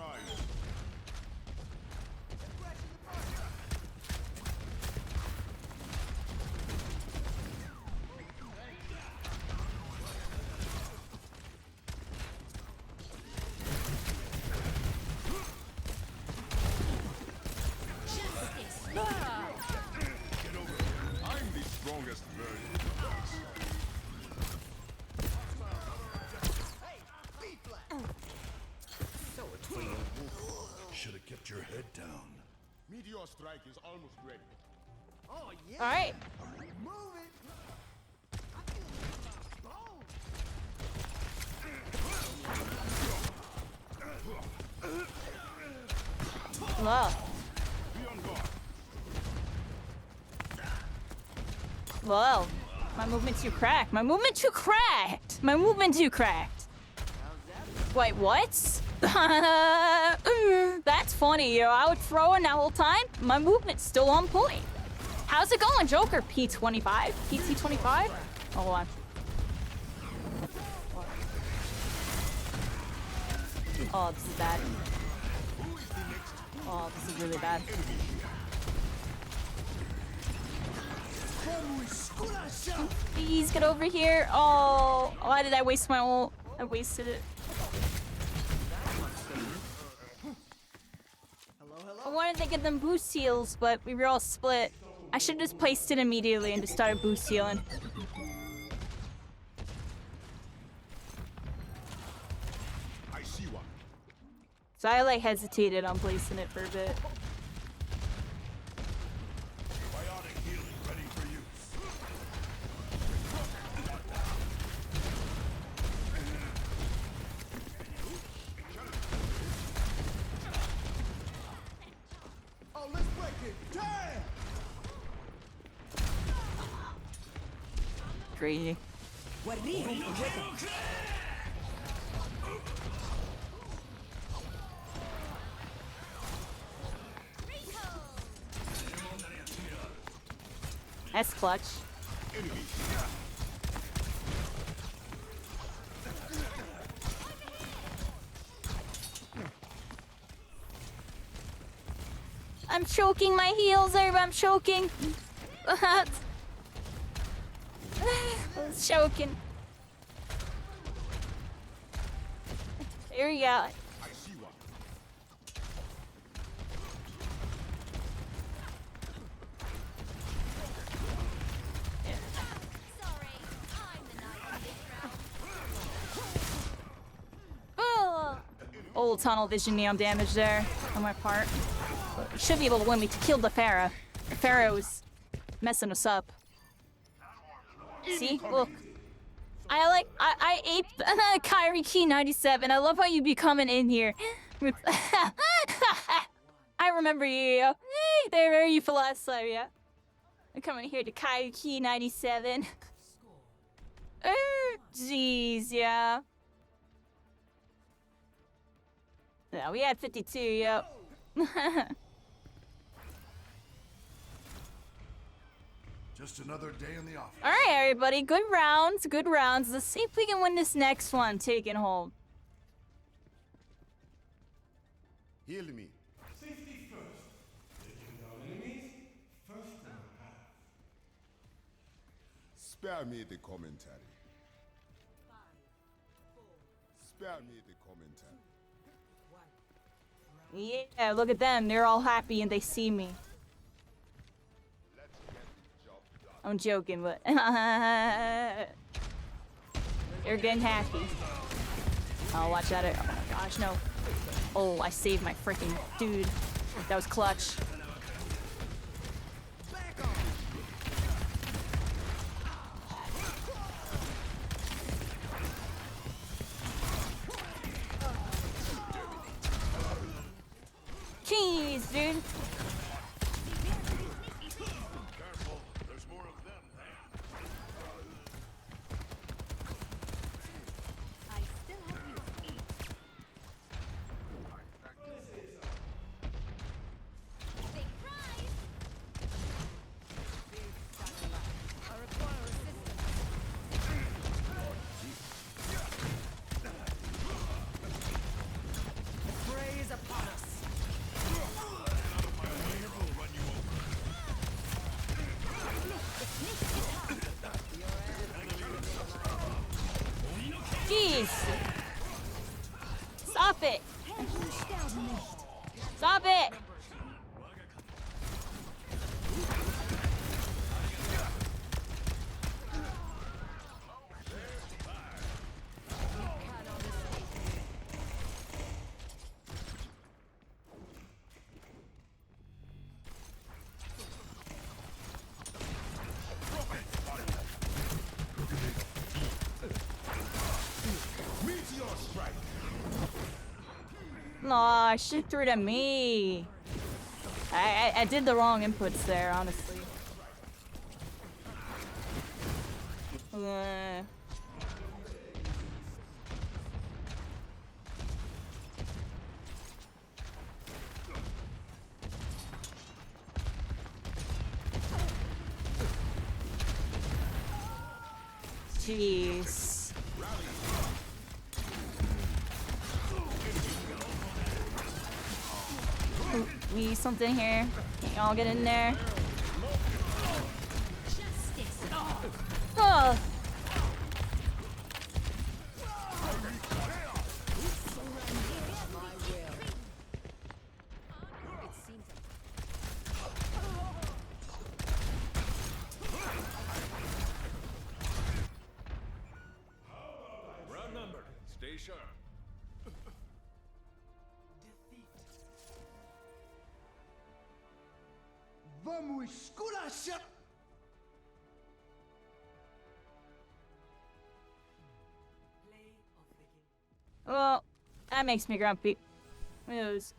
Get over here. I'm the strongest bird in the forest. Should have kept your head down. Meteor strike is almost ready. Oh yeah. All right. Move it. I feel it in my bones. Wow. Be on guard. Whoa. My movement too cracked. My movement too cracked. My movement too cracked. Wait, what? That's funny, yo. I would throw in that whole time. My movement's still on point. How's it going, Joker? P25? PT25? Oh, hold on. Oh, this is bad. Oh, this is really bad. Please get over here. Oh, why did I waste my ult? I wasted it. I wanted to get them boost heals, but we were all split. I should have just placed it immediately and just started boost healing. I see one. So I like hesitated on placing it for a bit. Biotic healing ready for use. Oh, let's break it. Damn. Crazy. That's clutch. I'm choking my heels, everybody. I'm choking. I was choking. There we go. Old tunnel vision neon damage there on my part. Should be able to win. We killed the Pharah. The Pharah was messing us up. See? Look. I aped Kyrie Key 97. I love how you be coming in here. I remember you. Hey, there you for last time, yeah. I'm coming here to Kyrie Key 97. Jeez, yeah. Yeah, we had 52, yep. Just another day in the office. All right, everybody. Good rounds. Good rounds. Let's see if we can win this next one. Taking hold. Heal me. Safety first. Taking down enemies, first down half. Spare me the commentary. Spare me the commentary. Yeah, look at them. They're all happy and they see me. I'm joking, but they're getting happy. Oh, watch out. Oh my gosh, no. Oh, I saved my freaking dude. That was clutch. Jeez, dude. Careful, there's more of them there. I still have you. Big prize! I require assistance. The fray is upon us. Jeez. Stop it. Stop it. Aw, shit threw to me. I did the wrong inputs there, honestly. Jeez. Ooh, we need something here. Can y'all get in there? Oh. Round number. Stay sharp. Vamos esculachar. Well, that makes me grumpy. It was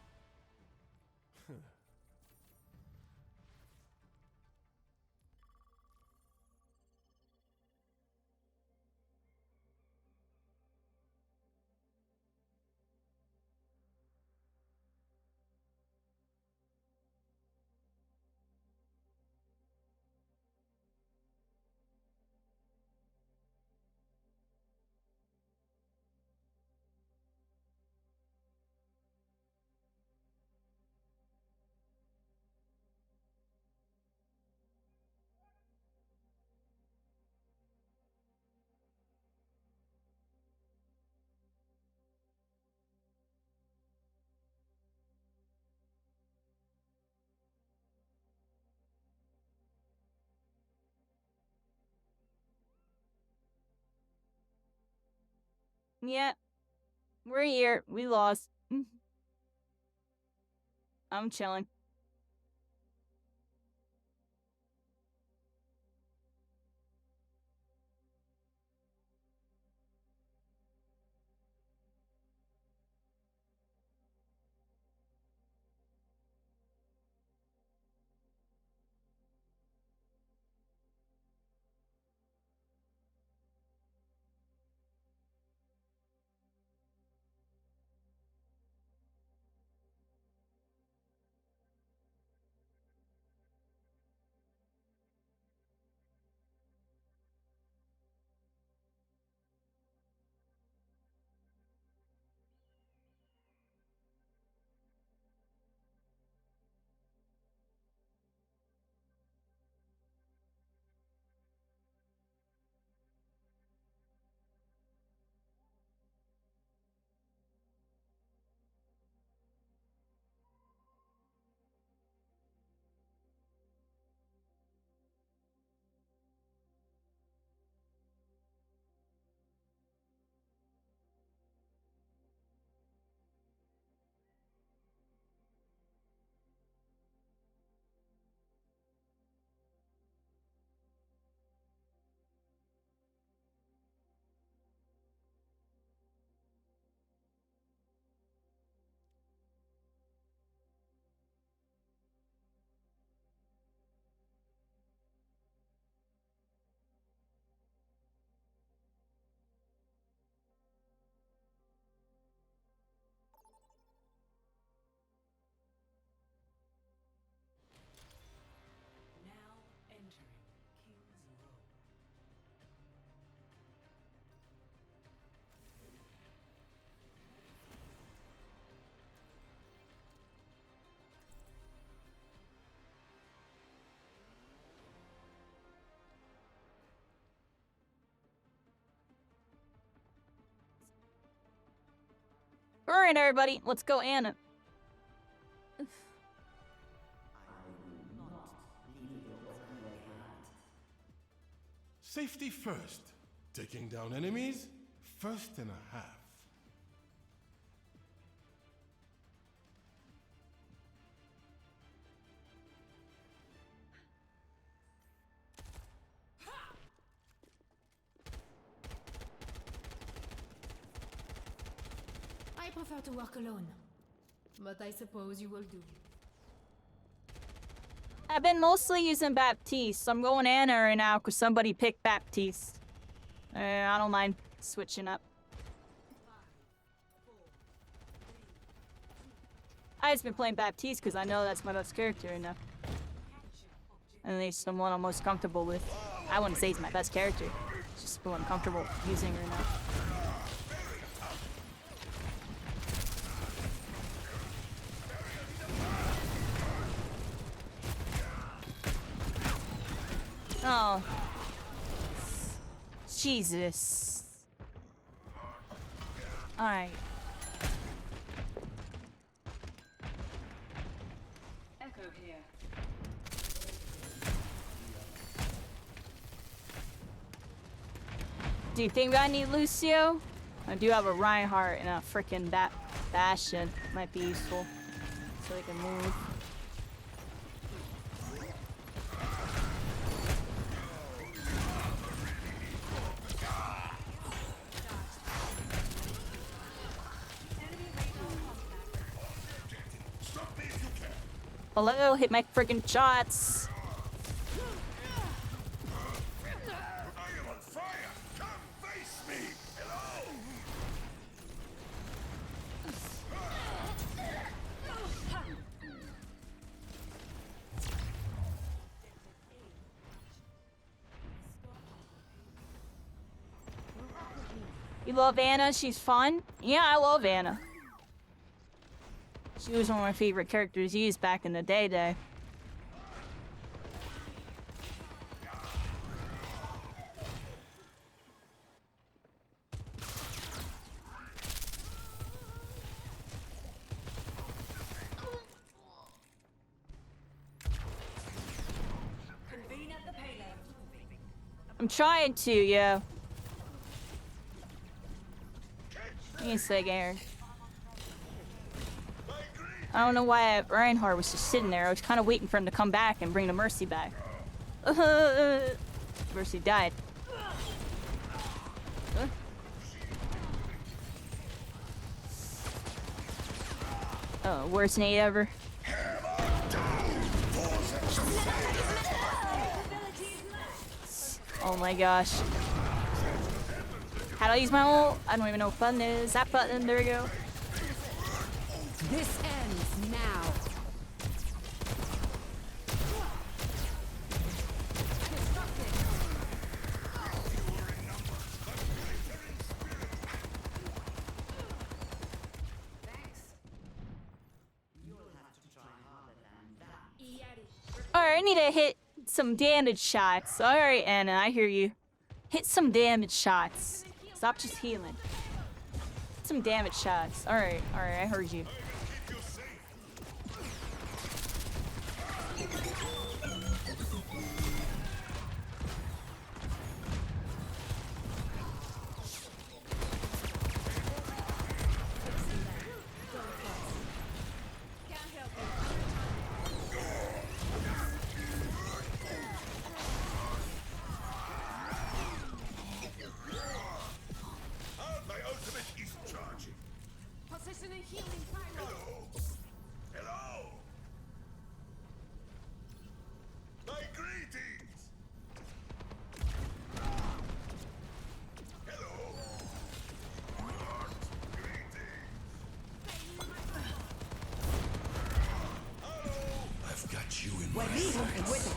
Yeah. We're here. We lost. I'm chilling. Now entering King's Row. Alright, everybody. Let's go, Anna. Safety first. Taking down enemies, first and a half. I prefer to work alone, but I suppose you will do. I've been mostly using Baptiste. I'm going Anna right now because somebody picked Baptiste. I don't mind switching up. I just been playing Baptiste because I know that's my best character right now. At least the one I'm most comfortable with. I wouldn't say he's my best character. It's just what I'm comfortable using right now. Oh. Jesus. Alright. Echo here. Do you think I need Lucio? I do have a Reinhardt and a frickin' Bastion. Might be useful. So they can move. Hello, hit my friggin' shots. I am on fire! Come face me! Hello! You love Anna? She's fun? Yeah, I love Anna. She was one of my favorite characters used back in the day. Convene at the payload. I'm trying to, yeah. Kill Give me a second. I don't know why Reinhardt was just sitting there. I was kind of waiting for him to come back and bring the Mercy back. Mercy died. Oh, worst nade ever. Oh my gosh. How do I use my ult? I don't even know what button it is. That button, there we go. This ends now. Alright, I need to hit some damage shots. Alright, Anna, I hear you. Hit some damage shots. Stop just healing. Hit some damage shots. Alright, I heard you. My ultimate is charging. Positioning healing pyro. Hello. My greetings. Hello. I've got you in my sights.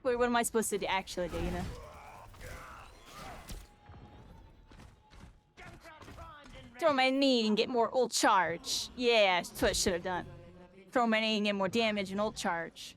Wait, what am I supposed to actually do, you know? Throw my knee and get more ult charge. Yeah, that's what I should have done. Throw my knee and get more damage and ult charge.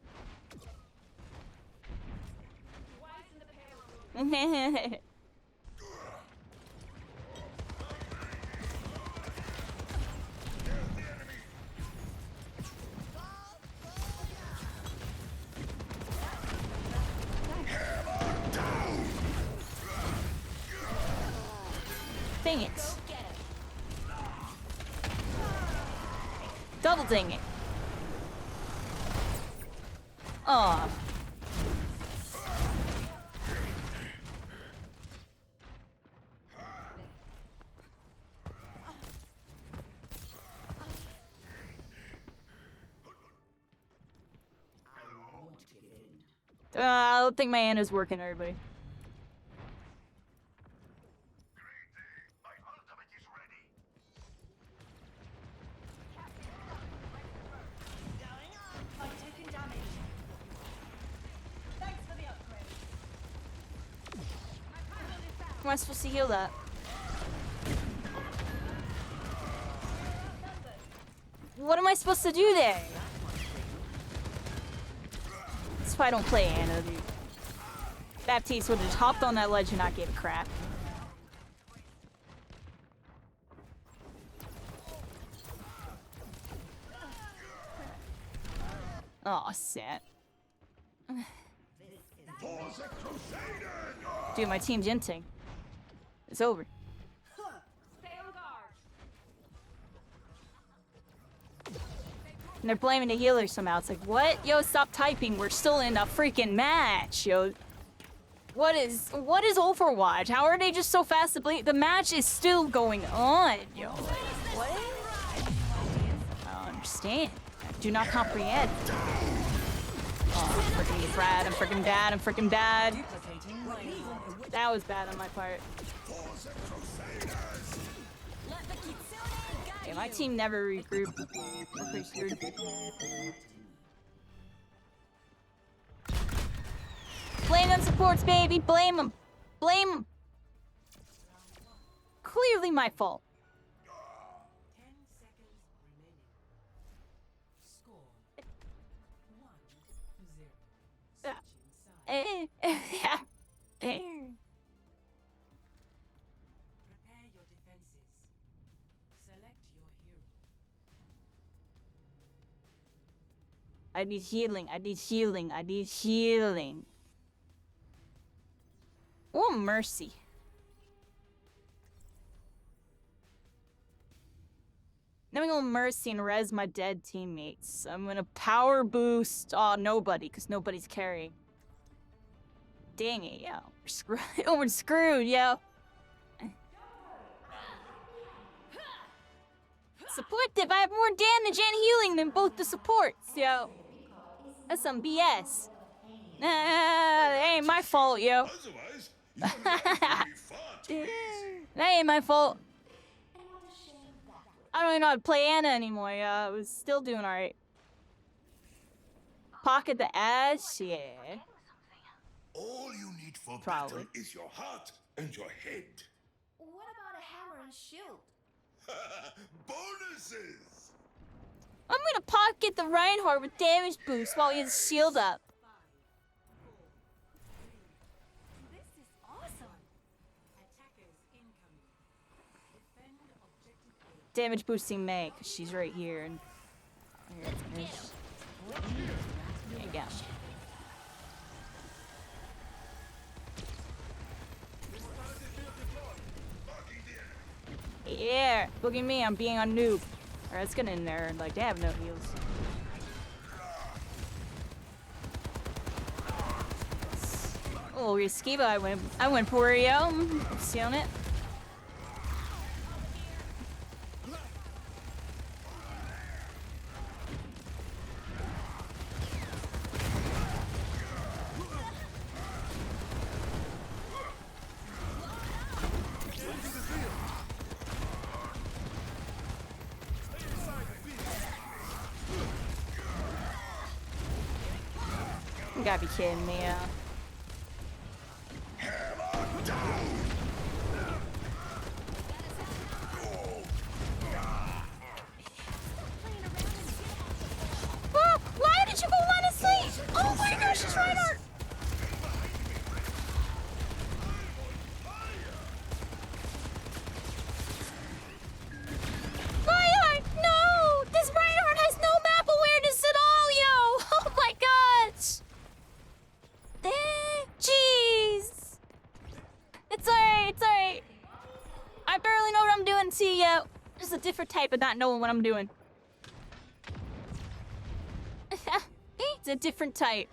Dang it. Double dang it. Aw. I don't think my Anna's working, everybody. How am I supposed to heal that? What am I supposed to do there? That's why I don't play Anna, dude. Baptiste would have just hopped on that ledge and not give a crap. Oh, sad. Dude, my team's inting. It's over. And they're blaming the healer somehow. It's like, what? Yo, stop typing. We're still in a freaking match, yo. What is Overwatch? How are they just so fast to blame? The match is still going on, yo. Like, what? I don't understand. I do not comprehend. Oh, I'm freaking bad. I'm freaking bad. I'm freaking bad. That was bad on my part. Yeah, my team never regrouped. I'm pretty screwed. Blame them supports, baby. Blame them. Blame them. Clearly my fault. 10 seconds remaining. Score 1-0. Yeah. There. Prepare your defenses. Select your hero. I need healing. I need healing. I need healing. Oh, mercy. Then I'm gonna mercy and res my dead teammates. I'm gonna power boost nobody, because nobody's carrying. Dang it, yo. We're screwed. We're screwed, yo. Support dip. I have more damage and healing than both the supports, yo. That's some BS. That ain't my fault, yo. That ain't my fault. I don't even know how to play Anna anymore, yo. I was still doing alright. Pocket the ass, yeah. All you need for Probably. battle is your heart and your head. What about a hammer and shield? Bonuses! I'm gonna pocket the Reinhardt with damage boost while he has shield up. This is awesome. Damage boosting May, because she's right here. And there you go. Yeah, look at me, I'm being a noob. Alright, let's get in there and like, they have no heals. Oh, Skiba, I went for it, yo. I'm stealing it. You gotta be kidding me, yeah. Oh, why did you go honestly? Oh my gosh, it's Reinhardt! Reinhardt, no! This Reinhardt has no map awareness at all, yo! Oh my gosh! Jeez! It's alright, it's alright. I barely know what I'm doing, see ya. Just a different type of not knowing what I'm doing. It's a different type.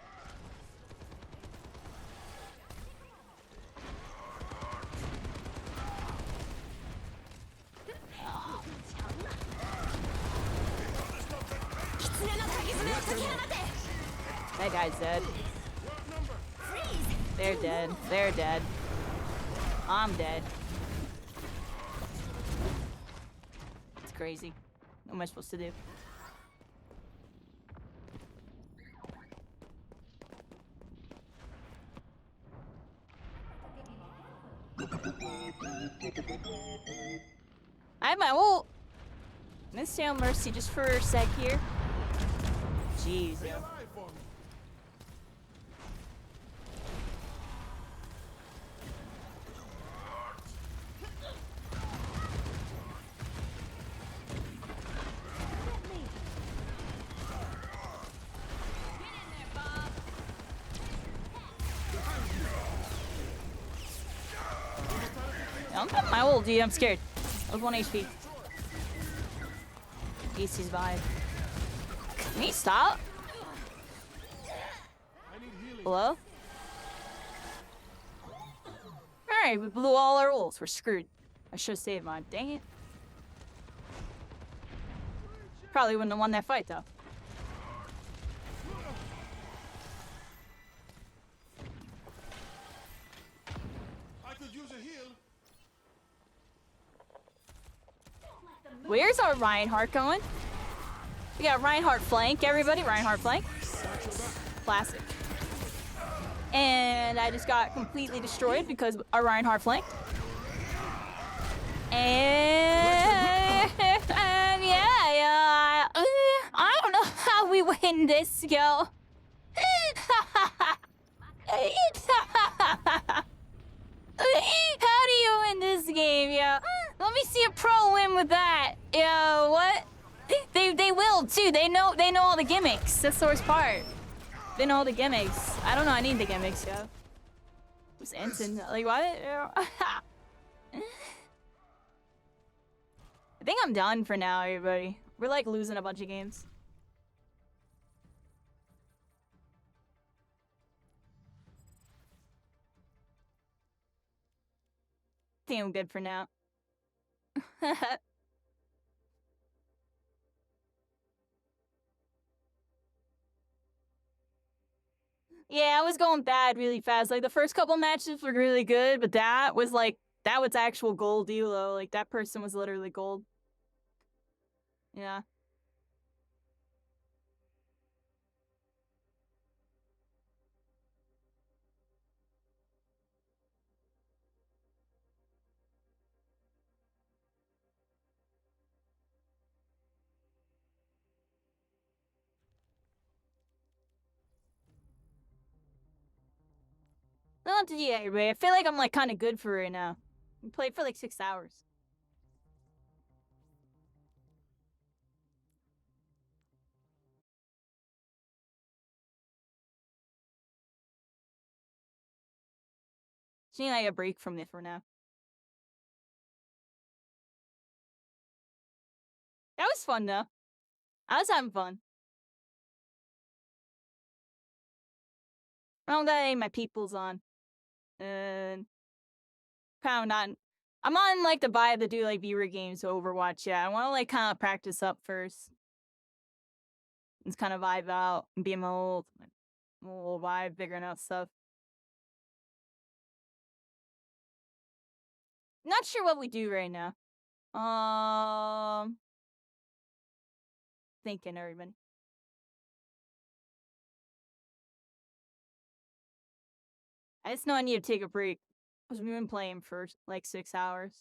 That guy's dead. They're dead. They're dead. I'm dead. It's crazy. What am I supposed to do? I have my ult. Let's stay on Mercy just for a sec here. Jeez, yo. I'm got my ult, dude. I'm scared. I was 1 HP. AC's vibe. Can he stop? Hello? Alright, we blew all our ults. We're screwed. I should have saved mine. Dang it. Probably wouldn't have won that fight, though. I could use a heal. Where's our Reinhardt going? We got Reinhardt flank, everybody. Reinhardt flank. Classic. And I just got completely destroyed because our Reinhardt flanked. And yeah, I don't know how we win this, yo. How do you win this game, yo? Let me see a pro win with that. Yo, what? They will too. They know all the gimmicks. That's the worst part. They know all the gimmicks. I don't know. I need the gimmicks, yo. Who's Ensign? Like what? I think I'm done for now, everybody. We're like losing a bunch of games. I think I'm good for now. Yeah, I was going bad really fast. Like the first couple matches were really good, but that was actual gold elo. Like that person was literally gold. Yeah. Not to yeah, everybody. I feel like I'm like kind of good for right now. We played for like 6 hours. Just need like a break from this for now. That was fun though. I was having fun. I don't got any of my peoples on. And kind of not. I'm on like the vibe to do like viewer games, so Overwatch. Yeah, I want to like kind of practice up first. Just kind of vibe out and be my old vibe, figuring out stuff. Not sure what we do right now. Thinking everybody. I just know I need to take a break because we've been playing for like 6 hours.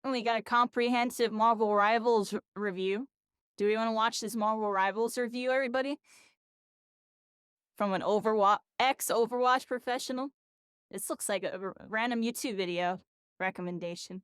We got a comprehensive Marvel Rivals review. Do we want to watch this Marvel Rivals review, everybody? From an ex-Overwatch professional. This looks like a random YouTube video recommendation.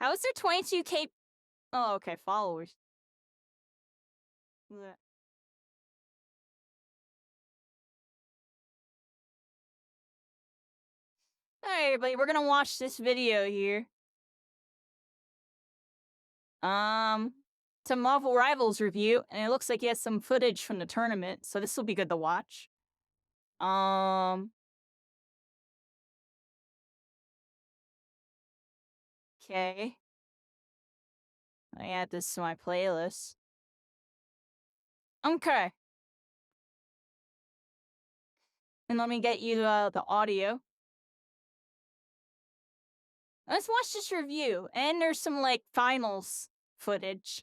How is there 22K? Oh, okay, followers. Blech. Alright, everybody, we're gonna watch this video here. It's a Marvel Rivals review, and it looks like he has some footage from the tournament, so this will be good to watch. Okay. I add this to my playlist. Okay. And let me get you the audio. Let's watch this review. And there's some, like, finals footage.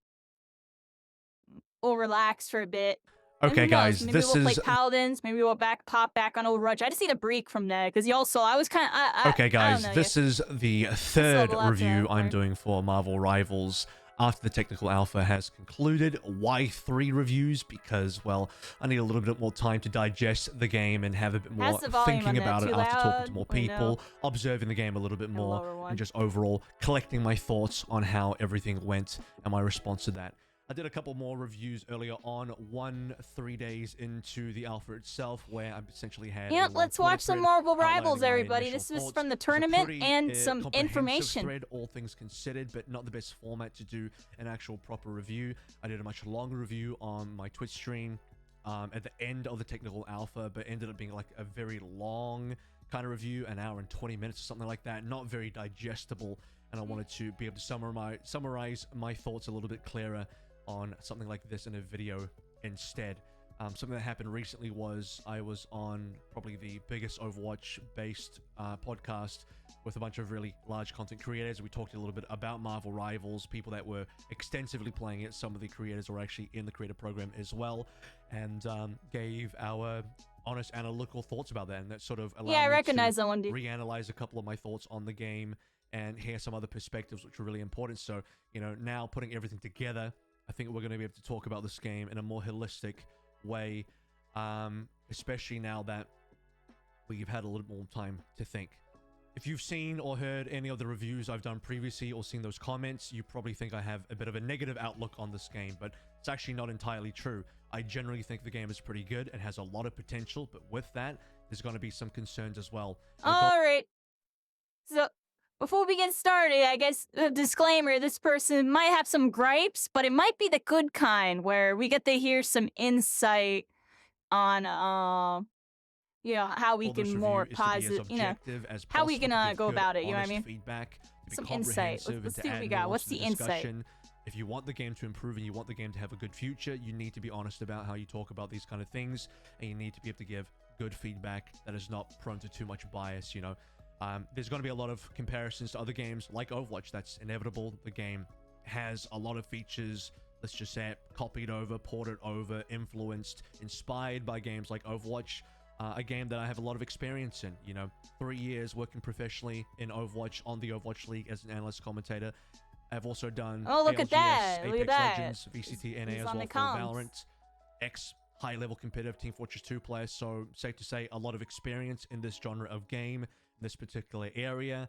We'll relax for a bit. Okay, guys, maybe this we'll play is... Paladins. Maybe we'll pop back on Overwatch. I just need a break from that, because I was kind of... Okay, guys, this is the third review I'm doing for Marvel Rivals after the technical alpha has concluded. Why 3 reviews? Because, well, I need a little bit more time to digest the game and have a bit more thinking about it after talking to more people, observing the game a little bit more, and just overall collecting my thoughts on how everything went and my response to that. I did a couple more reviews earlier on, 3 days into the alpha itself, where I essentially had... Yeah, let's watch some Marvel Rivals, everybody. This is from the tournament and some information. Thread, all things considered, but not the best format to do an actual proper review. I did a much longer review on my Twitch stream at the end of the technical alpha, but ended up being like a very long kind of review, an hour and 20 minutes or something like that. Not very digestible. and I wanted to be able to summarize my thoughts a little bit clearer on something like this in a video instead. Something that happened recently was I was on probably the biggest Overwatch-based podcast with a bunch of really large content creators. We talked a little bit about Marvel Rivals, people that were extensively playing it. Some of the creators were actually in the creator program as well, and gave our honest analytical thoughts about that, and that sort of allowed I me recognize to that one, dude. reanalyze a couple of my thoughts on the game and hear some other perspectives which are really important. So, you know, now putting everything together, I think we're going to be able to talk about this game in a more holistic way, especially now that we've had a little more time to think. If you've seen or heard any of the reviews I've done previously or seen those comments, you probably think I have a bit of a negative outlook on this game, but it's actually not entirely true. I generally think the game is pretty good and has a lot of potential, but with that, there's going to be some concerns as well. Alright. So, before we get started, I guess a disclaimer, this person might have some gripes, but it might be the good kind, where we get to hear some insight on, you know, how we can more positive, you know, how we can go about it, you know what I mean? Feedback, some insight. Let's see what we got. What's the insight? If you want the game to improve and you want the game to have a good future, you need to be honest about how you talk about these kind of things, and you need to be able to give good feedback that is not prone to too much bias, you know. There's going to be a lot of comparisons to other games like Overwatch. That's inevitable. The game has a lot of features, let's just say it, copied over, ported over, influenced, inspired by games like Overwatch. A game that I have a lot of experience in, you know, 3 years working professionally in Overwatch on the Overwatch League as an analyst commentator. I've also done look at that. Apex Look at that. Legends, VCT, NA He's as on well the for comms. Valorant, high-level competitive Team Fortress 2 players, so safe to say a lot of experience in this genre of game, this particular area.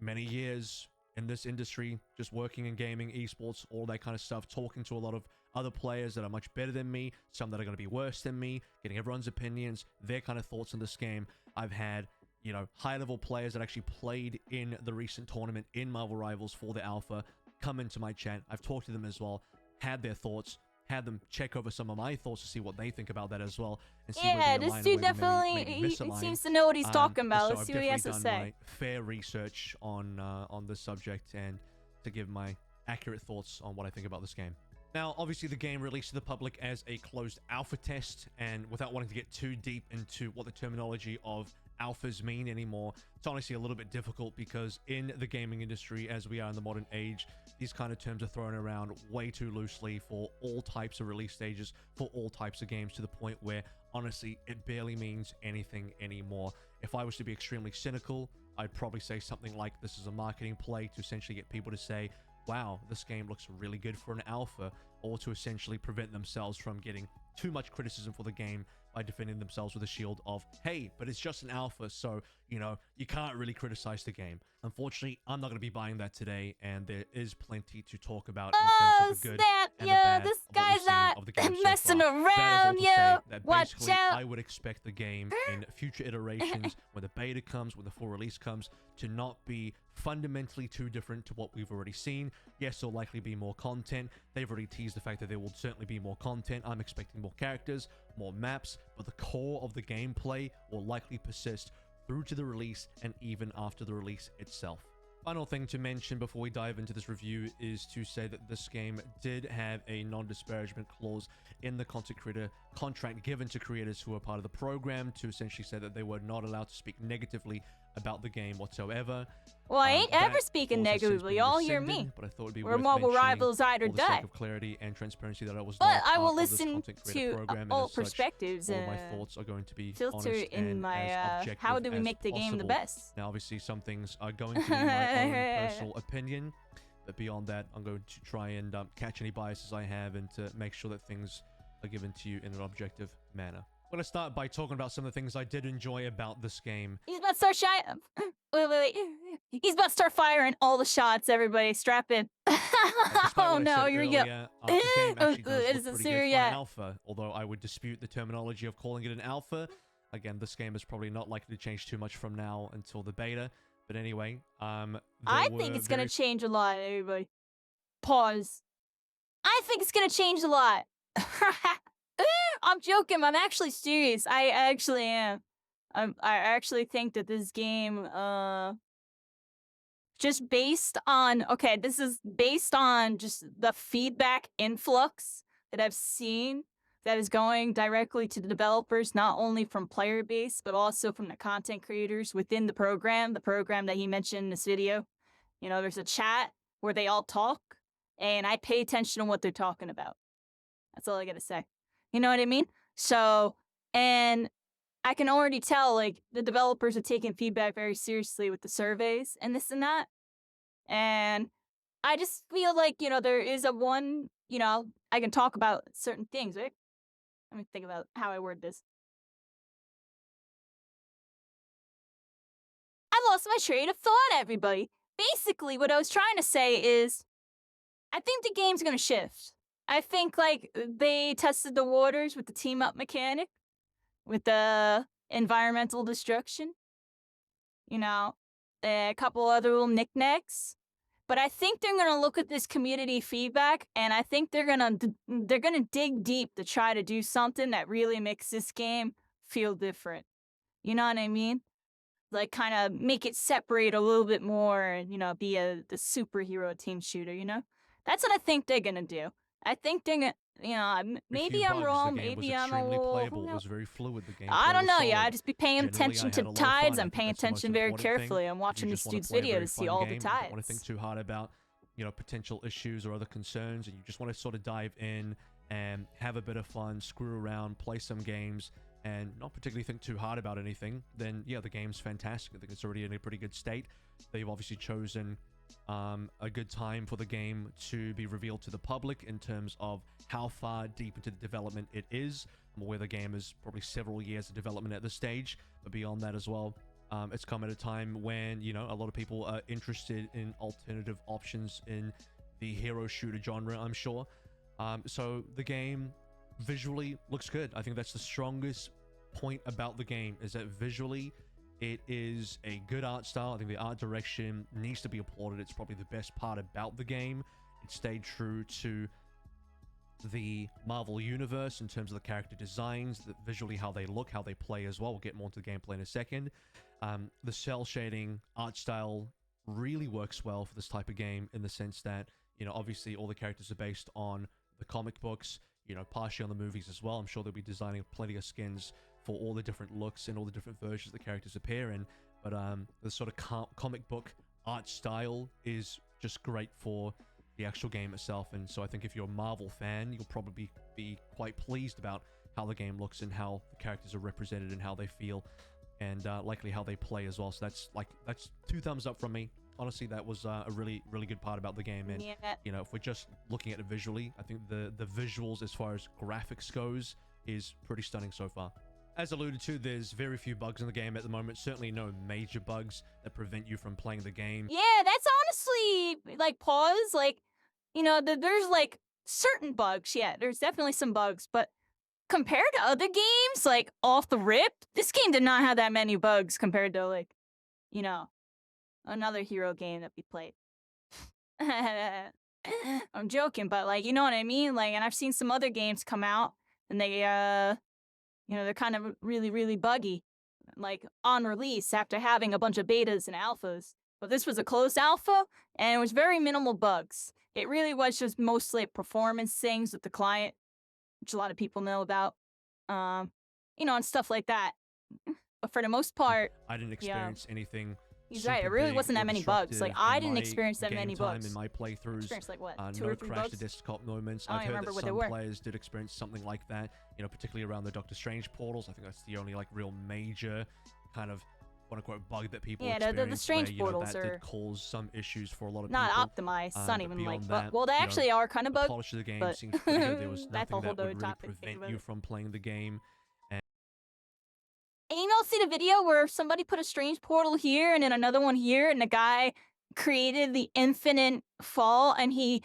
Many years in this industry, just working in gaming, esports, all that kind of stuff, talking to a lot of other players that are much better than me, some that are going to be worse than me, getting everyone's opinions, their kind of thoughts on this game. I've had, you know, high-level players that actually played in the recent tournament in Marvel Rivals for the Alpha come into my chat. I've talked to them as well, had their thoughts, had them check over some of my thoughts to see what they think about that as well. And see Yeah, where we this align dude and where we definitely, maybe he misalign. seems to know what he's talking about. So Let's I've see what he has to definitely done say. my fair research on this subject and to give my accurate thoughts on what I think about this game. Now, obviously, the game released to the public as a closed alpha test, and without wanting to get too deep into what the terminology of alphas mean anymore, it's honestly a little bit difficult because in the gaming industry, as we are in the modern age, these kind of terms are thrown around way too loosely for all types of release stages, for all types of games, to the point where, honestly, it barely means anything anymore. If I was to be extremely cynical, I'd probably say something like this is a marketing play to essentially get people to say, wow, this game looks really good for an alpha, or to essentially prevent themselves from getting too much criticism for the game by defending themselves with a shield of, hey, but it's just an alpha, so, you know, you can't really criticize the game. Unfortunately, I'm not going to be buying that today, and there is plenty to talk about in terms of the good and the bad this of what we've guy's seen not of the game so messing far. That is all around, to yo. say that Watch basically out. I would expect the game in future iterations, when the beta comes, when the full release comes, to not be fundamentally too different to what we've already seen. Yes, there'll likely be more content. They've already teased the fact that there will certainly be more content. I'm expecting more characters, more maps, but the core of the gameplay will likely persist through to the release and even after the release itself. Final thing to mention before we dive into this review is to say that this game did have a non-disparagement clause in the content creator contract given to creators who are part of the program, to essentially say that they were not allowed to speak negatively about the game whatsoever. Well, I ain't ever speaking negatively. Y'all hear me. But I thought it'd be We're worth Marvel mentioning Rivals, ride or for the die. sake of clarity and transparency that I was But not I will part of this listen content creator to program, and all as such, perspectives all my and thoughts are going to be filter honest in and my, as objective how do we as make the game the possible. best? Now, obviously, some things are going to be my own personal opinion, but beyond that, I'm going to try and catch any biases I have and to make sure that things are given to you in an objective manner. I'm going to start by talking about some of the things I did enjoy about this game. He's about to start wait. He's about to start firing all the shots, everybody. Strap in. Oh no, here we go. The game actually does It look isn't pretty good serious for an yet. alpha, although I would dispute the terminology of calling it an alpha. Again, this game is probably not likely to change too much from now until the beta. But anyway, I think it's gonna change a lot, everybody. Pause. I think it's gonna change a lot. I'm joking. I'm actually serious. I actually am. I actually think that this game, just based on, okay, this is based on just the feedback influx that I've seen that is going directly to the developers, not only from player base, but also from the content creators within the program that he mentioned in this video. You know, there's a chat where they all talk, and I pay attention to what they're talking about. That's all I gotta say. You know what I mean? So, and I can already tell, like, the developers are taking feedback very seriously with the surveys and this and that. And I just feel like, you know, there is a one, you know, I can talk about certain things, right? Let me think about how I word this. I lost my train of thought, everybody. Basically, what I was trying to say is, I think the game's gonna shift. I think, like, they tested the waters with the team up mechanic, with the environmental destruction, you know, a couple other little knickknacks. But I think they're gonna look at this community feedback, and I think they're gonna dig deep to try to do something that really makes this game feel different. You know what I mean? Like, kind of make it separate a little bit more, and, you know, be the superhero team shooter. You know, that's what I think they're gonna do. I think they're gonna, you know, maybe I'm wrong, maybe I'm a little. Playable. It was very fluid. The game. I don't know. Solid. Yeah, I just be paying attention to tides. I'm paying attention very thing. carefully. I'm watching this dude's video to see all the tides. You don't want to think too hard about, you know, potential issues or other concerns, and you just want to sort of dive in and have a bit of fun, screw around, play some games, and not particularly think too hard about anything. Then yeah, the game's fantastic. I think it's already in a pretty good state. They've obviously chosen a good time for the game to be revealed to the public in terms of how far deep into the development it is. I'm aware the game is probably several years of development at this stage, but beyond that as well, it's come at a time when, you know, a lot of people are interested in alternative options in the hero shooter genre, I'm sure. So the game visually looks good. I think that's the strongest point about the game, is that visually it is a good art style. I think the art direction needs to be applauded. It's probably the best part about the game. It stayed true to the Marvel universe in terms of the character designs, visually how they look, how they play as well. We'll get more into the gameplay in a second. The cell shading art style really works well for this type of game, in the sense that, you know, obviously all the characters are based on the comic books, you know, partially on the movies as well. I'm sure they'll be designing plenty of skins for all the different looks and all the different versions the characters appear in. But the sort of comic book art style is just great for the actual game itself. And so I think if you're a Marvel fan, you'll probably be quite pleased about how the game looks and how the characters are represented and how they feel, and likely how they play as well. So that's 2 thumbs up from me. Honestly, that was a really good part about the game. And you know, if we're just looking at it visually, I think the visuals as far as graphics goes is pretty stunning so far. As alluded to, there's very few bugs in the game at the moment. Certainly no major bugs that prevent you from playing the game. Yeah, that's honestly, like, pause. Like, you know, there's, like, certain bugs. Yeah, there's definitely some bugs. But compared to other games, like, off the rip, this game did not have that many bugs compared to, like, you know, another hero game that we played. I'm joking, but, like, you know what I mean? Like, and I've seen some other games come out, and they, you know, they're kind of really buggy, like, on release after having a bunch of betas and alphas. But this was a closed alpha, and it was very minimal bugs. It really was just mostly performance things with the client, which a lot of people know about, you know, and stuff like that. But for the most part, I didn't experience anything. He's right. It really wasn't that many bugs. Like, I didn't experience that many bugs. In my playthroughs, experienced, like, what, 2 no or 3 crash bugs? to desktop moments. I don't I've heard remember that what they some were. players did experience something like that. You know, particularly around the Doctor Strange portals. I think that's the only, like, real major kind of quote-unquote bug that people experience. The Strange where, portals that are did cause some issues for a lot of not people. optimized. It's not even like, that, well, they you know, actually are kind of the bugged. polish of the game but seems pretty good. There was that's a nothing whole that other would really topic. prevent you from playing the game. And you know, see the video where somebody put a strange portal here and then another one here, and the guy created the infinite fall, and he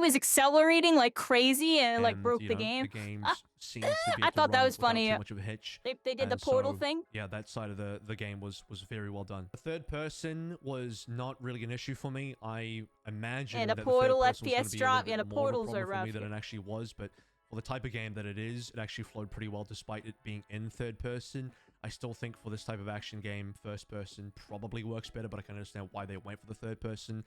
was accelerating like crazy, and it, like, broke you the know, game. The games seemed to be I able to thought that run was without funny. Too much of a hitch. They did the And portal so, thing. Yeah, that side of the game was very well done. The third person was not really an issue for me. I imagine the that portal the third person was FPS gonna be drop. A little Yeah, bit the more of a portals problem are for me rough. than it actually was, but for the type of game that it is, it actually flowed pretty well despite it being in third person. I still think for this type of action game, first person probably works better, but I can understand why they went for the third person.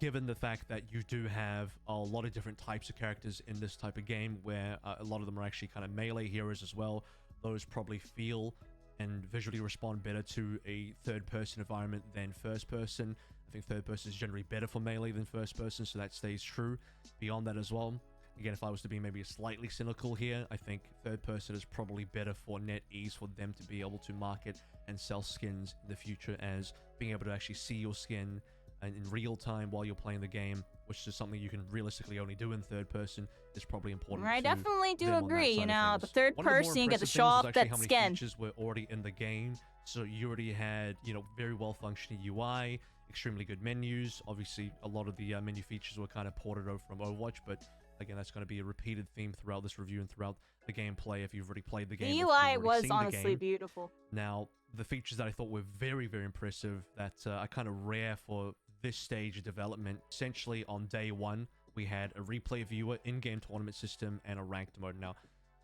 Given the fact that you do have a lot of different types of characters in this type of game, where a lot of them are actually kind of melee heroes as well, those probably feel and visually respond better to a third-person environment than first-person. I think third-person is generally better for melee than first-person, so that stays true. Beyond that as well, again, if I was to be maybe slightly cynical here, I think third-person is probably better for NetEase, for them to be able to market and sell skins in the future, as being able to actually see your skin and in real time while you're playing the game, which is something you can realistically only do in third person, is probably important. I definitely do them agree. You know, the things. third One of the more person, you get to impressive show things off was actually that how many skin. features were already in the game. So you already had, you know, very well functioning UI, extremely good menus. Obviously, a lot of the menu features were kind of ported over from Overwatch, but again, that's going to be a repeated theme throughout this review and throughout the gameplay if you've already played the game. The or if you've UI already was seen the honestly game. beautiful. Now, the features that I thought were very, very impressive, that are kind of rare for this stage of development. Essentially, on day one, we had a replay viewer, in-game tournament system, and a ranked mode. Now,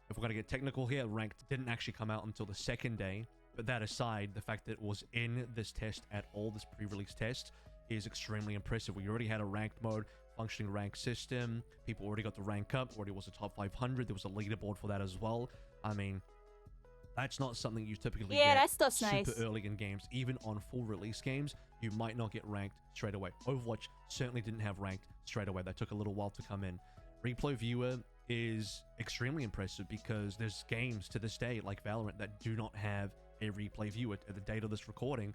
if we're going to get technical here, ranked didn't actually come out until the second day. But that aside, the fact that it was in this test at all, this pre-release test, is extremely impressive. We already had a ranked mode, functioning ranked system. People already got the rank up, already was a top 500. There was a leaderboard for that as well. I mean, that's not something you typically get that stuff's super nice. early in games. Even on full release games, you might not get ranked straight away. Overwatch certainly didn't have ranked straight away. That took a little while to come in. Replay viewer is extremely impressive because there's games to this day, like Valorant, that do not have a replay viewer. At the date of this recording,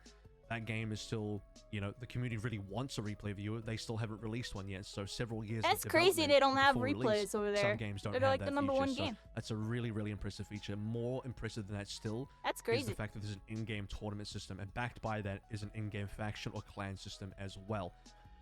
that game is still, you know, the community really wants a replay viewer. They still haven't released one yet, so several years. That's of crazy they don't have before replays release, over there. Some games don't They're have like that the number feature, one so game. that's a really, really impressive feature. More impressive than that still. That's Is crazy. the fact that there's an in-game tournament system, and backed by that is an in-game faction or clan system as well.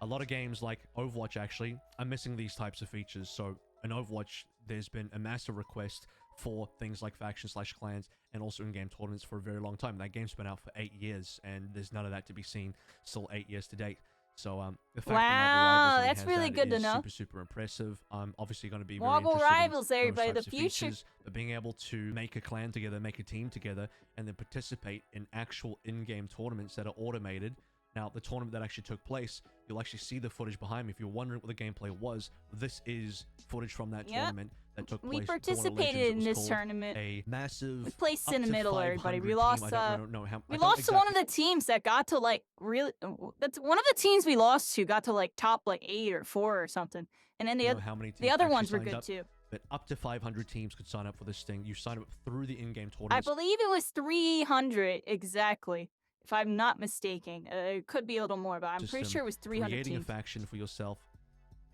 A lot of games like Overwatch actually are missing these types of features. So in Overwatch, there's been a massive request for things like factions/clans and also in-game tournaments for a very long time. That game's been out for 8 years, and there's none of that to be seen still 8 years to date. So the fact Wow, that that's really good to know. Super, super impressive. I'm obviously going to be very Marvel interested Rivals, in everybody, those the types of future. features, but being able to make a clan together, make a team together, and then participate in actual in-game tournaments that are automated. Now, the tournament that actually took place, you'll actually see the footage behind me. If you're wondering what the gameplay was, this is footage from that tournament that took place. We participated in this tournament. A massive. We placed up in the to middle, everybody. 500 We lost. team. I don't know how. We lost to one of the teams that got to like really. That's one of the teams we lost to got to like top like 8 or 4 or something. And then the the other ones were good too. But up to 500 teams could sign up for this thing. You sign up through the in-game I tournaments. believe it was 300 exactly, if I'm not mistaken. It could be a little more, but I'm pretty sure it was 300 creating teams. a faction for yourself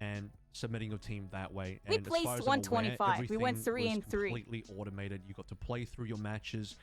and submitting your team that way. We And as placed far as I'm 125. aware, We went everything 3 was and 3. Completely automated. You got to play through your matches.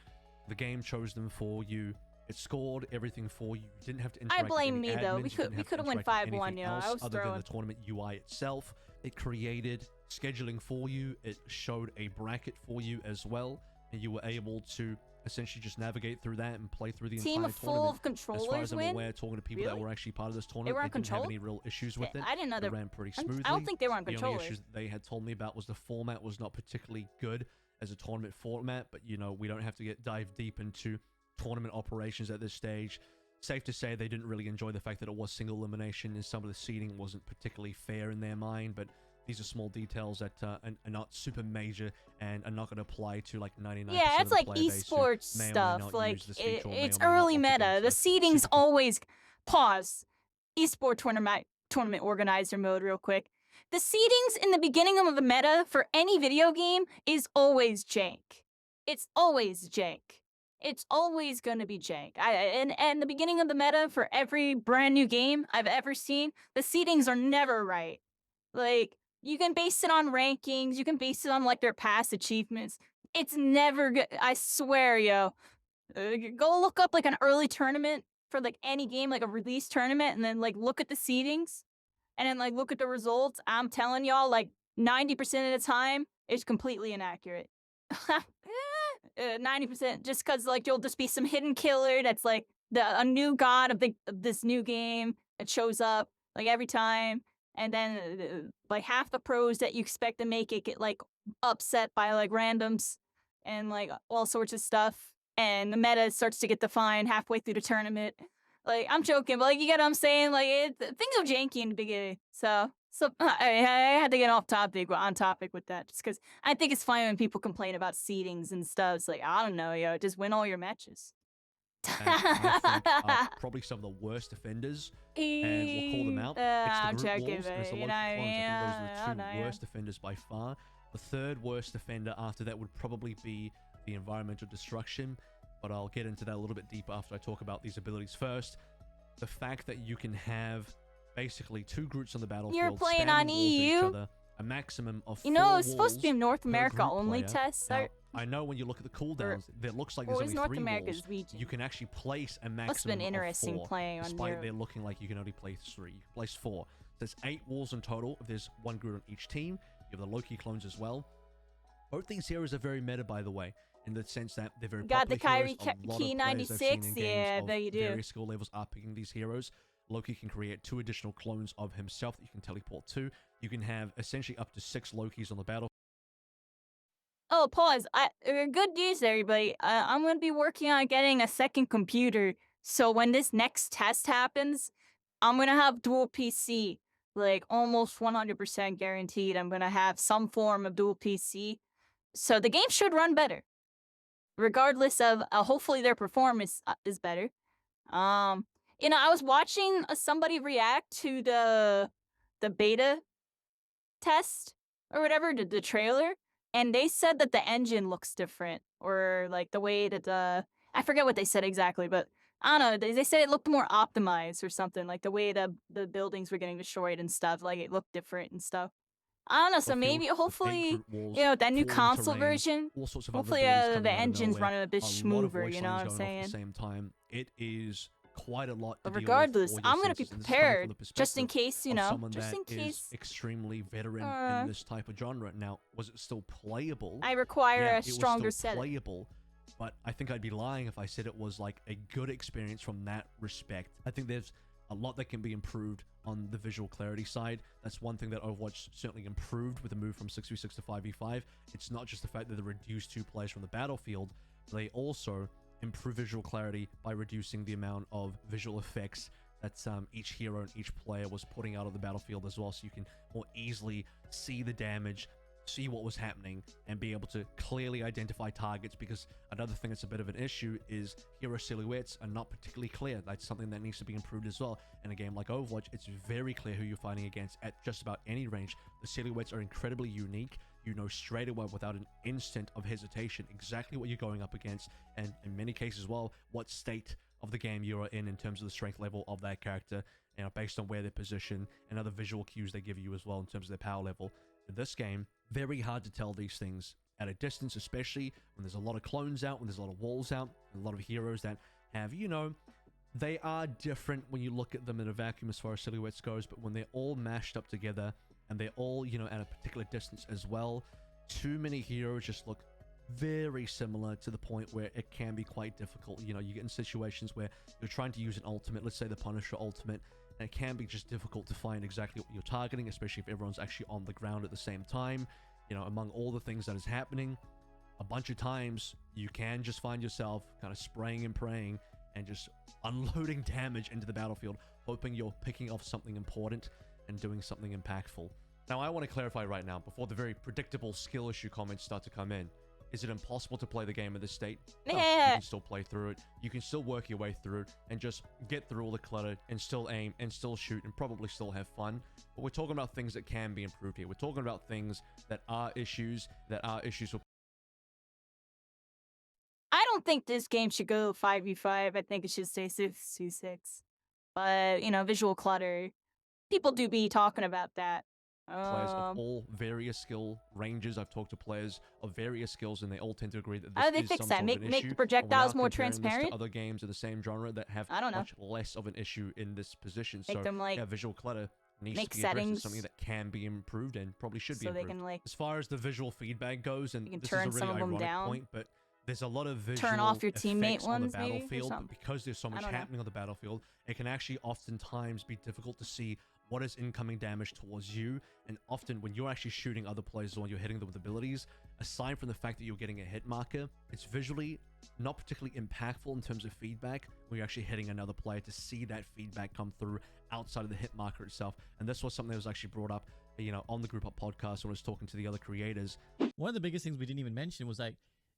The game chose them for you. It scored everything for you. You didn't have to interact. I blame with any me though. admins. We You didn't have could to have went interact with 5-1. anything You know, I else was other than throwing. the tournament UI itself. It created scheduling for you. It showed a bracket for you as well, and you were able to essentially just navigate through that and play through the Team entire of full tournament. of controllers As far as I'm win? aware, talking to people that were actually part of this tournament, were on they didn't have control? any real issues with it. I didn't know It they ran pretty I'm- smoothly. I don't think they were on The only controllers. issues that they had told me about was the format was not particularly good as a tournament format, but you know, we don't have to dive deep into tournament operations at this stage. Safe to say they didn't really enjoy the fact that it was single elimination and some of the seeding wasn't particularly fair in their mind, but these are small details that are not super major and are not going to apply to like 99% Yeah, of it's the like player base who esports may or may stuff. not Like use this feature or may it's or may not early opt to meta. do The so. seedings always pause. Esport tournament organizer mode, real quick. The seedings in the beginning of the meta for any video game is always jank. It's always jank. It's always gonna be jank. And the beginning of the meta for every brand new game I've ever seen, the seedings are never right. Like, you can base it on rankings, you can base it on like their past achievements. It's never good. I swear, yo. Go look up like an early tournament for like any game, like a release tournament, and then like look at the seedings, and then like look at the results. I'm telling y'all, like 90% of the time, it's completely inaccurate. 90%, just because like you'll just be some hidden killer that's like a new god of this new game that shows up like every time, and then like half the pros that you expect to make it get like upset by like randoms and like all sorts of stuff. and the meta starts to get defined halfway through the tournament. Like, I'm joking, but like, you get what I'm saying? Like, things are janky in the beginning. So I had to get off topic, on topic with that, just because I think it's funny when people complain about seedings and stuff. It's like, I don't know, yo, just win all your matches. And I think are probably some of the worst offenders, and we'll call them out. It's the I'm group joking, walls, and it's the but, local clones. I think those I are don't the know, two yeah. worst offenders by far. The third worst offender after that would probably be the environmental destruction, but I'll get into that a little bit deeper after I talk about these abilities. First, the fact that you can have basically two groups on the battlefield. You're playing standing on walls of each EU? other, a maximum of You 4 know, it's supposed to be a walls North per America group only player. test. Now, I know when you look at the cooldowns, it looks like there's Or only is North 3 America's walls. region? You can actually place a maximum Must have been interesting of 4, playing on despite Europe. they're looking like you can only place 3. You can place 4. There's 8 walls in total. If there's 1 group on each team, you have the Loki clones as well. Both these heroes are very meta, by the way, in the sense that they're very Got the popular Kyrie heroes. A lot Key of players I've seen 96? in Yeah, games I of bet you do. various skill levels are picking these heroes. Loki can create 2 additional clones of himself that you can teleport to. You can have essentially up to 6 Lokis on the battlefield. Oh, pause. Good news, everybody. I'm going to be working on getting a second computer. So when this next test happens, I'm going to have dual PC. Like, almost 100% guaranteed I'm going to have some form of dual PC. So the game should run better. Regardless of, hopefully their performance is better. You know, I was watching somebody react to the beta test or whatever, the trailer, and they said that the engine looks different, or like the way that I forget what they said exactly, but I don't know, they said it looked more optimized or something, like the way the buildings were getting destroyed and stuff, like it looked different and stuff. I don't know, so maybe, hopefully, you know, that new console version, all sorts of hopefully the engine's running a bit smoother, you know what I'm saying? At the same time, it is quite a lot to But deal regardless, with for your I'm gonna be senses, and this is coming from prepared, the just in perspective case, you of know, someone just that in is case. extremely veteran in this type of genre. Now, was it still playable? I require Yeah, a stronger it was still setup. playable, but I think I'd be lying if I said it was like a good experience from that respect. I think there's a lot that can be improved on the visual clarity side. That's one thing that Overwatch certainly improved with the move from 6v6 to 5v5. It's not just the fact that they reduced 2 players from the battlefield, they also improve visual clarity by reducing the amount of visual effects that each hero and each player was putting out of the battlefield as well, so you can more easily see the damage, see what was happening, and be able to clearly identify targets. Because another thing that's a bit of an issue is hero silhouettes are not particularly clear. That's something that needs to be improved as well. In a game like Overwatch, it's very clear who you're fighting against at just about any range. The silhouettes are incredibly unique. You know straight away, without an instant of hesitation, exactly what you're going up against, and in many cases as well, what state of the game you are in terms of the strength level of that character, you know, based on where they're positioned and other visual cues they give you as well in terms of their power level. In this game, very hard to tell these things at a distance, especially when there's a lot of clones out, when there's a lot of walls out, and a lot of heroes that have, you know, they are different when you look at them in a vacuum as far as silhouettes goes, but when they're all mashed up together and they're all, you know, at a particular distance as well, too many heroes just look very similar to the point where it can be quite difficult. You know, you get in situations where you're trying to use an ultimate, let's say the Punisher ultimate, and it can be just difficult to find exactly what you're targeting, especially if everyone's actually on the ground at the same time. You know, among all the things that is happening, a bunch of times you can just find yourself kind of spraying and praying and just unloading damage into the battlefield, hoping you're picking off something important and doing something impactful. Now, I want to clarify right now, before the very predictable skill issue comments start to come in. Is it impossible to play the game in this state? No, you can still play through it. You can still work your way through it and just get through all the clutter and still aim and still shoot and probably still have fun. But we're talking about things that can be improved here. We're talking about things that are issues with. I don't think this game should go 5v5. I think it should stay 6v6. But, you know, visual clutter. People do be talking about that. Players of all various skill ranges. I've talked to players of various skills, and they all tend to agree that How do this they is fix some that? sort of an Make issue. the projectiles And we're now more comparing this transparent? to other games in the same genre that have I don't know. much less of an issue in this position. Make So them, like, yeah, visual clutter needs make to be addressed. It's settings something that can be improved and probably should be so they improved. can, like, as far as the visual feedback goes, and you can this turn is a some really of them ironic down. point, but there's a lot of visual Turn off your teammate effects on the ones, maybe, or battlefield, but something. because there's so I much don't know. happening on the battlefield, it can actually oftentimes be difficult to see what is incoming damage towards you, and often when you're actually shooting other players or you're hitting them with abilities, aside from the fact that you're getting a hit marker, it's visually not particularly impactful in terms of feedback when you're actually hitting another player to see that feedback come through outside of the hit marker itself. And this was something that was actually brought up, you know, on the Group Up podcast when I was talking to the other creators. One of the biggest things we didn't even mention was like,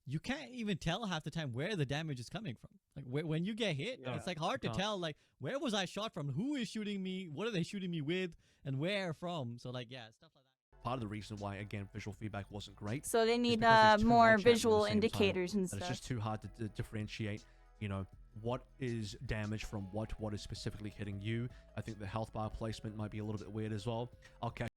you can't even tell half the time where the damage is coming from. Like when you get hit, it's like hard to tell, like, where was I shot from? Who is shooting me? What are they shooting me with? And where from? So like, yeah, stuff like that. Part of the reason why, again, visual feedback wasn't great. So they need more more visual indicators and and stuff. it's just too hard to differentiate, you know, what is damage from what is specifically hitting you. I think the health bar placement might be a little bit weird as well. I'll catch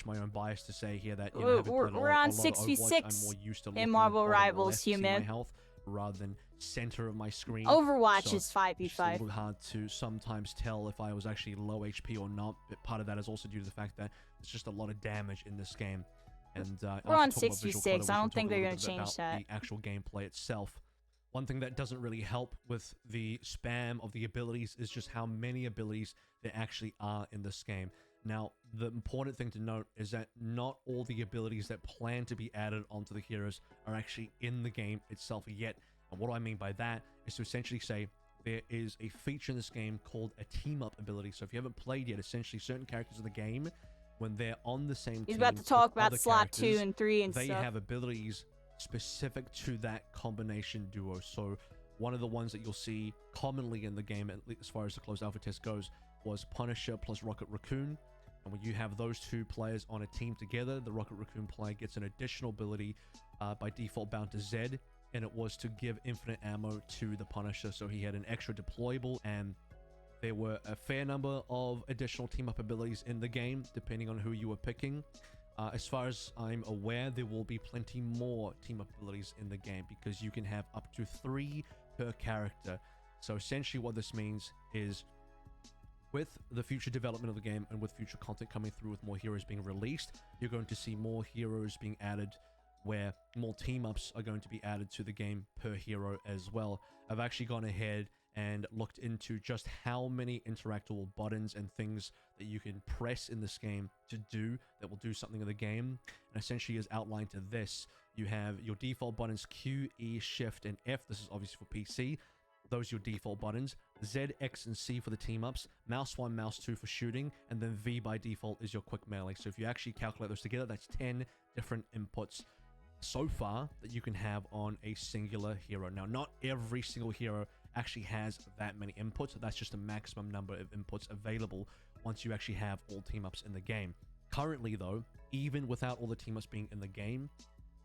my own bias to say here that, you know, we're on 66 I'm more used to in Marvel Rivals, seeing my human. health rather than center of my screen. Overwatch So is 5v5. it's a little hard to sometimes tell if I was actually low HP or not, but part of that is also due to the fact that there's just a lot of damage in this game. And we're on 66. I don't think they're going to change that. The actual gameplay itself. One thing that doesn't really help with the spam of the abilities is just how many abilities there actually are in this game. Now, the important thing to note is that not all the abilities that plan to be added onto the heroes are actually in the game itself yet. And what I mean by that is to essentially say there is a feature in this game called a team-up ability. So if you haven't played yet, essentially certain characters in the game, when they're on the same team, he's about to talk with about other slot 2 characters, and 3 and they stuff. have abilities specific to that combination duo. So one of the ones that you'll see commonly in the game, at least as far as the closed alpha test goes, was Punisher plus Rocket Raccoon. And when you have those two players on a team together, the Rocket Raccoon player gets an additional ability by default bound to Z, and it was to give infinite ammo to the Punisher, so he had an extra deployable, and there were a fair number of additional team-up abilities in the game, depending on who you were picking. As far as I'm aware, there will be plenty more team-up abilities in the game, because you can have up to 3 per character. So essentially what this means is, with the future development of the game and with future content coming through with more heroes being released, you're going to see more heroes being added where more team-ups are going to be added to the game per hero as well. I've actually gone ahead and looked into just how many interactable buttons and things that you can press in this game to do that will do something in the game, and essentially is outlined to this. You have your default buttons Q, E, Shift, and F. This is obviously for PC. Those are your default buttons. Z, X, and C for the team-ups. Mouse 1, Mouse 2 for shooting. And then V by default is your quick melee. So if you actually calculate those together, that's 10 different inputs so far that you can have on a singular hero. Now, not every single hero actually has that many inputs. That's just a maximum number of inputs available once you actually have all team-ups in the game. Currently, though, even without all the team-ups being in the game,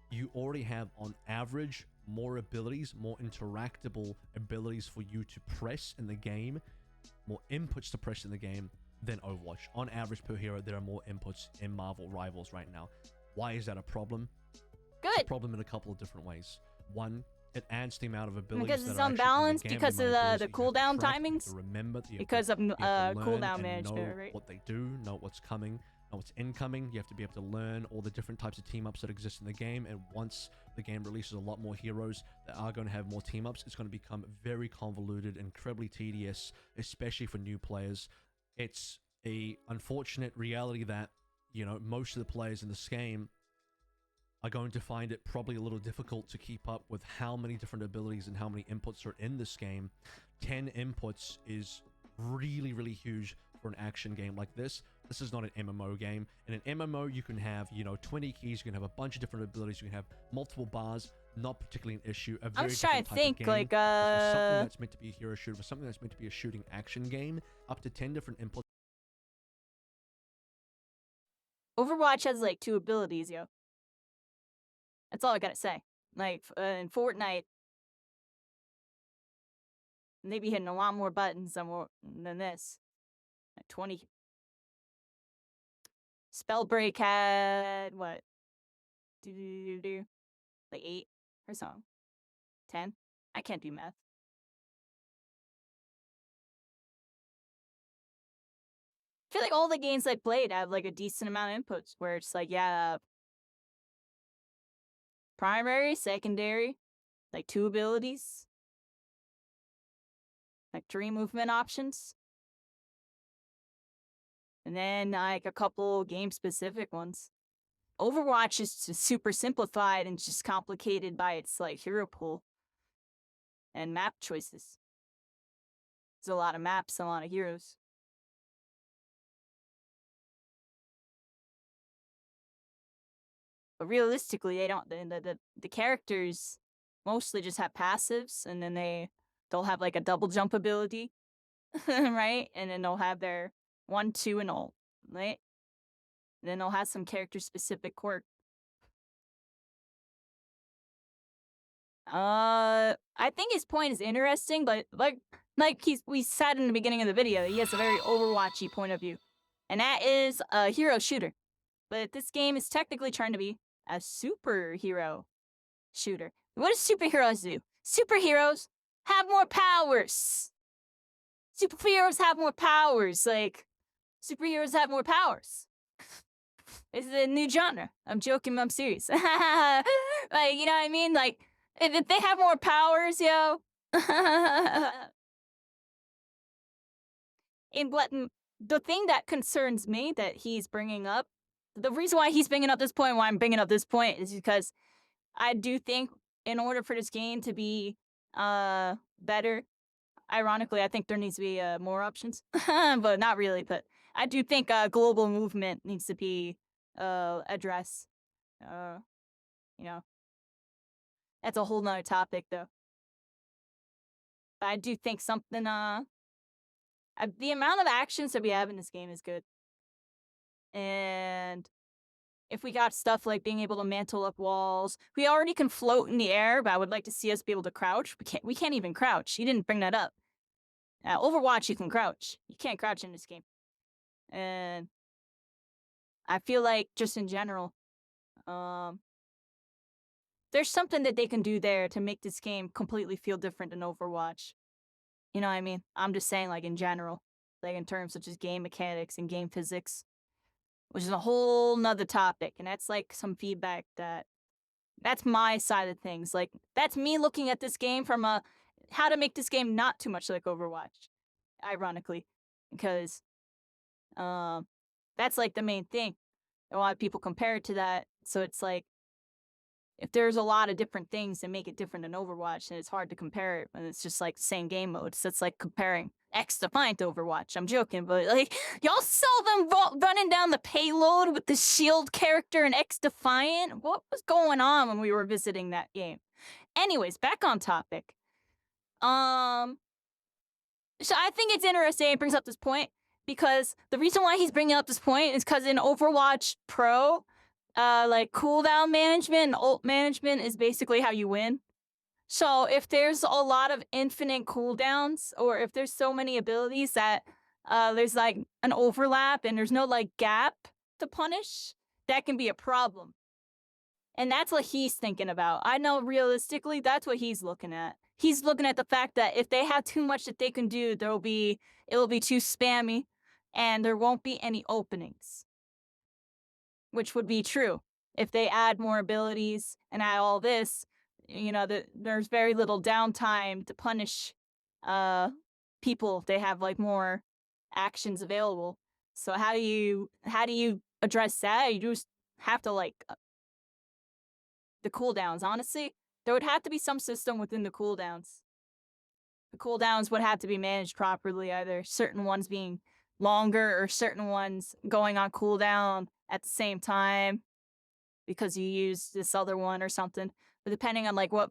you already have, on average, more abilities, more interactable abilities for you to press in the game, more inputs to press in the game than Overwatch. On average per hero, there are more inputs in Marvel Rivals right now. Why is that a problem? Good. It's a problem in a couple of different ways. One, it adds the amount of abilities because that it's are unbalanced actually in because the game, of the cooldown timings. Remember, because of cooldown management, know right? what they do, know what's coming, know what's incoming. You have to be able to learn all the different types of team-ups that exist in the game, and once the game releases a lot more heroes that are going to have more team-ups, it's going to become very convoluted, incredibly tedious, especially for new players. It's a unfortunate reality that, you know, most of the players in this game are going to find it probably a little difficult to keep up with how many different abilities and how many inputs are in this game. 10 inputs is really, really huge for an action game like this. This is not an MMO game. In an MMO, you can have, you know, 20 keys, you can have a bunch of different abilities, you can have multiple bars, not particularly an issue. I'm just trying to think, like, for something that's meant to be a hero shooter, for something that's meant to be a shooting action game, up to 10 different inputs. Overwatch has, like, 2 abilities, yo. That's all I gotta say. Like, in Fortnite, they be hitting a lot more buttons than this. Like 20. Spellbreak had, what? Like 8 or something. 10? I can't do math. I feel like all the games I played have, like, a decent amount of inputs where it's like, yeah, primary, secondary, like 2 abilities, like 3 movement options. And then like a couple game-specific ones. Overwatch is just super simplified and just complicated by its like hero pool and map choices. There's a lot of maps, a lot of heroes. But realistically, they don't. The characters mostly just have passives, and then they'll have like a double jump ability, right? And then they'll have their 1, 2, and ult, right? And then they'll have some character-specific quirk. I think his point is interesting, but like we said in the beginning of the video, he has a very Overwatchy point of view, and that is a hero shooter. But this game is technically trying to be a superhero shooter. What do superheroes do? Superheroes have more powers. Superheroes have more powers. Like, superheroes have more powers. This is a new genre. I'm joking, I'm serious. Like, you know what I mean? Like, if they have more powers, yo. And the thing that concerns me that he's bringing up, the reason why he's bringing up this point, why I'm bringing up this point, is because I do think in order for this game to be better, ironically, I think there needs to be more options, but not really. But I do think global movement needs to be addressed. You know, that's a whole nother topic, though. But I do think something. The amount of actions that we have in this game is good, and if we got stuff like being able to mantle up walls, we already can float in the air. But I would like to see us be able to crouch. We can't even crouch. He didn't bring that up. Overwatch, you can crouch. You can't crouch in this game. And I feel like, just in general, there's something that they can do there to make this game completely feel different than Overwatch. You know what I mean? I'm just saying, like, in general. Like, in terms of just game mechanics and game physics. Which is a whole nother topic. And that's, like, some feedback that's my side of things. Like, that's me looking at this game from how to make this game not too much like Overwatch. Ironically. Because that's like the main thing. A lot of people compare it to that. So it's like, if there's a lot of different things that make it different than Overwatch, then it's hard to compare it. And it's just like the same game mode. So it's like comparing X Defiant to Overwatch. I'm joking, but like, y'all saw them running down the payload with the shield character in X Defiant? What was going on when we were visiting that game? Anyways, back on topic. So I think it's interesting it brings up this point, because the reason why he's bringing up this point is because in Overwatch Pro, like cooldown management and ult management is basically how you win. So if there's a lot of infinite cooldowns, or if there's so many abilities that there's like an overlap and there's no like gap to punish, that can be a problem. And that's what he's thinking about. I know realistically that's what he's looking at. He's looking at the fact that if they have too much that they can do, it'll be too spammy and there won't be any openings. Which would be true. If they add more abilities and add all this, you know, there's very little downtime to punish people if they have like more actions available. So how do you address that? You just have to like the cooldowns. Honestly, there would have to be some system within the cooldowns. The cooldowns would have to be managed properly, either certain ones being longer or certain ones going on cooldown at the same time because you use this other one or something. But depending on like what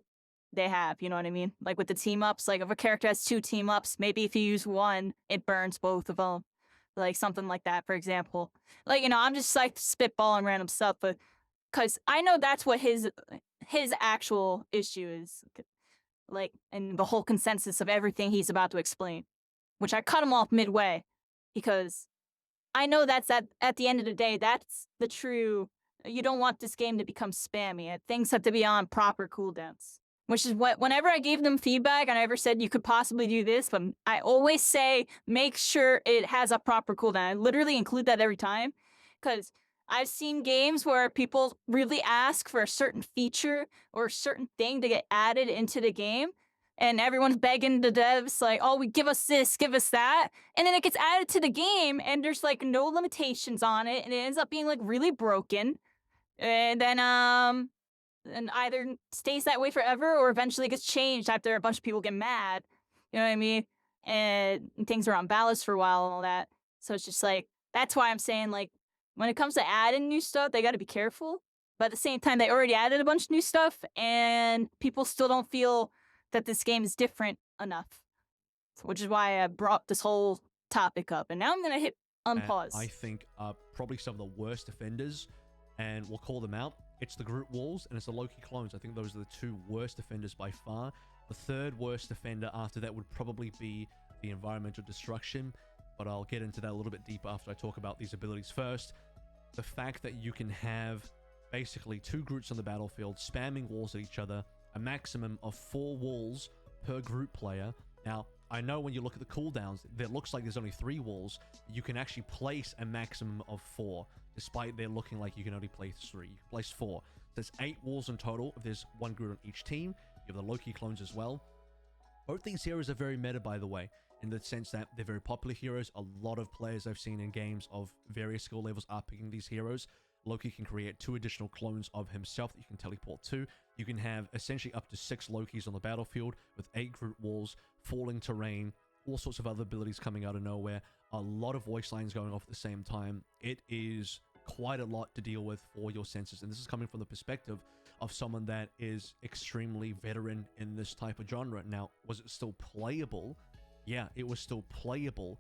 they have, you know what I mean? Like with the team ups, like if a character has 2 team ups, maybe if you use one, it burns both of them. Like something like that, for example. Like, you know, I'm just like spitballing random stuff, but because I know that's what his actual issue is. Like, and the whole consensus of everything he's about to explain, which I cut him off midway because I know that's at the end of the day, that's the true. You don't want this game to become spammy. Things have to be on proper cooldowns, which is what, whenever I gave them feedback, I never said you could possibly do this, but I always say make sure it has a proper cooldown. I literally include that every time, because I've seen games where people really ask for a certain feature or a certain thing to get added into the game, and everyone's begging the devs like, oh, we give us this, give us that, and then it gets added to the game, and there's like no limitations on it, and it ends up being like really broken, and then and either stays that way forever or eventually gets changed after a bunch of people get mad. You know what I mean? And things are on balance for a while and all that. So it's just like, that's why I'm saying, like, when it comes to adding new stuff, they got to be careful. But at the same time, they already added a bunch of new stuff, and people still don't feel that this game is different enough. Which is why I brought this whole topic up. And now I'm going to hit unpause. I think are probably some of the worst offenders, and we'll call them out. It's the group walls and it's the Loki clones. I think those are the two worst offenders by far. The third worst offender after that would probably be the environmental destruction, but I'll get into that a little bit deeper after I talk about these abilities. First, the fact that you can have basically two groups on the battlefield spamming walls at each other, a maximum of 4 walls per group player. Now, I know when you look at the cooldowns, it looks like there's only 3 walls. You can actually place a maximum of 4, despite there looking like you can only place 3. You can place 4. So there's 8 walls in total if there's 1 group on each team. You have the Loki clones as well. Both these heroes are very meta, by the way, in the sense that they're very popular heroes. A lot of players I've seen in games of various skill levels are picking these heroes. Loki can create 2 additional clones of himself that you can teleport to. You can have essentially up to 6 Lokis on the battlefield with 8 group walls, falling terrain, all sorts of other abilities coming out of nowhere, a lot of voice lines going off at the same time. It is quite a lot to deal with for your senses, and this is coming from the perspective of someone that is extremely veteran in this type of genre. Now, was it still playable? Yeah, it was still playable,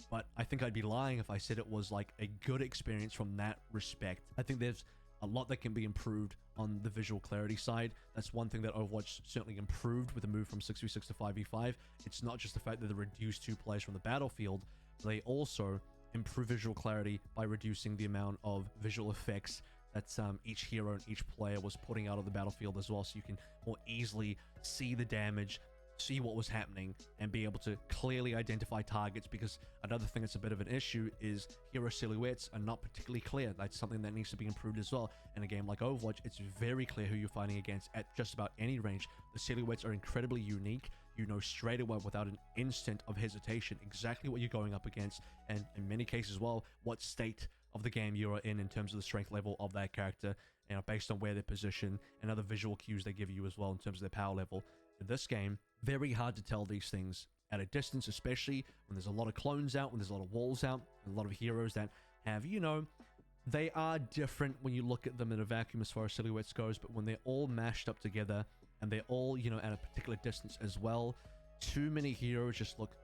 but I think I'd be lying if I said it was like a good experience from that respect. I think there's a lot that can be improved on the visual clarity side. That's one thing that Overwatch certainly improved with the move from 6v6 to 5v5. It's not just the fact that they reduced 2 players from the battlefield, they also improve visual clarity by reducing the amount of visual effects that each hero and each player was putting out of the battlefield as well, so you can more easily see the damage, see what was happening, and be able to clearly identify targets. Because another thing that's a bit of an issue is hero silhouettes are not particularly clear. That's something that needs to be improved as well. In a game like Overwatch, it's very clear who you're fighting against at just about any range. The silhouettes are incredibly unique. You know straight away without an instant of hesitation exactly what you're going up against, and in many cases as well, what state of the game you are in terms of the strength level of that character, you know, based on where they're positioned and other visual cues they give you as well in terms of their power level. In this game, very hard to tell these things at a distance, especially when there's a lot of clones out, when there's a lot of walls out, a lot of heroes that have, you know, they are different when you look at them in a vacuum as far as silhouettes goes, but when they're all mashed up together and they're all, you know, at a particular distance as well, too many heroes just look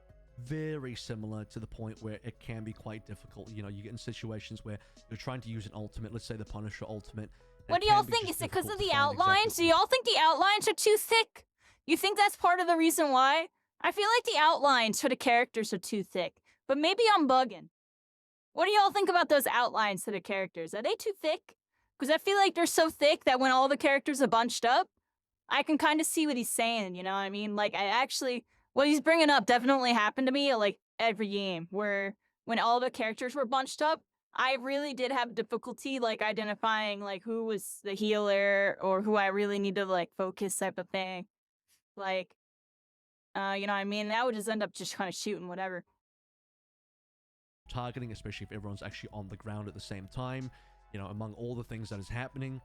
very similar to the point where it can be quite difficult. You know, you get in situations where you're trying to use an ultimate, let's say the Punisher ultimate. What do y'all think? Is it because of the outlines? Do y'all think the outlines are too thick? You think that's part of the reason why? I feel like the outlines for the characters are too thick, but maybe I'm bugging. What do y'all think about those outlines to the characters? Are they too thick? Because I feel like they're so thick that when all the characters are bunched up, I can kind of see what he's saying, you know what I mean? Like, what he's bringing up definitely happened to me, like, every game, where when all the characters were bunched up, I really did have difficulty, like, identifying, like, who was the healer or who I really need to, like, focus type of thing. Like, you know what I mean? I would just end up just kind of shooting whatever. Targeting, especially if everyone's actually on the ground at the same time, you know, among all the things that is happening,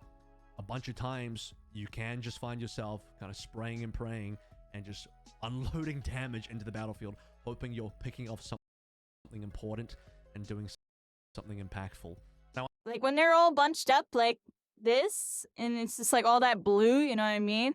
a bunch of times you can just find yourself kind of spraying and praying and just unloading damage into the battlefield, hoping you're picking off something important and doing something impactful. Now, like when they're all bunched up like this, and it's just like all that blue, you know what I mean?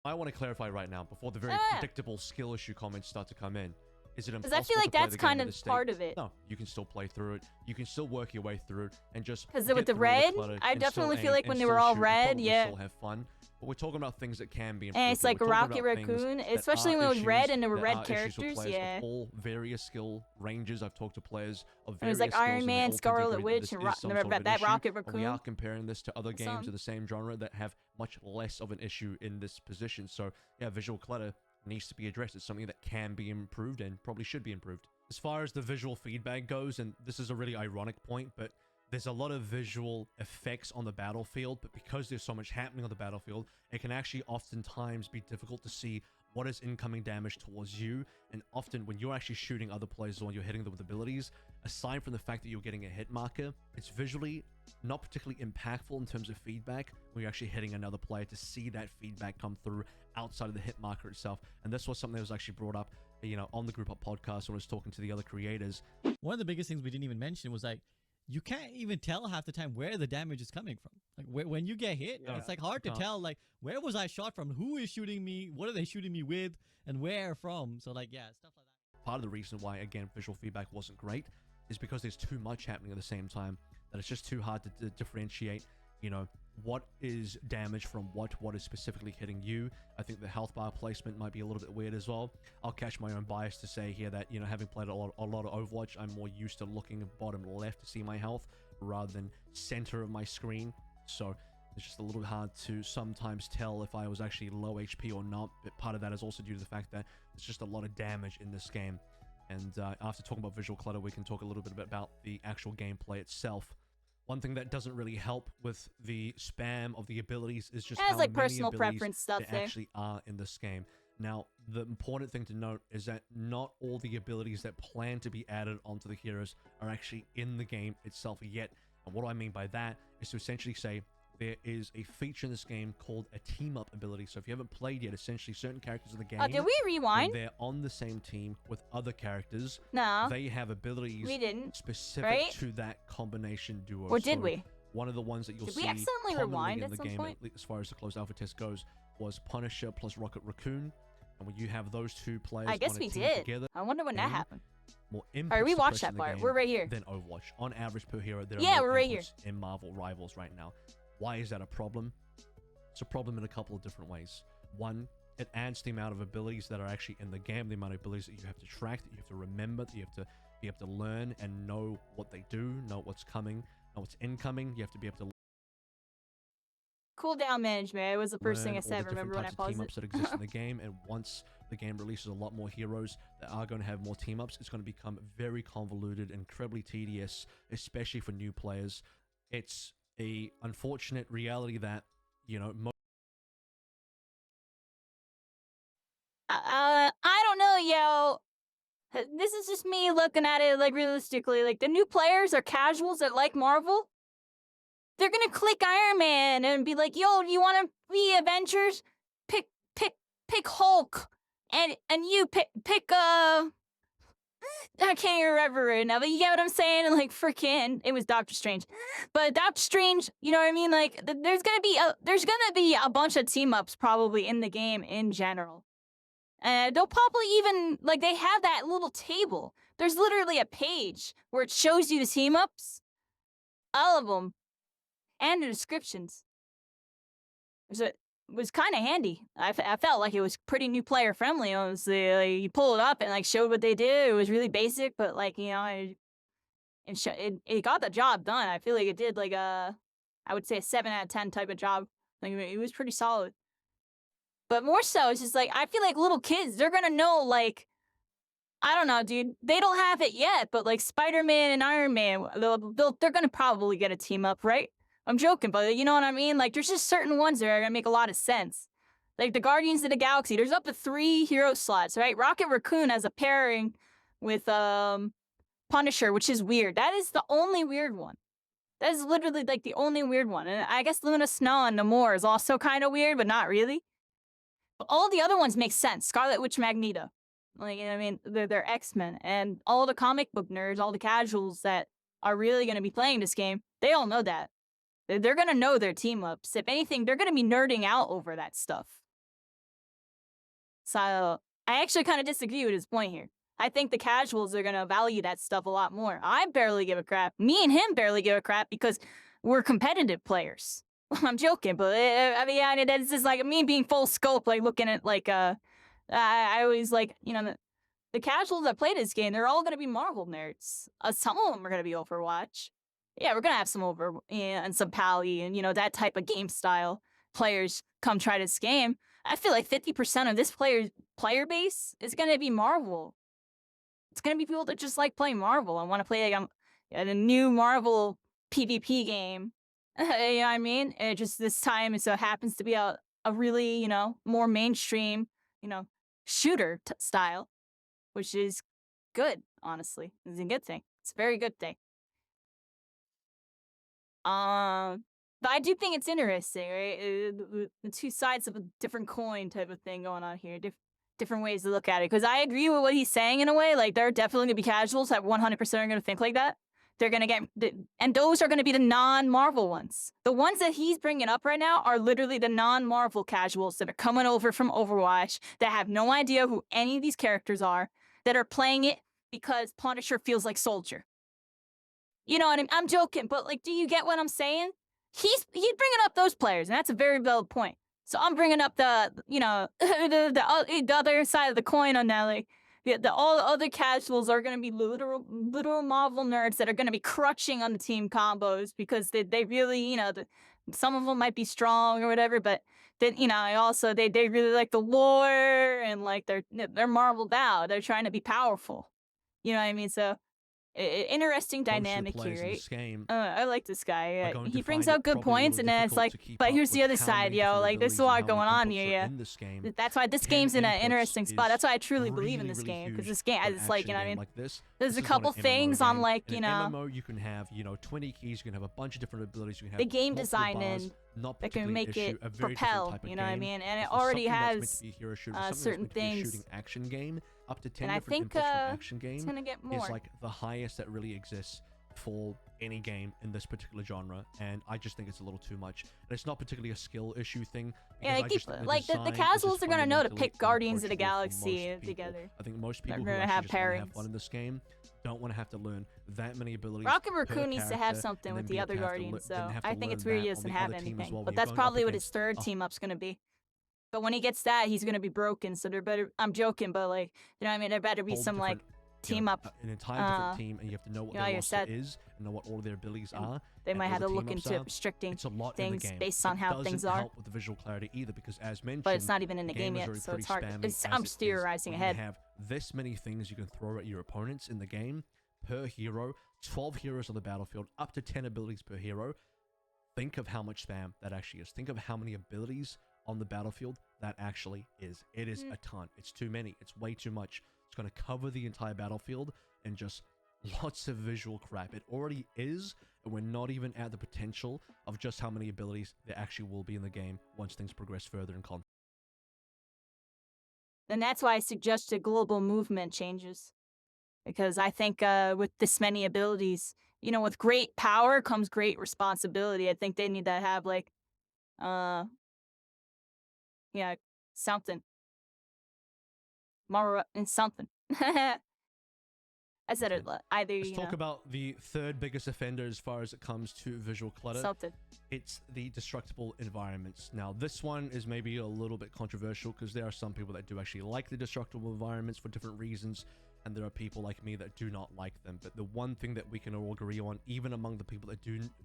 I want to clarify right now before the very predictable skill issue comments start to come in. Is it impossible? Because I feel like that's kind of part of it. No, you can still play through it. You can still work your way through it and just. Because with the red, I definitely feel like when they were all red, yeah. Still have fun. But we're talking about things that can be improved. And it's like a Rocket Raccoon, especially when it was red and there were red characters, yeah. All various skill ranges. I've talked to players of various skills. It was like Iron Man, Scarlet Witch, and that Rocket Raccoon. We are comparing this to other games of the same genre that have much less of an issue in this position. So yeah, visual clutter needs to be addressed. It's something that can be improved and probably should be improved. As far as the visual feedback goes, and this is a really ironic point, but there's a lot of visual effects on the battlefield, but because there's so much happening on the battlefield, it can actually oftentimes be difficult to see what is incoming damage towards you. And often when you're actually shooting other players or when you're hitting them with abilities, aside from the fact that you're getting a hit marker, it's visually not particularly impactful in terms of feedback when you're actually hitting another player to see that feedback come through outside of the hit marker itself. And this was something that was actually brought up, you know, on the Group Up podcast when I was talking to the other creators. One of the biggest things we didn't even mention was like, you can't even tell half the time where the damage is coming from. Like when you get hit, it's like hard to tell, like, where was I shot from? Who is shooting me? What are they shooting me with? And where from? So like, yeah, stuff like that. Part of the reason why, again, visual feedback wasn't great is because there's too much happening at the same time that it's just too hard to differentiate, you know, what is damage from what is specifically hitting you. I think the health bar placement might be a little bit weird as well. I'll catch my own bias to say here that, you know, having played a lot of Overwatch, I'm more used to looking bottom left to see my health rather than center of my screen. So it's just a little hard to sometimes tell if I was actually low HP or not. But part of that is also due to the fact that there's just a lot of damage in this game. And after talking about visual clutter, we can talk a little bit about the actual gameplay itself. One thing that doesn't really help with the spam of the abilities is just how like many personal abilities preference stuff there there. actually are in this game. Now, the important thing to note is that not all the abilities that plan to be added onto the heroes are actually in the game itself yet. And what I mean by that is to essentially say there is a feature in this game called a team-up ability. So if you haven't played yet, essentially certain characters in the game... Oh, did we rewind? When they're on the same team with other characters, No. they have abilities We didn't, specific right? to that combination duo. Or did So we? One of the ones that you'll Did see we accidentally commonly rewind in at the some game, point? at least as far as the closed alpha test goes, was Punisher plus Rocket Raccoon. And when you have those two players I guess on a we team did. together, I wonder when that happened. more Alright, we inputs watched suppressed in that the part. game We're right here. than Overwatch. On average per hero, there Yeah, are more we're right here. inputs in Marvel Rivals right now. Why is that a problem? It's a problem in a couple of different ways. One, it adds the amount of abilities that are actually in the game, the amount of abilities that you have to track, that you have to remember, that you have to be able to learn and know what they do, know what's coming, know what's incoming. You have to be able to Cooldown management. It was the first thing I learn all said. the Remember when I different paused types of it? team-ups that exist in the game, and once the game releases a lot more heroes that are going to have more team-ups, it's going to become very convoluted, incredibly tedious, especially for new players. It's a unfortunate reality that, you know, I don't know, yo. This is just me looking at it, like, realistically. Like, the new players are casuals that like Marvel. They're gonna click Iron Man and be like, yo, do you want to be Avengers? Pick Hulk. And you pick, I can't even remember it now, but you get what I'm saying? Like, freaking, it was Doctor Strange. But Doctor Strange, you know what I mean? Like, there's gonna be a bunch of team-ups probably in the game in general. They'll probably even, like, they have that little table. There's literally a page where it shows you the team-ups. All of them. And the descriptions. It was kind of handy. I felt like it was pretty new player friendly. Honestly, like, you pull it up and, like, showed what they did. It was really basic, but, like, you know, it got the job done. I feel like it did, like, I would say a 7 out of 10 type of job. Like, it was pretty solid. But more so, it's just like, I feel like little kids, they're gonna know, like, I don't know, dude. They don't have it yet, but, like, Spider-Man and Iron Man, they're gonna probably get a team up, right? I'm joking, but you know what I mean? Like, there's just certain ones that are gonna make a lot of sense. Like, the Guardians of the Galaxy, there's up to 3 hero slots, right? Rocket Raccoon has a pairing with, Punisher, which is weird. That is the only weird one. That is literally, like, the only weird one. And I guess Luna Snow and Namor is also kind of weird, but not really. But all the other ones make sense. Scarlet Witch, Magneto. Like, I mean, they're X-Men. And all the comic book nerds, all the casuals that are really going to be playing this game, they all know that. They're going to know their team-ups. If anything, they're going to be nerding out over that stuff. So, I actually kind of disagree with his point here. I think the casuals are going to value that stuff a lot more. I barely give a crap. Me and him barely give a crap because we're competitive players. I'm joking, but I mean, yeah, it's just like me being full scope, like looking at, like, I always, like, you know, the casuals that play this game, they're all going to be Marvel nerds. Some of them are going to be Overwatch. Yeah, we're going to have some and some Pally and, you know, that type of game style players come try this game. I feel like 50% of this player base is going to be Marvel. It's going to be people that just like playing Marvel and want to play, like, a new Marvel PvP game. You know what I mean? It just this time it so happens to be a really, you know, more mainstream, you know, shooter style, which is good, honestly. It's a good thing. It's a very good thing. But I do think it's interesting, right? The two sides of a different coin type of thing going on here. Different ways to look at it. Because I agree with what he's saying in a way. Like, there are definitely going to be casuals that 100% are going to think like that. They're going to get... And those are going to be the non-Marvel ones. The ones that he's bringing up right now are literally the non-Marvel casuals that are coming over from Overwatch, that have no idea who any of these characters are, that are playing it because Punisher feels like Soldier. You know what I'm joking, but like, do you get what I'm saying? He's bringing up those players, and that's a very valid point. So I'm bringing up the, you know, the other side of the coin on that. Like, all the other casuals are gonna be literal Marvel nerds that are gonna be crutching on the team combos because they really, you know, some of them might be strong or whatever, but then, you know, also they really like the lore and like they're Marveled out. They're trying to be powerful. You know what I mean? So. Interesting dynamic here, right? I like this guy. He brings out good points, and then it's like, but here's the other side, yo. Like, there's a lot going on here. Yeah. That's why this game's in an interesting spot. That's why I truly believe in this game, because this game, it's like, you know what I mean? There's a couple things on, like, you know. MMO, you can have, you know, 20 keys. You can have a bunch of different abilities. You can have the game design in that can make it propel. You know what I mean? And it already has certain things. Shooting action game. Up to 10 and different inputs from action game it's gonna get more. is like the highest that really exists for any game in this particular genre, and I just think it's a little too much. And it's not particularly a skill issue thing. Yeah, like the casuals are gonna know to pick Guardians of the Galaxy together. I think most people who actually just want to have fun in this game don't want to have to learn that many abilities. Rocket Raccoon needs to have something with the other Guardians, so I think it's weird he doesn't have anything. But that's probably what his third team up's gonna be. But when he gets that, he's gonna be broken. So there better. I'm joking, but like, you know what I mean? There better be some like team up. An entire different team, and you have to know what their roster is, and know what all their abilities are. They might have to look into restricting things based on how things are. It doesn't help with the visual clarity either, because as mentioned, but it's not even in the game yet, so it's hard. I'm theorizing ahead. You have this many things you can throw at your opponents in the game per hero. 12 heroes on the battlefield, up to 10 abilities per hero. Think of how much spam that actually is. Think of how many abilities on the battlefield that actually is. It is a ton. It's too many. It's way too much. It's going to cover the entire battlefield and just lots of visual crap. It already is, and we're not even at the potential of just how many abilities there actually will be in the game once things progress further in content. And that's why I suggested global movement changes. Because I think with this many abilities, you know, with great power comes great responsibility. I think they need to have like yeah, something. More and something. I said it either. Let's talk about the third biggest offender as far as it comes to visual clutter. Something. It's the destructible environments. Now, this one is maybe a little bit controversial because there are some people that do actually like the destructible environments for different reasons, and there are people like me that do not like them. But the one thing that we can all agree on, even among the people that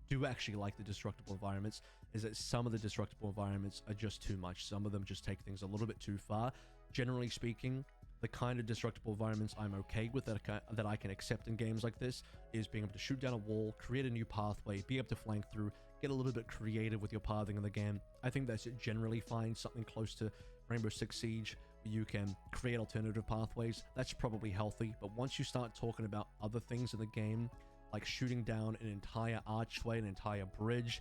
do actually like the destructible environments, is that some of the destructible environments are just too much. Some of them just take things a little bit too far. Generally speaking, the kind of destructible environments I'm okay with, that I can accept in games like this, is being able to shoot down a wall, create a new pathway, be able to flank through, get a little bit creative with your pathing in the game. I think that's generally fine. Something close to Rainbow Six Siege, where you can create alternative pathways, that's probably healthy. But once you start talking about other things in the game, like shooting down an entire archway, an entire bridge,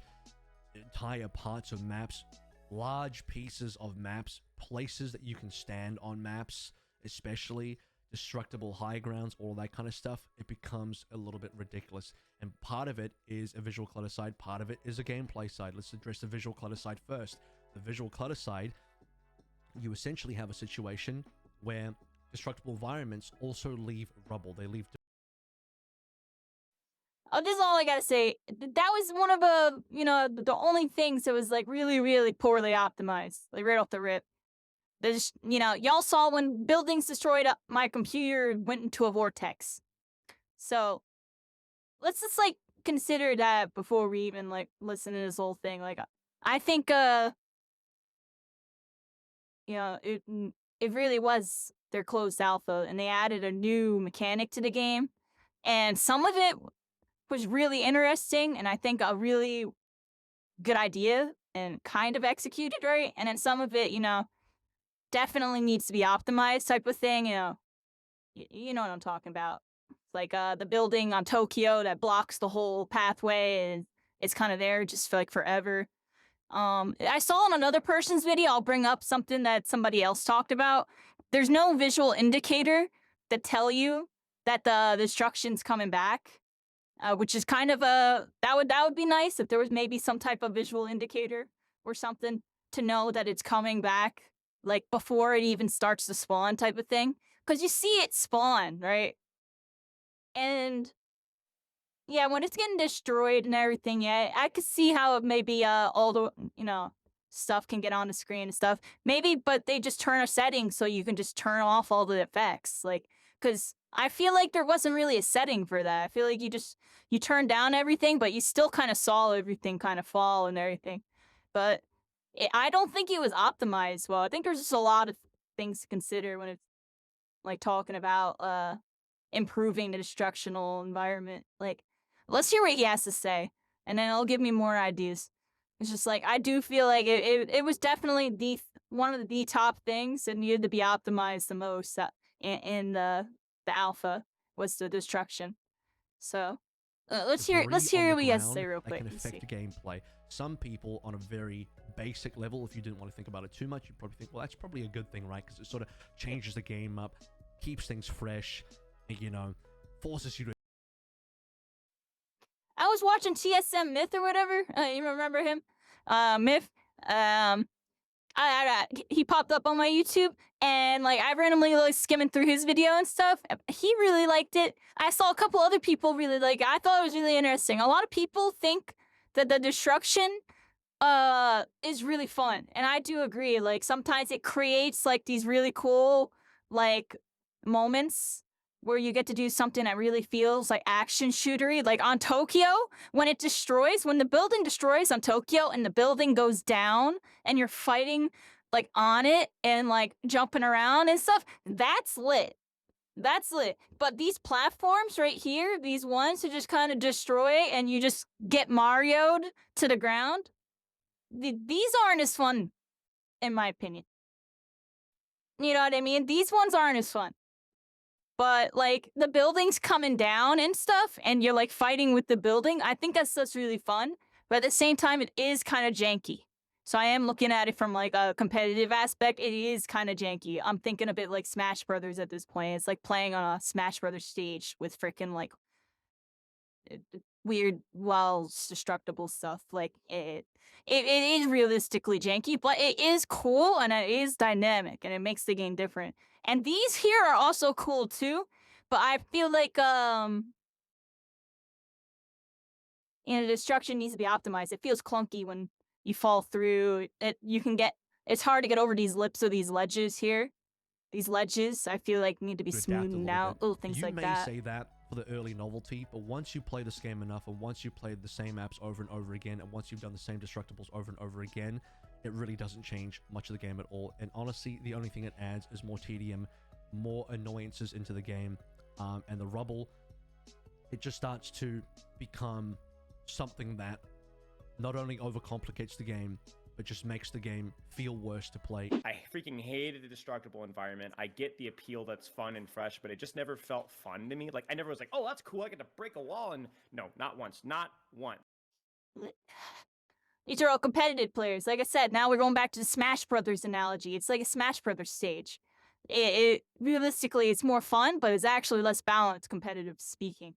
entire parts of maps, large pieces of maps, places that you can stand on maps, especially destructible high grounds, all that kind of stuff, it becomes a little bit ridiculous. And part of it is a visual clutter side, part of it is a gameplay side. Let's address the visual clutter side first. The visual clutter side, you essentially have a situation where destructible environments also leave rubble. They leave... Oh, this is all I gotta say. That was one of the, you know, the only things that was like really, really poorly optimized, like right off the rip. There's, you know, y'all saw when buildings destroyed, my computer went into a vortex. So let's just like consider that before we even like listen to this whole thing. Like, I think, you know, it really was their closed alpha, and they added a new mechanic to the game, and some of it was really interesting and I think a really good idea and kind of executed right. And then some of it, you know, definitely needs to be optimized type of thing. You know, you know what I'm talking about. It's like the building on Tokyo that blocks the whole pathway and it's kind of there just for like forever. I saw on another person's video, I'll bring up something that somebody else talked about. There's no visual indicator that tell you that the destruction's coming back, which is kind of that would be nice if there was maybe some type of visual indicator or something to know that it's coming back, like before it even starts to spawn type of thing. Because you see it spawn, right? And yeah, when it's getting destroyed and everything, yeah, I could see how maybe all the, you know, stuff can get on the screen and stuff. Maybe, but they just turn a setting so you can just turn off all the effects. Like, because I feel like there wasn't really a setting for that. I feel like you turn down everything, but you still kind of saw everything kind of fall and everything. But I don't think it was optimized well. I think there's just a lot of things to consider when it's like talking about improving the destructional environment. Like, let's hear what he has to say, and then it'll give me more ideas. It's just like I do feel like it was definitely one of the top things that needed to be optimized the most in the alpha was the destruction. So let's hear what he has to say real quick. That can affect the gameplay. Some people on a very basic level, if you didn't want to think about it too much, you'd probably think, well, that's probably a good thing, right? Because it sort of changes the game up, keeps things fresh, you know, forces you to. I was watching TSM Myth or whatever. You remember him? Myth. He popped up on my YouTube, and like I randomly like skimming through his video and stuff. He really liked it. I saw a couple other people really like it. I thought it was really interesting. A lot of people think that the destruction is really fun, and I do agree. Like sometimes it creates like these really cool like moments where you get to do something that really feels like action shootery. Like on Tokyo, when the building destroys on Tokyo and the building goes down and you're fighting like on it and like jumping around and stuff, that's lit. That's lit. But these platforms right here, these ones to just kind of destroy and you just get Mario'd to the ground, these aren't as fun, in my opinion. You know what I mean? These ones aren't as fun. But like the building's coming down and stuff, and you're like fighting with the building. I think that's really fun. But at the same time, it is kind of janky. So I am looking at it from like a competitive aspect. It is kind of janky. I'm thinking a bit like Smash Brothers at this point. It's like playing on a Smash Brothers stage with freaking like weird, destructible stuff. Like it is realistically janky, but it is cool and it is dynamic and it makes the game different. And these here are also cool too, but I feel like you know, destruction needs to be optimized. It feels clunky when you fall through. It's hard to get over these lips or these ledges here. These ledges, I feel like need to be smoothened out. Little things like that. You may say that for the early novelty, but once you play this game enough, and once you played the same maps over and over again, and once you've done the same destructibles over and over again, it really doesn't change much of the game at all. And honestly, the only thing it adds is more tedium, more annoyances into the game, and the rubble. It just starts to become something that not only overcomplicates the game, but just makes the game feel worse to play. I freaking hated the destructible environment. I get the appeal that's fun and fresh, but it just never felt fun to me. Like, I never was like, oh, that's cool, I get to break a wall, and no, not once. Not once. These are all competitive players. Like I said, now we're going back to the Smash Brothers analogy. It's like a Smash Brothers stage. Realistically, it's more fun, but it's actually less balanced, competitive speaking.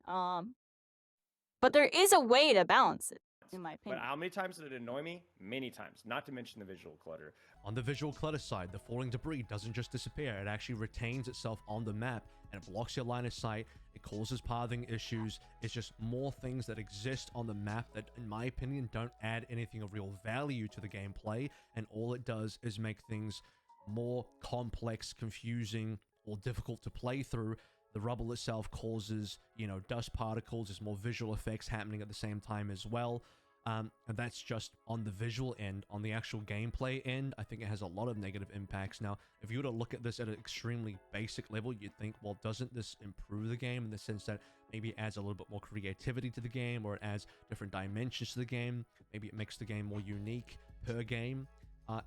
But there is a way to balance it, in my opinion. But how many times did it annoy me? Many times. Not to mention the visual clutter. On the visual clutter side, the falling debris doesn't just disappear. It actually retains itself on the map, and it blocks your line of sight. It causes pathing issues. It's just more things that exist on the map that, in my opinion, don't add anything of real value to the gameplay, and all it does is make things more complex, confusing, or difficult to play through. The rubble itself causes, you know, dust particles. There's more visual effects happening at the same time as well. And that's just on the visual end. On the actual gameplay end, I think it has a lot of negative impacts. Now, if you were to look at this at an extremely basic level, you'd think, well, doesn't this improve the game in the sense that maybe it adds a little bit more creativity to the game, or it adds different dimensions to the game? Maybe it makes the game more unique per game.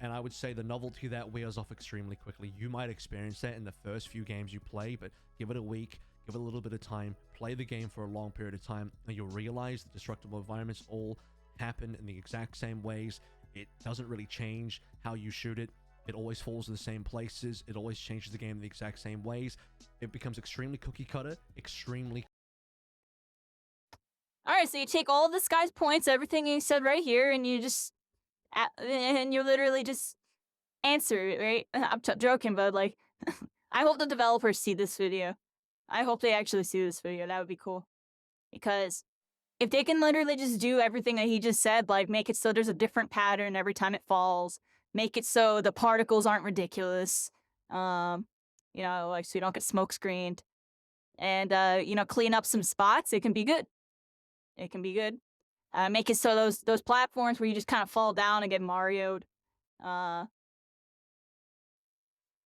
And I would say the novelty of that wears off extremely quickly. You might experience that in the first few games you play, but give it a week, give it a little bit of time, play the game for a long period of time, and you'll realize the destructible environments all happen in the exact same ways. It doesn't really change how you shoot it. It always falls in the same places. It always changes the game in the exact same ways. It becomes extremely cookie cutter, extremely... Alright, so you take all of this guy's points, everything he said right here, and you just... and you literally just answer it, right? I'm joking, but like... I hope the developers see this video. I hope they actually see this video. That would be cool. Because if they can literally just do everything that he just said, like make it so there's a different pattern every time it falls, make it so the particles aren't ridiculous, you know, like so you don't get smoke screened, and you know, clean up some spots, it can be good. It can be good. Make it so those platforms where you just kind of fall down and get Mario'd,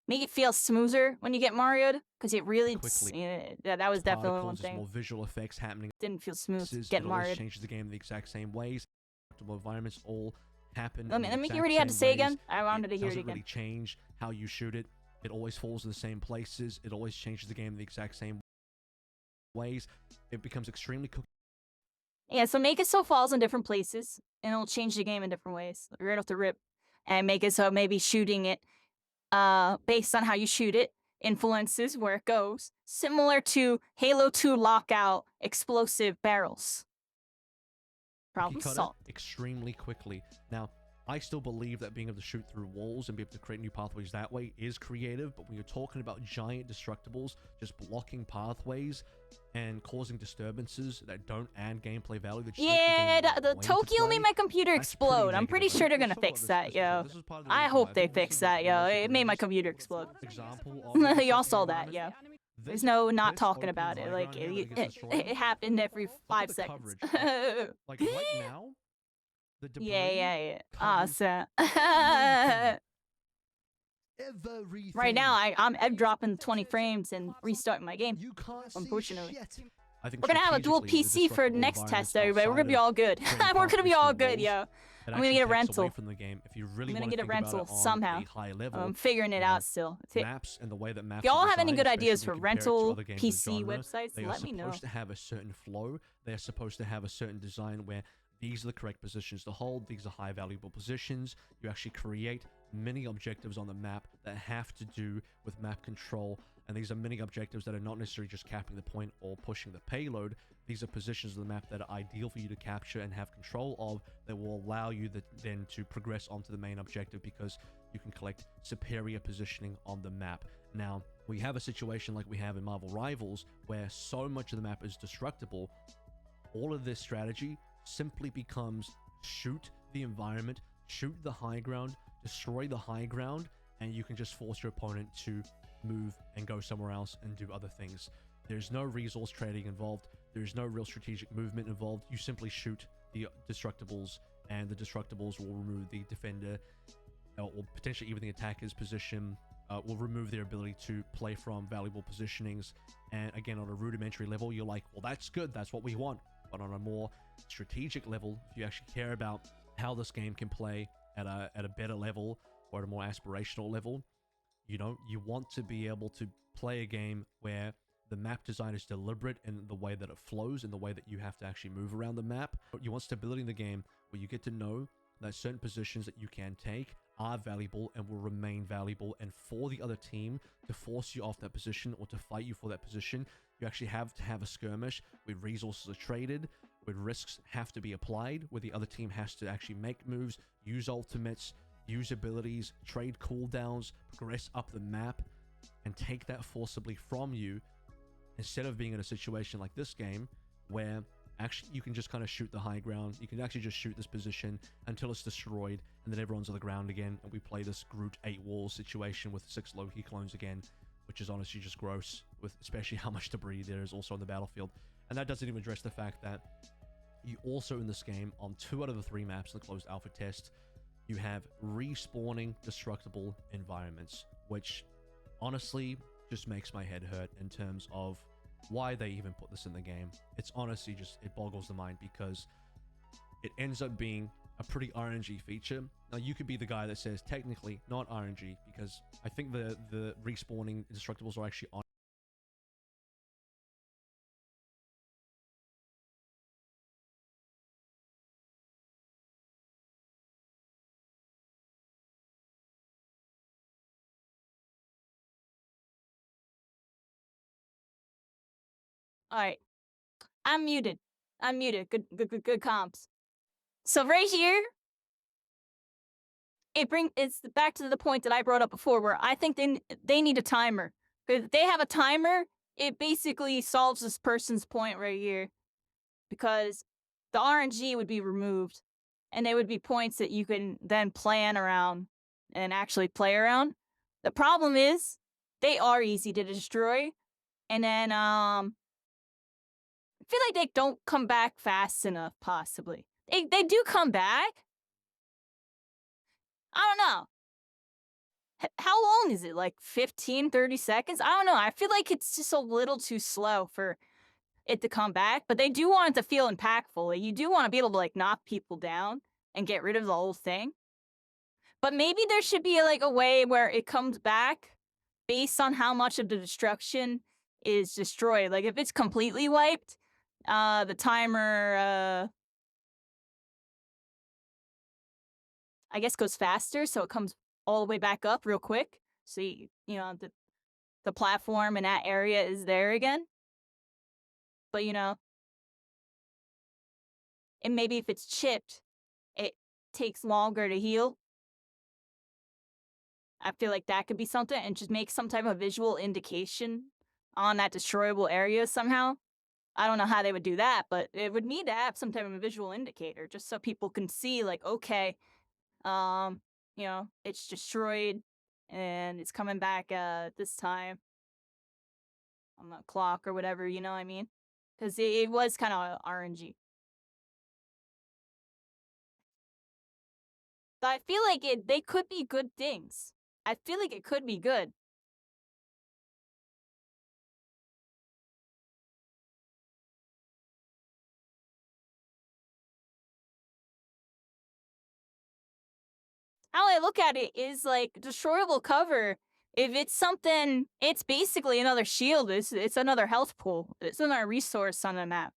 make it feel smoother when you get Mario'd, because it really yeah, that was definitely one thing. More visual effects happening. Didn't feel smooth. Get Mario'd. Changes the game in the exact same ways. Environments all happen. Let me hear what he had to say again. I wanted to hear it again. Doesn't really change how you shoot it. It always falls in the same places. It always changes the game in the exact same ways. It becomes extremely Yeah, so make it so it falls in different places, and it'll change the game in different ways, right off the rip. And make it so maybe shooting it based on how you shoot it influences where it goes, similar to Halo 2 Lockout explosive barrels. Problem solved. Extremely quickly. Now, I still believe that being able to shoot through walls and be able to create new pathways that way is creative, but when you're talking about giant destructibles just blocking pathways and causing disturbances that don't add gameplay value, that just the Tokyo made my computer explode. I'm pretty sure they're gonna fix that, yo. I hope they fix that, yo. It made my computer explode. Y'all saw that, yo. There's no not talking about it. Like, it happened every 5 seconds. Like right now, the debris yeah. Awesome. Right now, I'm dropping 20 frames and restarting my game, unfortunately. We're gonna have a dual PC for next test, everybody. We're gonna be all good. We're gonna be all good, yo. I'm gonna get a rental. From the game. If you really I'm gonna want get to a rental somehow. Level, I'm figuring it out still. Maps and the way that maps if y'all have any good designed, ideas for especially rental compared to other games PC of the genre, websites, they let me know. They're supposed to have a certain flow. They're supposed to have a certain design where these are the correct positions to hold. These are high valuable positions. You actually create mini objectives on the map that have to do with map control. And these are mini objectives that are not necessarily just capping the point or pushing the payload. These are positions of the map that are ideal for you to capture and have control of, that will allow you then to progress onto the main objective, because you can collect superior positioning on the map. Now, we have a situation like we have in Marvel Rivals, where so much of the map is destructible. All of this strategy simply becomes shoot the environment, shoot the high ground, destroy the high ground, and you can just force your opponent to move and go somewhere else and do other things. There's no resource trading involved. There's no real strategic movement involved. You simply shoot the destructibles, and the destructibles will remove the defender, or potentially even the attacker's position, will remove their ability to play from valuable positionings. And again, on a rudimentary level, you're like, well, that's good, that's what we want. But on a more strategic level, if you actually care about how this game can play at a better level, or at a more aspirational level, you know, you want to be able to play a game where the map design is deliberate in the way that it flows, in the way that you have to actually move around the map. But you want stability in the game where you get to know that certain positions that you can take are valuable and will remain valuable, and for the other team to force you off that position or to fight you for that position, you actually have to have a skirmish where resources are traded, where risks have to be applied, where the other team has to actually make moves, use ultimates, use abilities, trade cooldowns, progress up the map, and take that forcibly from you, instead of being in a situation like this game where actually you can just kind of shoot the high ground. You can actually just shoot this position until it's destroyed, and then everyone's on the ground again, and we play this Groot 8 walls situation with 6 Loki clones again, which is honestly just gross, with especially how much debris there is also on the battlefield. And that doesn't even address the fact that you also in this game, on 2 out of the 3 maps in the closed alpha test, you have respawning destructible environments, which honestly just makes my head hurt in terms of why they even put this in the game. It's honestly just, it boggles the mind because it ends up being a pretty RNG feature. Now you could be the guy that says technically not RNG, because I think the respawning destructibles are actually on. Alright. I'm muted. I'm muted. Good comps. So right here, it's back to the point that I brought up before, where I think they need a timer. If they have a timer, it basically solves this person's point right here, because the RNG would be removed, and they would be points that you can then plan around and actually play around. The problem is they are easy to destroy, and then I feel like they don't come back fast enough. Possibly they do come back. I don't know. How long is it? Like 15, 30 seconds? I don't know. I feel like it's just a little too slow for it to come back, but they do want it to feel impactful. Like, you do want to be able to like knock people down and get rid of the whole thing. But maybe there should be like a way where it comes back based on how much of the destruction is destroyed. Like if it's completely wiped, the timer I guess goes faster, so it comes all the way back up real quick. So you know the platform in that area is there again. But you know, and maybe if it's chipped, it takes longer to heal. I feel like that could be something, and just make some type of visual indication on that destroyable area somehow. I don't know how they would do that, but it would need to have some type of visual indicator just so people can see, like, okay, you know, it's destroyed and it's coming back this time on the clock or whatever, you know what I mean? Because it was kind of RNG. But I feel like they could be good things. I feel like it could be good. How I look at it is like destroyable cover. If it's something, it's basically another shield. It's another health pool. It's another resource on the map.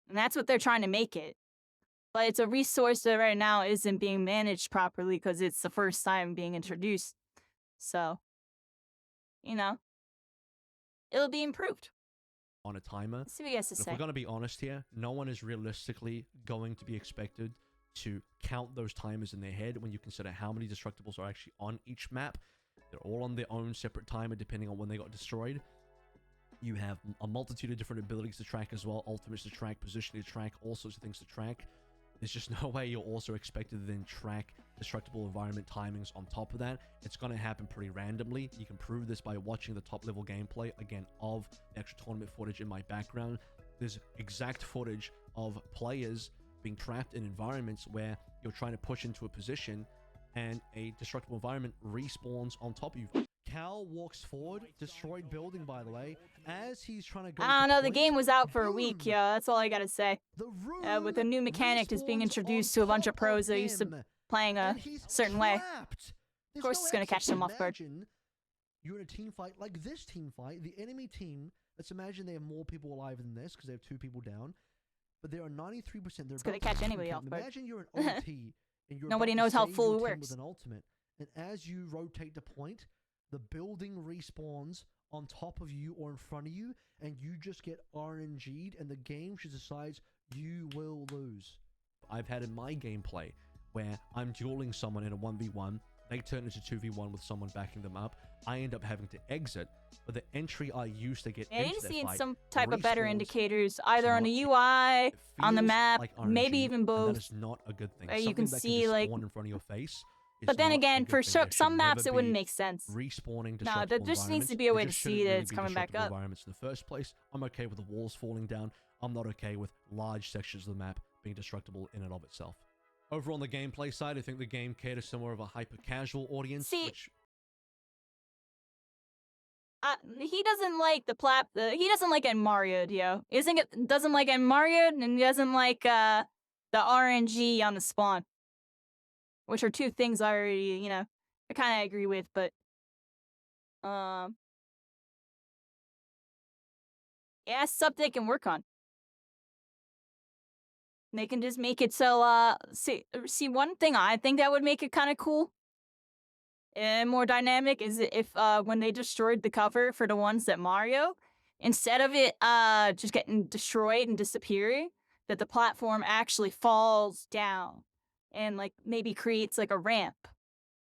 And that's what they're trying to make it. But it's a resource that right now isn't being managed properly because it's the first time being introduced. So, you know, it'll be improved. On a timer. Let's see what he has to But say. if we're going to be honest here, no one is realistically going to be expected to count those timers in their head when you consider how many destructibles are actually on each map. They're all on their own separate timer depending on when they got destroyed. You have a multitude of different abilities to track as well, ultimates to track, positioning to track, all sorts of things to track. There's just no way you're also expected to then track destructible environment timings on top of that. It's going to happen pretty randomly. You can prove this by watching the top level gameplay, again, of the actual tournament footage in my background. There's exact footage of players being trapped in environments where you're trying to push into a position and a destructible environment respawns on top of you. Cal walks forward, destroyed building, by the way, as he's trying to go. I don't know, the game was out for a week, yeah, that's all I gotta say. With a new mechanic that's being introduced to a bunch of pros that are used to playing a certain way. Of course, it's gonna catch them off guard. You're in a team fight like this team fight. The enemy team, let's imagine they have more people alive than this because they have 2 people down. But there are 93%. It's gonna catch anybody off guard. Imagine you're an OT and you're nobody knows how full it works. With an ultimate, and as you rotate the point, the building respawns on top of you or in front of you, and you just get RNG'd, and the game just decides you will lose. I've had in my gameplay where I'm dueling someone in a 1v1, they turn into 2v1 with someone backing them up. I end up having to exit, but the entry I used to get I need into to that see fight some type of better respawns. indicators, either on the UI, on the map, like maybe RNG, even and both. that is not a good thing. Where you Something can that see, just like. spawn in front of your face. But then again, for some some maps, it wouldn't make sense. Respawning No, there just needs to be a way to see that it's coming back up. Environments in the first place. I'm okay with the walls falling down. I'm not okay with large sections of the map being destructible in and of itself. Over on the gameplay side, I think the game caters to more of a hyper-casual audience, which... He doesn't like he doesn't like it in Mario, yo. Doesn't like it in Mario, and he doesn't like, the RNG on the spawn. Which are two things I already, you know, I kinda agree with, but... Yeah, it's something they can work on. They can just make it so, see, one thing I think that would make it kinda cool and more dynamic is if, when they destroyed the cover for the ones that Mario, instead of it, just getting destroyed and disappearing, that the platform actually falls down and, like, maybe creates, like, a ramp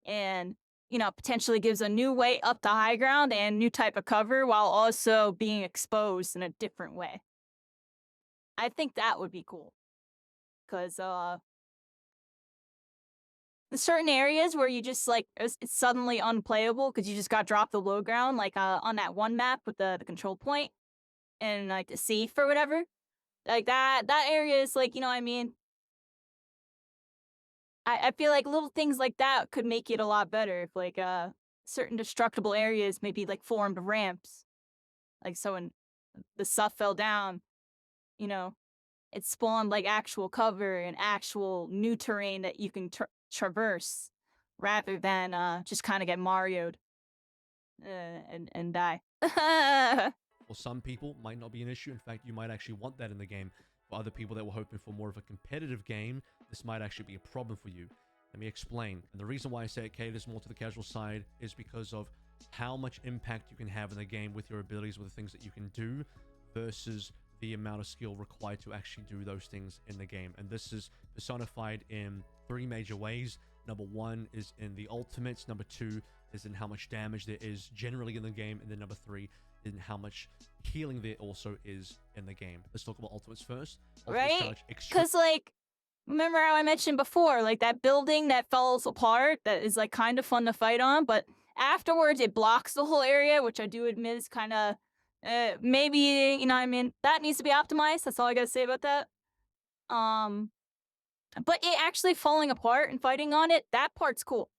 and, you know, potentially gives a new way up the high ground and new type of cover while also being exposed in a different way. I think that would be cool. 'Cause, there's certain areas where you just, like, it's suddenly unplayable because you just got dropped the low ground, like, on that one map with the control point and, like, the safe or whatever. Like, that area is, like, you know what I mean? I feel like little things like that could make it a lot better if, like, certain destructible areas maybe, like, formed ramps. Like, so when the stuff fell down, you know, it spawned, like, actual cover and actual new terrain that you can traverse rather than, just kinda get Mario'd, and die. For some people, might not be an issue. In fact, you might actually want that in the game. For other people that were hoping for more of a competitive game, this might actually be a problem for you. Let me explain. And the reason why I say it caters more to the casual side is because of how much impact you can have in the game with your abilities, with the things that you can do, versus the amount of skill required to actually do those things in the game. And this is personified in 3 major ways. Number 1 is in the ultimates. Number 2 is in how much damage there is generally in the game. And then number 3 in how much healing there also is in the game. Let's talk about ultimates first. Right? Because, like, remember how I mentioned before, like, that building that falls apart that is, like, kind of fun to fight on, but afterwards it blocks the whole area, which I do admit is kinda, maybe, you know what I mean? That needs to be optimized, that's all I gotta say about that. But it actually falling apart and fighting on it, that part's cool.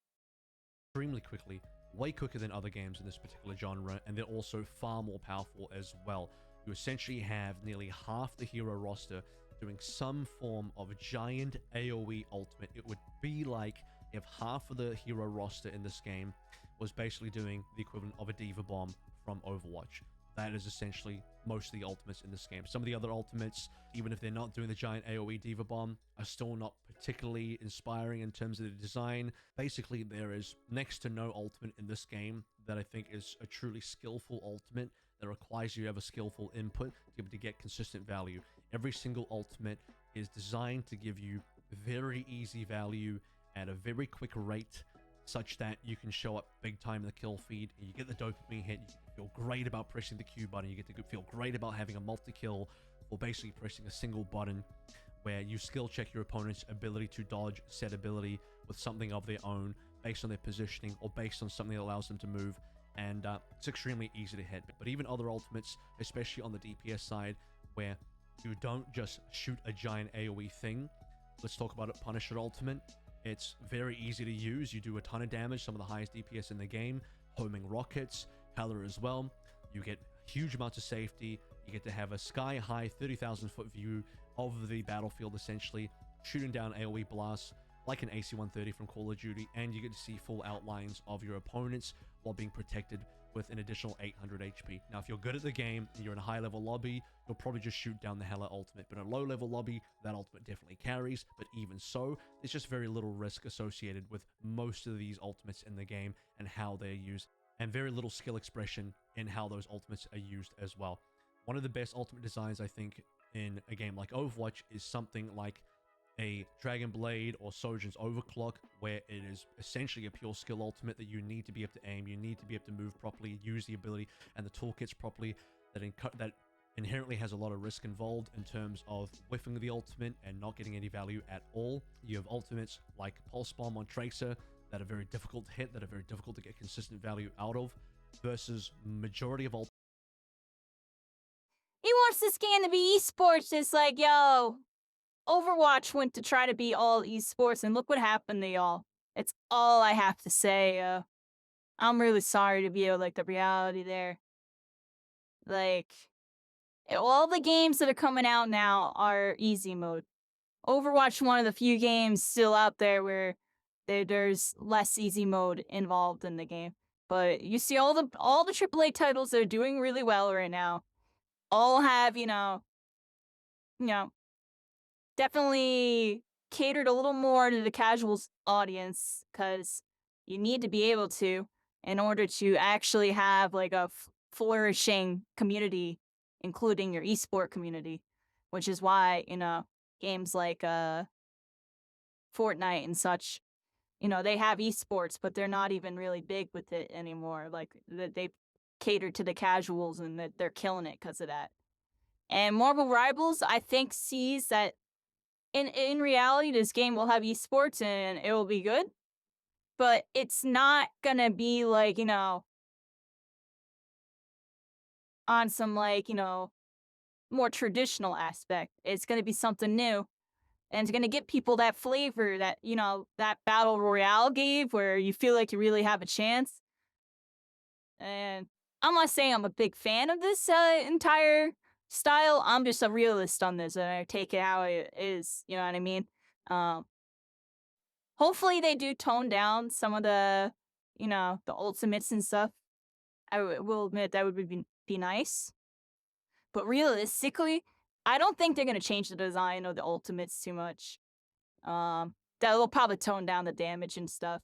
Extremely quickly, way quicker than other games in this particular genre, and they're also far more powerful as well. You essentially have nearly half the hero roster doing some form of giant AoE ultimate. It would be like if half of the hero roster in this game was basically doing the equivalent of a Diva Bomb from Overwatch. That is essentially most of the ultimates in this game. Some of the other ultimates, even if they're not doing the giant AoE Diva Bomb, are still not particularly inspiring in terms of the design. Basically, there is next to no ultimate in this game that I think is a truly skillful ultimate that requires you to have a skillful input to be able to get consistent value. Every single ultimate is designed to give you very easy value at a very quick rate, such that you can show up big time in the kill feed, and you get the dopamine hit, you feel great about pressing the Q button, you get to feel great about having a multi-kill, or basically pressing a single button where you skill check your opponent's ability to dodge said ability with something of their own, based on their positioning, or based on something that allows them to move, and it's extremely easy to hit. But even other ultimates, especially on the DPS side, where you don't just shoot a giant AoE thing. Let's talk about it. Punisher ultimate. It's very easy to use. You do a ton of damage, some of the highest DPS in the game. Homing rockets, Heller as well. You get huge amounts of safety. You get to have a sky-high 30,000 foot view of the battlefield, essentially, shooting down AoE blasts like an AC-130 from Call of Duty, and you get to see full outlines of your opponents while being protected with an additional 800 HP. Now, if you're good at the game and you're in a high-level lobby, you'll probably just shoot down the Hella ultimate. But in a low-level lobby, that ultimate definitely carries. But even so, there's just very little risk associated with most of these ultimates in the game and how they're used, and very little skill expression in how those ultimates are used as well. One of the best ultimate designs, I think, in a game like Overwatch is something like a Dragon Blade or Sojourn's Overclock, where it is essentially a pure skill ultimate that you need to be able to aim, you need to be able to move properly, use the ability and the toolkits properly, that inherently has a lot of risk involved in terms of whiffing the ultimate and not getting any value at all. You have ultimates like Pulse Bomb on Tracer that are very difficult to hit, that are very difficult to get consistent value out of, versus majority of ultimates. He wants to this game to be esports. It's like, yo, Overwatch went to try to be all esports, and look what happened to y'all. It's all I have to say. I'm really sorry to be like the reality there. Like, all the games that are coming out now are easy mode. Overwatch, one of the few games still out there where there's less easy mode involved in the game. But you see all the AAA titles that are doing really well right now all have, definitely catered a little more to the casuals audience, because you need to be able to in order to actually have like a flourishing community, including your esport community, which is why, games like Fortnite and such, they have esports, but they're not even really big with it anymore. Like, they cater to the casuals, and that they're killing it because of that. And Marvel Rivals, I think, sees that in reality, this game will have esports and it will be good, but it's not gonna be like, on some like, more traditional aspect. It's gonna be something new. And it's gonna get people that flavor that, that Battle Royale gave, where you feel like you really have a chance. And I'm not saying I'm a big fan of this entire style. I'm just a realist on this, and I take it how it is. You know what I mean? Hopefully they do tone down some of the, the ultimates and stuff. I will admit that would be nice. But realistically, I don't think they're gonna change the design of the ultimates too much. That will probably tone down the damage and stuff.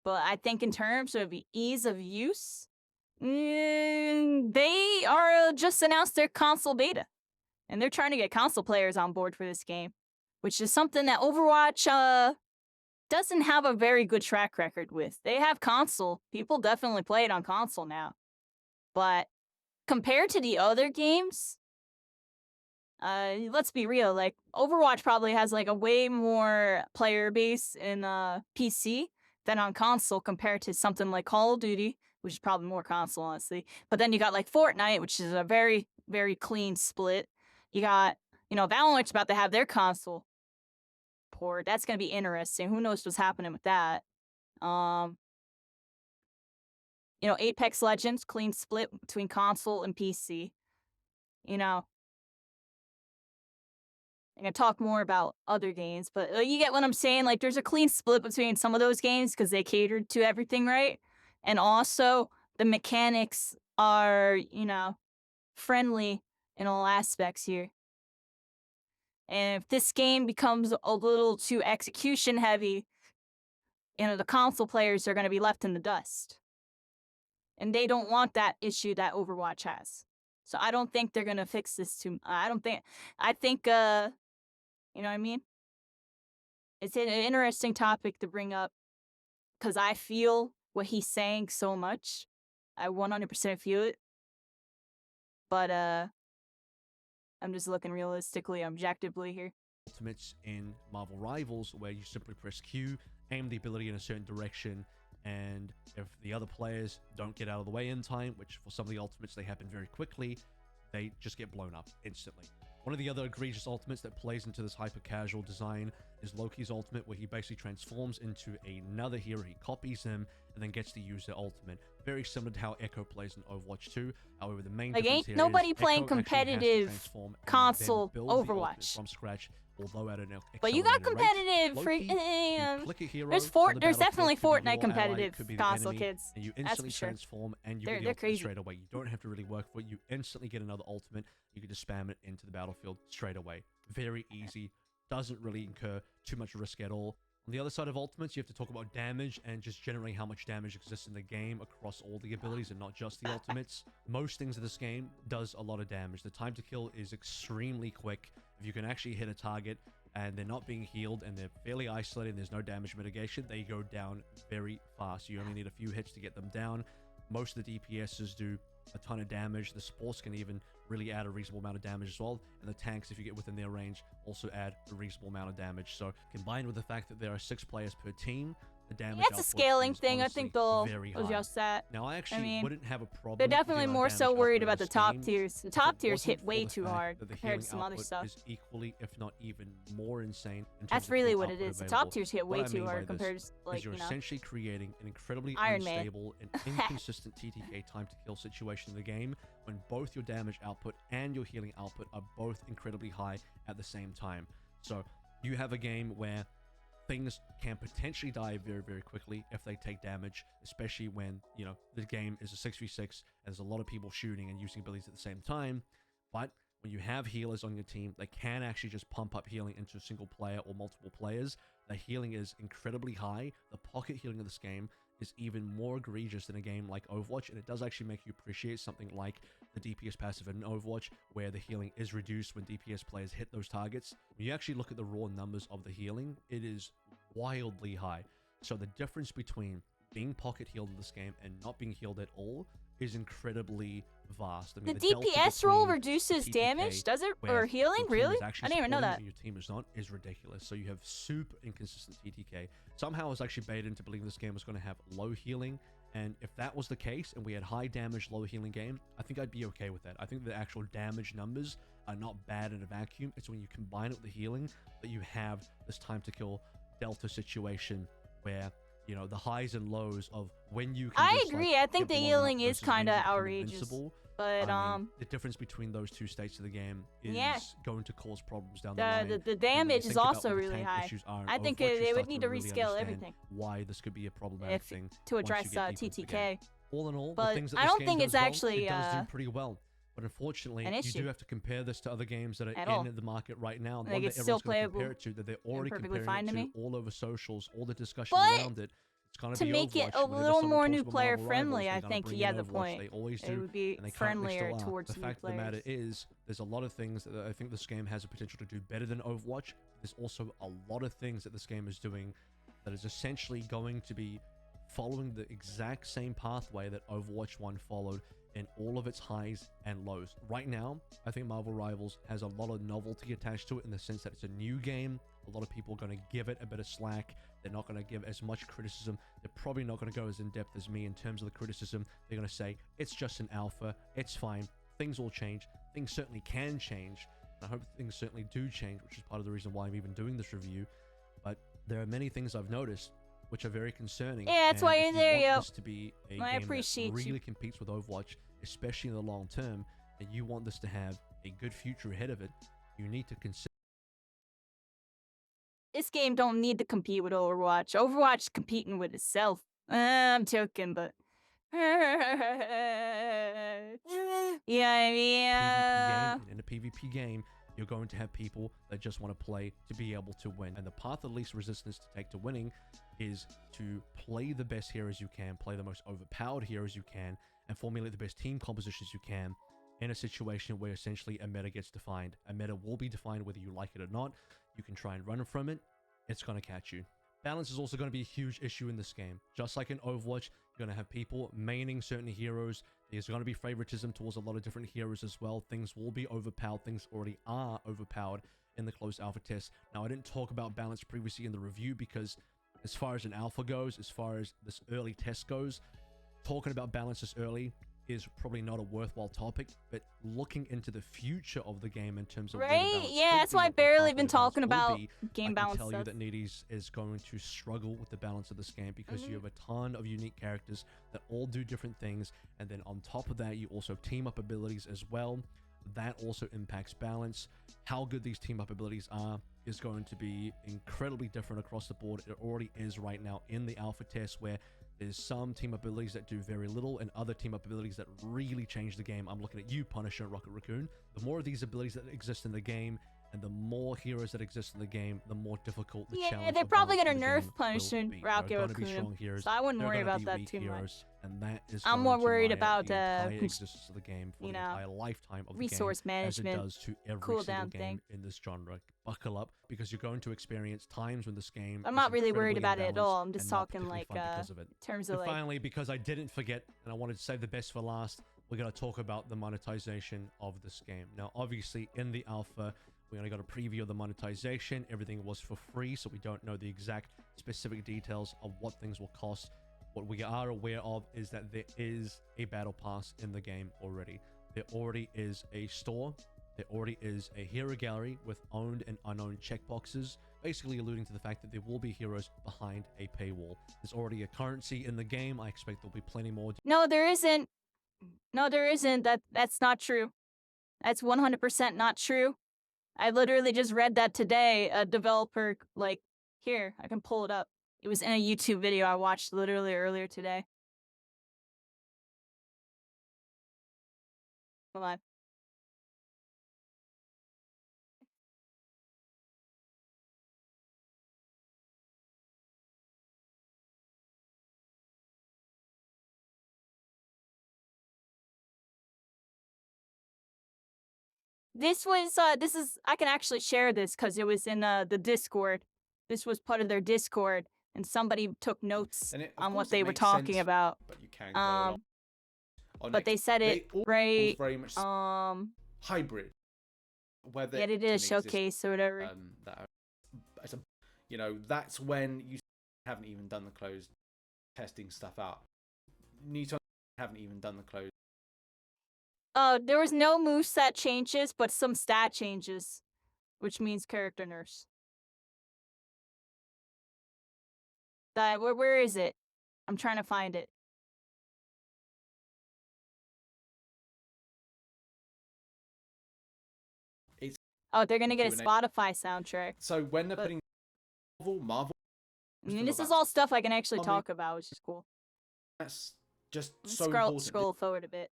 But I think in terms of ease of use, they are just announced their console beta. And they're trying to get console players on board for this game, which is something that Overwatch doesn't have a very good track record with. They have console. People definitely play it on console now. But compared to the other games, let's be real, like, Overwatch probably has like a way more player base in PC than on console, compared to something like Call of Duty, which is probably more console, honestly. But then you got like Fortnite, which is a very, very clean split. You got, Valorant's about to have their console port. That's gonna be interesting. Who knows what's happening with that? Apex Legends, clean split between console and PC. I'm gonna talk more about other games, but you get what I'm saying. Like, there's a clean split between some of those games because they catered to everything, right? And also, the mechanics are, friendly in all aspects here. And if this game becomes a little too execution heavy, the console players are going to be left in the dust. And they don't want that issue that Overwatch has. So I don't think they're going to fix this too. I think, you know what I mean? It's an interesting topic to bring up, because I feel what he's saying so much. I 100% feel it. But, I'm just looking realistically, objectively here. Ultimates in Marvel Rivals, where you simply press Q, aim the ability in a certain direction, and if the other players don't get out of the way in time, which for some of the ultimates they happen very quickly, they just get blown up instantly. One of the other egregious ultimates that plays into this hyper-casual design is Loki's ultimate, where he basically transforms into another hero. He copies him and then gets to use their ultimate. Very similar to how Echo plays in Overwatch 2. However, the main difference ain't here nobody is playing Echo competitive console Overwatch from scratch, although at an but you got accelerated competitive Loki, click a hero there's definitely battlefield, could be Fortnite your ally, competitive could be the console enemy, kids. and you That's instantly for sure. transform and you They're get the ultimate crazy. straight away. You don't have to really work for it. You instantly get another ultimate. You can just spam it into the battlefield straight away. Very easy. Doesn't really incur too much risk at all. On the other side of ultimates, you have to talk about damage and just generally how much damage exists in the game across all the abilities and not just the ultimates. Most things in this game does a lot of damage. The time to kill is extremely quick. If you can actually hit a target and they're not being healed and they're fairly isolated and there's no damage mitigation, they go down very fast. You only need a few hits to get them down. Most of the DPSs do a ton of damage. The supports can even really add a reasonable amount of damage as well, and the tanks, if you get within their range, also add a reasonable amount of damage. So combined with the fact that there are 6 players per team, the damage It's a output scaling is thing. I honestly think they'll very high. adjust that. Now, I actually mean, wouldn't have a problem. they're with definitely the more damage so worried output about in the this top game tiers. The if top it tiers wasn't hit for way the too fact hard that the compared to healing some other output stuff. is equally, if not even more insane. In terms That's of really kill what it output is. The available. top tiers hit way What I too mean hard by this compared to, like, is you're you know, essentially creating an incredibly Iron Man. unstable and inconsistent TTK time to kill situation in the game when both your damage output and your healing output are both incredibly high at the same time. So you have a game where things can potentially die very, very quickly if they take damage, especially when, you know, the game is a 6v6 and there's a lot of people shooting and using abilities at the same time. But when you have healers on your team, they can actually just pump up healing into a single player or multiple players. The healing is incredibly high. The pocket healing of this game is even more egregious than a game like Overwatch, and it does actually make you appreciate something like the DPS passive in Overwatch, where the healing is reduced when DPS players hit those targets. When you actually look at the raw numbers of the healing, it is wildly high. So the difference between being pocket healed in this game and not being healed at all is incredibly vast. I mean, the delta DPS roll between reduces TTK, damage, does it? where Or healing? your team Really? is actually I didn't even know supporting that. and your team is not, is ridiculous. So you have super inconsistent TTK. Somehow I was actually baited into believing this game was going to have low healing, and if that was the case and we had high damage, low healing game, I think I'd be okay with that. I think the actual damage numbers are not bad in a vacuum. It's when you combine it with the healing that you have this time to kill delta situation where, you know, the highs and lows of when you can I just, agree. like, I think get the blown healing up is versus when kind you of become outrageous. invincible. But I mean, the difference between those two states of the game is yeah. going to cause problems down the line. The And when you damage is think about also what the really tank high. issues are in I think Overwatch, you they would start need to really rescale understand everything. why this could be a problematic thing to once address you get deeper into the game. TTK. All in all, But the things that I this don't game think does it's well, actually it does do pretty well. But unfortunately, an you issue. do have to compare this to other games that are At all. in the market right now. And Like, one that it's still everyone's going to compare playable it to, that they're and already perfectly comparing fine it to to me. all over socials, all the discussion But around it. It's gonna to be make it Overwatch. a Whenever little someone more talks new about player Marvel friendly, Rivals, I they're gonna think bring he in had the Overwatch. point. They always It do, would be and they currently still friendlier are. towards The new fact of the matter players. is, there's a lot of things that I think this game has the potential to do better than Overwatch. There's also a lot of things that this game is doing that is essentially going to be following the exact same pathway that Overwatch 1 followed in all of its highs and lows. Right now, I think Marvel Rivals has a lot of novelty attached to it in the sense that it's a new game. A lot of people are going to give it a bit of slack. They're not going to give as much criticism. They're probably not going to go as in-depth as me in terms of the criticism. They're going to say, it's just an alpha. It's fine. Things will change. Things certainly can change. I hope things certainly do change, which is part of the reason why I'm even doing this review. But there are many things I've noticed which are very concerning. Yeah, that's why and you're if there, you want yo. this to be a I game appreciate that really you. competes with Overwatch, especially in the long term, and you want this to have a good future ahead of it, you need to consider. This game don't need to compete with Overwatch. Overwatch is competing with itself. I'm joking, but yeah, I mean, PvP game, and in a PvP game, you're going to have people that just want to play to be able to win. And the path of least resistance to take to winning is to play the best heroes you can, play the most overpowered heroes you can, and formulate the best team compositions you can in a situation where essentially a meta gets defined. A meta will be defined whether you like it or not. You can try and run from it. It's going to catch you. Balance is also going to be a huge issue in this game. Just like in Overwatch, you're going to have people maining certain heroes. There's going to be favoritism towards a lot of different heroes as well. Things will be overpowered. Things already are overpowered in the closed alpha test. Now, I didn't talk about balance previously in the review because as far as an alpha goes, as far as this early test goes, talking about balance this early is probably not a worthwhile topic, but looking into the future of the game in terms of where the right? balance Yeah, could that's be, why I've what the barely path been of the balance talking will about be, game I balance can tell you stuff. that Needies is going to struggle with the balance of this game because you have a ton of unique characters that all do different things, and then on top of that, you also have team up abilities as well. That also impacts balance. How good these team up abilities are is going to be incredibly different across the board. It already is right now in the alpha test, where there's some team abilities that do very little and other team up abilities that really change the game. I'm looking at you, Punisher, Rocket Raccoon. The more of these abilities that exist in the game, and the more heroes that exist in the game, the more difficult the challenge. Yeah, they're of probably balance gonna in the nerf game Punisher, will be. Rocket There are gonna be Raccoon. strong heroes. So I wouldn't There are worry gonna about be that weak too much. heroes, and that is I'm going more to worried riot about the entire the existence of the game for you the know, entire lifetime of the resource game, as it management, does to every cooldown single game thing. in this genre. Buckle up, because you're going to experience times when this game I'm is not really worried incredibly about it at all. imbalanced I'm just and not talking particularly like fun because of it. in terms And of like finally, because I didn't forget and I wanted to save the best for last, we're going to talk about the monetization of this game. Now, obviously, in the alpha, we only got a preview of the monetization. Everything was for free, so we don't know the exact specific details of what things will cost. What we are aware of is that there is a battle pass in the game already. There already is a store. There already is a hero gallery with owned and unowned checkboxes, basically alluding to the fact that there will be heroes behind a paywall. There's already a currency in the game. I expect there'll be plenty more. No, there isn't. No, there isn't. That's not true. That's 100% not true. I literally just read that today. A developer, like, here, I can pull it up. It was in a YouTube video I watched literally earlier today. Hold on. This was, I can actually share this because it was in the Discord. This was part of their Discord, and somebody took notes on what they were talking about. But you can go along. But they said it right. Very much hybrid. Whether Yeah, they did a showcase or whatever. You know, that's when you haven't even done the closed testing stuff out. Newton haven't even done the closed. There was no moveset changes, but some stat changes, which means character nerfs. Where is it? I'm trying to find it. They're gonna get a Spotify soundtrack. So when they're putting Marvel. I mean, this is all stuff I can actually talk about, which is cool. That's just so important. Scroll forward a bit.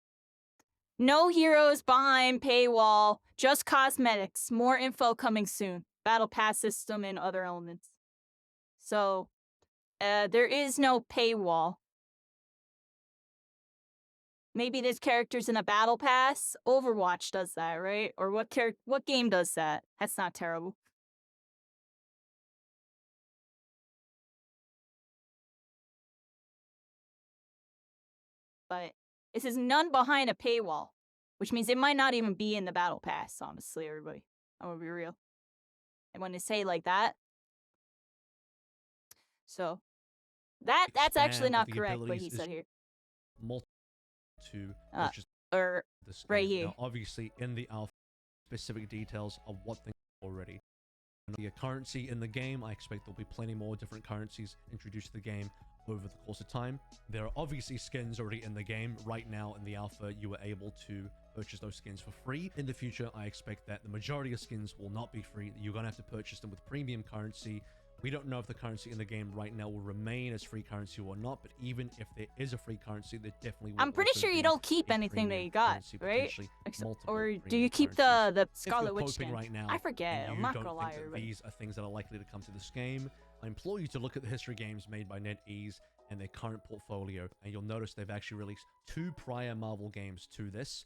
No heroes behind paywall, just cosmetics. More info coming soon. Battle pass system and other elements. So, there is no paywall. Maybe there's characters in a battle pass. Overwatch does that, right? Or what game does that? That's not terrible. But this is none behind a paywall, which means it might not even be in the battle pass, honestly, everybody. I'm gonna be real. I want to say like that. So, that's actually not correct what he said here. Or right here. Now, obviously, in the alpha, specific details of what things already. The currency in the game, I expect there'll be plenty more different currencies introduced to the game over the course of time. There are obviously skins already in the game. Right now in the alpha, you are able to purchase those skins for free. In the future, I expect that the majority of skins will not be free. You're going to have to purchase them with premium currency. We don't know if the currency in the game right now will remain as free currency or not, but even if there is a free currency, there definitely will. I'm pretty sure you don't keep anything that you got, right? Or do you keep the Scarlet Witch skin? Right now, I forget. I'm not gonna lie. These are things that are likely to come to this game. I implore you to look at the history games made by NetEase and their current portfolio, and you'll notice they've actually released 2 prior Marvel games to this,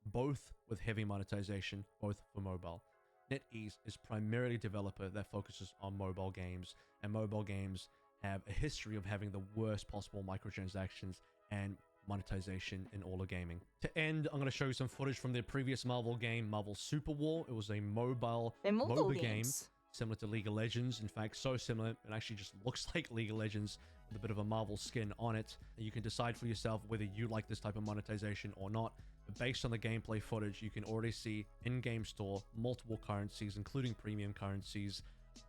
both with heavy monetization, both for mobile. NetEase is primarily a developer that focuses on mobile games, and mobile games have a history of having the worst possible microtransactions and monetization in all of gaming. To end, I'm going to show you some footage from their previous Marvel game, Marvel Super War. It was a mobile MOBA game, similar to League of Legends. In fact, so similar, it actually just looks like League of Legends with a bit of a Marvel skin on it. And you can decide for yourself whether you like this type of monetization or not. Based on the gameplay footage, you can already see in-game store multiple currencies, including premium currencies,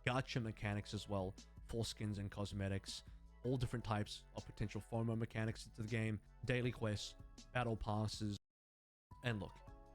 gacha mechanics as well, for skins and cosmetics, all different types of potential FOMO mechanics into the game, daily quests, battle passes, and look,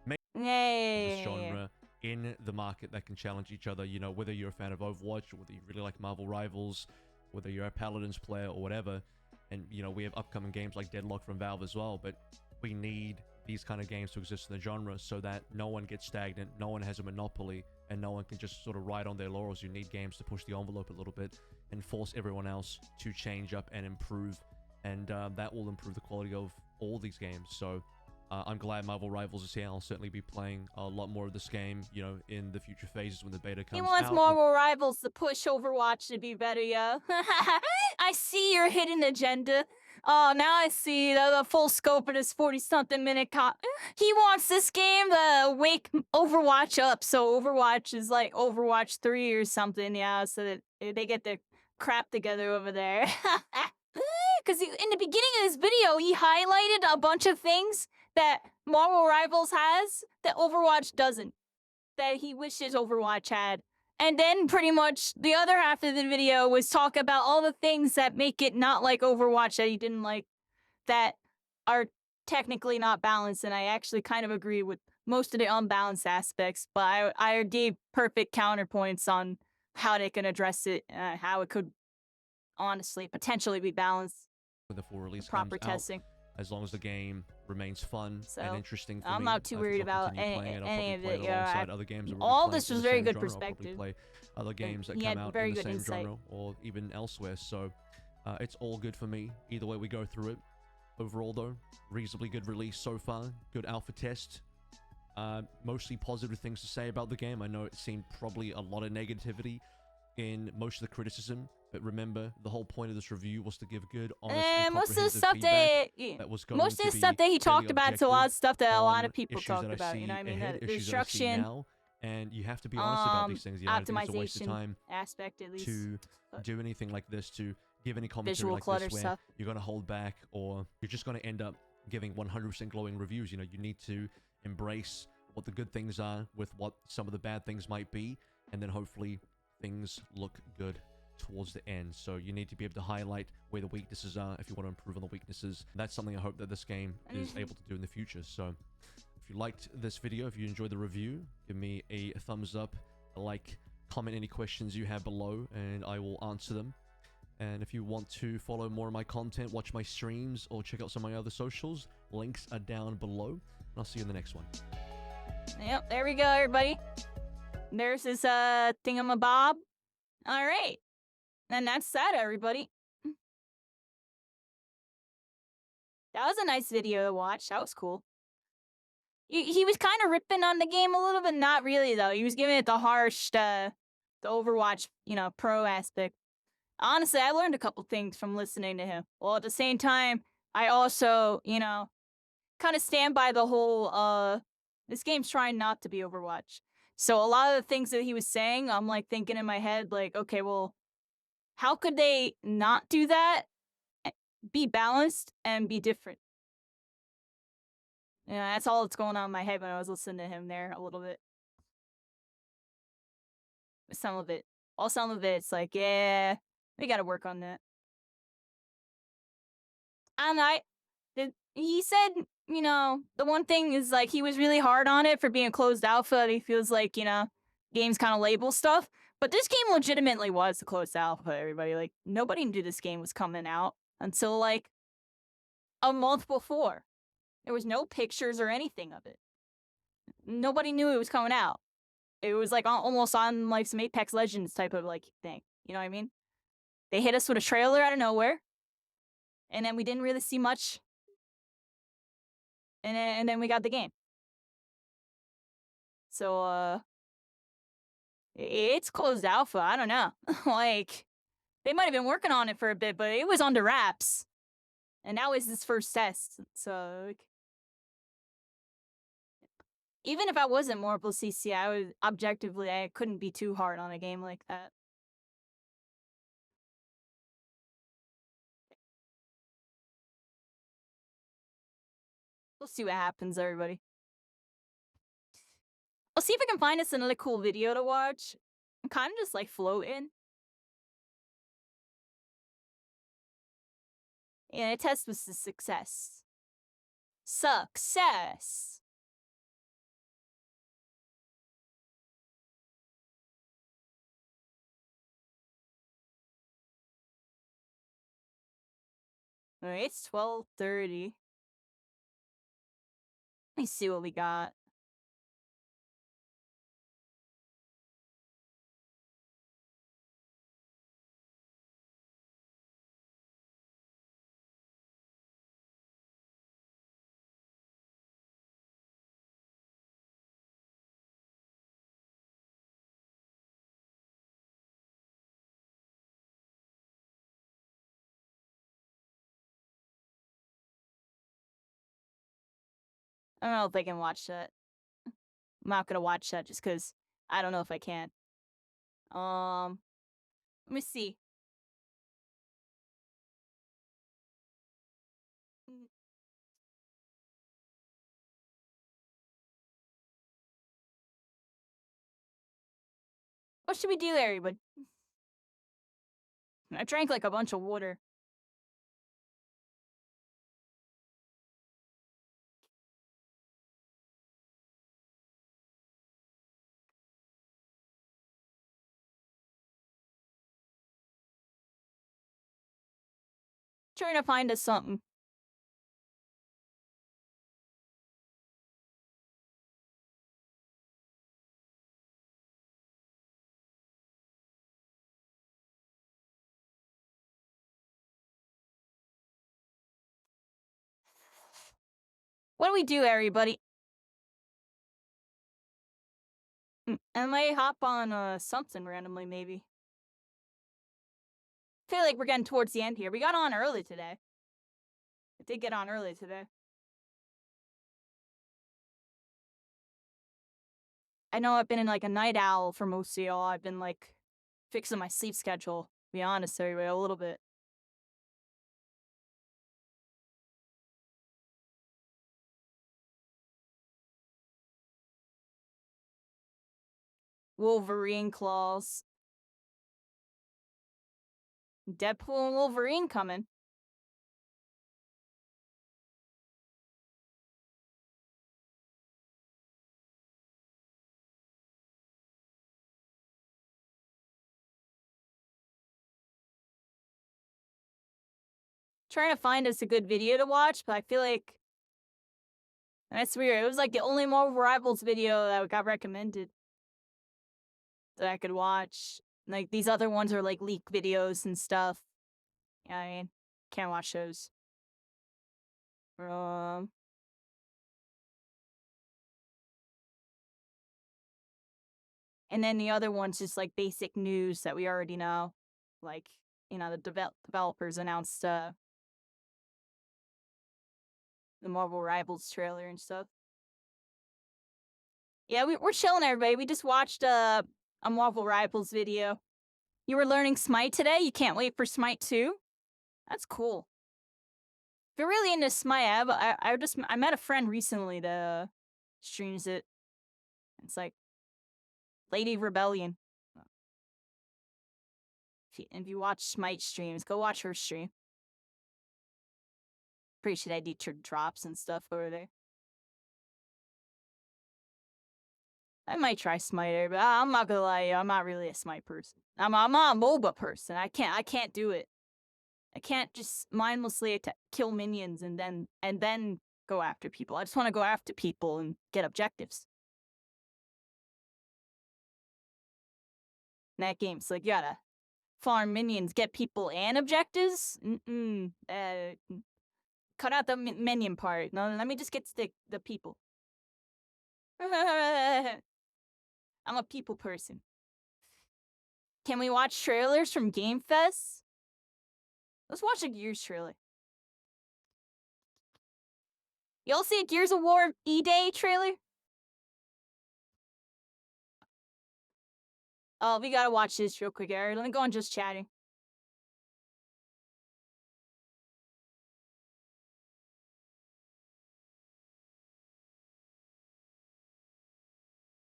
make this genre in the market that can challenge each other. You know, whether you're a fan of Overwatch, or whether you really like Marvel Rivals, whether you're a Paladins player or whatever. And you know, we have upcoming games like Deadlock from Valve as well, but we need these kind of games to exist in the genre so that no one gets stagnant, no one has a monopoly, and no one can just sort of ride on their laurels. You need games to push the envelope a little bit and force everyone else to change up and improve, and that will improve the quality of all these games. So I'm glad Marvel Rivals is here. I'll certainly be playing a lot more of this game, you know, in the future phases when the beta comes out. He wants Marvel Rivals to push Overwatch to be better, yo. I see your hidden agenda. Oh, now I see the full scope of this 40-something minute He wants this game to wake Overwatch up, so Overwatch is like Overwatch 3 or something, yeah, so that they get crap together over there. Because in the beginning of this video, he highlighted a bunch of things that Marvel Rivals has that Overwatch doesn't. That he wishes Overwatch had. And then pretty much the other half of the video was talk about all the things that make it not like Overwatch that he didn't like, that are technically not balanced. And I actually kind of agree with most of the unbalanced aspects, but I gave perfect counterpoints on how they can address it, how it could honestly potentially be balanced. When the full release Proper comes testing. out, as long as the game remains fun So, and interesting for I'm me, not too I think worried I'll about continue playing it. I'll any of probably it. play it alongside other games that we'll be All playing this in was the very same good genre. I'll probably perspective. play other games that He come had out very in the good same insight. genre or even elsewhere. So it's all good for me. Either way we go through it. Overall, though, reasonably good release so far. Good alpha test. Mostly positive things to say about the game. I know it seemed probably a lot of negativity in most of the criticism, but remember, the whole point of this review was to give good, honest, and most of the comprehensive stuff feedback that was going most of to the stuff be that he talked fairly about is a lot of stuff that a lot on of people issues talked that I about. see You know what I mean? ahead, The issues that I see destruction, now, and you have to be honest about these things. You know, I think it's a waste of optimization time aspect at least. to do anything like this, to give any commentary Visual like clutter this where stuff. you're going to hold back or you're just going to end up giving 100% glowing reviews. You know, you need to embrace what the good things are with what some of the bad things might be, and then hopefully things look good towards the end. So you need to be able to highlight where the weaknesses are if you want to improve on the weaknesses. That's something I hope that this game is able to do in the future. So if you liked this video, if you enjoyed the review, give me a thumbs up, a like, comment any questions you have below, and I will answer them. And if you want to follow more of my content, watch my streams, or check out some of my other socials, links are down below. And I'll see you in the next one. Yep, there we go, everybody. There's this thingamabob. All right, and that's that, everybody. That was a nice video to watch. That was cool. He was kind of ripping on the game a little bit, not really though. He was giving it the harsh, the Overwatch, pro aspect. Honestly, I learned a couple things from listening to him. Well, at the same time, I also, kind of stand by the whole, this game's trying not to be Overwatch. So a lot of the things that he was saying, I'm like thinking in my head, like, okay, well, how could they not do that, be balanced, and be different? Yeah, that's all that's going on in my head when I was listening to him there a little bit. Some of it. Some of it's like, yeah, we gotta work on that. And he said, the one thing is like he was really hard on it for being closed alpha. And he feels like, games kind of label stuff. But this game legitimately was the closed alpha, everybody. Like, nobody knew this game was coming out until like a month before. There was no pictures or anything of it. Nobody knew it was coming out. It was like almost on like some Apex Legends type of like thing. You know what I mean? They hit us with a trailer out of nowhere. And then we didn't really see much. And then we got the game. So, it's closed alpha. I don't know. Like, they might have been working on it for a bit, but it was under wraps. And that was his first test. So, like, even if I wasn't Marvel CC, I couldn't be too hard on a game like that. We'll see what happens, everybody. I'll see if I can find us another cool video to watch. I'm kind of just like floating. Yeah, the test was a success. Success! Alright, it's 12:30. Let me see what we got. I don't know if I can watch that. I'm not gonna watch that just because I don't know if I can. Let me see. What should we do, everybody? I drank like a bunch of water. Trying to find us something. What do we do, everybody? I might hop on something randomly, maybe. I feel like we're getting towards the end here. We got on early today. I did get on early today. I know I've been in like a night owl for most of y'all. I've been like fixing my sleep schedule, to be honest, everybody, a little bit. Wolverine claws. Deadpool and Wolverine coming. Trying to find us a good video to watch, but I feel like that's weird. It was like the only Marvel Rivals video that got recommended that I could watch. Like these other ones are like leak videos and stuff. Yeah, I mean, can't watch those. And then the other one's just like basic news that we already know. Like, you know, the developers announced the Marvel Rivals trailer and stuff. Yeah, we're chilling, everybody. We just watched a Marvel Rivals video. You were learning Smite today? You can't wait for Smite 2? That's cool. If you're really into Smite, I met a friend recently that streams it. It's like Lady Rebellion. If you watch Smite streams, go watch her stream. Pretty sure they do drops and stuff over there. I might try Smite, but I'm not gonna lie, I'm not really a Smite person. I'm not a MOBA person. I can't do it. I can't just mindlessly kill minions and then go after people. I just want to go after people and get objectives. In that game, so like you gotta farm minions, get people and objectives. Cut out the minion part. No, let me just get the people. I'm a people person. Can we watch trailers from Game Fest? Let's watch a Gears trailer. Y'all see a Gears of War E-Day trailer? Oh, we gotta watch this real quick, Eric. Let me go on just chatting.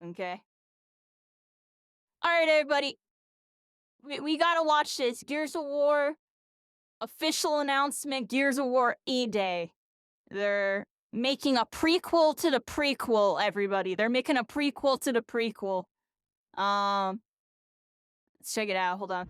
Okay. Alright, everybody. We gotta watch this. Gears of War official announcement, Gears of War E-Day. They're making a prequel to the prequel, everybody. They're making a prequel to the prequel. Let's check it out. Hold on.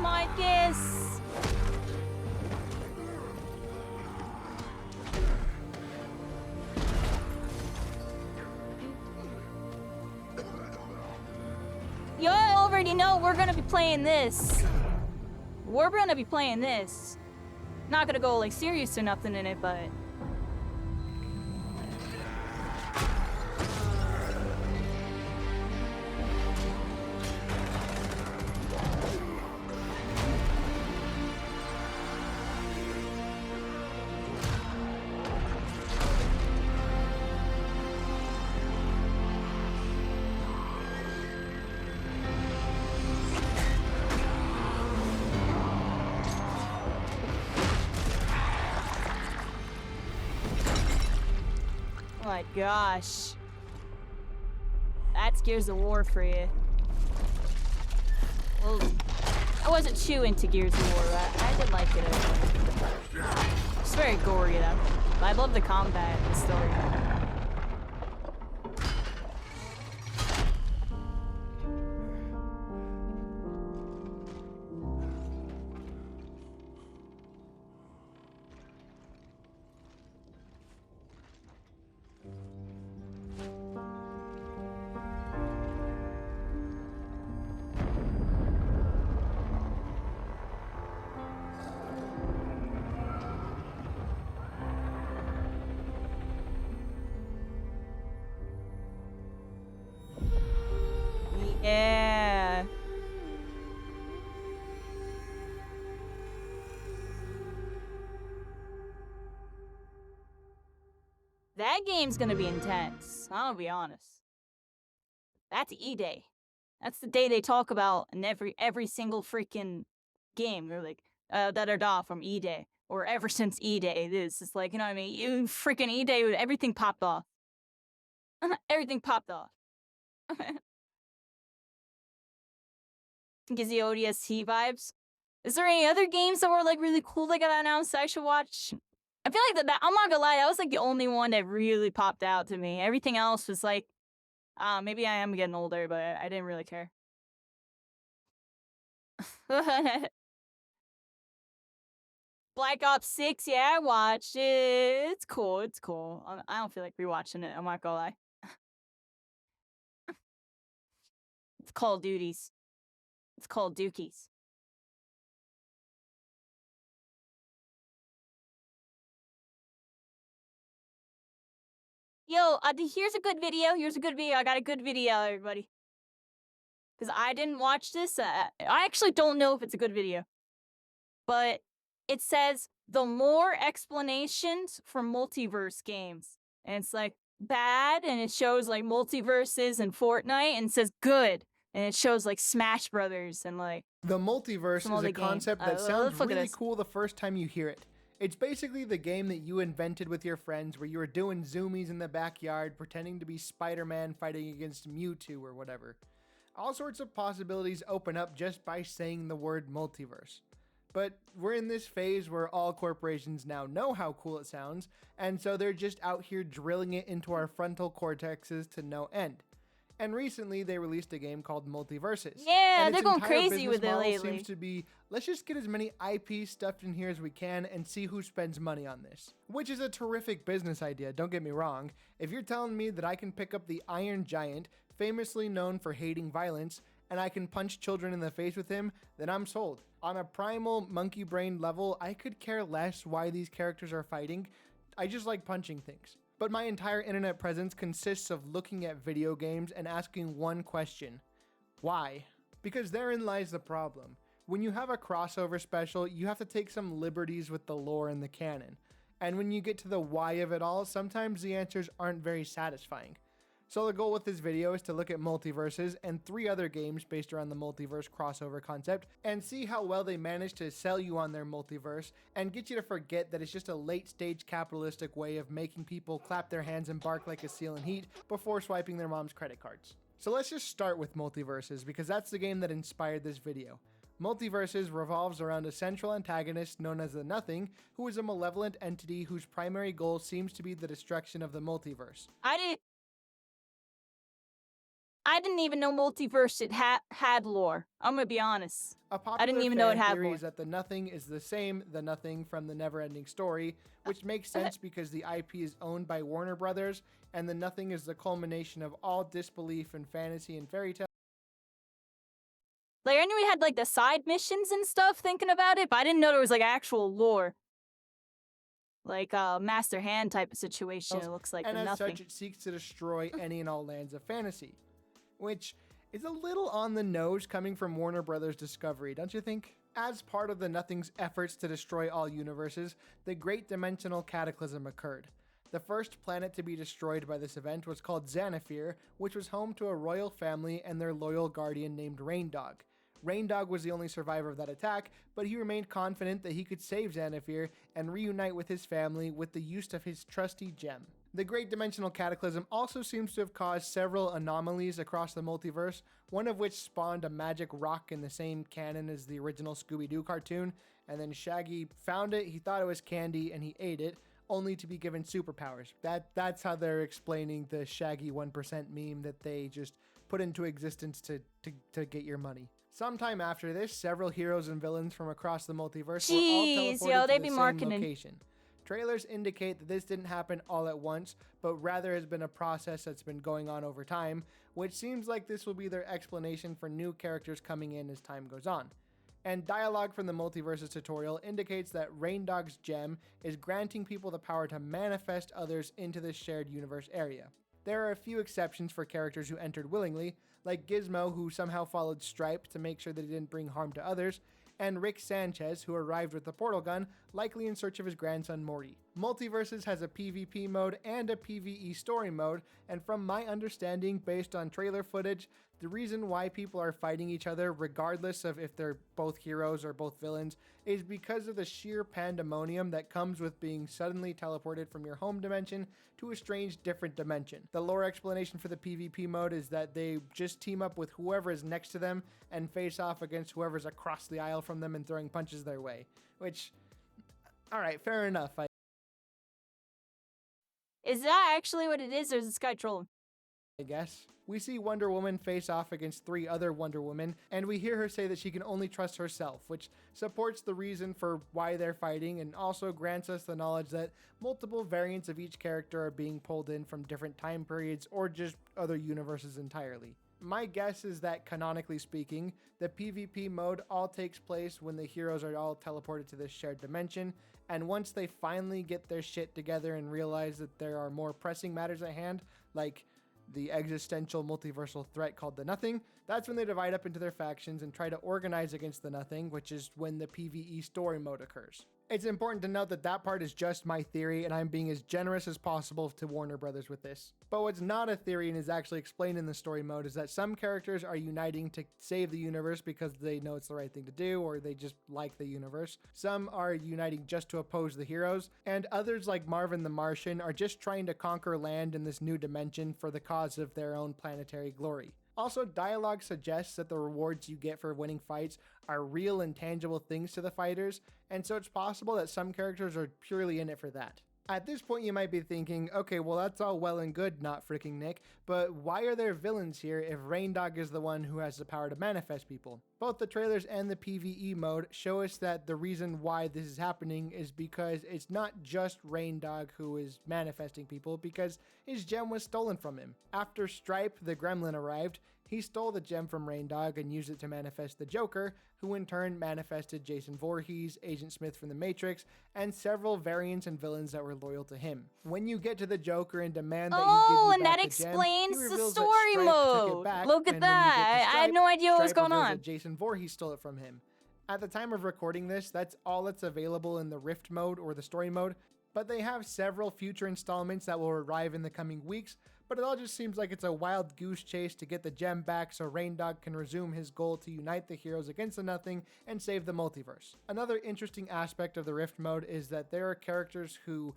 Marcus! You already know we're gonna be playing this. We're gonna be playing this. Not gonna go like serious or nothing in it, but my gosh. That's Gears of War for you. Well, I wasn't too into Gears of War, but I did like it. It's very gory though. But I love the combat and the story. Yeah. That game's gonna be intense. I'll be honest. That's E-Day. That's the day they talk about in every single freaking game. They're like, da-da-da from E-Day. Or ever since E-Day. It's just like, you know what I mean? You freaking E-Day, everything popped off. Everything popped off. Gives you ODST vibes. Is there any other games that were like really cool that got announced that I should watch? I feel like that I'm not gonna lie, that was like the only one that really popped out to me. Everything else was like, maybe I am getting older, but I didn't really care. Black Ops 6, yeah, I watched it. It's cool, it's cool. I don't feel like rewatching it, I'm not gonna lie. It's Call of Duties. It's called Dookies. Yo, here's a good video. Here's a good video. I got a good video, everybody. Because I didn't watch this. I actually don't know if it's a good video. But it says the more explanations for multiverse games. And it's like bad. And it shows like multiverses and Fortnite. And it says good. And it shows like Smash Brothers and like the multiverse is a concept that sounds really this. cool the first time you hear it. It's basically the game that you invented with your friends where you were doing zoomies in the backyard pretending to be Spider-Man fighting against Mewtwo or whatever. All sorts of possibilities open up just by saying the word multiverse. But we're in this phase where all corporations now know how cool it sounds, and so they're just out here drilling it into our frontal cortexes to no end. And recently, they released a game called Multiverses. Yeah, and they're going crazy with it lately. Seems to be, let's just get as many IP stuffed in here as we can and see who spends money on this. Which is a terrific business idea, don't get me wrong. If you're telling me that I can pick up the Iron Giant, famously known for hating violence, and I can punch children in the face with him, then I'm sold. On a primal monkey brain level, I could care less why these characters are fighting. I just like punching things. But my entire internet presence consists of looking at video games and asking one question. Why? Because therein lies the problem. When you have a crossover special, you have to take some liberties with the lore and the canon. And when you get to the why of it all, sometimes the answers aren't very satisfying. So the goal with this video is to look at Multiverses and 3 other games based around the multiverse crossover concept and see how well they manage to sell you on their multiverse and get you to forget that it's just a late-stage capitalistic way of making people clap their hands and bark like a seal in heat before swiping their mom's credit cards. So let's just start with Multiverses because that's the game that inspired this video. Multiverses revolves around a central antagonist known as the Nothing, who is a malevolent entity whose primary goal seems to be the destruction of the multiverse. I didn't even know Multiverse it had lore. I'm gonna be honest. I didn't even know it had lore. Is that the Nothing is the same the Nothing from the Neverending Story, which makes sense because the IP is owned by Warner Brothers, and the Nothing is the culmination of all disbelief in fantasy and fairy tale. Like I knew we had like the side missions and stuff thinking about it, but I didn't know there was like actual lore. Like a Master Hand type of situation, it looks like. And the as Nothing. such, it seeks to destroy any and all lands of fantasy. Which is a little on the nose coming from Warner Brothers Discovery, don't you think? As part of the Nothing's efforts to destroy all universes, the Great Dimensional Cataclysm occurred. The first planet to be destroyed by this event was called Xanaphir, which was home to a royal family and their loyal guardian named Raindog. Raindog was the only survivor of that attack, but he remained confident that he could save Xanaphir and reunite with his family with the use of his trusty gem. The Great Dimensional Cataclysm also seems to have caused several anomalies across the multiverse, one of which spawned a magic rock in the same canon as the original Scooby-Doo cartoon, and then Shaggy found it, he thought it was candy, and he ate it, only to be given superpowers. That's how they're explaining the Shaggy 1% meme that they just put into existence to get your money. Sometime after this, several heroes and villains from across the multiverse were all teleported they to be the marketing. same location. Trailers indicate that this didn't happen all at once, but rather has been a process that's been going on over time, which seems like this will be their explanation for new characters coming in as time goes on. And dialogue from the Multiverses tutorial indicates that Raindog's gem is granting people the power to manifest others into this shared universe area. There are a few exceptions for characters who entered willingly, like Gizmo, who somehow followed Stripe to make sure that he didn't bring harm to others, and Rick Sanchez, who arrived with the portal gun, likely in search of his grandson Morty. Multiverses has a PvP mode and a PvE story mode, and from my understanding, based on trailer footage, the reason why people are fighting each other, regardless of if they're both heroes or both villains, is because of the sheer pandemonium that comes with being suddenly teleported from your home dimension to a strange different dimension. The lore explanation for the PvP mode is that they just team up with whoever is next to them and face off against whoever's across the aisle from them and throwing punches their way. Which, alright, fair enough. Is that actually what it is, or is this guy trolling? I guess. We see Wonder Woman face off against 3 other Wonder Women, and we hear her say that she can only trust herself, which supports the reason for why they're fighting and also grants us the knowledge that multiple variants of each character are being pulled in from different time periods or just other universes entirely. My guess is that, canonically speaking, the PvP mode all takes place when the heroes are all teleported to this shared dimension, and once they finally get their shit together and realize that there are more pressing matters at hand, like the existential multiversal threat called the Nothing, that's when they divide up into their factions and try to organize against the Nothing, which is when the PvE story mode occurs. It's important to note that that part is just my theory, and I'm being as generous as possible to Warner Brothers with this. But what's not a theory and is actually explained in the story mode is that some characters are uniting to save the universe because they know it's the right thing to do, or they just like the universe. Some are uniting just to oppose the heroes, and others like Marvin the Martian are just trying to conquer land in this new dimension for the cause of their own planetary glory. Also, dialogue suggests that the rewards you get for winning fights are real and tangible things to the fighters, and so it's possible that some characters are purely in it for that. At this point you might be thinking, okay, well that's all well and good, not freaking Nick, but why are there villains here if Raindog is the one who has the power to manifest people? Both the trailers and the PvE mode show us that the reason why this is happening is because it's not just Raindog who is manifesting people, because his gem was stolen from him. After Stripe the Gremlin arrived, he stole the gem from Raindog and used it to manifest the Joker, who in turn manifested Jason Voorhees, Agent Smith from the Matrix, and several variants and villains that were loyal to him. When you get to the Joker and demand that he give you and back that the gem, explains he the reveals that story Stripe took it mode. back, Look at and when you get to that. I had Stripe, no idea what was Stripe going reveals on. that Jason Voorhees stole it from him. At the time of recording this, that's all that's available in the Rift mode or the story mode, but they have several future installments that will arrive in the coming weeks, but it all just seems like it's a wild goose chase to get the gem back so Raindog can resume his goal to unite the heroes against the Nothing and save the multiverse. Another interesting aspect of the Rift mode is that there are characters who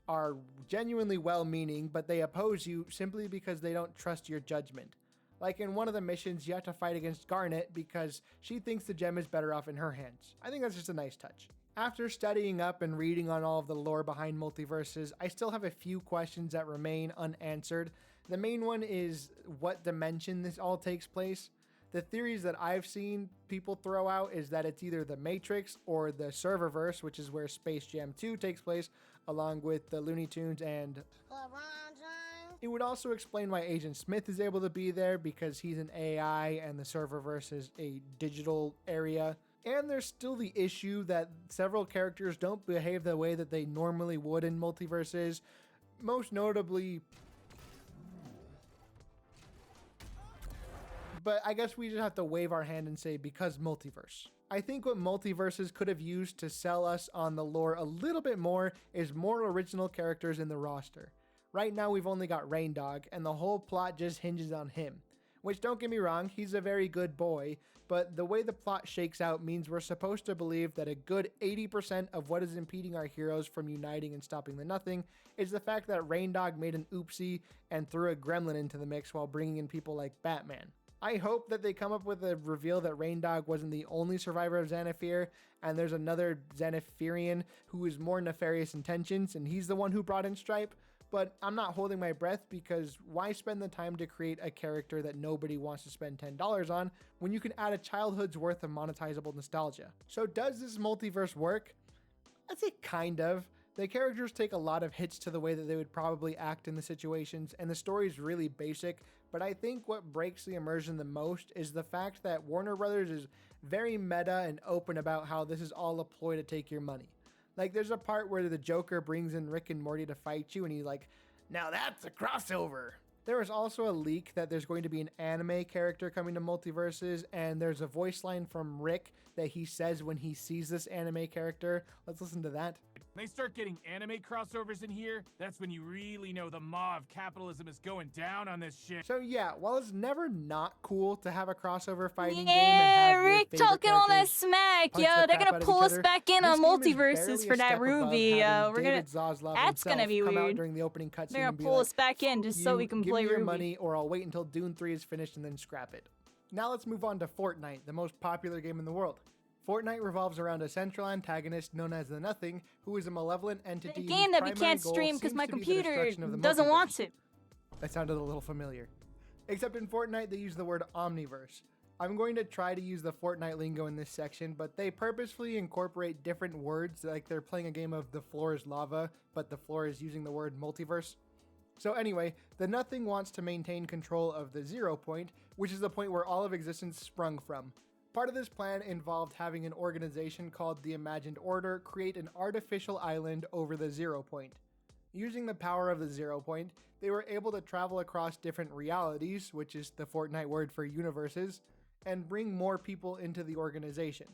are genuinely well-meaning, but they oppose you simply because they don't trust your judgment. Like in one of the missions, you have to fight against Garnet because she thinks the gem is better off in her hands. I think that's just a nice touch. After studying up and reading on all of the lore behind multiverses, I still have a few questions that remain unanswered. The main one is what dimension this all takes place. The theories that I've seen people throw out is that it's either the Matrix or the Serververse, which is where Space Jam 2 takes place, along with the Looney Tunes and it would also explain why Agent Smith is able to be there because he's an AI and the Serververse is a digital area. And there's still the issue that several characters don't behave the way that they normally would in multiverses. Most notably, but I guess we just have to wave our hand and say because multiverse. I think what multiverses could have used to sell us on the lore a little bit more is more original characters in the roster. Right now we've only got Raindog, and the whole plot just hinges on him. Which, don't get me wrong, he's a very good boy, but the way the plot shakes out means we're supposed to believe that a good 80% of what is impeding our heroes from uniting and stopping the Nothing is the fact that Raindog made an oopsie and threw a gremlin into the mix while bringing in people like Batman. I hope that they come up with a reveal that Raindog wasn't the only survivor of Xanathir, and there's another Xanathirian who is more nefarious intentions, and he's the one who brought in Stripe. But I'm not holding my breath, because why spend the time to create a character that nobody wants to spend $10 on when you can add a childhood's worth of monetizable nostalgia? So does this multiverse work? I'd say kind of. The characters take a lot of hits to the way that they would probably act in the situations, and the story is really basic, but I think what breaks the immersion the most is the fact that Warner Brothers is very meta and open about how this is all a ploy to take your money. Like, there's a part where the Joker brings in Rick and Morty to fight you, and he's like, now that's a crossover. There was also a leak that there's going to be an anime character coming to Multiverses, and there's a voice line from Rick that he says when he sees this anime character. Let's listen to that. They start getting anime crossovers in here, that's when you really know the maw of capitalism is going down on this shit. So yeah, while it's never not cool to have a crossover fighting game Yeah, and have Rick talking all that smack, yo. They're gonna pull us back in on Multiverses for that Ruby, yo. We're gonna. That's gonna be weird. During the opening cutscene, they're gonna pull us back in just so we can play Ruby. Give me your Ruby. money, or I'll wait until Dune 3 is finished and then scrap it. Now let's move on to Fortnite, the most popular game in the world. Fortnite revolves around a central antagonist known as the Nothing, who is a malevolent entity. The game that we can't stream because my computer doesn't want to. That sounded a little familiar. Except in Fortnite, they use the word omniverse. I'm going to try to use the Fortnite lingo in this section, but they purposefully incorporate different words, like they're playing a game of the floor is lava, but the floor is using the word multiverse. So anyway, the Nothing wants to maintain control of the 0 point, which is the point where all of existence sprung from. Part of this plan involved having an organization called the Imagined Order create an artificial island over the 0 point. Using the power of the 0 point, they were able to travel across different realities, which is the Fortnite word for universes, and bring more people into the organization.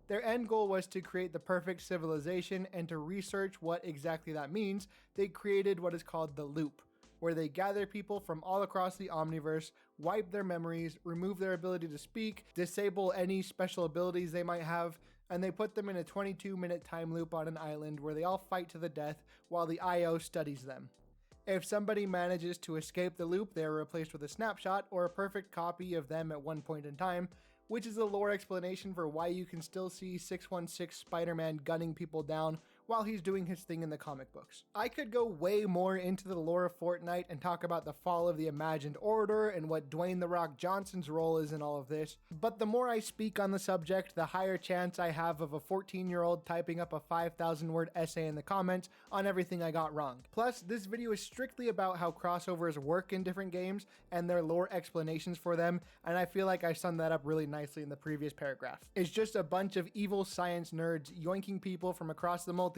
Their end goal was to create the perfect civilization, and to research what exactly that means, they created what is called the Loop, where they gather people from all across the Omniverse, wipe their memories, remove their ability to speak, disable any special abilities they might have, and they put them in a 22-minute time loop on an island where they all fight to the death while the IO studies them. If somebody manages to escape the loop, they are replaced with a snapshot or a perfect copy of them at one point in time, which is the lore explanation for why you can still see 616 Spider-Man gunning people down while he's doing his thing in the comic books. I could go way more into the lore of Fortnite and talk about the fall of the Imagined Order and what Dwayne "The Rock" Johnson's role is in all of this, but the more I speak on the subject, the higher chance I have of a 14-year-old typing up a 5,000-word essay in the comments on everything I got wrong. Plus, this video is strictly about how crossovers work in different games and their lore explanations for them, and I feel like I summed that up really nicely in the previous paragraph. It's just a bunch of evil science nerds yoinking people from across the multiverse,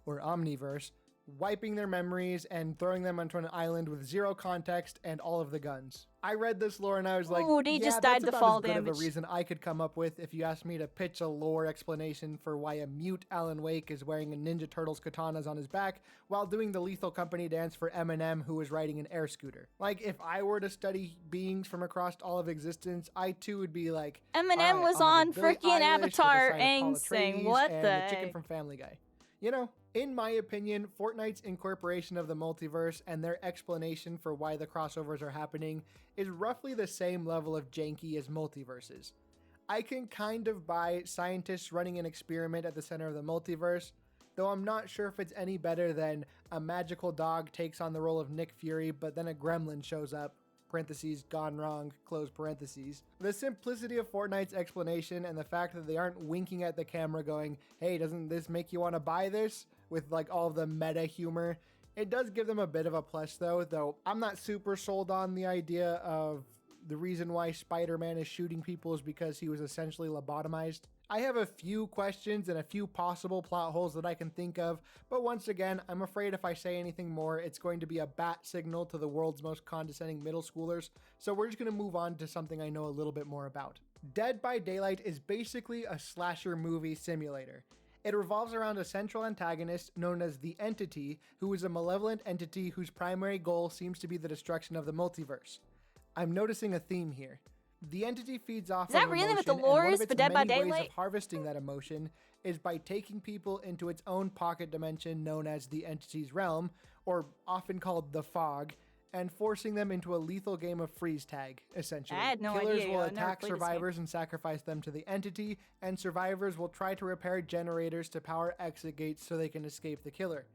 or omniverse, wiping their memories and throwing them onto an island with zero context and all of the guns. I read this lore and I was like, ooh, they yeah, just that's died to about fall as good damage. of a reason I could come up with if you asked me to pitch a lore explanation for why a mute Alan Wake is wearing a Ninja Turtles katanas on his back while doing the Lethal Company dance for Eminem, who is riding an air scooter. Like, if I were to study beings from across all of existence, I too would be like, Eminem was on freaking Avatar Aang saying, what the chicken from Family Guy. You know, in my opinion, Fortnite's incorporation of the multiverse and their explanation for why the crossovers are happening is roughly the same level of janky as multiverses. I can kind of buy scientists running an experiment at the center of the multiverse, though I'm not sure if it's any better than a magical dog takes on the role of Nick Fury, but then a gremlin shows up, parentheses, gone wrong, close parentheses. The simplicity of Fortnite's explanation and the fact that they aren't winking at the camera going, hey, doesn't this make you want to buy this? With like all of the meta humor. It does give them a bit of a plus though I'm not super sold on the idea of the reason why Spider-Man is shooting people is because he was essentially lobotomized. I have a few questions and a few possible plot holes that I can think of, but once again, I'm afraid if I say anything more, it's going to be a bat signal to the world's most condescending middle schoolers, so we're just going to move on to something I know a little bit more about. Dead by Daylight is basically a slasher movie simulator. It revolves around a central antagonist known as the Entity, who is a malevolent entity whose primary goal seems to be the destruction of the multiverse. I'm noticing a theme here. The entity feeds off Is that of really what emotion, the lore and one is of for its Dead by many ways Daylight? of harvesting that emotion is by taking people into its own pocket dimension known as the entity's realm, or often called the fog, and forcing them into a lethal game of freeze tag, essentially. I had no Killers idea, will I never attack played this survivors and sacrifice them to the entity, and survivors will try to repair generators to power exit gates so they can escape the killer.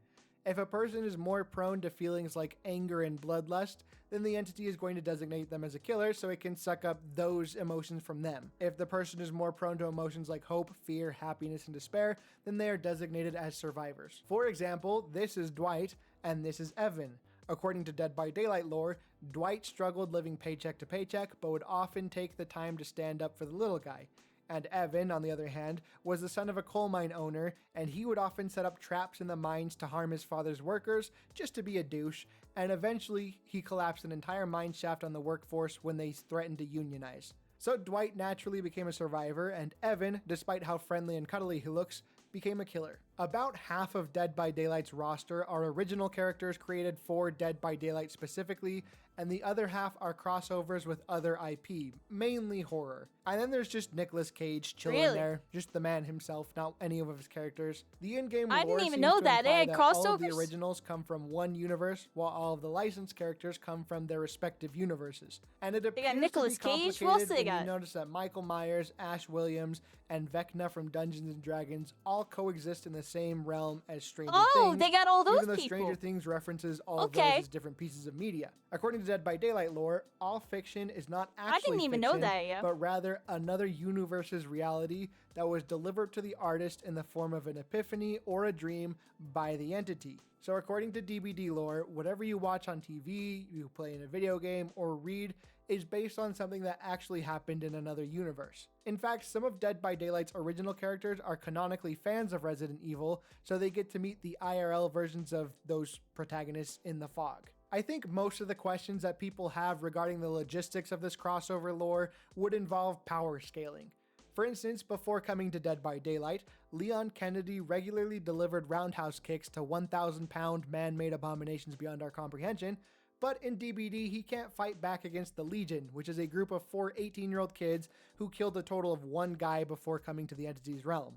If a person is more prone to feelings like anger and bloodlust, then the entity is going to designate them as a killer so it can suck up those emotions from them. If the person is more prone to emotions like hope, fear, happiness, and despair, then they are designated as survivors. For example, this is Dwight, and this is Evan. According to Dead by Daylight lore, Dwight struggled living paycheck to paycheck, but would often take the time to stand up for the little guy. And Evan, on the other hand, was the son of a coal mine owner, and he would often set up traps in the mines to harm his father's workers just to be a douche, and eventually he collapsed an entire mine shaft on the workforce when they threatened to unionize. So Dwight naturally became a survivor, and Evan, despite how friendly and cuddly he looks, became a killer. About half of Dead by Daylight's roster are original characters created for Dead by Daylight specifically, and the other half are crossovers with other IP, mainly horror. And then there's just Nicolas Cage chilling Really? there, just the man himself, not any of his characters. The in-game I lore didn't even seems know to that. imply They had that all of the crossovers? originals come from one universe, while all of the licensed characters come from their respective universes. And it appears got Nicolas to be Cage. Who else complicated they when got? you notice that Michael Myers, Ash Williams, and Vecna from Dungeons & Dragons all coexist in the same realm as Stranger Oh, Things. they got all those even though people. Stranger Things references all of those Okay. as different pieces of media. According to Dead by Daylight lore, all fiction is not actually I didn't even know fiction, that, yeah. but rather another universe's reality that was delivered to the artist in the form of an epiphany or a dream by the entity. So according to DBD lore, whatever you watch on TV, you play in a video game, or read is based on something that actually happened in another universe. In fact, some of Dead by Daylight's original characters are canonically fans of Resident Evil, so they get to meet the IRL versions of those protagonists in the fog. I think most of the questions that people have regarding the logistics of this crossover lore would involve power scaling. For instance, before coming to Dead by Daylight, Leon Kennedy regularly delivered roundhouse kicks to 1,000-pound man-made abominations beyond our comprehension, but in DBD he can't fight back against the Legion, which is a group of 4 18-year-old kids who killed a total of one guy before coming to the entity's realm.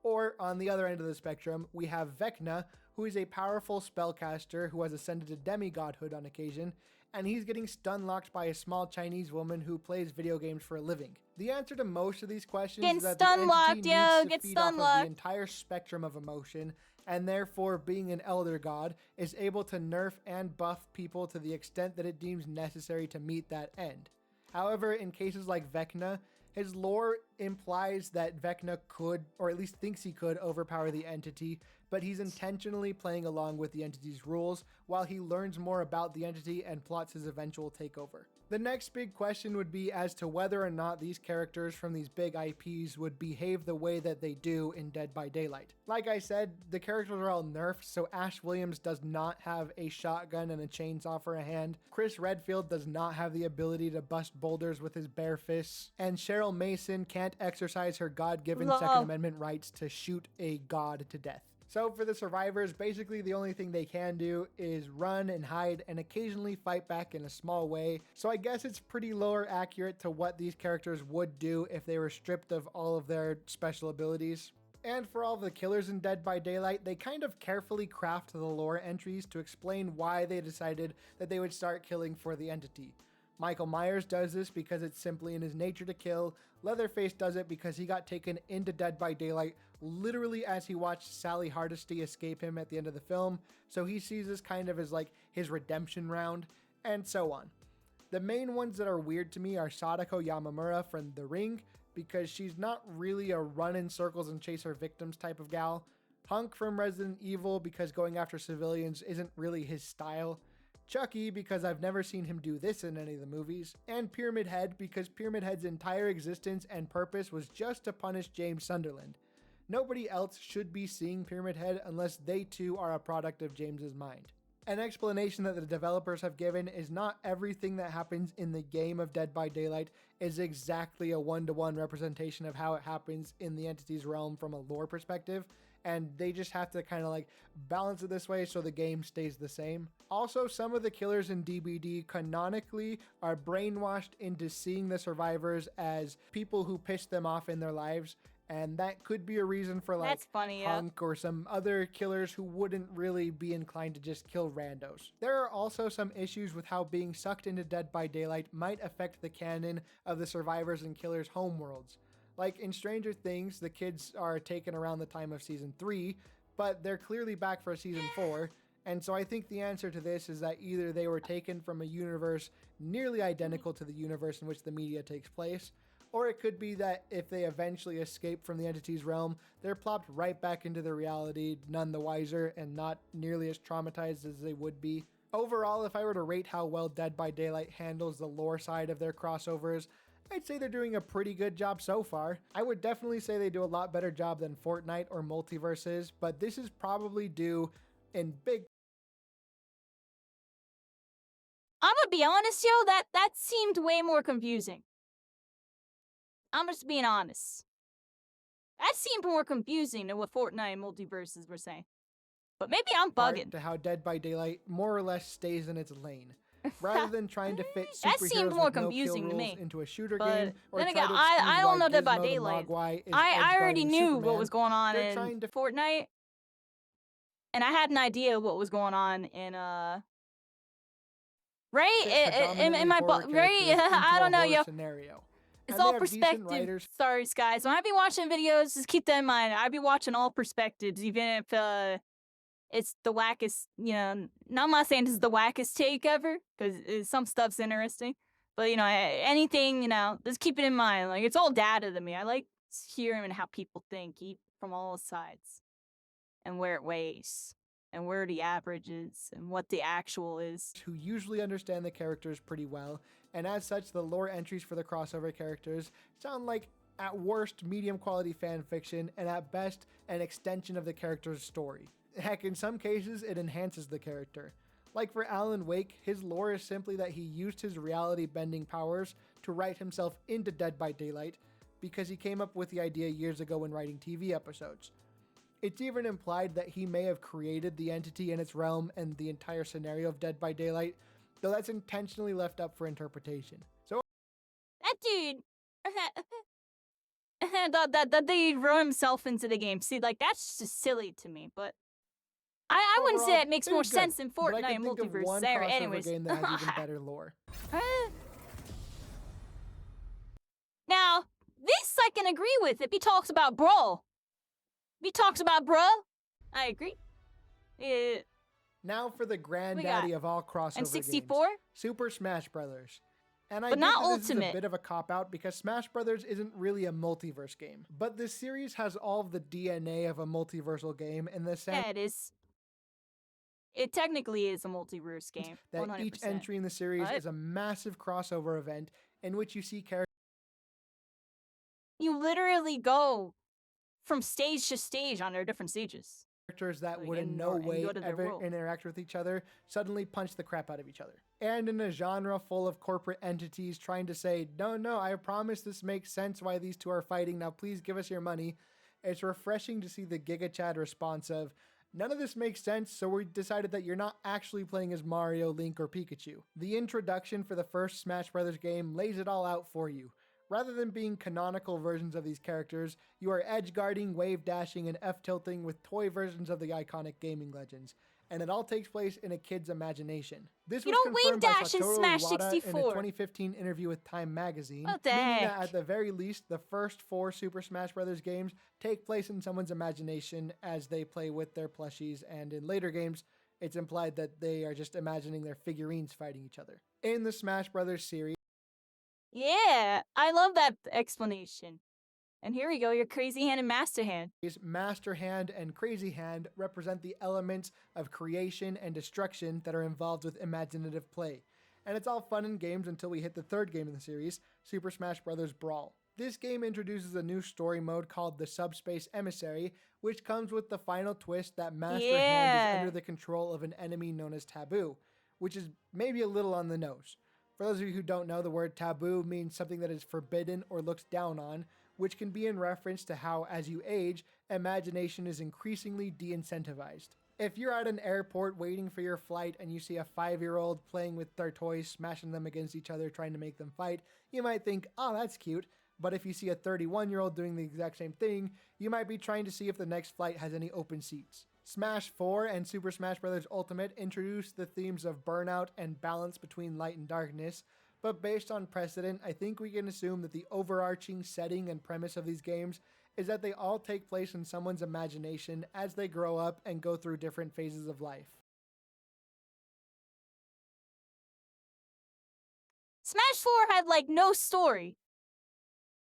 Or, on the other end of the spectrum, we have Vecna, who is a powerful spellcaster who has ascended to demigodhood on occasion, and he's getting stun-locked by a small Chinese woman who plays video games for a living. The answer to most of these questions Getting is that the stun-locked, entity yo, needs to get feed off of the stun-locked. entire spectrum of emotion, and therefore, being an elder god, is able to nerf and buff people to the extent that it deems necessary to meet that end. However, in cases like Vecna, his lore implies that Vecna could, or at least thinks he could, overpower the entity, but he's intentionally playing along with the entity's rules while he learns more about the entity and plots his eventual takeover. The next big question would be as to whether or not these characters from these big IPs would behave the way that they do in Dead by Daylight. Like I said, the characters are all nerfed, so Ash Williams does not have a shotgun and a chainsaw for a hand. Chris Redfield does not have the ability to bust boulders with his bare fists. And Cheryl Mason can't exercise her God-given Love. Second Amendment rights to shoot a god to death. So for the survivors, basically the only thing they can do is run and hide and occasionally fight back in a small way. So I guess it's pretty lore accurate to what these characters would do if they were stripped of all of their special abilities. And for all of the killers in Dead by Daylight, they kind of carefully craft the lore entries to explain why they decided that they would start killing for the entity. Michael Myers does this because it's simply in his nature to kill. Leatherface does it because he got taken into Dead by Daylight literally as he watched Sally Hardesty escape him at the end of the film, so he sees this kind of as like his redemption round, and so on. The main ones that are weird to me are Sadako Yamamura from The Ring, because she's not really a run in circles and chase her victims type of gal. Hunk from Resident Evil, because going after civilians isn't really his style. Chucky, because I've never seen him do this in any of the movies, and Pyramid Head, because Pyramid Head's entire existence and purpose was just to punish James Sunderland. Nobody else should be seeing Pyramid Head unless they too are a product of James's mind. An explanation that the developers have given is not everything that happens in the game of Dead by Daylight is exactly a one-to-one representation of how it happens in the entity's realm from a lore perspective, and they just have to kind of like balance it this way so the game stays the same. Also, some of the killers in DBD canonically are brainwashed into seeing the survivors as people who piss them off in their lives, and that could be a reason for like That's funny, yeah. Hunk or some other killers who wouldn't really be inclined to just kill randos. There are also some issues with how being sucked into Dead by Daylight might affect the canon of the survivors and killers' homeworlds. Like in Stranger Things, the kids are taken around the time of season 3, but they're clearly back for season 4, and so I think the answer to this is that either they were taken from a universe nearly identical to the universe in which the media takes place, or it could be that if they eventually escape from the entity's realm, they're plopped right back into the reality, none the wiser, and not nearly as traumatized as they would be. Overall, if I were to rate how well Dead by Daylight handles the lore side of their crossovers, I'd say they're doing a pretty good job so far. I would definitely say they do a lot better job than Fortnite or Multiverses, but this is probably due in big... I'm gonna be honest, yo, that seemed way more confusing. I'm just being honest. That seemed more confusing than what Fortnite and Multiverses were saying. But maybe I'm bugging. To how Dead by Daylight more or less stays in its lane. Rather than trying to fit That superheroes seemed more with no confusing kill to rules me. into a shooter But game, or then try again, to I excuse don't why know Dead by Gizmo the Daylight. Mogwai is I already edgeguarding knew Superman. what was going on They're in trying to Fortnite. And I had an idea what was going on in right? In my right? I don't know, yo. Scenario. It's And they all have decent perspective. writers. Sorry, guys. When I be watching videos, just keep that in mind. I be watching all perspectives, even if it's the wackest. You know, now I'm not saying this is the wackest take ever, because some stuff's interesting. But you know, anything, you know, just keep it in mind. Like it's all data to me. I like hearing how people think from all sides, and where it weighs, and where the average is, and what the actual is. Who usually understand the characters pretty well, and as such, the lore entries for the crossover characters sound like, at worst, medium quality fan fiction, and at best, an extension of the character's story. Heck, in some cases, it enhances the character. Like for Alan Wake, his lore is simply that he used his reality bending powers to write himself into Dead by Daylight, because he came up with the idea years ago when writing TV episodes. It's even implied that he may have created the entity in its realm and the entire scenario of Dead by Daylight, though that's intentionally left up for interpretation. So That dude, that they wrote himself into the game. See, like that's just silly to me. But I wouldn't say overall, it makes it more was good, sense in but I Fortnite can and think of Multiverse. one There, crossover anyways. game that has even better lore. Now, this I can agree with. If he talks about Brawl, if he talks about Brawl, I agree. Now for the granddaddy of all crossover N64? games, Super Smash Brothers. And I But get not that this is a Ultimate. bit of a cop-out because Smash Brothers isn't really a multiverse game. But this series has all of the DNA of a multiversal game in the sense Yeah, it is. It technically is a multiverse game. that 100%. each entry in the series But is a massive crossover event in which you see you literally go from stage to stage on their different stages. characters that Like, would in and no and way go to their ever world. interact with each other suddenly punch the crap out of each other. And in a genre full of corporate entities trying to say, no, I promise this makes sense why these two are fighting, now please give us your money, it's refreshing to see the Giga Chad response of, none of this makes sense, so we decided that you're not actually playing as Mario, Link, or Pikachu. The introduction for the first Smash Bros. Game lays it all out for you. Rather than being canonical versions of these characters, you are edge guarding, wave dashing, and F-tilting with toy versions of the iconic gaming legends. And it all takes place in a kid's imagination. This was don't wave confirmed by dash in Satoru Smash Iwata in a 64. 2015 interview with Time Magazine, What the meaning heck? that at the very least, the first 4 Super Smash Bros. Games take place in someone's imagination as they play with their plushies, and in later games, it's implied that they are just imagining their figurines fighting each other. In the Smash Bros. Series, Yeah, I love that explanation. And here we go, your Crazy Hand and Master Hand. Master Hand and Crazy Hand represent the elements of creation and destruction that are involved with imaginative play. And it's all fun and games until we hit the third game in the series, Super Smash Bros. Brawl. This game introduces a new story mode called the Subspace Emissary, which comes with the final twist that Master Hand is under the control of an enemy known as Taboo, which is maybe a little on the nose. For those of you who don't know, the word taboo means something that is forbidden or looked down on, which can be in reference to how, as you age, imagination is increasingly de-incentivized. If you're at an airport waiting for your flight and you see a 5-year-old playing with their toys, smashing them against each other, trying to make them fight, you might think, oh, that's cute. But if you see a 31-year-old doing the exact same thing, you might be trying to see if the next flight has any open seats. Smash 4 and Super Smash Bros. Ultimate introduced the themes of burnout and balance between light and darkness, but based on precedent, I think we can assume that the overarching setting and premise of these games is that they all take place in someone's imagination as they grow up and go through different phases of life. Smash 4 had like no story.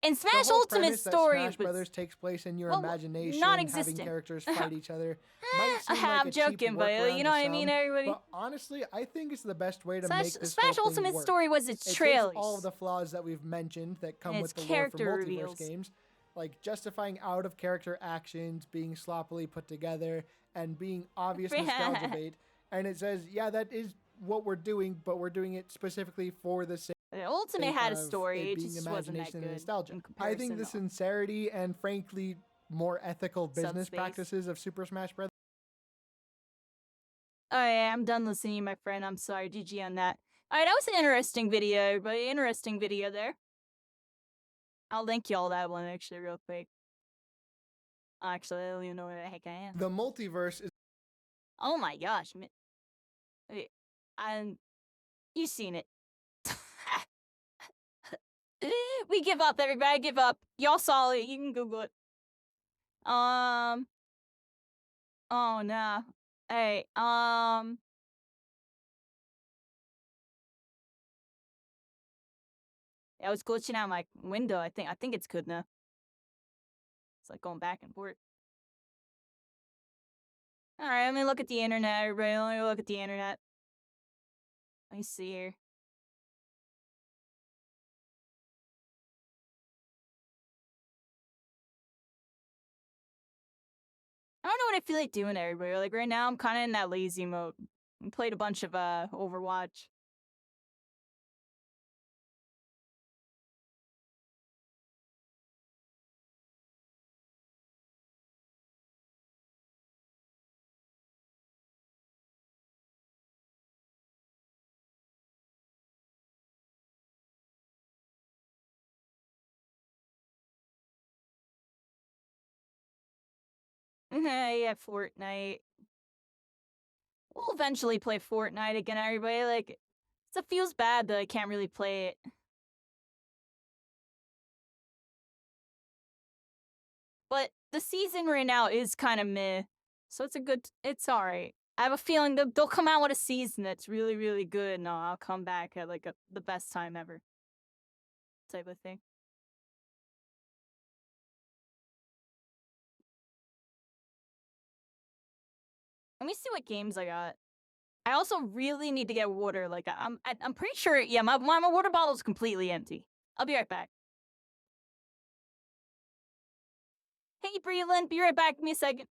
And Smash The whole Ultimate premise that story Smash was Brothers takes place in your well, imagination, having non-existent. characters fight each other, might seem I'm like a joking, cheap but workaround you know to what I mean, some, everybody? but honestly, I think it's the best way to Smash, make this Smash whole thing Ultimate work. story was its It trailers. takes all of the flaws that we've mentioned that come And with its the lore for character multiverse reveals. games, like justifying out-of-character actions, being sloppily put together, and being obvious nostalgia bait. And it says, yeah, that is what we're doing, but we're doing it specifically for the sake The Ultimate had a story, it being just wasn't that imagination and good. nostalgia. in I think comparison the to- sincerity and frankly more ethical business Subspace. practices of Super Smash Bros. Oh yeah, I'm done listening, my friend. I'm sorry, GG on that. Alright, that was an interesting video, everybody. Interesting video there. I'll link y'all that one actually real quick. Actually, I don't even know where the heck I am. The multiverse is Oh my gosh, wait, you've seen it. We give up, everybody. Give up. Y'all saw it. You can Google it. Oh no. Hey. I was glitching out my window. I think it's good now. It's like going back and forth. All right, let me look at the internet, everybody. Let me look at the internet. Let me see here. I don't know what I feel like doing, everybody. Like right now, I'm kind of in that lazy mode. I played a bunch of Overwatch. Yeah, Fortnite. We'll eventually play Fortnite again, everybody. Like, it feels bad that I can't really play it. But the season right now is kind of meh. So it's alright. I have a feeling they'll come out with a season that's really, really good, and I'll come back at like the best time ever. Type of thing. Let me see what games I got. I also really need to get water. Like I'm pretty sure. Yeah, my water bottle is completely empty. I'll be right back. Hey, Breland, be right back. Give me a second.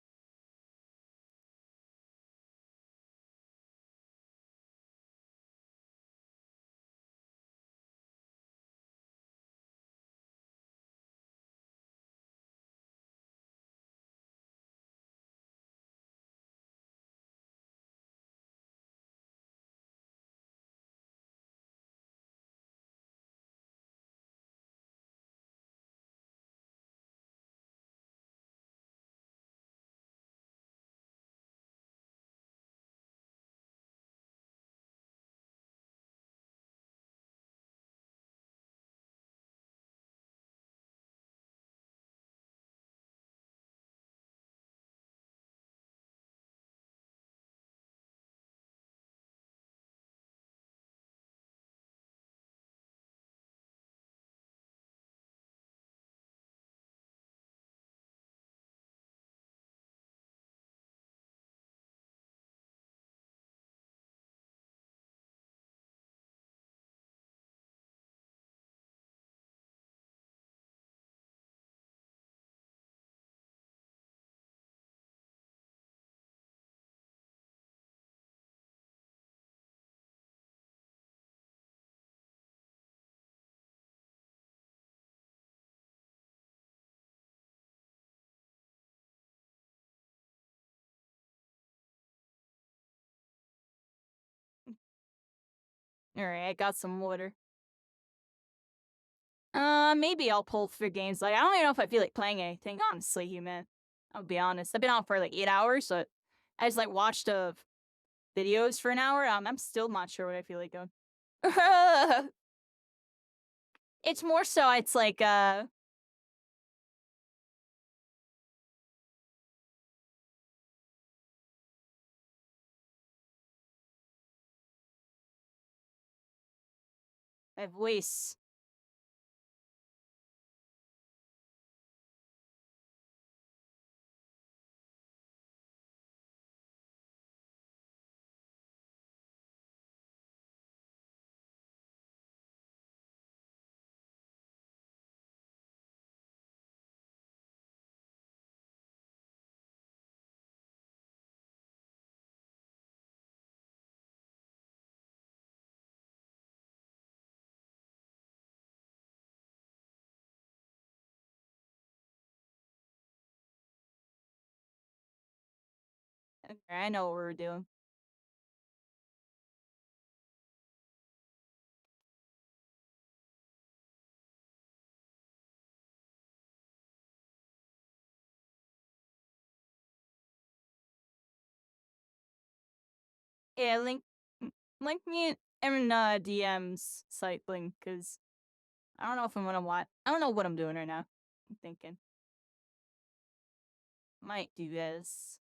Alright, I got some water. Maybe I'll pull through games. Like, I don't even know if I feel like playing anything, honestly, human. I'll be honest. I've been on for like 8 hours, so I just like watched videos for an hour. I'm still not sure what I feel like doing. It's more so, it's like, I voice. Okay, I know what we're doing. Yeah, link me in DM's site link, cause I don't know if I'm gonna watch. I don't know what I'm doing right now. I'm thinking. Might do this.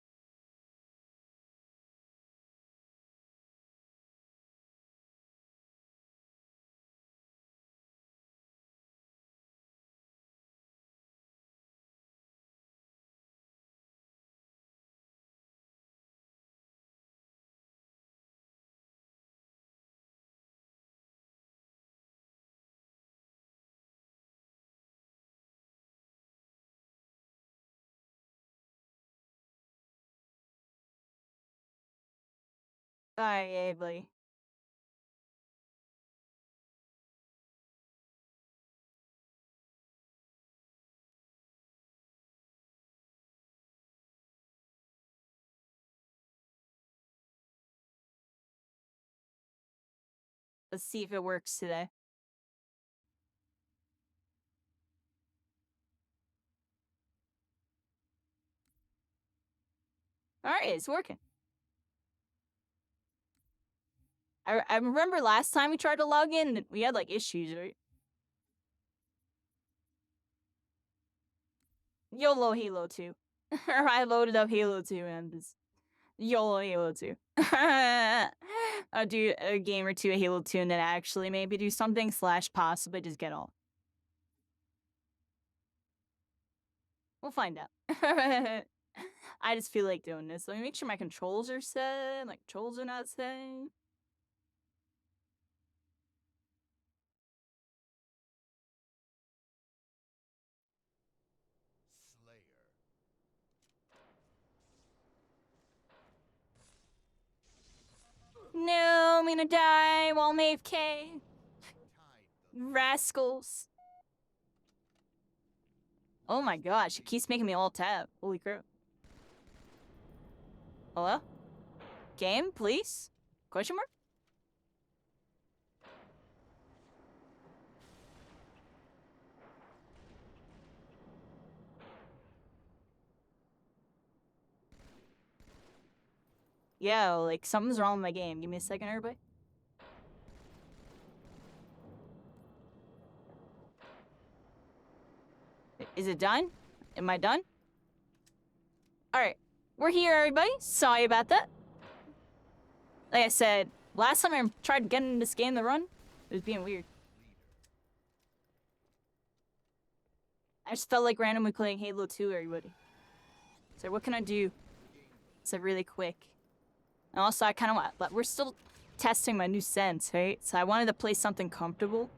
Bye, Ably. Let's see if it works today. Alright, it's working. I remember last time we tried to log in, we had like issues, right? YOLO Halo 2. I loaded up Halo 2 and just YOLO Halo 2. I'll do a game or two of Halo 2 and then actually maybe do something / possibly just get all. We'll find out. I just feel like doing this. Let me make sure my controls are set. My controls are not set. No, I'm gonna die while I'm AFK. Rascals. Oh my gosh, it keeps making me all tab. Holy crap. Hello? Game, please? Question mark? Yeah, like something's wrong with my game. Give me a second, everybody. Is it done? Am I done? Alright. We're here, everybody. Sorry about that. Like I said, last time I tried getting this game to run, it was being weird. I just felt like randomly playing Halo 2, everybody. So what can I do? So really quick. And also, I kind of want, but we're still testing my new sense, right? So I wanted to play something comfortable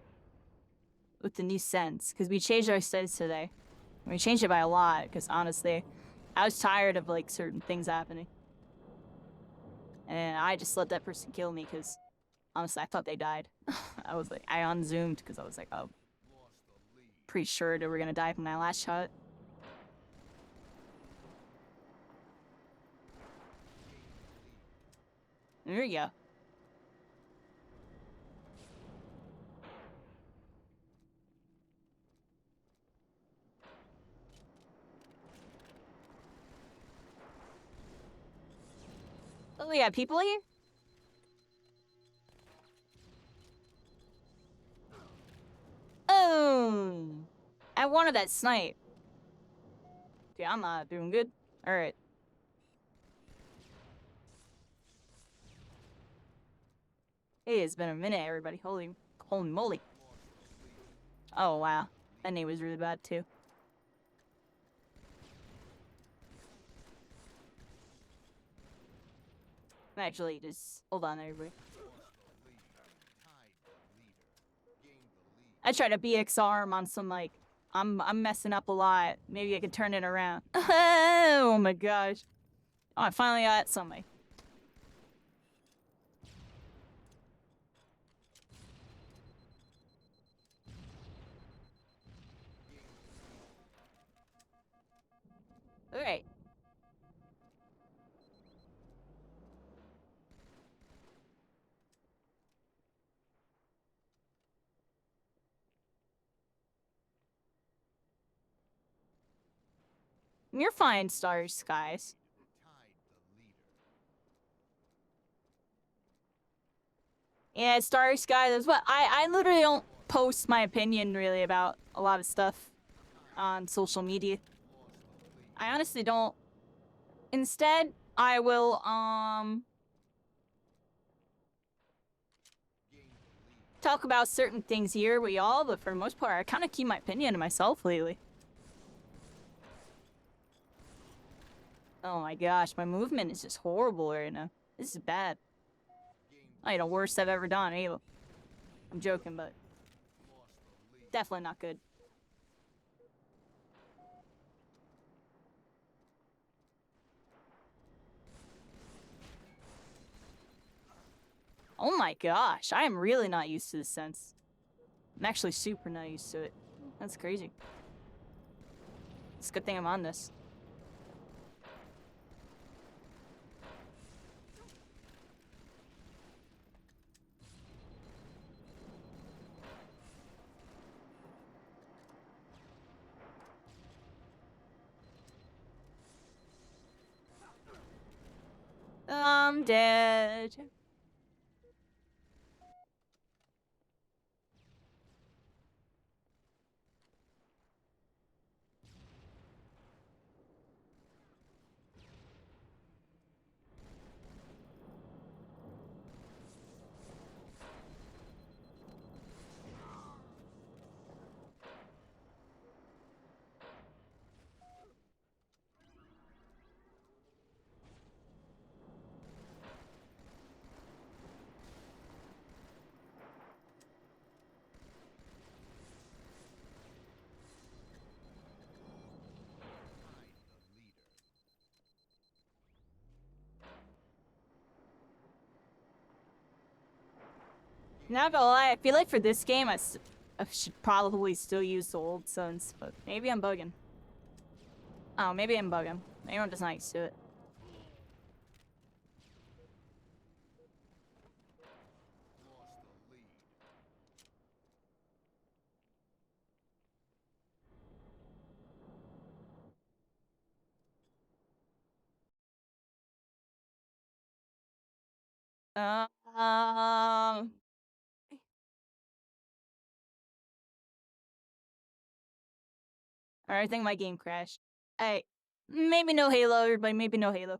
with the new sense, because we changed our sense today. We changed it by a lot, because honestly, I was tired of like certain things happening. And I just let that person kill me, because honestly, I thought they died. I was like, I unzoomed, because I was like, oh, pretty sure they were gonna die from that last shot. There you go. Oh, we got people here? Oh! I wanted that snipe. Okay, I'm not doing good. Alright. Hey, it's been a minute, everybody. Holy moly. Oh, wow. That name was really bad, too. Actually, just hold on, everybody. I tried to BX arm on some, like, I'm messing up a lot. Maybe I could turn it around. Oh my gosh. Oh, I finally got somebody. Alright. You're fine, Stars Skies. Yeah, Starry Skies as well. I literally don't post my opinion really about a lot of stuff on social media. I honestly don't. Instead, I will talk about certain things here with y'all, but for the most part, I kind of keep my opinion to myself lately. Oh my gosh, my movement is just horrible right now. This is bad. Like the worst I've ever done, either. I'm joking, but definitely not good. Oh my gosh, I am really not used to this sense. I'm actually super not used to it. That's crazy. It's a good thing I'm on this. I'm dead. Not gonna lie, I feel like for this game, I should probably still use the old Suns, but maybe I'm bugging. Oh, maybe I'm bugging. Maybe I'm just not used to it. Um. Alright, I think my game crashed. Hey, maybe no Halo, everybody. Maybe no Halo.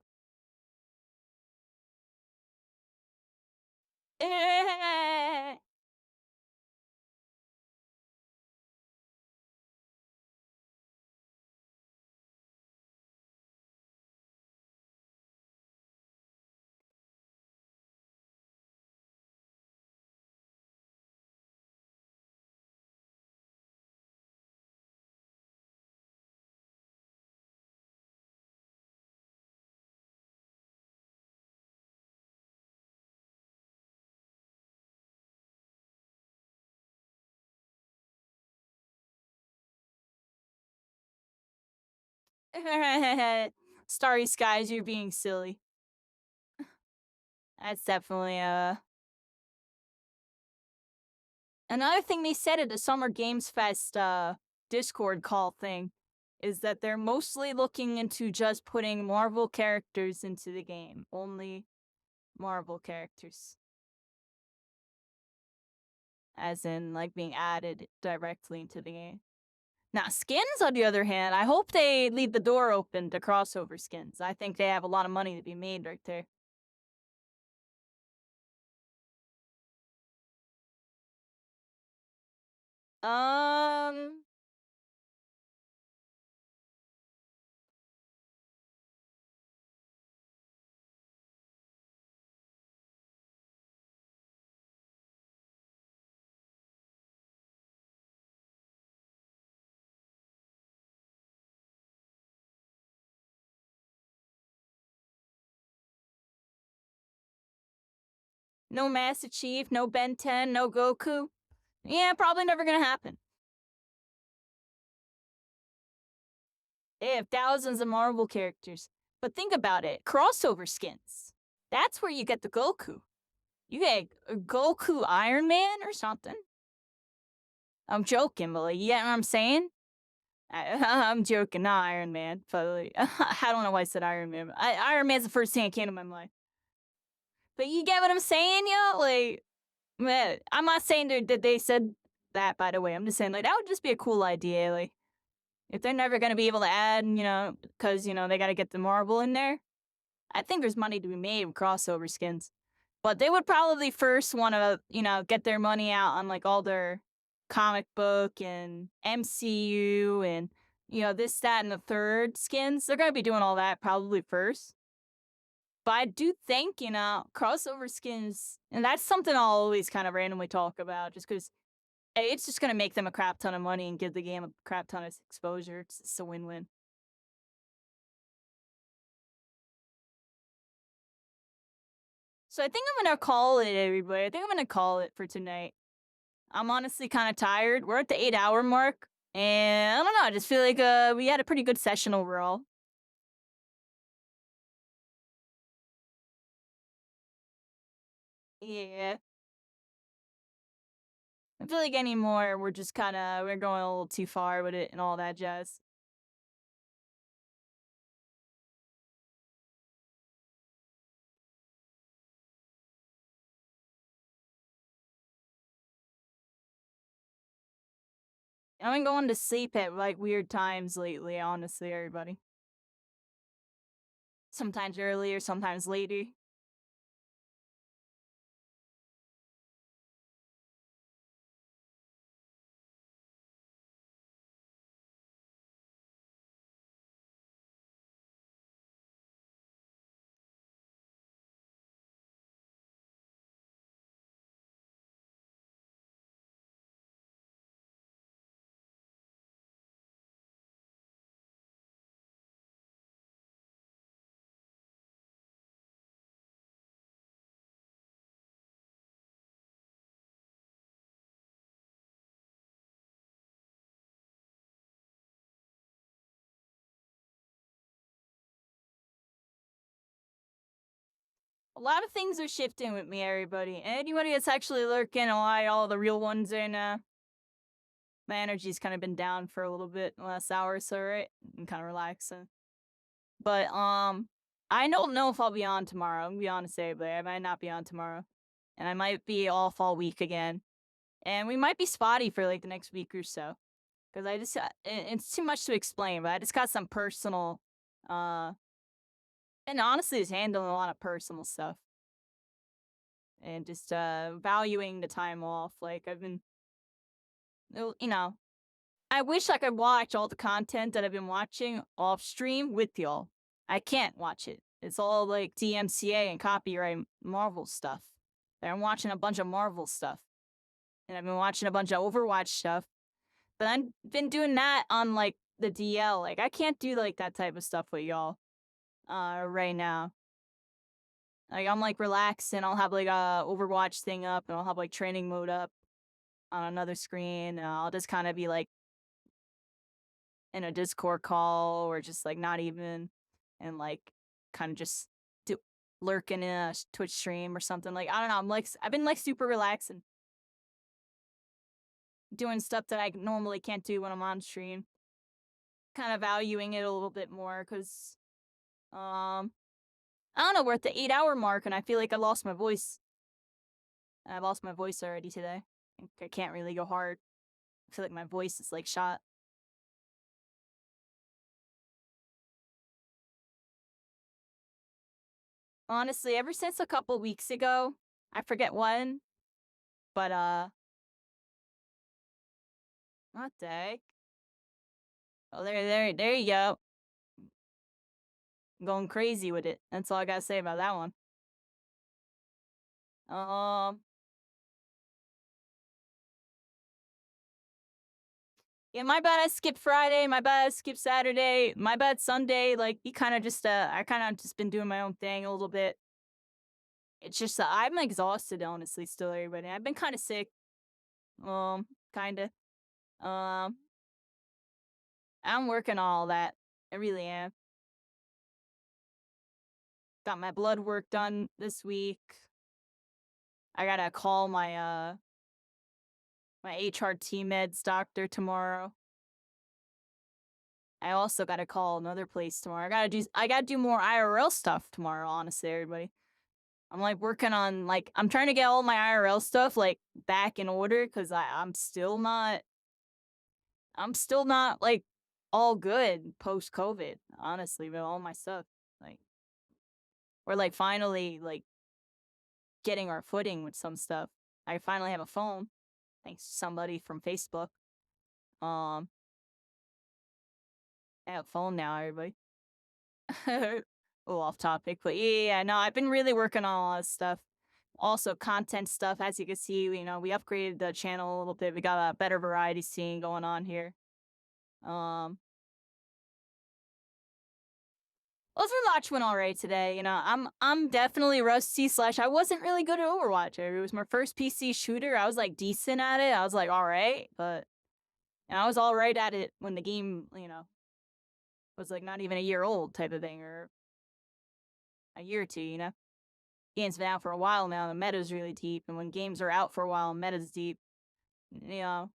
Starry Skies, you're being silly. That's definitely another thing they said at the Summer Games Fest Discord call thing is that they're mostly looking into just putting Marvel characters into the game. Only Marvel characters. As in, like, being added directly into the game. Now, skins, on the other hand, I hope they leave the door open to crossover skins. I think they have a lot of money to be made right there. No Master Chief, no Ben 10, no Goku. Yeah, probably never gonna happen. They have thousands of Marvel characters. But think about it, crossover skins. That's where you get the Goku. You get a Goku Iron Man or something. I'm joking, but like, you get what I'm saying? I'm joking, not Iron Man. But like, I don't know why I said Iron Man. Iron Man's the first thing that came to my mind. But you get what I'm saying, yo? Like, man, I'm not saying that they said that, by the way. I'm just saying, like, that would just be a cool idea. Like, if they're never going to be able to add, because, they got to get the Marvel in there, I think there's money to be made with crossover skins. But they would probably first want to, get their money out on, like, all their comic book and MCU and, this, that, and the third skins. They're going to be doing all that probably first. But I do think, crossover skins, and that's something I'll always kind of randomly talk about just because it's just going to make them a crap ton of money and give the game a crap ton of exposure. It's a win-win. So I think I'm going to call it, everybody. I think I'm going to call it for tonight. I'm honestly kind of tired. We're at the 8-hour mark. And I don't know, I just feel like we had a pretty good session overall. Yeah. I feel like anymore, we're just we're going a little too far with it and all that jazz. I've been going to sleep at, like, weird times lately, honestly, everybody. Sometimes earlier, sometimes later. A lot of things are shifting with me, everybody. Anybody that's actually lurking and why all the real ones in, my energy's kind of been down for a little bit in the last hour or so, right? I'm kind of relaxing. But, I don't know if I'll be on tomorrow. I'm gonna be honest, everybody. I might not be on tomorrow. And I might be off all week again. And we might be spotty for, like, the next week or so. Because I just, it's too much to explain, but I just got some personal, and honestly, just handling a lot of personal stuff. And just, valuing the time off. Like, I've been, I wish I could watch all the content that I've been watching off stream with y'all. I can't watch it. It's all, like, DMCA and copyright Marvel stuff. I'm watching a bunch of Marvel stuff. And I've been watching a bunch of Overwatch stuff. But I've been doing that on, like, the DL. Like, I can't do, like, that type of stuff with y'all right now. Like, I'm, like, relaxing. I'll have, like, a Overwatch thing up, and I'll have, like, training mode up on another screen. And I'll just kind of be, like, in a Discord call or just, like, not even. And, like, kind of just lurking in a Twitch stream or something. Like, I don't know. I've been, like, super relaxing. Doing stuff that I normally can't do when I'm on stream. Kind of valuing it a little bit more because, I don't know, we're at the 8-hour mark, and I feel like I lost my voice. I've lost my voice already today. I can't really go hard. I feel like my voice is like shot. Honestly, ever since a couple weeks ago, I forget when, but what the heck? Oh, there you go. Going crazy with it. That's all I gotta say about that one. Yeah, my bad I skipped Friday, my bad I skipped Saturday, my bad Sunday, like, you kinda just, I kinda just been doing my own thing a little bit. It's just that I'm exhausted, honestly, still, everybody. I've been kinda sick. Kinda. Um, I'm working on all that. I really am. Got my blood work done this week. I gotta call my, my HRT meds doctor tomorrow. I also gotta call another place tomorrow. I gotta do more IRL stuff tomorrow, honestly, everybody. I'm like working on like I'm trying to get all my IRL stuff like back in order because I'm still not like all good post COVID, honestly, with all my stuff. Like we're like finally like getting our footing with some stuff. I finally have a phone, thanks to somebody from Facebook. I have a phone now, everybody. A little off topic, but yeah, no, I've been really working on a lot of stuff. Also, content stuff, as you can see, you know, we upgraded the channel a little bit. We got a better variety scene going on here. Overwatch went alright today. You know, I'm definitely rusty / I wasn't really good at Overwatch. It was my first PC shooter. I was like decent at it. I was like alright, but I was alright at it when the game, you know, was like not even a year old type of thing, or a year or two, you know. Game's been out for a while now, the meta's really deep, and when games are out for a while and meta's deep, you know,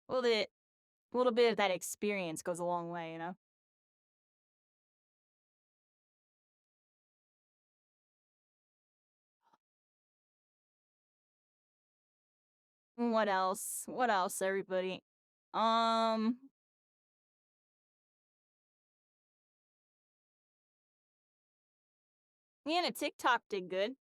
a little bit of that experience goes a long way, you know. What else? What else, everybody? Yeah, and TikTok did good.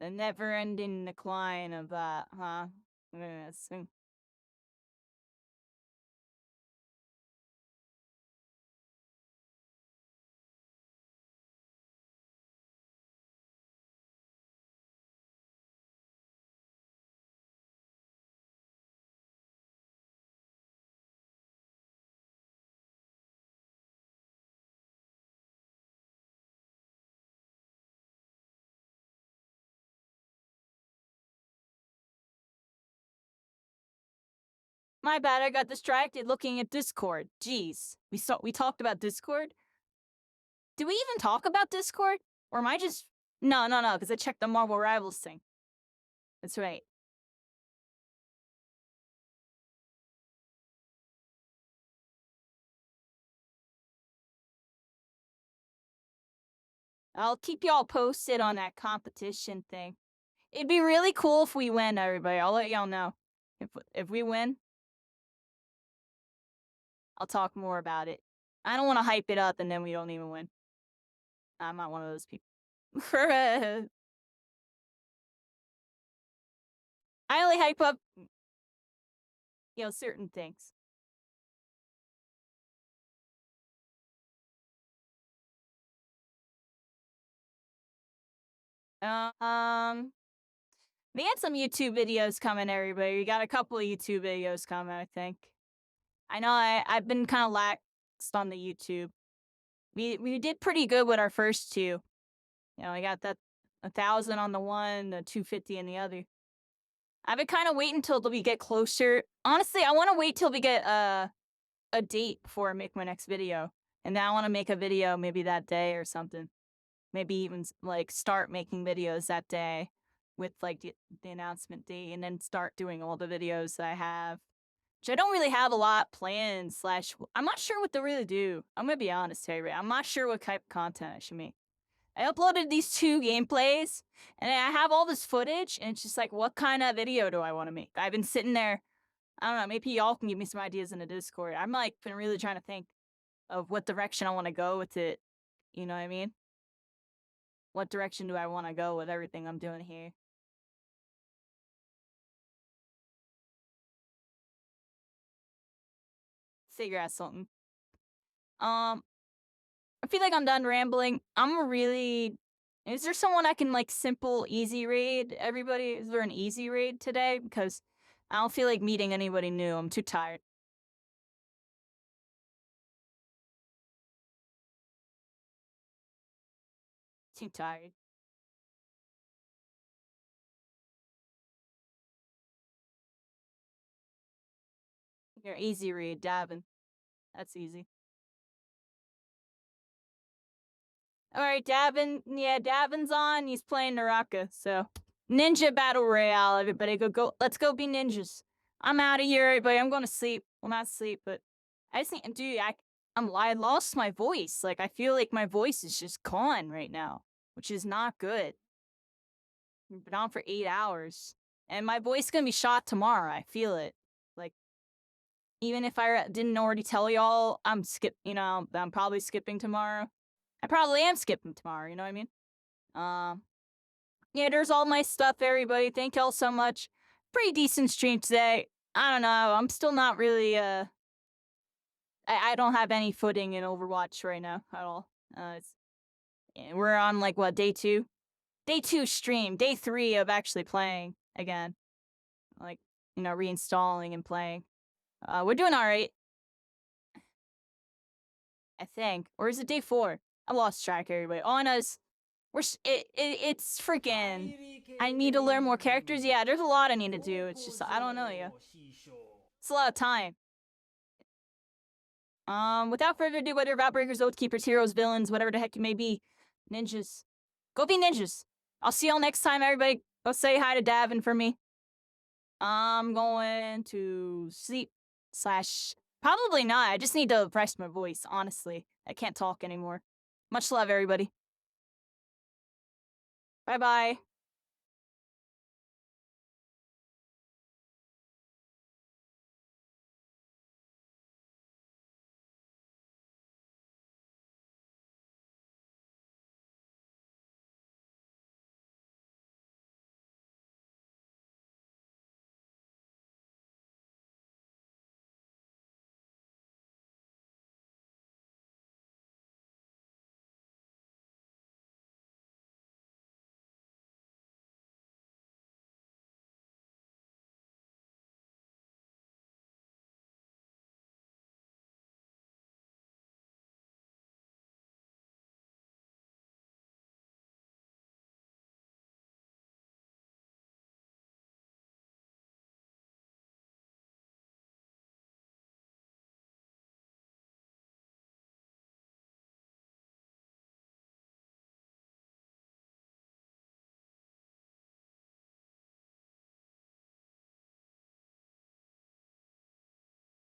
The never-ending decline of that, huh? Yes. My bad, I got distracted looking at Discord. Jeez. We talked about Discord? Did we even talk about Discord? Or am I just... No, because I checked the Marvel Rivals thing. That's right. I'll keep y'all posted on that competition thing. It'd be really cool if we win, everybody. I'll let y'all know. If we win, I'll talk more about it. I don't want to hype it up and then we don't even win. I'm not one of those people. I only hype up, you know, certain things. We had some YouTube videos coming, everybody. We got a couple of YouTube videos coming, I think. I know I've been kind of laxed on the YouTube. We did pretty good with our first two. You know, we got that 1,000 on the one, the 250 on the other. I've been kind of waiting until we get closer. Honestly, I want to wait till we get a date before I make my next video. And then I want to make a video maybe that day or something. Maybe even like start making videos that day. with like the announcement date, and then start doing all the videos that I have. Which I don't really have a lot planned. I'm not sure what to really do. I'm gonna be honest here, I'm not sure what type of content I should make. I uploaded these 2 gameplays, and I have all this footage, and it's just like, what kind of video do I want to make? I've been sitting there, I don't know, maybe y'all can give me some ideas in the Discord. I'm like been really trying to think of what direction I want to go with it. You know what I mean? What direction do I want to go with everything I'm doing here? Figure out something. I feel like I'm done rambling. Is there someone I can like simple easy raid? Everybody, is there an easy raid today? Because I don't feel like meeting anybody new. I'm too tired. Too tired. Your easy raid, Davin. That's easy. Alright, Davin. Yeah, Davin's on. He's playing Naraka, so. Ninja Battle Royale, everybody. Let's go be ninjas. I'm out of here, everybody. I'm going to sleep. Well, not sleep, but I just think, dude, I lost my voice. Like, I feel like my voice is just gone right now, which is not good. I've been on for 8 hours, and my voice is gonna be shot tomorrow. I feel it. Like, even if I didn't already tell y'all, I'm probably skipping tomorrow. I probably am skipping tomorrow. You know what I mean? Yeah, there's all my stuff, everybody. Thank y'all so much. Pretty decent stream today. I don't know. I'm still not really, I don't have any footing in Overwatch right now at all. We're on, like, what, day 2? Day 2 stream. Day 3 of actually playing again. Like, reinstalling and playing. We're doing alright. I think. Or is it day 4? I lost track, everybody. On us. It's freaking. I need to learn more characters. Yeah, there's a lot I need to do. It's just, I don't know, yeah. It's a lot of time. Without further ado, whether Outbreakers, Oathkeepers, heroes, villains, whatever the heck you may be, ninjas. Go be ninjas. I'll see y'all next time, everybody. Go say hi to Davin for me. I'm going to sleep / probably not. I just need to rest my voice, honestly. I can't talk anymore. Much love, everybody. Bye-bye.